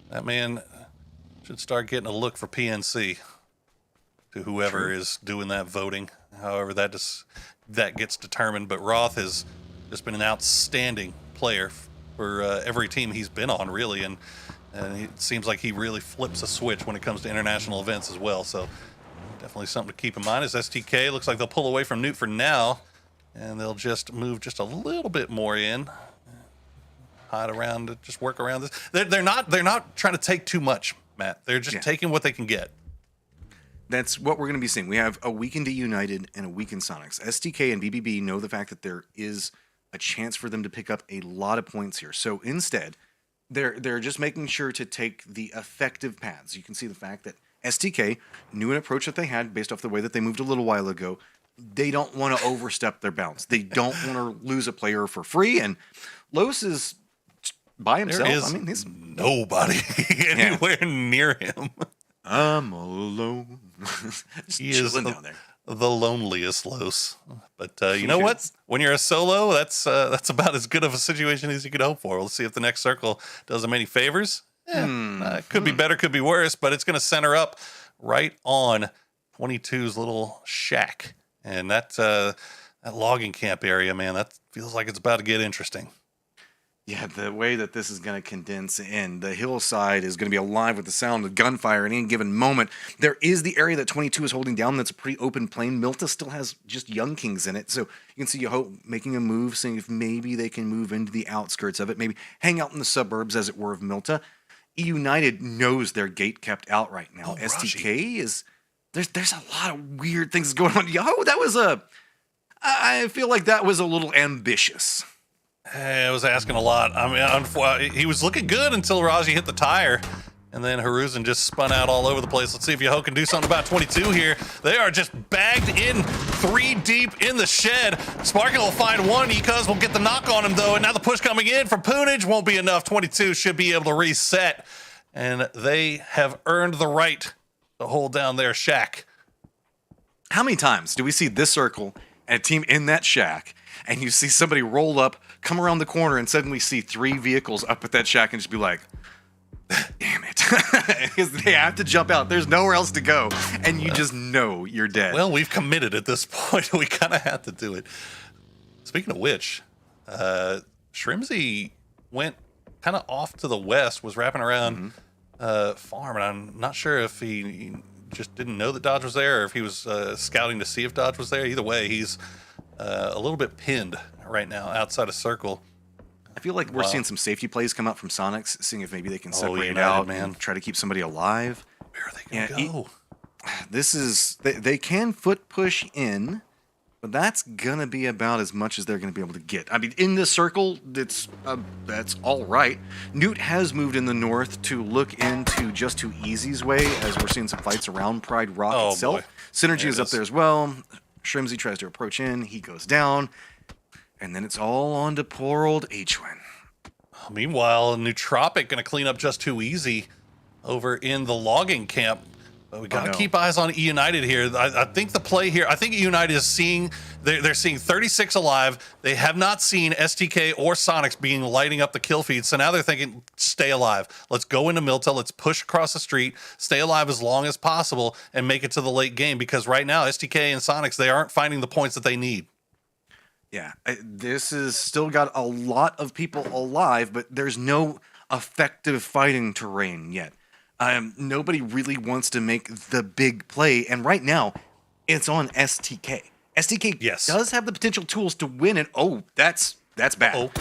[SPEAKER 4] That man should start getting a look for PNC to whoever is doing that voting. However that gets determined. But Roth has just been an outstanding player for every team he's been on, really. And it seems like he really flips a switch when it comes to international events as well. So definitely something to keep in mind. As STK looks like they'll pull away from Newt for now. And they'll just move just a little bit more in, hide around, just work around this. They're not trying to take too much, Matt. They're just taking what they can get.
[SPEAKER 5] That's what we're going to be seeing. We have a weakened United and a weakened Sonics. STK and BBB know the fact that there is a chance for them to pick up a lot of points here. So instead, they're just making sure to take the effective paths. You can see the fact that STK knew an approach that they had based off the way that they moved a little while ago. They don't want to overstep their bounds. They don't want to lose a player for free. And Los is by himself.
[SPEAKER 4] There is
[SPEAKER 5] I mean, he's
[SPEAKER 4] nobody anywhere near him.
[SPEAKER 5] I'm all alone.
[SPEAKER 4] He is down there. The loneliest Los. But you know what? When you're a solo, that's about as good of a situation as you could hope for. We'll see if the next circle does them any favors. Could be better, could be worse, but it's going to center up right on 22's little shack. And that logging camp area, man, that feels like it's about to get interesting.
[SPEAKER 5] Yeah, the way that this is going to condense in, the hillside is going to be alive with the sound of gunfire at any given moment. There is the area that 22 is holding down that's a pretty open plain. Milta still has just Young Kings in it. So you can see Yoho making a move, seeing if maybe they can move into the outskirts of it, maybe hang out in the suburbs, as it were, of Milta. E United knows their gate kept out right now. STK is... There's a lot of weird things going on. I feel like that was a little ambitious.
[SPEAKER 4] I was asking a lot. I mean, he was looking good until Raji hit the tire. And then Haruzan just spun out all over the place. Let's see if Yoho can do something about 22 here. They are just bagged in 3 deep in the shed. Sparkin will find one. Ecuz will get the knock on him, though. And now the push coming in from Poonage won't be enough. 22 should be able to reset. And they have earned the right to hold down their shack.
[SPEAKER 5] How many times do we see this circle and a team in that shack, and you see somebody roll up, come around the corner, and suddenly see 3 vehicles up at that shack and just be like, damn it. Because they have to jump out. There's nowhere else to go. And you just know you're dead.
[SPEAKER 4] Well, we've committed at this point. We kind of have to do it. Speaking of which, Shrimsy went kind of off to the west, was wrapping around farm, and I'm not sure if he just didn't know that Dodge was there or if he was scouting to see if Dodge was there. Either way, he's a little bit pinned right now outside of circle.
[SPEAKER 5] I feel like we're seeing some safety plays come out from Sonics, seeing if maybe they can separate out and try to keep somebody alive.
[SPEAKER 4] Where are they going to go?
[SPEAKER 5] This is... They can foot push in, but that's going to be about as much as they're going to be able to get. I mean, in this circle, that's all right. Newt has moved in the north to look into Just Too Easy's way, as we're seeing some fights around Pride Rock itself.
[SPEAKER 4] Boy.
[SPEAKER 5] Synergy is up there as well. Shrimsy tries to approach in. He goes down. And then it's all on to poor old H-Win.
[SPEAKER 4] Meanwhile, Nootropic going to clean up Just Too Easy over in the logging camp. But we got to keep eyes on E United here. I think the play here, I think E United is seeing, they're seeing 36 alive. They have not seen STK or Sonics being lighting up the kill feed. So now they're thinking, stay alive. Let's go into Milta. Let's push across the street, stay alive as long as possible, and make it to the late game. Because right now, STK and Sonics, they aren't finding the points that they need.
[SPEAKER 5] Yeah, this is still got a lot of people alive, but there's no effective fighting terrain yet. Nobody really wants to make the big play, and right now, it's on STK. STK does have the potential tools to win, and that's bad.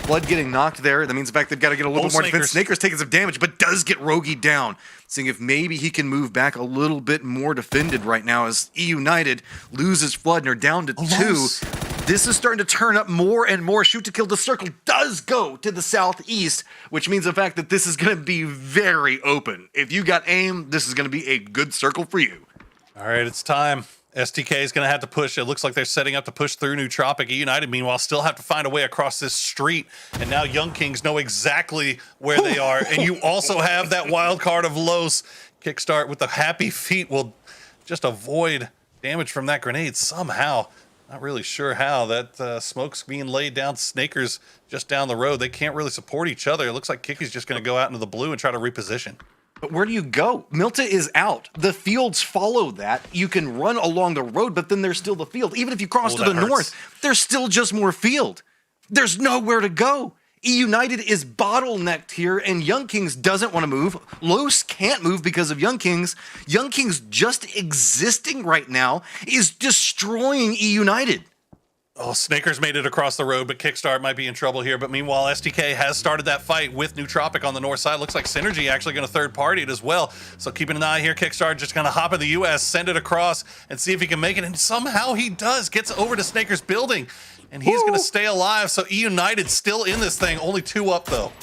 [SPEAKER 5] Blood getting knocked there. That means, in fact, they've got to get a little bit more defense. Snaker's taking some damage, but does get Rogi down. Seeing if maybe he can move back a little bit more defended right now as E United loses Flood and are down to 2. This is starting to turn up more and more. Shoot to kill. The circle does go to the southeast, which means the fact that this is going to be very open. If you got aim, this is going to be a good circle for you.
[SPEAKER 4] All right, it's time. STK is going to have to push. It looks like they're setting up to push through Nootropic. E United, meanwhile, still have to find a way across this street. And now Young Kings know exactly where they are. And you also have that wild card of Los. Kickstart with the happy feet will just avoid damage from that grenade somehow. Not really sure how. That smoke's being laid down. Snaker's just down the road. They can't really support each other. It looks like Kiki's just going to go out into the blue and try to reposition.
[SPEAKER 5] But where do you go? Milta is out. The fields follow that. You can run along the road, but then there's still the field. Even if you cross to the north, there's still just more field. There's nowhere to go. E United is bottlenecked here, and Young Kings doesn't want to move. Los can't move because of Young Kings. Young Kings just existing right now is destroying E United.
[SPEAKER 4] Oh, Snaker's made it across the road, but Kickstart might be in trouble here. But meanwhile, STK has started that fight with Nootropic on the north side. Looks like Synergy actually going to third party it as well. So keeping an eye here. Kickstart just going to hop in the US, send it across, and see if he can make it. And somehow he does. Gets over to Snaker's building, and he's going to stay alive. So E United still in this thing. Only 2 up, though.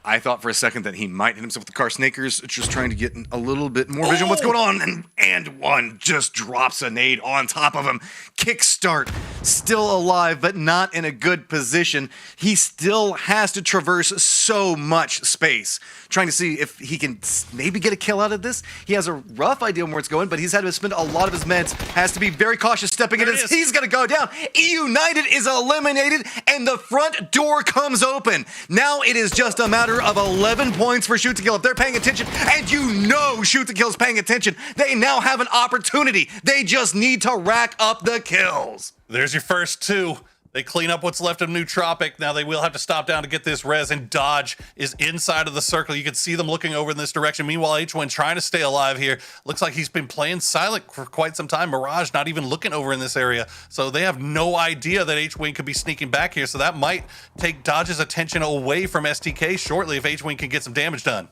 [SPEAKER 5] I thought for a second that he might hit himself with the car. Snaker's just trying to get a little bit more vision. What's going on? And one just drops a nade on top of him. Kickstart still alive, but not in a good position. He still has to traverse so much space. Trying to see if he can maybe get a kill out of this. He has a rough idea on where it's going, but he's had to spend a lot of his meds. Has to be very cautious stepping into this. He's going to go down. E United is eliminated, and the front door comes open. Now it is just a matter of 11 points for Shoot to Kill. If they're paying attention, and you know Shoot to Kill's paying attention, they now have an opportunity. They just need to rack up the kills.
[SPEAKER 4] There's your first 2. They clean up what's left of Nootropic. Now they will have to stop down to get this res, and Dodge is inside of the circle. You can see them looking over in this direction. Meanwhile, H1 trying to stay alive here. Looks like he's been playing silent for quite some time. Mirage not even looking over in this area. So they have no idea that H-Wing could be sneaking back here. So that might take Dodge's attention away from STK shortly if H-Wing can get some damage done.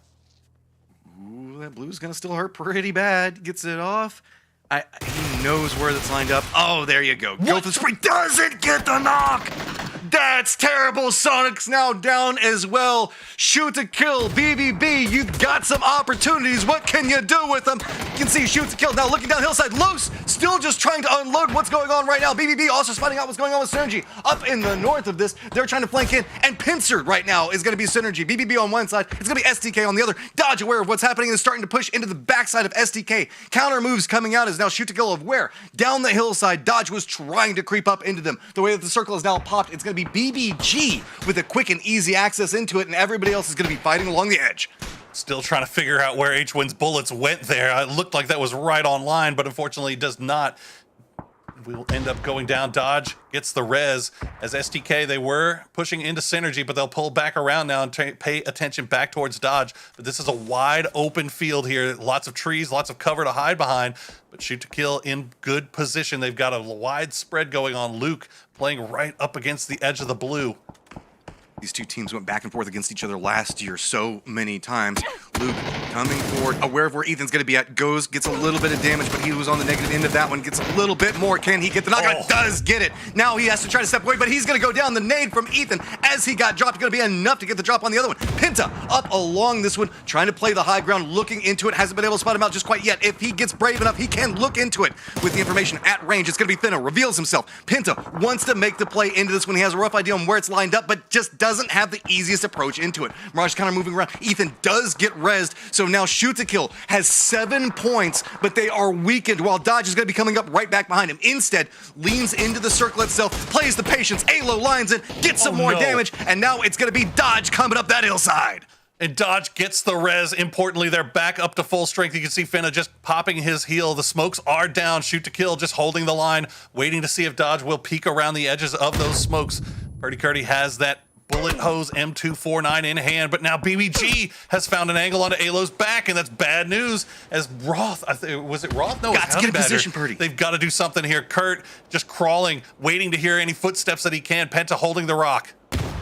[SPEAKER 5] Ooh, that blue's going to still hurt pretty bad. Gets it off. He knows where that's lined up. Oh, there you go. Go for the spree. Doesn't get the knock. That's terrible. Sonic's now down as well. Shoot to kill. BBB, you've got some opportunities. What can you do with them? You can see Shoot to kill. Now looking down hillside. Los still just trying to unload what's going on right now. BBB also finding out what's going on with Synergy. Up in the north of this, they're trying to flank in. And Pincer right now is going to be Synergy. BBB on one side. It's going to be STK on the other. Dodge aware of what's happening and is starting to push into the backside of STK. Counter moves coming out is now Shoot to kill of where? Down the hillside. Dodge was trying to creep up into them. The way that the circle is now popped, it's going to be BBG with a quick and easy access into it, and everybody else is going to be fighting along the edge.
[SPEAKER 4] Still trying to figure out where H1's bullets went there. It looked like that was right on line, but unfortunately it does not. We'll end up going down. Dodge gets the res. As STK, they were pushing into Synergy, but they'll pull back around now and pay attention back towards Dodge. But this is a wide open field here. Lots of trees, lots of cover to hide behind. But Shoot to Kill in good position. They've got a wide spread going on. Luke playing right up against the edge of the blue.
[SPEAKER 5] These two teams went back and forth against each other last year so many times. Luke coming forward, aware of where Ethan's going to be at, goes, gets a little bit of damage, but he was on the negative end of that one, gets a little bit more. Can he get the knockout? Does get it. Now he has to try to step away, but he's going to go down. The nade from Ethan as he got dropped, going to be enough to get the drop on the other one. Pinta up along this one, trying to play the high ground, looking into it, hasn't been able to spot him out just quite yet. If he gets brave enough, he can look into it with the information at range. It's going to be Finna, reveals himself. Pinta wants to make the play into this one. He has a rough idea on where it's lined up, but just doesn't have the easiest approach into it. Mirage kind of moving around. Ethan does get rezzed, so now Shoot to Kill has 7 points, but they are weakened while Dodge is going to be coming up right back behind him. Instead, leans into the circle itself, plays the patience, Alo lines in, gets some more damage, and now it's going to be Dodge coming up that hillside.
[SPEAKER 4] And Dodge gets the res. Importantly, they're back up to full strength. You can see Finna just popping his heel. The smokes are down. Shoot to Kill just holding the line, waiting to see if Dodge will peek around the edges of those smokes. Purdy Curdy has that bullet hose M249 in hand, but now BBG has found an angle onto Alo's back, and that's bad news as Roth, was it Roth? No,
[SPEAKER 5] got to get a position, Purdy.
[SPEAKER 4] They've got to do something here. Kurt just crawling, waiting to hear any footsteps that he can. Penta holding the rock.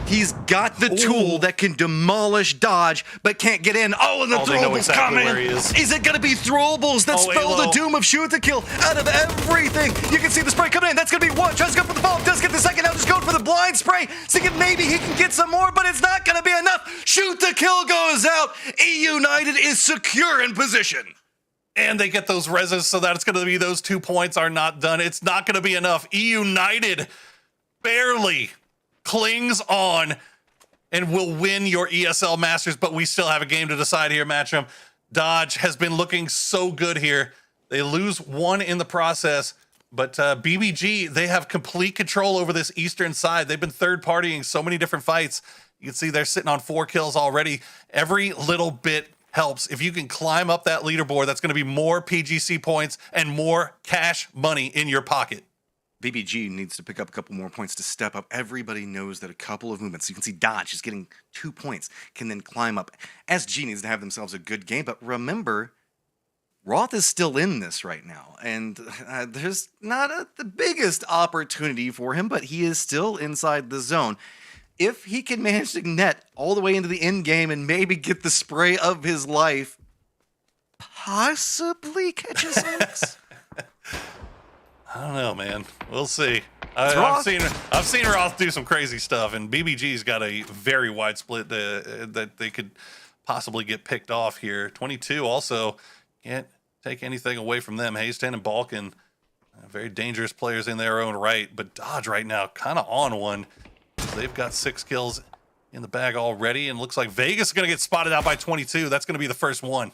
[SPEAKER 5] He's got the tool that can demolish Dodge, but can't get in. Oh, and the throwables coming.
[SPEAKER 4] Where he is
[SPEAKER 5] it going to be throwables that spell the doom of shoot to kill out of everything? You can see the spray coming in. That's going to be one. Tries to go for the follow-up. Does get the second. Now just going for the blind spray. Thinking maybe he can get some more, but it's not going to be enough. Shoot to kill goes out. E United is secure in position.
[SPEAKER 4] And they get those reses, so that it's going to be those 2 points are not done. It's not going to be enough. E United barely clings on and will win your ESL Masters, but we still have a game to decide here, Matchroom. Dodge has been looking so good here. They lose one in the process, but BBG, they have complete control over this eastern side. They've been third-partying so many different fights. You can see they're sitting on 4 kills already. Every little bit helps. If you can climb up that leaderboard, that's going to be more PGC points and more cash money in your pocket.
[SPEAKER 5] BBG needs to pick up a couple more points to step up. Everybody knows that a couple of movements. You can see Dodge is getting 2 points, can then climb up. SG needs to have themselves a good game, but remember, Roth is still in this right now, and there's not the biggest opportunity for him, but he is still inside the zone. If he can manage to net all the way into the end game and maybe get the spray of his life, possibly catch a six.
[SPEAKER 4] I don't know, man. We'll see. I've seen Roth do some crazy stuff, and BBG's got a very wide split that they could possibly get picked off here. 22 also can't take anything away from them. Haystan and Balkan, very dangerous players in their own right, but Dodge right now kind of on one. They've got 6 kills in the bag already, and looks like Vegas is going to get spotted out by 22. That's going to be the first one.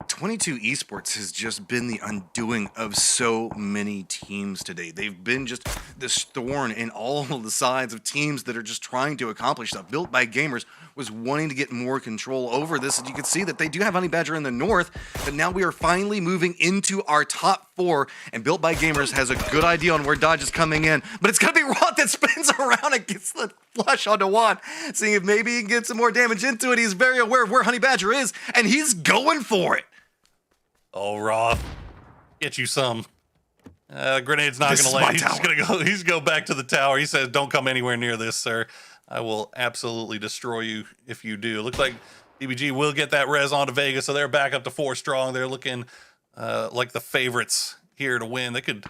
[SPEAKER 5] 22 Esports has just been the undoing of so many teams today. They've been just this thorn in all of the sides of teams that are just trying to accomplish stuff. Built by Gamers was wanting to get more control over this, and you can see that they do have Honey Badger in the north, but now we are finally moving into our top 4, and Built by Gamers has a good idea on where Dodge is coming in, but it's going to be Roth that spins around and gets the flush onto Juan, seeing if maybe he can get some more damage into it. He's very aware of where Honey Badger is, and he's going for it.
[SPEAKER 4] Oh, Roth, get you some. Grenade's not going to land. He's going to go back to the tower. He says, don't come anywhere near this, sir. I will absolutely destroy you if you do. Looks like BBG will get that res onto Vegas, so they're back up to 4 strong. They're looking like the favorites here to win. They could,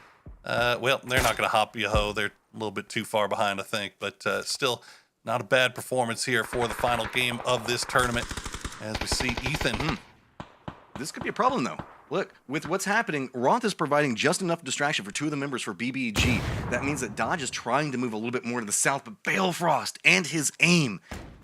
[SPEAKER 4] well, they're not going to hop Yoho. They're a little bit too far behind, I think, but still not a bad performance here for the final game of this tournament. As we see Ethan.
[SPEAKER 5] This could be a problem, though. Look, with what's happening, Roth is providing just enough distraction for 2 of the members for BBG. That means that Dodge is trying to move a little bit more to the south, but Balefrost and his aim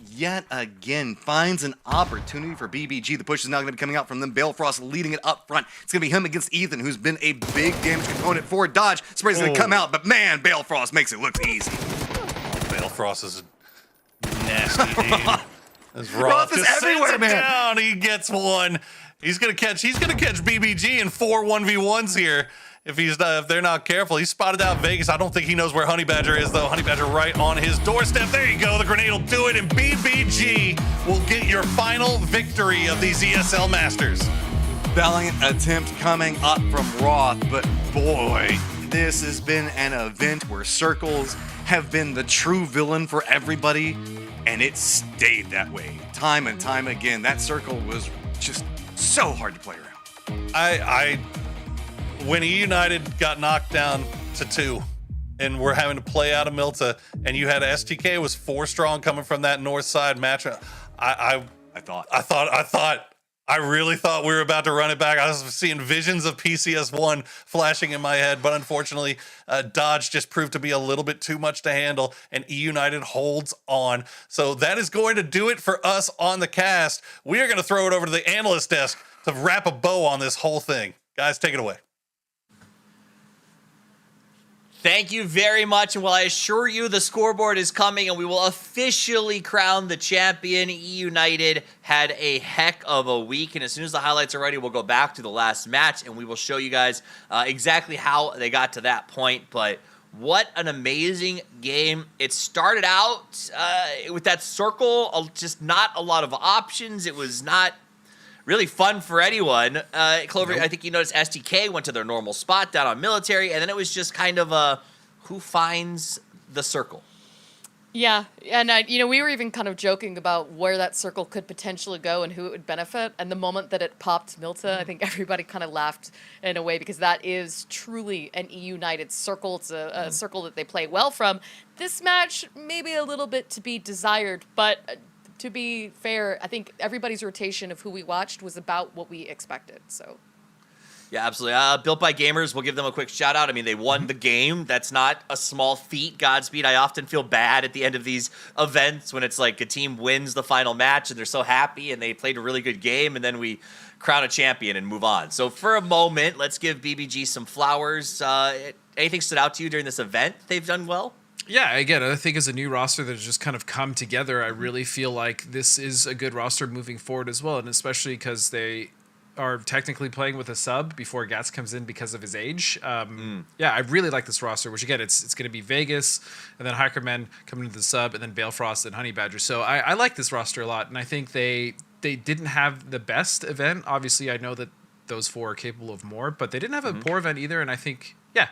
[SPEAKER 5] yet again finds an opportunity for BBG. The push is now going to be coming out from them. Balefrost leading it up front. It's going to be him against Ethan, who's been a big damage component for Dodge. Spray's going to come out, but man, Balefrost makes it look easy.
[SPEAKER 4] Balefrost is a nasty dude. As
[SPEAKER 5] Roth is everywhere, man.
[SPEAKER 4] Down, he gets one. He's gonna catch BBG in 4 1v1s here if they're not careful. He's spotted out Vegas. I don't think he knows where Honey Badger is, though. Honey Badger right on his doorstep. There you go. The grenade will do it, and BBG will get your final victory of these ESL Masters.
[SPEAKER 5] Valiant attempt coming up from Roth, but boy, this has been an event where circles have been the true villain for everybody, and it stayed that way time and time again. That circle was just so hard to play around.
[SPEAKER 4] When E United got knocked down to 2 and we're having to play out of Milta, and you had STK was 4 strong coming from that north side match, I really thought we were about to run it back. I was seeing visions of PCS1 flashing in my head, but unfortunately, Dodge just proved to be a little bit too much to handle, and E United holds on. So that is going to do it for us on the cast. We are going to throw it over to the analyst desk to wrap a bow on this whole thing. Guys, take it away.
[SPEAKER 1] Thank you very much, and while I assure you the scoreboard is coming and we will officially crown the champion, E United had a heck of a week, and as soon as the highlights are ready, we'll go back to the last match and we will show you guys exactly how they got to that point. But What an amazing game. It started out with that circle, just not a lot of options. It was not really fun for anyone. Clover, I think you noticed STK went to their normal spot down on military, and then it was just kind of a who finds the circle.
[SPEAKER 3] Yeah, and we were even kind of joking about where that circle could potentially go and who it would benefit. And the moment that it popped Milta, I think everybody kind of laughed in a way, because that is truly an E-United circle. It's a circle that they play well from. This match, maybe a little bit to be desired, but to be fair, I think everybody's rotation of who we watched was about what we expected. So.
[SPEAKER 1] Yeah, absolutely. Built by Gamers, we'll give them a quick shout out. I mean, they won the game. That's not a small feat. Godspeed. I often feel bad at the end of these events when it's like a team wins the final match and they're so happy and they played a really good game, and then we crown a champion and move on. So for a moment, let's give BBG some flowers. Anything stood out to you during this event they've done well?
[SPEAKER 2] Yeah, again, I think as a new roster that has just kind of come together, I really feel like this is a good roster moving forward as well, and especially because they are technically playing with a sub before Gats comes in because of his age. Yeah, I really like this roster, which again, it's going to be Vegas, and then Hikerman coming into the sub, and then Balefrost and Honey Badger. So I like this roster a lot, and I think they didn't have the best event. Obviously, I know that those four are capable of more, but they didn't have a poor event either, and I think, yeah,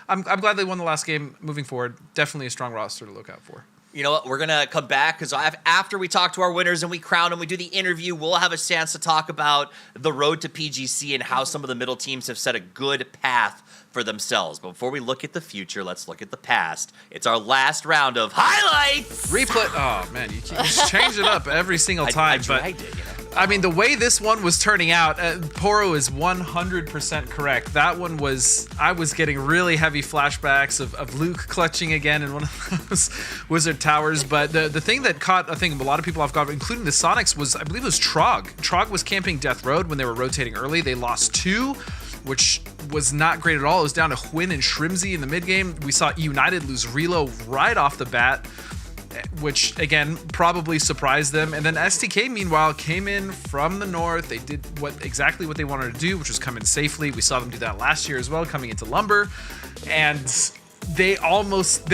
[SPEAKER 2] I'm glad they won the last game. Moving forward, definitely a strong roster to look out for.
[SPEAKER 1] You know what? We're going to come back because after we talk to our winners and we crown them, we do the interview, we'll have a chance to talk about the road to PGC and how some of the middle teams have set a good path for themselves. But before we look at the future, let's look at the past. It's our last round of highlights.
[SPEAKER 2] Replay. Oh, man, you just change it up every single time. I mean, the way this one was turning out, Poro is 100% correct. That one was, I was getting really heavy flashbacks of Luke clutching again in one of those Wizard Towers. But the thing that caught, I think, a lot of people off guard, including the Sonics, was, I believe it was Trog. Trog was camping Death Road when they were rotating early. They lost 2, which was not great at all. It was down to Hwin and Shrimzy in the mid game. We saw United lose Relo right off the bat, which again probably surprised them. And then STK meanwhile came in from the north. They did exactly what they wanted to do, which was come in safely. We saw them do that last year as well, coming into Lumber, and they almost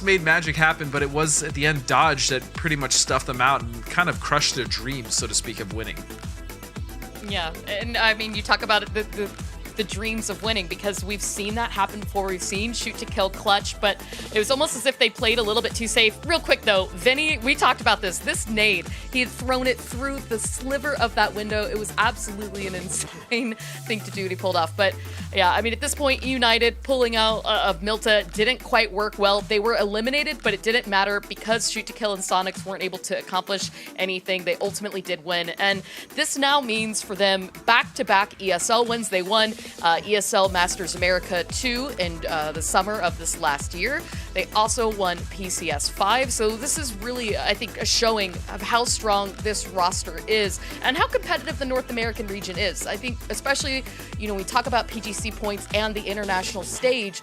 [SPEAKER 2] made magic happen, but it was at the end Dodge that pretty much stuffed them out and kind of crushed their dreams, so to speak, of winning.
[SPEAKER 3] Yeah, and I mean, you talk about it, the dreams of winning, because we've seen that happen before. We've seen shoot to kill clutch, but it was almost as if they played a little bit too safe. Real quick though, Vinny, we talked about this nade, he had thrown it through the sliver of that window. It was absolutely an insane thing to do, and he pulled off. But yeah, I mean, at this point, United pulling out of Milta didn't quite work well. They were eliminated, but it didn't matter because shoot to kill and Sonics weren't able to accomplish anything. They ultimately did win, and this now means for them back-to-back ESL wins. They won ESL Masters America 2 in the summer of this last year. They also won PCS 5. So this is really, I think, a showing of how strong this roster is and how competitive the North American region is. I think especially, we talk about PGC points and the international stage.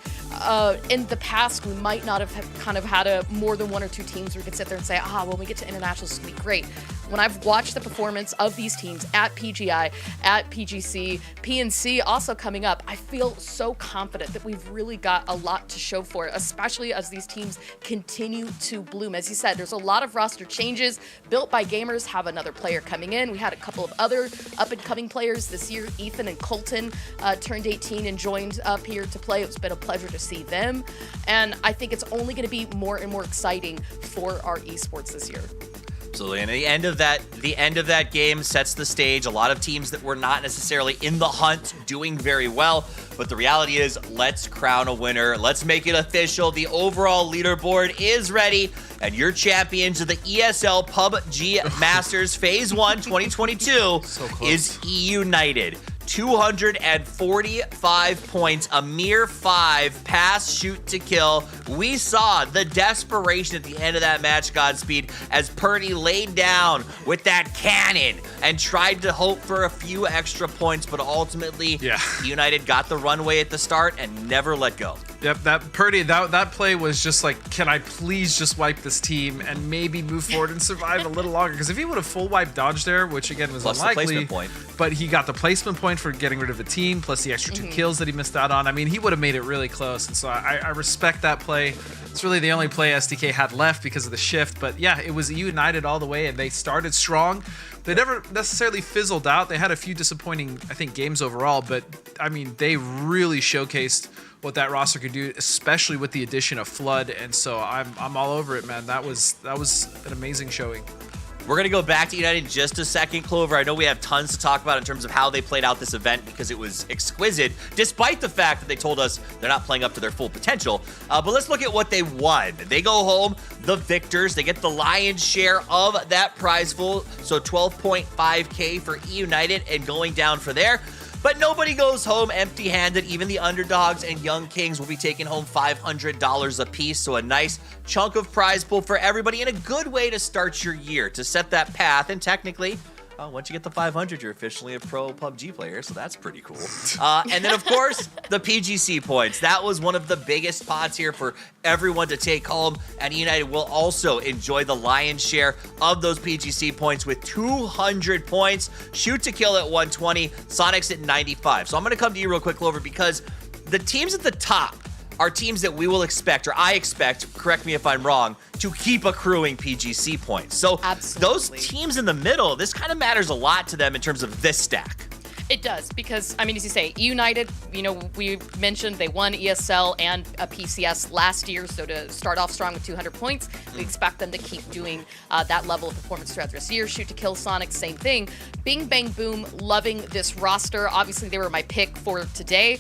[SPEAKER 3] In the past, we might not have kind of had more than 1 or 2 teams where we could sit there and say, when we get to internationals, it's going to be great. When I've watched the performance of these teams at PGI, at PGC, PNC also coming up, I feel so confident that we've really got a lot to show for it, especially as these teams continue to bloom. As you said, there's a lot of roster changes. Built by Gamers have another player coming in. We had a couple of other up-and-coming players this year. Ethan and Colton turned 18 and joined up here to play. It's been a pleasure to see them. And I think it's only going to be more and more exciting for our esports this year.
[SPEAKER 1] Absolutely, and the end of that game sets the stage. A lot of teams that were not necessarily in the hunt doing very well, but the reality is, let's crown a winner. Let's make it official. The overall leaderboard is ready, and your champions of the ESL PUBG Masters Phase 1 2022 is E-United. 245 points, a mere 5 pass shoot to kill. We saw the desperation at the end of that match, Godspeed, as Purdy laid down with that cannon and tried to hope for a few extra points, but ultimately United got the runway at the start and never let go.
[SPEAKER 2] Yep, that Purdy, that play was just like, can I please just wipe this team and maybe move forward and survive a little longer? Because if he would have full wipe dodge there, which again was
[SPEAKER 1] Plus
[SPEAKER 2] unlikely,
[SPEAKER 1] the placement point.
[SPEAKER 2] but he got the placement point for getting rid of the team, plus the extra 2 kills that he missed out on. I mean, he would have made it really close, and so I respect that play. It's really the only play SDK had left because of the shift, but yeah, it was United all the way, and they started strong. They never necessarily fizzled out. They had a few disappointing, I think, games overall, but I mean, they really showcased what that roster could do, especially with the addition of Flood, and so I'm all over it, man. That was an amazing showing.
[SPEAKER 1] We're going to go back to United in just a second, Clover. I know we have tons to talk about in terms of how they played out this event because it was exquisite, despite the fact that they told us they're not playing up to their full potential. But let's look at what they won. They go home, the victors. They get the lion's share of that prize pool, so 12.5K for E United and going down for there. But nobody goes home empty-handed. Even the underdogs and young kings will be taking home $500 a piece. So a nice chunk of prize pool for everybody and a good way to start your year to set that path. And technically, once you get the 500, you're officially a pro PUBG player. So that's pretty cool. And then, of course, the PGC points. That was one of the biggest pots here for everyone to take home. And United will also enjoy the lion's share of those PGC points with 200 points. Shoot to kill at 120. Sonics at 95. So I'm going to come to you real quick, Clover, because the teams at the top are teams that we will expect, or I expect, correct me if I'm wrong, to keep accruing PGC points. So those teams in the middle, this kind of matters a lot to them in terms of this stack.
[SPEAKER 3] It does, because, I mean, as you say, United, you know, we mentioned they won ESL and a PCS last year, so to start off strong with 200 points, we expect them to keep doing that level of performance throughout the rest of the year. Shoot to kill Sonic, same thing. Bing Bang Boom, loving this roster. Obviously, they were my pick for today.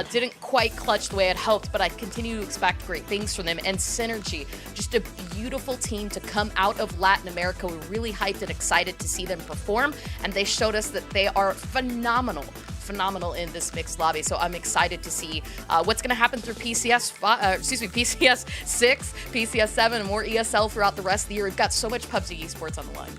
[SPEAKER 3] Didn't quite clutch the way I'd hoped, but I continue to expect great things from them. And Synergy, just a beautiful team to come out of Latin America. We're really hyped and excited to see them perform, and they showed us that they are phenomenal in this mixed lobby. So I'm excited to see what's going to happen through PCS 6, PCS 7, and more ESL throughout the rest of the year. We've got so much PUBG esports on the line.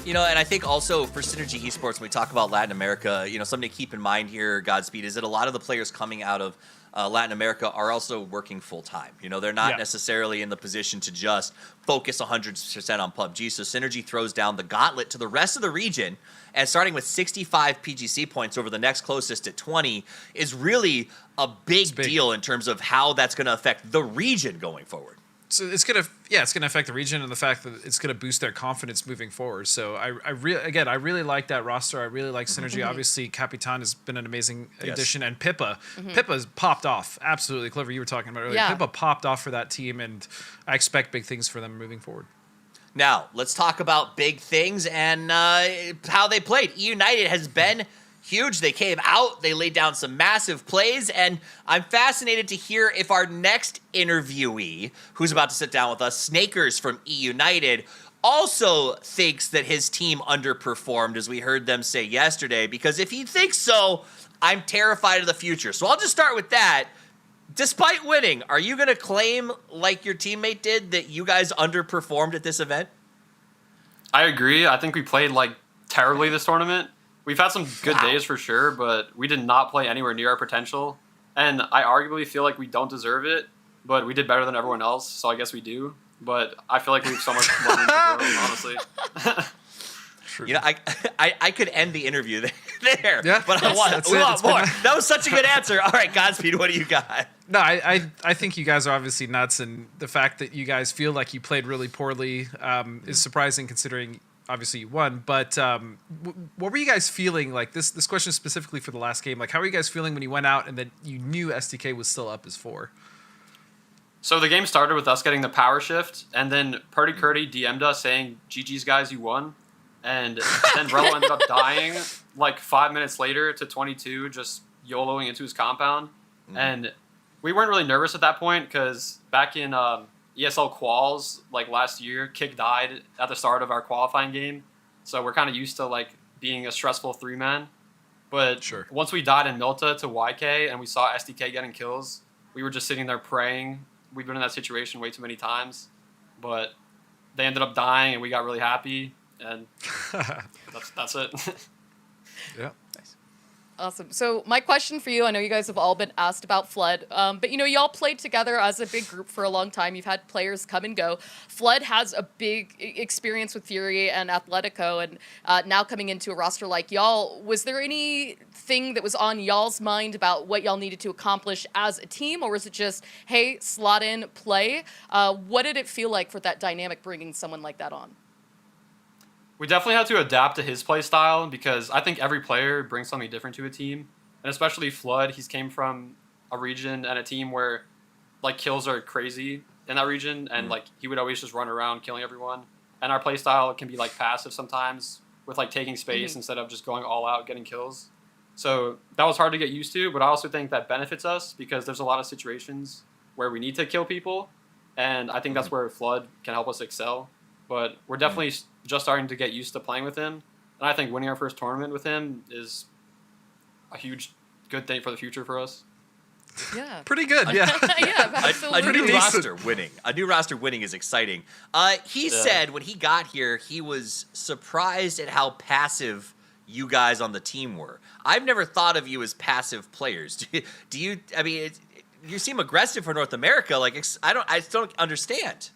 [SPEAKER 1] You know, and I think also for Synergy Esports, when we talk about Latin America, you know, something to keep in mind here, Godspeed, is that a lot of the players coming out of Latin America are also working full-time. You know, they're not necessarily in the position to just focus 100% on PUBG. So Synergy throws down the gauntlet to the rest of the region, and starting with 65 PGC points over the next closest at 20 is really a big deal in terms of how that's going to affect the region going forward.
[SPEAKER 2] So it's gonna affect the region and the fact that it's gonna boost their confidence moving forward. So I really like that roster. I really like Synergy. Obviously, Capitan has been an amazing addition, and Pippa's popped off. Absolutely, Clever. You were talking about earlier.
[SPEAKER 3] Yeah.
[SPEAKER 2] Pippa popped off for that team, and I expect big things for them moving forward.
[SPEAKER 1] Now, let's talk about big things and how they played. E United has been huge. They came out, they laid down some massive plays, and I'm fascinated to hear if our next interviewee, who's about to sit down with us, Snakers from E United, also thinks that his team underperformed, as we heard them say yesterday, because if he thinks so, I'm terrified of the future. So I'll just start with that. Despite winning, are you going to claim, like your teammate did, that you guys underperformed at this event?
[SPEAKER 21] I agree. I think we played terribly this tournament. We've had some good days for sure, but we did not play anywhere near our potential. And I arguably feel like we don't deserve it, but we did better than everyone else, so I guess we do. But I feel like we have so much more room to grow, honestly.
[SPEAKER 1] You know, I could end the interview there,
[SPEAKER 2] Yeah,
[SPEAKER 1] but we want more. That was such a good answer. All right, Godspeed, what do you got?
[SPEAKER 2] No, I think you guys are obviously nuts, and the fact that you guys feel like you played really poorly is surprising considering obviously you won. But what were you guys feeling like this question specifically for the last game? Like, how were you guys feeling when you went out and then you knew SDK was still up as 4?
[SPEAKER 21] So the game started with us getting the power shift, and then Purdy Curdy DM'd us saying, GG's guys, you won. And then Rello ended up dying 5 minutes later to 22, just YOLOing into his compound. And we weren't really nervous at that point because back in ESL quals last year, Kick died at the start of our qualifying game. So we're kind of used to being a stressful 3-man. But once we died in Milta to YK and we saw SDK getting kills, we were just sitting there praying. We've been in that situation way too many times. But they ended up dying and we got really happy. And that's it.
[SPEAKER 2] Yeah.
[SPEAKER 1] Nice.
[SPEAKER 3] Awesome. So my question for you, I know you guys have all been asked about Flood, but y'all played together as a big group for a long time. You've had players come and go. Flood has a big experience with Fury and Atletico, and now coming into a roster like y'all, was there anything that was on y'all's mind about what y'all needed to accomplish as a team, or was it just, hey, slot in, play? What did it feel like for that dynamic bringing someone like that on?
[SPEAKER 21] We definitely had to adapt to his play style because I think every player brings something different to a team, and especially Flood. He's came from a region and a team where like kills are crazy in that region, and like he would always just run around killing everyone. And our play style can be like passive sometimes with like taking space instead of just going all out getting kills. So that was hard to get used to, but I also think that benefits us because there's a lot of situations where we need to kill people, and I think that's where Flood can help us excel. But we're definitely just starting to get used to playing with him. And I think winning our first tournament with him is a huge good thing for the future for us.
[SPEAKER 3] Yeah.
[SPEAKER 2] Pretty good, yeah.
[SPEAKER 3] Yeah, absolutely.
[SPEAKER 1] A new roster winning is exciting. He said when he got here, he was surprised at how passive you guys on the team were. I've never thought of you as passive players. Do you, I mean, you seem aggressive for North America. Like, I just don't understand.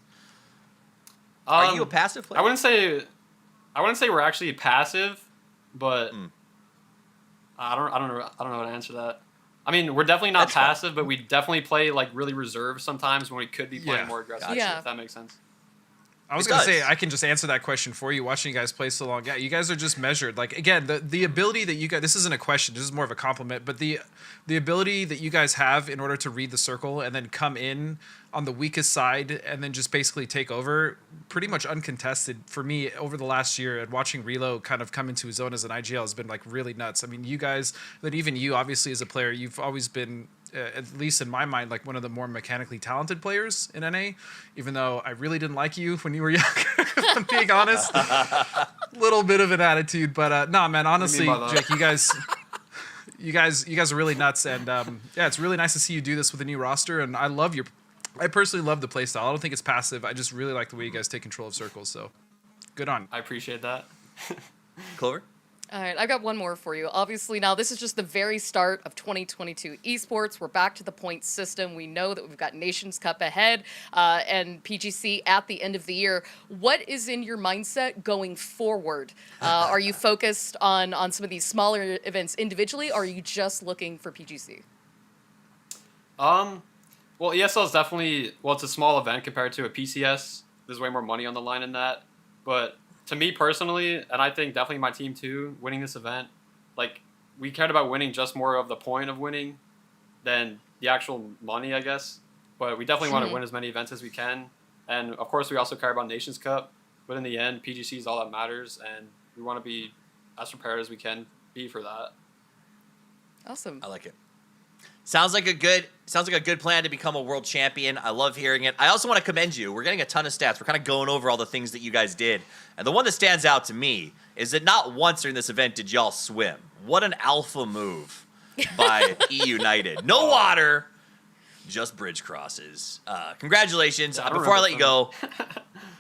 [SPEAKER 1] Are you a passive player?
[SPEAKER 21] I wouldn't say we're actually passive, but I don't know how to answer that. I mean, we're definitely not passive, but we definitely play like really reserved sometimes when we could be playing more aggressive. If that makes sense.
[SPEAKER 2] I was going to say, I can just answer that question for you, watching you guys play so long. Yeah, you guys are just measured. Like, again, the ability that you guys, this isn't a question, this is more of a compliment, but the ability that you guys have in order to read the circle and then come in on the weakest side and then just basically take over, pretty much uncontested for me over the last year, and watching Relo kind of come into his own as an IGL has been like really nuts. I mean, you guys, that even you, obviously as a player, you've always been, at least in my mind, like one of the more mechanically talented players in NA, even though I really didn't like you when you were younger, if I'm being honest. Little bit of an attitude, but nah, man, honestly, Jake, you guys are really nuts, and yeah, it's really nice to see you do this with a new roster, and I personally love the playstyle. I don't think it's passive. I just really like the way you guys take control of circles, so good on.
[SPEAKER 21] I appreciate that.
[SPEAKER 1] Clover?
[SPEAKER 3] All right, I got one more for you. Obviously, now this is just the very start of 2022 esports. We're back to the point system. We know that we've got Nations Cup ahead and PGC at the end of the year. What is in your mindset going forward? Are you focused on some of these smaller events individually, or are you just looking for PGC?
[SPEAKER 21] Well, ESL is definitely, it's a small event compared to a PCS. There's way more money on the line in that. But to me personally, and I think definitely my team too, winning this event, like, we cared about winning just more of the point of winning than the actual money, I guess. But we definitely want to win as many events as we can. And of course, we also care about Nations Cup. But in the end, PGC is all that matters, and we want to be as prepared as we can be for that.
[SPEAKER 3] Awesome.
[SPEAKER 1] I like it. Sounds like a good plan to become a world champion. I love hearing it. I also want to commend you. We're getting a ton of stats. We're kind of going over all the things that you guys did. And the one that stands out to me is that not once during this event did y'all swim. What an alpha move by E United. No water, just bridge crosses. Congratulations. Before I let you go.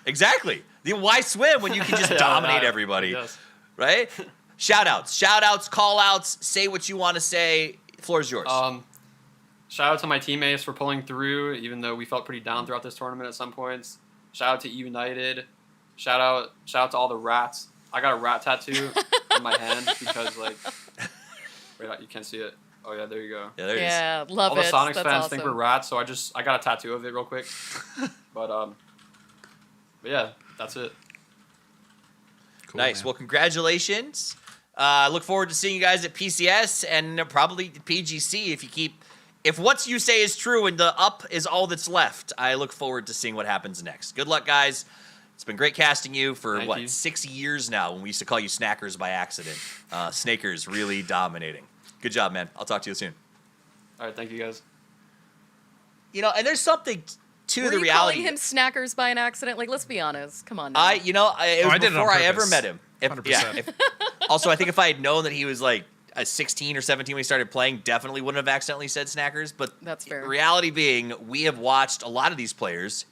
[SPEAKER 1] Exactly. Why swim when you can just dominate everybody?
[SPEAKER 21] Yes.
[SPEAKER 1] Right? Shout-outs, call-outs. Say what you want to say. The floor is yours.
[SPEAKER 21] Shout out to my teammates for pulling through, even though we felt pretty down throughout this tournament at some points. Shout out to E United. Shout out to all the rats. I got a rat tattoo on my hand because, like, wait, you can't see it. Oh yeah, there you go.
[SPEAKER 1] Yeah, there it is.
[SPEAKER 3] Yeah, love
[SPEAKER 21] all
[SPEAKER 3] it.
[SPEAKER 21] the Sonics
[SPEAKER 3] That's
[SPEAKER 21] fans
[SPEAKER 3] awesome.
[SPEAKER 21] think we're rats, so I got a tattoo of it real quick. But yeah, that's it.
[SPEAKER 1] Cool, nice. Man. Well, congratulations. I look forward to seeing you guys at PCS and probably PGC if what you say is true and the up is all that's left. I look forward to seeing what happens next. Good luck, guys. It's been great casting you for, 6 years now when we used to call you Snackers by accident. Snakers really dominating. Good job, man. I'll talk to you soon.
[SPEAKER 21] All right, thank you, guys.
[SPEAKER 1] You know, and there's something to
[SPEAKER 3] Were
[SPEAKER 1] the
[SPEAKER 3] you
[SPEAKER 1] reality.
[SPEAKER 3] calling him Snackers by an accident? Like, let's be honest. Come on now.
[SPEAKER 1] It was before I ever met him.
[SPEAKER 2] 100%.
[SPEAKER 1] Also, I think if I had known that he was like a 16 or 17 when he started playing, definitely wouldn't have accidentally said Snackers. But
[SPEAKER 3] that's fair.
[SPEAKER 1] Reality being, we have watched a lot of these players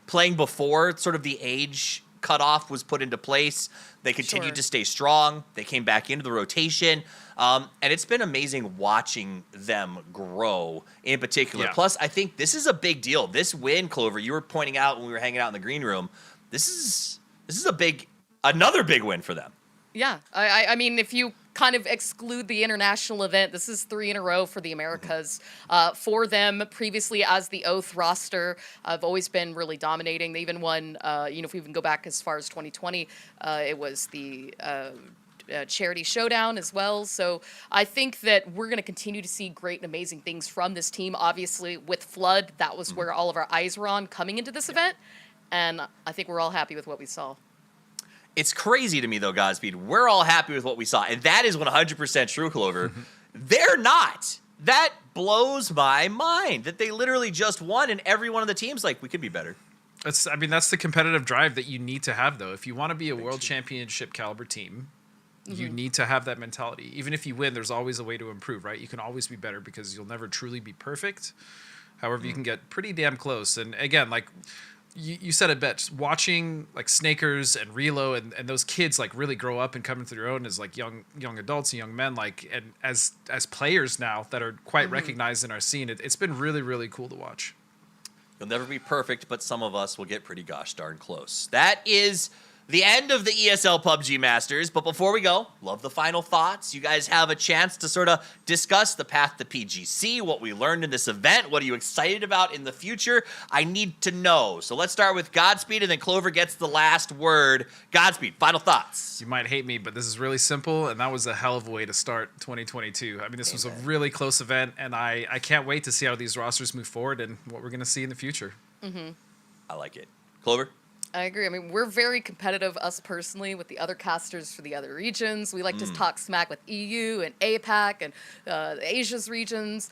[SPEAKER 1] playing before sort of the age cutoff was put into place. They continued to stay strong. They came back into the rotation. And it's been amazing watching them grow in particular.
[SPEAKER 2] Yeah.
[SPEAKER 1] Plus, I think this is a big deal. This win, Clover, you were pointing out when we were hanging out in the green room, this is another big win for them.
[SPEAKER 3] Yeah, I mean, if you kind of exclude the international event, this is 3 in a row for the Americas. For them, previously as the Oath roster, have always been really dominating. They even won, if we even go back as far as 2020, it was the charity showdown as well. So I think that we're going to continue to see great and amazing things from this team. Obviously, with Flood, that was where all of our eyes were on coming into this event. And I think we're all happy with what we saw.
[SPEAKER 1] It's crazy to me, though, Godspeed. We're all happy with what we saw. And that is 100% true, Clover. They're not. That blows my mind that they literally just won, and every one of the teams like, we could be better.
[SPEAKER 2] That's the competitive drive that you need to have, though. If you want to be a world championship caliber team, you need to have that mentality. Even if you win, there's always a way to improve, right? You can always be better because you'll never truly be perfect. However, you can get pretty damn close. And again, like you said it best, watching like Snakers and Relo and those kids like really grow up and come into their own as like young adults and young men, like, and as players now that are quite recognized in our scene, it's been really, really cool to watch.
[SPEAKER 1] You'll never be perfect, but some of us will get pretty gosh darn close. That is the end of the ESL PUBG Masters. But before we go, love the final thoughts. You guys have a chance to sort of discuss the path to PGC, what we learned in this event. What are you excited about in the future? I need to know. So let's start with Godspeed, and then Clover gets the last word. Godspeed, final thoughts.
[SPEAKER 2] You might hate me, but this is really simple, and that was a hell of a way to start 2022. I mean, this was a really close event, and I can't wait to see how these rosters move forward and what we're going to see in the future.
[SPEAKER 1] I like it. Clover?
[SPEAKER 3] I agree. I mean, we're very competitive, us personally, with the other casters for the other regions. We like to talk smack with EU and APAC and Asia's regions.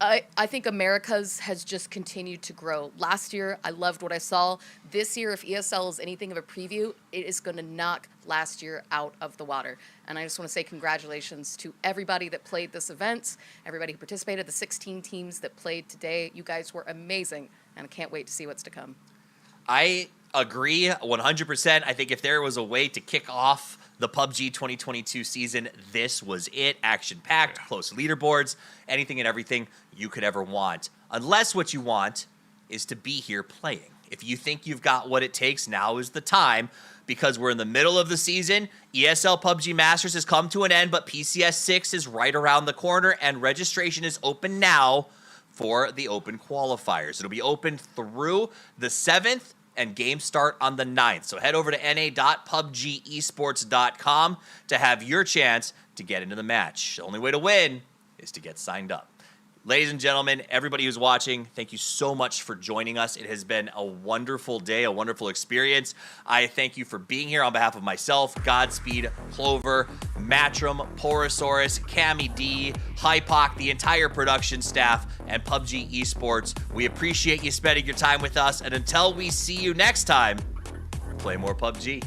[SPEAKER 3] I think America's has just continued to grow. Last year, I loved what I saw. This year, if ESL is anything of a preview, it is going to knock last year out of the water. And I just want to say congratulations to everybody that played this event, everybody who participated, the 16 teams that played today. You guys were amazing, and I can't wait to see what's to come.
[SPEAKER 1] I agree 100%. I think if there was a way to kick off the PUBG 2022 season, this was it. Action-packed, close leaderboards, anything and everything you could ever want. Unless what you want is to be here playing. If you think you've got what it takes, now is the time, because we're in the middle of the season. ESL PUBG Masters has come to an end, but PCS 6 is right around the corner, and registration is open now for the open qualifiers. It'll be open through the 7th, and games start on the 9th. So head over to na.pubgesports.com to have your chance to get into the match. The only way to win is to get signed up. Ladies and gentlemen, everybody who's watching, thank you so much for joining us. It has been a wonderful day, a wonderful experience. I thank you for being here on behalf of myself, Godspeed, Clover, Matrim, Porosaurus, Cammy D, Hypoc, the entire production staff, and PUBG Esports. We appreciate you spending your time with us, and until we see you next time, play more PUBG.